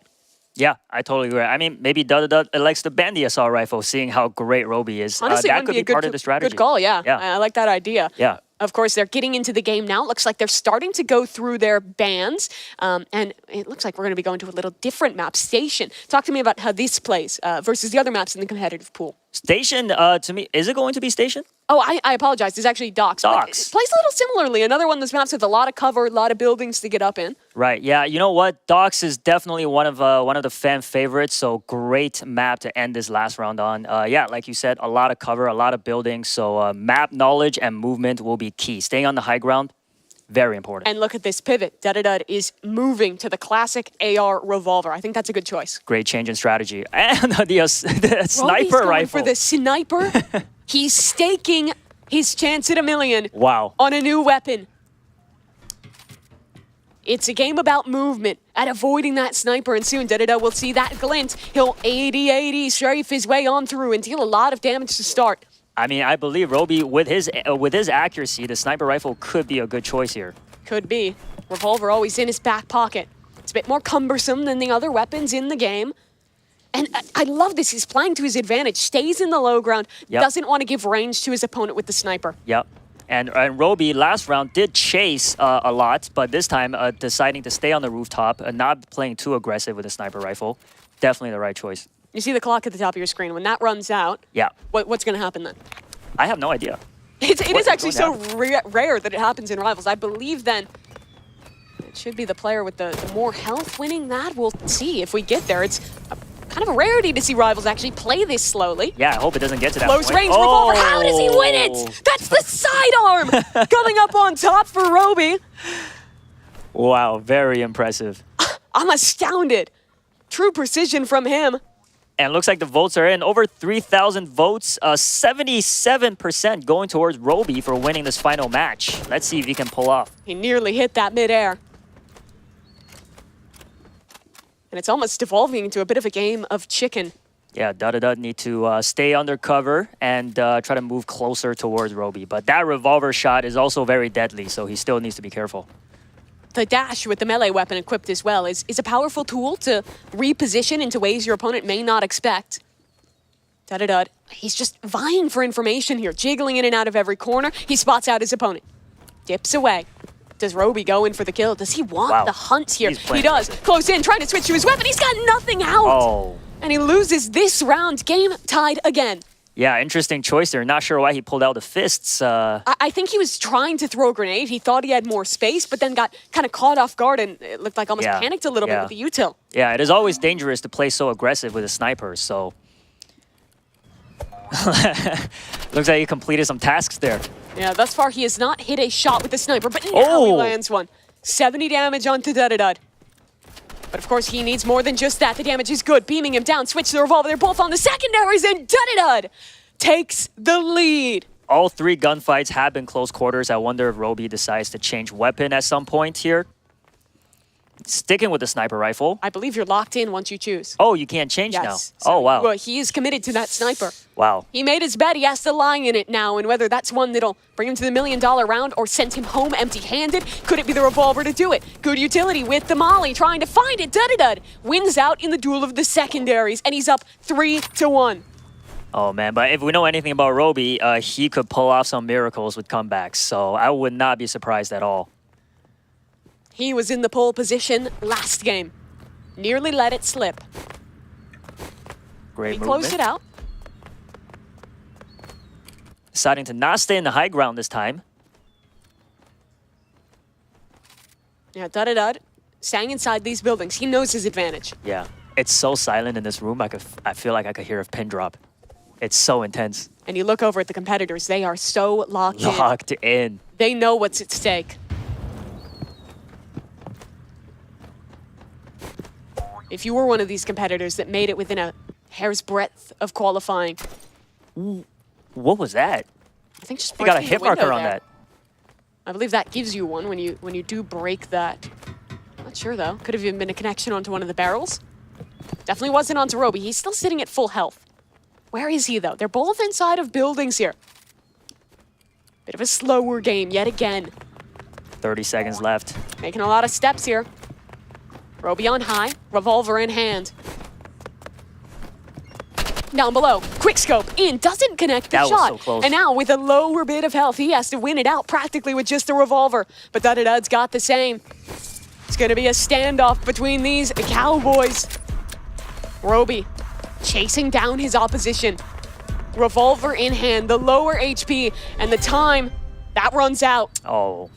Yeah, I totally agree. I mean, maybe Dud likes the bandy assault rifle, seeing how great Roby is. Honestly, that could be part of the strategy. Good call, yeah. I like that idea. Yeah. Of course, they're getting into the game now. It looks like they're starting to go through their bans. And it looks like we're going to be going to a little different map, Station. Talk to me about how this plays versus the other maps in the competitive pool. Station, to me, is it going to be Station? Oh, I apologize. It's actually Docks. Docks. It plays a little similarly. Another one of those maps with a lot of cover, a lot of buildings to get up in. Right. Yeah. You know what? Docks is definitely one of the fan favorites. So great map to end this last round on. Yeah, like you said, a lot of cover, a lot of buildings. So map knowledge and movement will be key. Staying on the high ground, very important. And look at this pivot. Dudadud is moving to the classic AR revolver. I think that's a good choice. Great change in strategy. And the sniper going rifle. For the sniper. He's staking his chance at $1 million. Wow. On a new weapon. It's a game about movement and avoiding that sniper, and soon Dudadud will see that glint. He'll 80-80 strafe his way on through and deal a lot of damage to start. I mean, I believe Roby, with his accuracy, the sniper rifle could be a good choice here. Could be. Revolver always in his back pocket. It's a bit more cumbersome than the other weapons in the game. And I love this. He's playing to his advantage. Stays in the low ground. Yep. Doesn't want to give range to his opponent with the sniper. Yep. And Roby, last round, did chase a lot, but this time deciding to stay on the rooftop and not playing too aggressive with a sniper rifle. Definitely the right choice. You see the clock at the top of your screen. When that runs out, yeah. What's going to happen then? I have no idea. It is actually so rare that it happens in Rivals. I believe then it should be the player with the more health winning that. We'll see if we get there. It's kind of a rarity to see Rivals actually play this slowly. Yeah, I hope it doesn't get to that Close point. range revolver. How does he win it? That's the sidearm coming up on top for Roby. Wow, very impressive. I'm astounded. True precision from him. And it looks like the votes are in. Over 3,000 votes. 77% going towards Roby for winning this final match. Let's see if he can pull off. He nearly hit that midair. And it's almost devolving into a bit of a game of chicken. Yeah, Dudadud need to stay under cover and try to move closer towards Roby. But that revolver shot is also very deadly, so he still needs to be careful. The dash with the melee weapon equipped as well is a powerful tool to reposition into ways your opponent may not expect. Dudadud, he's just vying for information here, jiggling in and out of every corner. He spots out his opponent. Dips away. Does Roby go in for the kill? Does he want the hunt here? He does. Close in, trying to switch to his weapon. He's got nothing out. Oh. And he loses this round. Game tied again. Yeah, interesting choice there. Not sure why he pulled out the fists. I think he was trying to throw a grenade. He thought he had more space, but then got kind of caught off guard and it looked like almost panicked a little bit with the util. Yeah, it is always dangerous to play so aggressive with a sniper, so... Looks like he completed some tasks there. Yeah, thus far he has not hit a shot with the sniper, but now he lands one. 70 damage onto Dudadud. But of course, he needs more than just that. The damage is good. Beaming him down. Switch the revolver. They're both on the secondaries, and Dudadud takes the lead. All 3 gunfights have been close quarters. I wonder if Roby decides to change weapon at some point here. Sticking with the sniper rifle. I believe you're locked in once you choose. Oh, you can't change now. Oh, wow. Well, he is committed to that sniper. Wow. He made his bet. He has to lie in it now, and whether that's one that'll bring him to the $1 million round or send him home empty-handed, could it be the revolver to do it? Good utility with the molly, trying to find it. Dudadud wins out in the duel of the secondaries, and he's up 3-1. Oh, man, but if we know anything about Roby, he could pull off some miracles with comebacks, so I would not be surprised at all. He was in the pole position last game. Nearly let it slip. Great He movement. closed it out. Deciding to not stay in the high ground this time. Yeah, Dudadud staying inside these buildings. He knows his advantage. Yeah, it's so silent in this room. I feel like I could hear a pin drop. It's so intense. And you look over at the competitors. They are so locked in. Locked in. They know what's at stake. If you were one of these competitors that made it within a hair's breadth of qualifying. What was that? I think just he got a breaking hit the window marker on there. that. I believe that gives you one when you do break that. Not sure though. Could have even been a connection onto one of the barrels. Definitely wasn't onto Roby. He's still sitting at full health. Where is he though? They're both inside of buildings here. Bit of a slower game yet again. 30 seconds left. Making a lot of steps here. Roby on high, revolver in hand. Down below, quick scope in, doesn't connect the That was shot. so close. And now with a lower bit of health, he has to win it out practically with just a revolver. But Dudadud's got the same. It's gonna be a standoff between these cowboys. Roby chasing down his opposition. Revolver in hand, the lower HP, and the time, that runs out. Oh.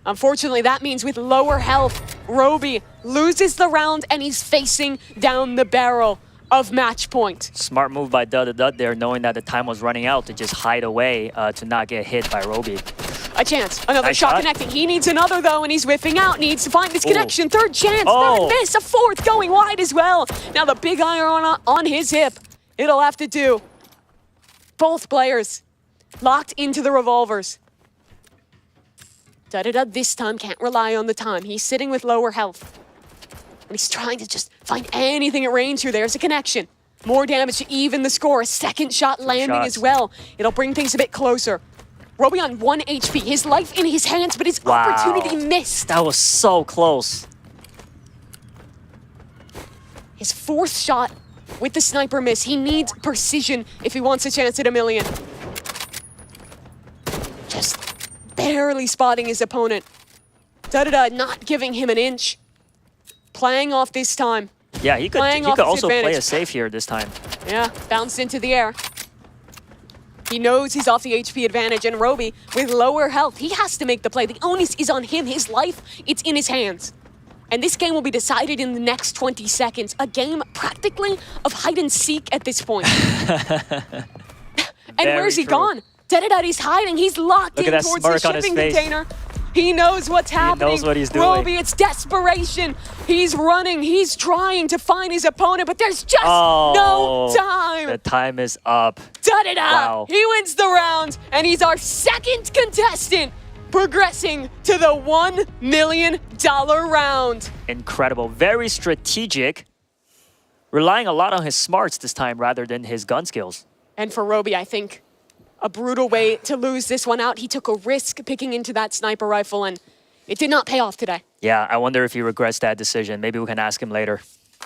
Unfortunately, that means with lower health, Roby loses the round and he's facing down the barrel of match point. Smart move by Dudadud there, knowing that the time was running out to just hide away to not get hit by Roby. A chance, another Nice shot shot. connecting. He needs another though, and he's whiffing out. Needs to find this Ooh. connection. Third chance, Oh. third miss, a fourth going wide as well. Now the big iron on his hip. It'll have to do. Both players locked into the revolvers. Dudadud this time can't rely on the time. He's sitting with lower health. And he's trying to just find anything at range here. There's a connection. More damage to even the score. A second shot landing shots. as well. It'll bring things a bit closer. Roby on 1 HP. His life in his hands, but his Wow. opportunity missed. That was so close. His fourth shot with the sniper miss. He needs precision if he wants a chance at $1 million. Just barely spotting his opponent. Dudadud not giving him an inch. Playing off this time. Yeah, he could Playing off his also play advantage. it safe here this time. Yeah, bounced into the air. He knows he's off the HP advantage, and Roby, with lower health, he has to make the play. The onus is on him. His life, it's in his hands. And this game will be decided in the next 20 seconds. A game practically of hide and seek at this point. And where's he true. gone? Dudadud, he's hiding. He's locked Look in at that towards the smirk on his shipping face. container. He knows what's happening. knows what he's doing. Roby, it's desperation. He's running. He's trying to find his opponent, but there's just Oh, no time. The time is up. Dudadud, Wow. he wins the round, and he's our second contestant, progressing to the $1 million round. Incredible. Very strategic. Relying a lot on his smarts this time rather than his gun skills. And for Roby, I think a brutal way to lose this one out. He took a risk picking into that sniper rifle, and it did not pay off today. Yeah, I wonder if he regrets that decision. Maybe we can ask him later.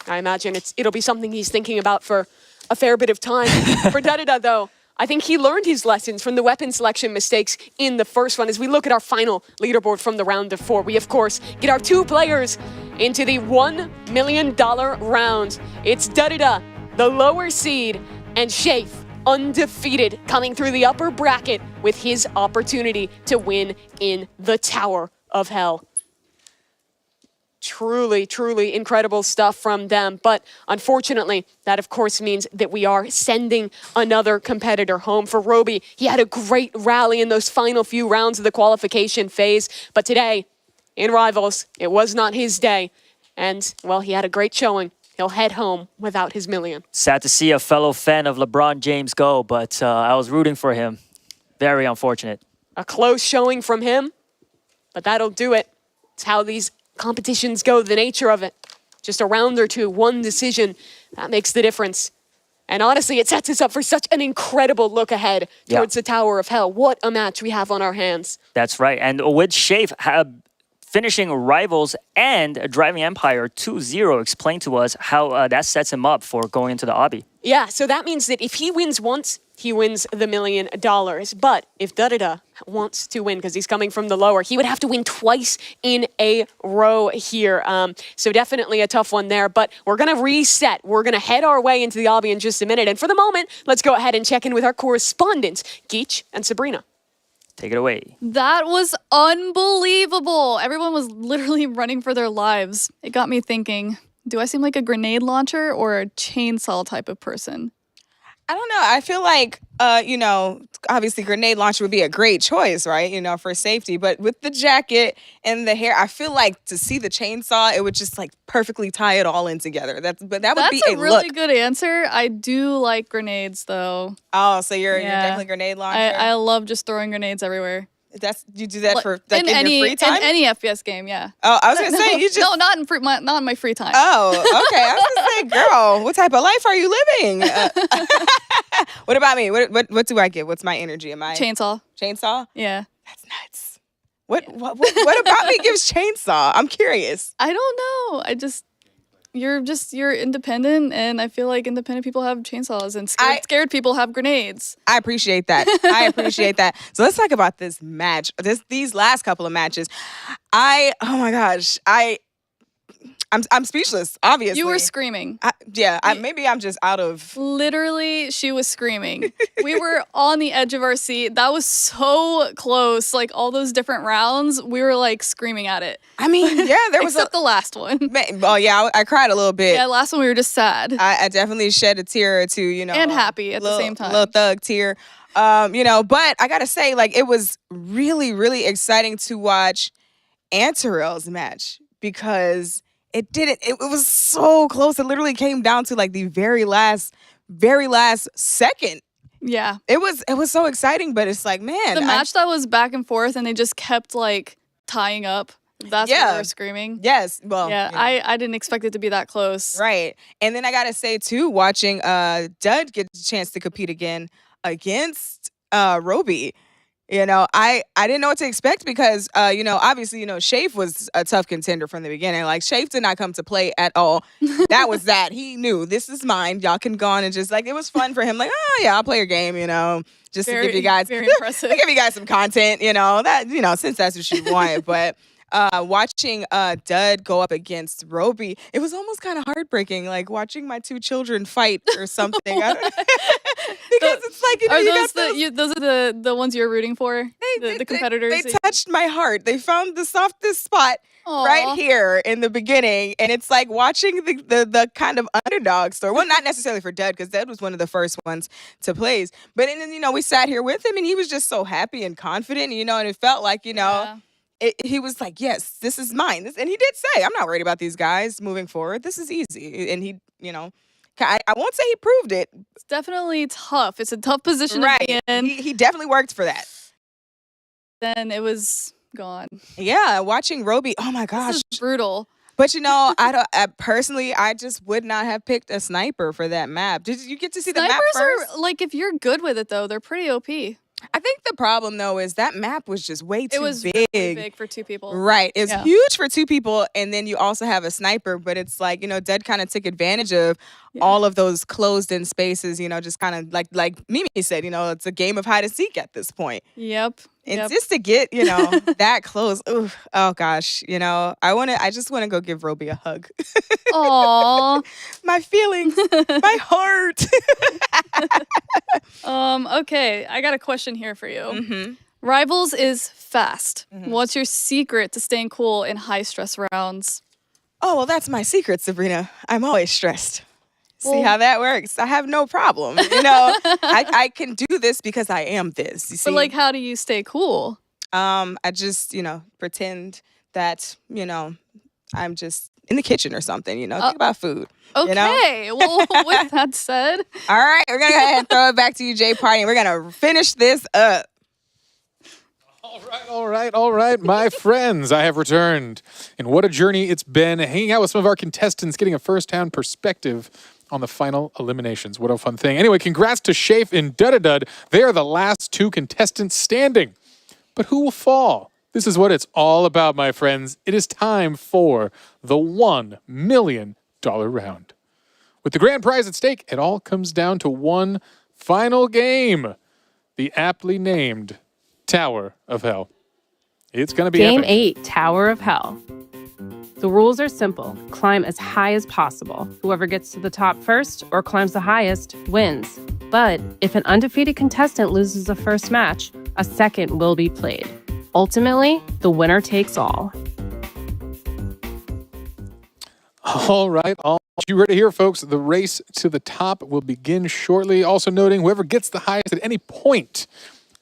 I imagine it'll be something he's thinking about for a fair bit of time. For Dudadud, though, I think he learned his lessons from the weapon selection mistakes in the first one. As we look at our final leaderboard from the round of 4, we, of course, get our 2 players into the $1 million round. It's Dudadud, the lower seed, and Shafe, undefeated, coming through the upper bracket with his opportunity to win in the Tower of Hell. Truly, truly incredible stuff from them. But unfortunately, that of course means that we are sending another competitor home. For Roby, he had a great rally in those final few rounds of the qualification phase. But today, in Rivals, it was not his day. And, well, he had a great showing. He'll head home without his million. Sad to see a fellow fan of LeBron James go, but I was rooting for him. Very unfortunate. A close showing from him, but that'll do it. It's how these competitions go, the nature of it. Just a round or two, one decision, that makes the difference. And honestly, it sets us up for such an incredible look ahead towards the Tower of Hell. What a match we have on our hands. That's right. And with Shafe finishing Rivals and Driving Empire 2-0, explain to us how that sets him up for going into the obby. Yeah, so that means that if he wins once, he wins the $1 million. But if Da-Da-Da wants to win, because he's coming from the lower, he would have to win twice in a row here. So definitely a tough one there. But we're going to reset. We're going to head our way into the obby in just a minute. And for the moment, let's go ahead and check in with our correspondents, Geach and Sabrina. Take it away. That was unbelievable. Everyone was literally running for their lives. It got me thinking, do I seem like a grenade launcher or a chainsaw type of person? I don't know. I feel like, obviously grenade launcher would be a great choice, right? For safety. But with the jacket and the hair, I feel like to see the chainsaw, it would just like perfectly tie it all in together. That would be a really look. good answer. I do like grenades though. Oh, so you're definitely grenade launcher? I love just throwing grenades everywhere. You do that for in your free time? In any FPS game, yeah. Oh, I was gonna say you just not in my free time. Oh, okay. I was gonna say, girl, what type of life are you living? What about me? What do I get? What's my energy? Am I chainsaw? Chainsaw? Yeah. That's nuts. What about me gives chainsaw? I'm curious. I don't know. You're independent, and I feel like independent people have chainsaws, and scared people have grenades. I appreciate that. So let's talk about this match. These last couple of matches. Oh my gosh. I'm speechless, obviously. You were screaming. Maybe I'm just out of... Literally, she was screaming. We were on the edge of our seat. That was so close. Like, all those different rounds, we were, like, screaming at it. I mean, yeah, there was... Except the last one. Oh, yeah, I cried a little bit. Yeah, last one we were just sad. I definitely shed a tear or two, And happy at the same time. Little thug tear. But I gotta say, like, it was really, really exciting to watch Antarel's match because... It was so close. It literally came down to like the very last second. Yeah. It was so exciting, but it's like, man. The match that was back and forth and they just kept like tying up. That's why we were screaming. Yes. Well, yeah, I didn't expect it to be that close. Right. And then I gotta say too, watching Dud get the chance to compete again against Roby. I didn't know what to expect because, obviously, Shafe was a tough contender from the beginning. Like, Shafe did not come to play at all. That was that. He knew, this is mine. Y'all can go on and just, like, it was fun for him. Like, oh, yeah, I'll play your game, just to give you guys, very impressive. to give you guys some content, since that's what you want. But watching Dud go up against Roby, it was almost kind of heartbreaking, like watching my two children fight or something. Because it's like, those are the ones you're rooting for? The competitors? They touched my heart. They found the softest spot right here in the beginning. And it's like watching the kind of underdog story. Well, not necessarily for Dud, because Dud was one of the first ones to place. But then, we sat here with him and he was just so happy and confident, and it felt like, he was like, yes, this is mine. And he did say, I'm not worried about these guys moving forward. This is easy. And he, I won't say he proved it. It's definitely tough. It's a tough position to be in. He definitely worked for that. Then it was gone. Yeah, watching Roby, oh my gosh. This is brutal. But personally, I just would not have picked a sniper for that map. Did you get to see the map first? Snipers are, like, if you're good with it, though, they're pretty OP. I think the problem, though, is that map was just way too big. It was really big for two people. Right. It's huge for two people, and then you also have a sniper, but it's like, Dead kind of took advantage of all of those closed-in spaces, just kind of like Mimi said, it's a game of hide and seek at this point. Yep. And just to get, that close, oh gosh, I just want to go give Roby a hug. Aww. My feelings, my heart. Okay, I got a question here for you. Rivals is fast. What's your secret to staying cool in high-stress rounds? Oh, well, that's my secret, Sabrina. I'm always stressed. See how that works? I have no problem. I can do this because I am this. You see? But like, how do you stay cool? I just, pretend that, I'm just in the kitchen or something, think about food. Okay, well, with that said. All right, we're going to go ahead and throw it back to you, Jay Party, and we're going to finish this up. All right, my friends, I have returned. And what a journey it's been, hanging out with some of our contestants, getting a first-hand perspective on the final eliminations. What a fun thing. Anyway, congrats to Shafe and Dudadud. They are the last two contestants standing. But who will fall? This is what it's all about, my friends. It is time for the $1 million round. With the grand prize at stake, it all comes down to one final game. The aptly named Tower of Hell. It's going to be Game epic. 8, Tower of Hell. The rules are simple. Climb as high as possible. Whoever gets to the top first or climbs the highest wins. But if an undefeated contestant loses the first match, a second will be played. Ultimately, the winner takes all. All right, you ready to hear, folks? The race to the top will begin shortly. Also noting, whoever gets the highest at any point,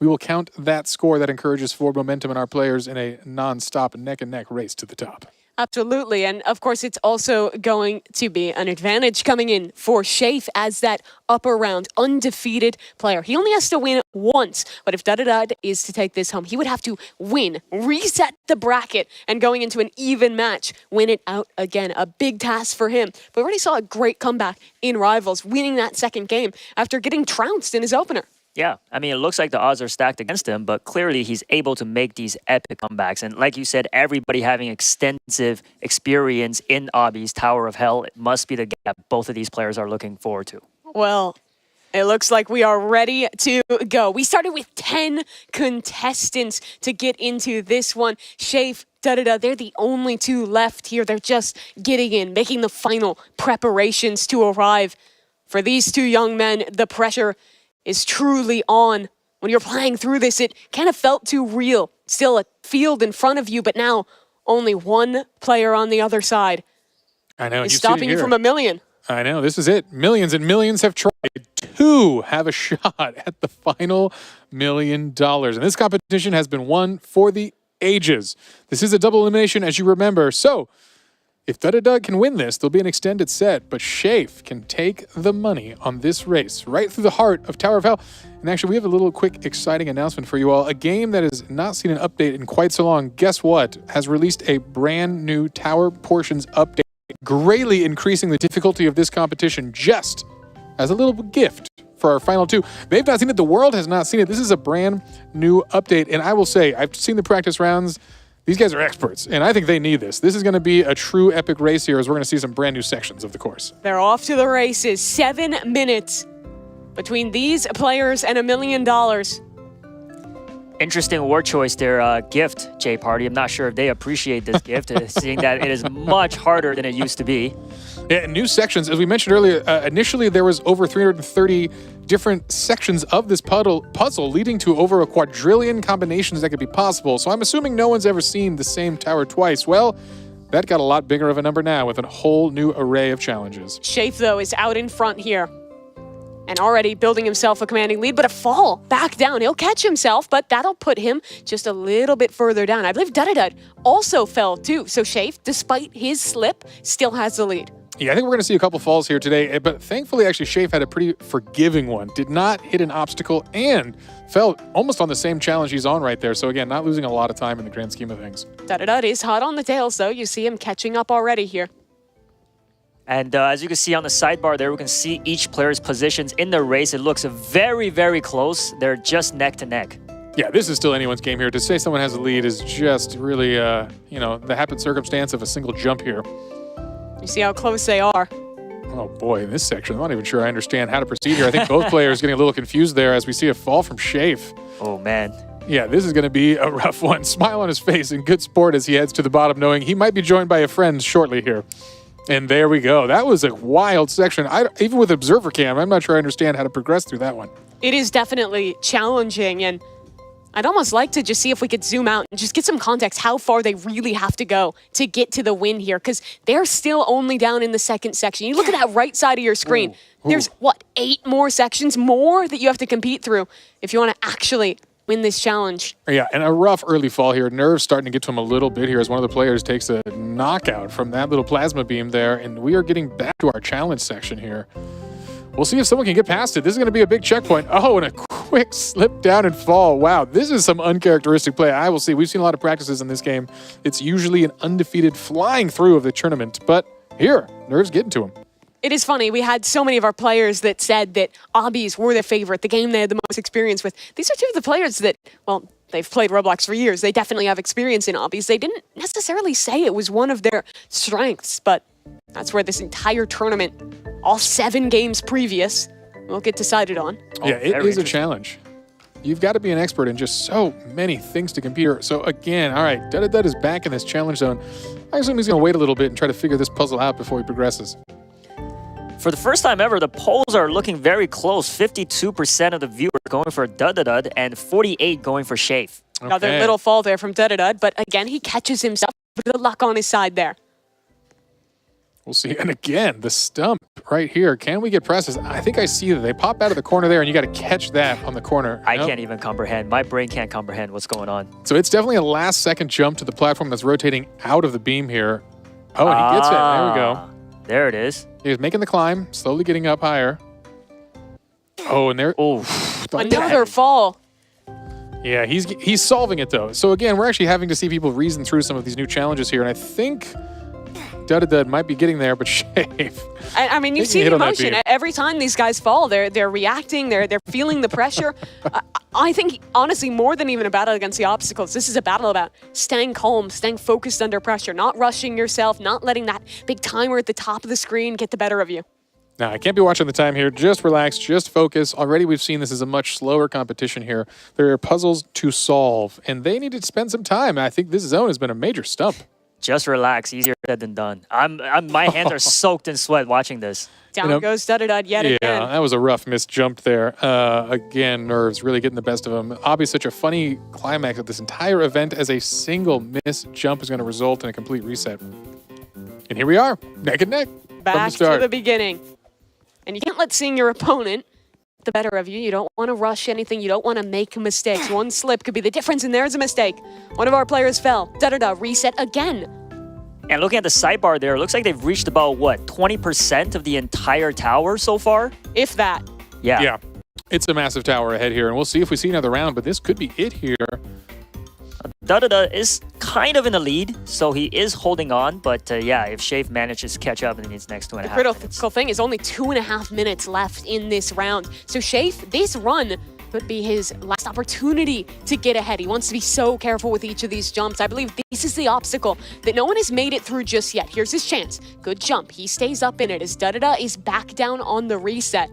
we will count that score. That encourages forward momentum in our players in a non-stop neck-and-neck race to the top. Absolutely. And of course, it's also going to be an advantage coming in for Shafe as that upper round undefeated player. He only has to win once, but if Dudadud is to take this home, he would have to win, reset the bracket, and going into an even match, win it out again. A big task for him. But we already saw a great comeback in Rivals, winning that second game after getting trounced in his opener. Yeah, I mean, it looks like the odds are stacked against him, but clearly he's able to make these epic comebacks. And like you said, everybody having extensive experience in Obby's Tower of Hell, it must be the gap both of these players are looking forward to. Well, it looks like we are ready to go. We started with 10 contestants to get into this one. Shafe, Dudadud, they're the only two left here. They're just getting in, making the final preparations to arrive. For these two young men, the pressure is truly on. When you're playing through this, it kind of felt too real. Still a field in front of you, but now only one player on the other side. I know. Is stopping you from $1 million. I know. This is it. Millions and millions have tried to have a shot at the final $1 million. And this competition has been won for the ages. This is a double elimination, as you remember. So if Dudadud can win this, there'll be an extended set, but Shafe can take the money on this race right through the heart of Tower of Hell. And actually, we have a little quick exciting announcement for you all. A game that has not seen an update in quite so long, guess what? Has released a brand new Tower Portions update, greatly increasing the difficulty of this competition just as a little gift for our final two. They've not seen it. The world has not seen it. This is a brand new update. And I will say, I've seen the practice rounds. These guys are experts, and I think they need this. This is going to be a true epic race here as we're going to see some brand new sections of the course. They're off to the races. 7 minutes between these players and $1 million. Interesting word choice there, gift, Jay Party. I'm not sure if they appreciate this gift, seeing that it is much harder than it used to be. Yeah, new sections. As we mentioned earlier, initially there was over 330 different sections of this puzzle, leading to over a quadrillion combinations that could be possible. So I'm assuming no one's ever seen the same tower twice. Well, that got a lot bigger of a number now with a whole new array of challenges. Shafe, though, is out in front here and already building himself a commanding lead, but a fall back down. He'll catch himself, but that'll put him just a little bit further down. I believe Dudadud also fell too. So Shafe, despite his slip, still has the lead. Yeah, I think we're going to see a couple falls here today, but thankfully, actually, Shafe had a pretty forgiving one. Did not hit an obstacle and fell almost on the same challenge he's on right there. So again, not losing a lot of time in the grand scheme of things. Dudadud is hot on the tails, though. You see him catching up already here. And as you can see on the sidebar there, we can see each player's positions in the race. It looks very, very close. They're just neck to neck. Yeah, this is still anyone's game here. To say someone has a lead is just really, the happen circumstance of a single jump here. You see how close they are. Oh boy, in this section, I'm not even sure I understand how to proceed here. I think both players getting a little confused there as we see a fall from Shafe. Oh man. Yeah, this is going to be a rough one. Smile on his face in good sport as he heads to the bottom, knowing he might be joined by a friend shortly here. And there we go. That was a wild section. Even with observer cam, I'm not sure I understand how to progress through that one. It is definitely challenging, and I'd almost like to just see if we could zoom out and just get some context how far they really have to go to get to the win here, because they're still only down in the second section. You look at that right side of your screen. There's, what, 8 more sections more that you have to compete through if you want to actually win this challenge. Yeah, and a rough early fall here. Nerves starting to get to him a little bit here as one of the players takes a knockout from that little plasma beam there, and we are getting back to our challenge section here. We'll see if someone can get past it. This is going to be a big checkpoint. Oh, and a quick slip down and fall. Wow, this is some uncharacteristic play. I will see. We've seen a lot of practices in this game. It's usually an undefeated flying through of the tournament, but here, Nerves getting to him. It is funny. We had so many of our players that said that Obbies were their favorite, the game they had the most experience with. These are two of the players that, well, they've played Roblox for years. They definitely have experience in Obbies. They didn't necessarily say it was one of their strengths, but that's where this entire tournament, all 7 games previous, will get decided on. Yeah, it is a challenge. You've got to be an expert in just so many things to compete here. So again, all right, Dud is back in this challenge zone. I assume he's going to wait a little bit and try to figure this puzzle out before he progresses. For the first time ever, the polls are looking very close. 52% of the viewers going for Dud and 48 going for Shafe. Okay. Another little fall there from Dud, but again, he catches himself with the luck on his side there. We'll see. And again, the stump right here. Can we get presses? I think I see that they pop out of the corner there, and you got to catch that on the corner. I can't even comprehend. My brain can't comprehend what's going on. So it's definitely a last-second jump to the platform that's rotating out of the beam here. Oh, and he gets it. There we go. There it is. He's making the climb, slowly getting up higher. Oh, and there. Oh, another fall. Yeah, he's solving it though. So again, we're actually having to see people reason through some of these new challenges here, and I think Dud might be getting there, but Shafe. I mean, you see the emotion every time these guys fall. They're reacting. They're feeling the pressure. I think honestly, more than even a battle against the obstacles, this is a battle about staying calm, staying focused under pressure, not rushing yourself, not letting that big timer at the top of the screen get the better of you. Now, I can't be watching the time here. Just relax, just focus. Already we've seen this is a much slower competition here. There are puzzles to solve, and they need to spend some time. I think this zone has been a major stump. Just relax. Easier said than done. My hands are soaked in sweat watching this. Down goes Dud yet again. Yeah, that was a rough miss jump there. Again, Nerves really getting the best of him. Obviously, such a funny climax of this entire event as a single miss jump is going to result in a complete reset. And here we are, neck and neck. Back to the beginning. And you can't let seeing your opponent get the better of you. You don't want to rush anything. You don't want to make mistakes. One slip could be the difference, and there's a mistake. One of our players fell. Reset again. And looking at the sidebar there, it looks like they've reached about, what, 20% of the entire tower so far? If that. Yeah. Yeah. It's a massive tower ahead here, and we'll see if we see another round, but this could be it here. Is kind of in the lead, so he is holding on, but yeah, if Shafe manages to catch up in these next 2.5 minutes. The critical thing is only 2.5 minutes left in this round. So Shafe, this run could be his last opportunity to get ahead. He wants to be so careful with each of these jumps. I believe this is the obstacle that no one has made it through just yet. Here's his chance. Good jump. He stays up in it as is back down on the reset.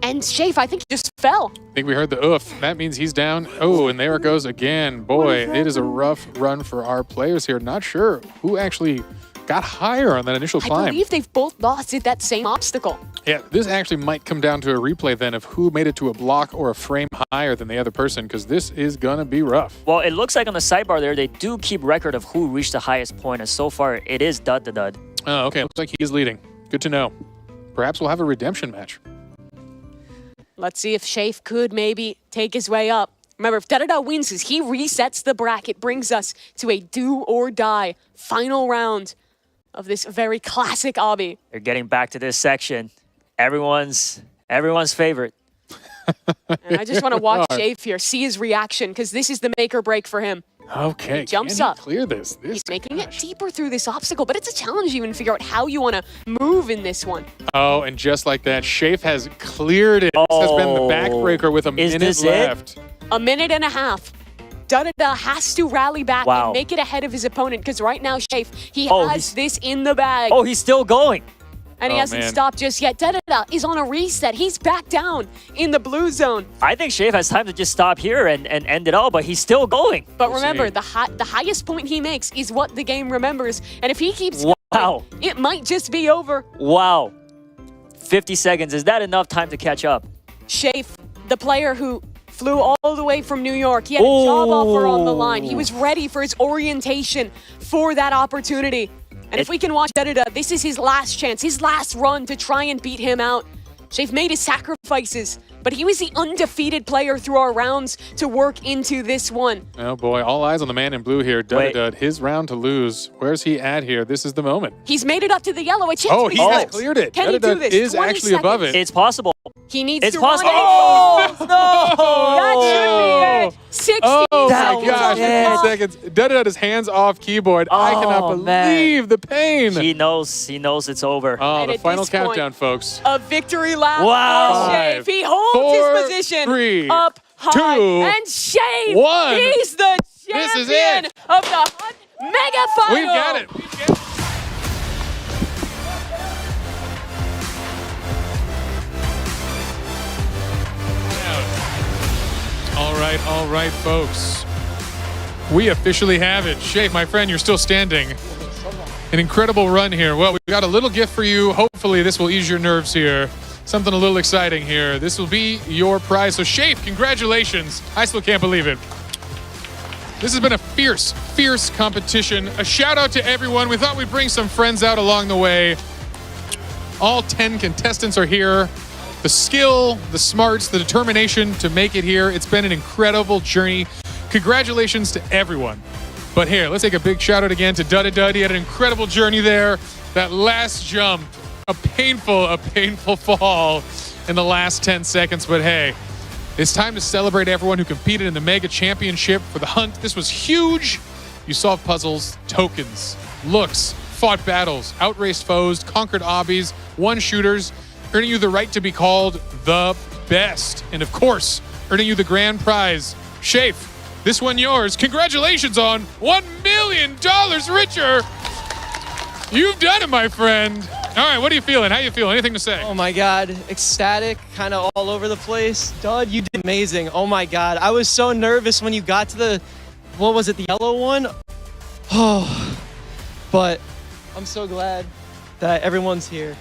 And Shafe, I think, just fell. I think we heard the oof. That means he's down. Oh, and there it goes again. Boy, it is a rough run for our players here. Not sure who actually got higher on that initial climb. I believe they've both lost at that same obstacle. Yeah, this actually might come down to a replay then of who made it to a block or a frame higher than the other person, because this is going to be rough. Well, it looks like on the sidebar there, they do keep record of who reached the highest point, and so far, it is Dud. Oh, okay. Looks like he is leading. Good to know. Perhaps we'll have a redemption match. Let's see if Shafe could maybe take his way up. Remember, if Dud wins this, he resets the bracket, brings us to a do-or-die final round of this very classic obby. They're getting back to this section. Everyone's favorite. And I just want to watch Shafe here, see his reaction, because this is the make or break for him. Okay, he jumps can he up. Clear this. He's making it deeper through this obstacle, but it's a challenge even to figure out how you want to move in this one. Oh, and just like that, Shafe has cleared it. This has been the backbreaker with a minute left. A minute and a half. Dud has to rally back and make it ahead of his opponent, because right now, Shafe, he has this in the bag. Oh, he's still going. And he hasn't stopped just yet. Da-da-da is on a reset. He's back down in the blue zone. I think Shave has time to just stop here and end it all, but he's still going. But remember, the highest point he makes is what the game remembers. And if he keeps going, it might just be over. Wow. 50 seconds. Is that enough time to catch up? Shafe, the player who flew all the way from New York. He had a job offer on the line. He was ready for his orientation for that opportunity. And if we can watch Da-da-da, this is his last chance, his last run to try and beat him out. Shafe made his sacrifices, but he was the undefeated player through our rounds to work into this one. Oh boy, all eyes on the man in blue here. Da-da-da, his round to lose. Where's he at here? This is the moment. He's made it up to the yellow. A chance oh, he has cleared it. Can he do this? Is actually above it. It's possible. He needs it's to possible. run it. Oh, That should be it. 60 Oh my seconds gosh, on the 15 seconds. Da-da-da's hands off keyboard. I cannot believe the pain. He knows it's over. Oh, And the at final this point, countdown, folks. A victory lap Wow. for Shafe. He holds his position 3, up high. 2, and Shafe, 1. he's the This is champion it. of the Hunt Mega Final. We've got it. We've got it. All right, folks. We officially have it. Shafe, my friend, you're still standing. An incredible run here. Well, we've got a little gift for you. Hopefully, this will ease your nerves here. Something a little exciting here. This will be your prize. So, Shafe, congratulations. I still can't believe it. This has been a fierce, fierce competition. A shout out to everyone. We thought we'd bring some friends out along the way. All 10 contestants are here. The skill, the smarts, the determination to make it here. It's been an incredible journey. Congratulations to everyone. But here, let's take a big shout out again to Da-da-da. He had an incredible journey there. That last jump, a painful fall in the last 10 seconds. But hey, it's time to celebrate everyone who competed in the Mega Championship for the Hunt. This was huge. You solved puzzles, tokens, looks, fought battles, outraced foes, conquered obbies, won shooters, earning you the right to be called the best. And of course, earning you the grand prize. Shafe, this one yours. Congratulations on $1 million richer. You've done it, my friend. All right, what are you feeling? How you feeling? Anything to say? Oh my God, ecstatic, kind of all over the place. Dud, you did amazing. Oh my God, I was so nervous when you got to the, what was it, the yellow one? Oh, but I'm so glad that everyone's here.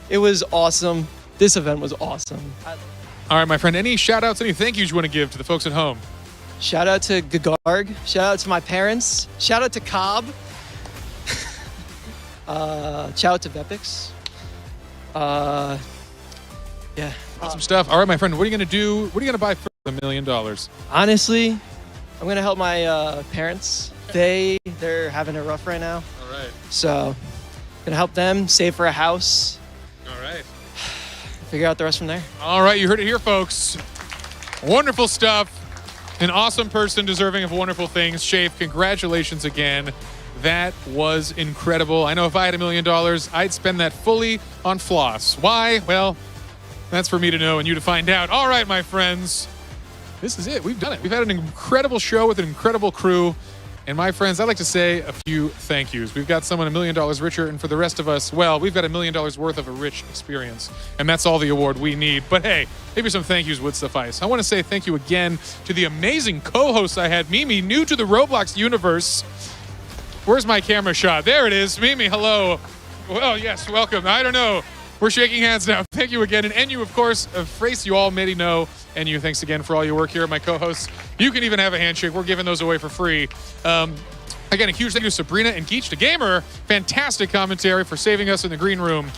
It was awesome. This event was awesome. All right, my friend, any shout outs, any thank yous you want to give to the folks at home? Shout out to Gagarg. Shout out to my parents. Shout out to Cobb. Shout out to Vepix. Yeah. Awesome stuff. All right, my friend, what are you going to do? What are you going to buy for $1 million? Honestly, I'm going to help my parents. They're having it rough right now. All right. So, going to help them save for a house. All right. Figure out the rest from there. All right, you heard it here, folks. Wonderful stuff. An awesome person deserving of wonderful things. Shafe, congratulations again. That was incredible. I know if I had $1 million, I'd spend that fully on floss. Why? Well, that's for me to know and you to find out. All right, my friends. This is it. We've done it. We've had an incredible show with an incredible crew. And my friends, I'd like to say a few thank yous. We've got someone $1 million richer, and for the rest of us, well, we've got $1 million worth of a rich experience. And that's all the award we need. But hey, maybe some thank yous would suffice. I want to say thank you again to the amazing co-hosts I had. Mimi, new to the Roblox universe. Where's my camera shot? There it is. Mimi, hello. Well, yes, welcome. I don't know. We're shaking hands now. Thank you again. And you, of course, Frace, you already know. And you, thanks again for all your work here, my co-hosts. You can even have a handshake. We're giving those away for free. Again, a huge thank you to Sabrina and Geach the Gamer. Fantastic commentary for saving us in the green room.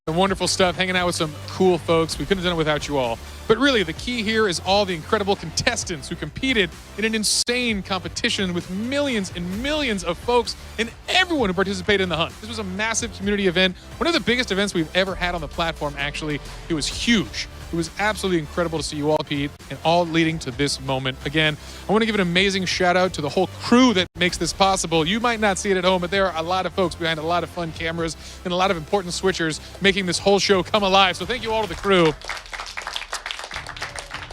Some wonderful stuff, hanging out with some cool folks. We couldn't have done it without you all. But really, the key here is all the incredible contestants who competed in an insane competition with millions and millions of folks and everyone who participated in the Hunt. This was a massive community event, one of the biggest events we've ever had on the platform, actually. It was huge. It was absolutely incredible to see you all compete, and all leading to this moment. Again, I want to give an amazing shout out to the whole crew that makes this possible. You might not see it at home, but there are a lot of folks behind a lot of fun cameras and a lot of important switchers making this whole show come alive. So thank you all to the crew.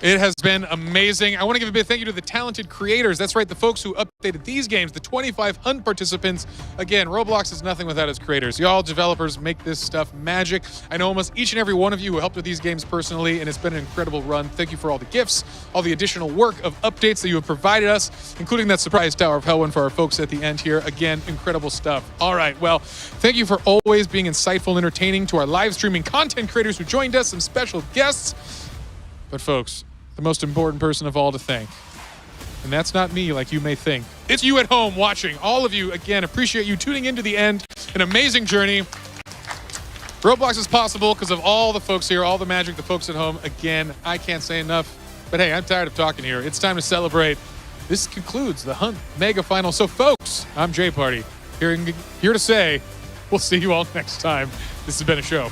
It has been amazing. I want to give a big thank you to the talented creators. That's right, the folks who updated these games, the 25 Hunt participants. Again, Roblox is nothing without its creators. Y'all developers make this stuff magic. I know almost each and every one of you who helped with these games personally, and it's been an incredible run. Thank you for all the gifts, all the additional work of updates that you have provided us, including that surprise Tower of Hell one for our folks at the end here. Again, incredible stuff. All right, well, thank you for always being insightful and entertaining to our live streaming content creators who joined us, some special guests. But folks, the most important person of all to thank, and that's not me like you may think. It's you at home watching. All of you, again, appreciate you tuning into the end. An amazing journey. Roblox is possible because of all the folks here, all the magic, the folks at home. Again, I can't say enough. But hey, I'm tired of talking here. It's time to celebrate. This concludes the Hunt Mega Final. So folks, I'm Jay Party, here to say we'll see you all next time. This has been a show.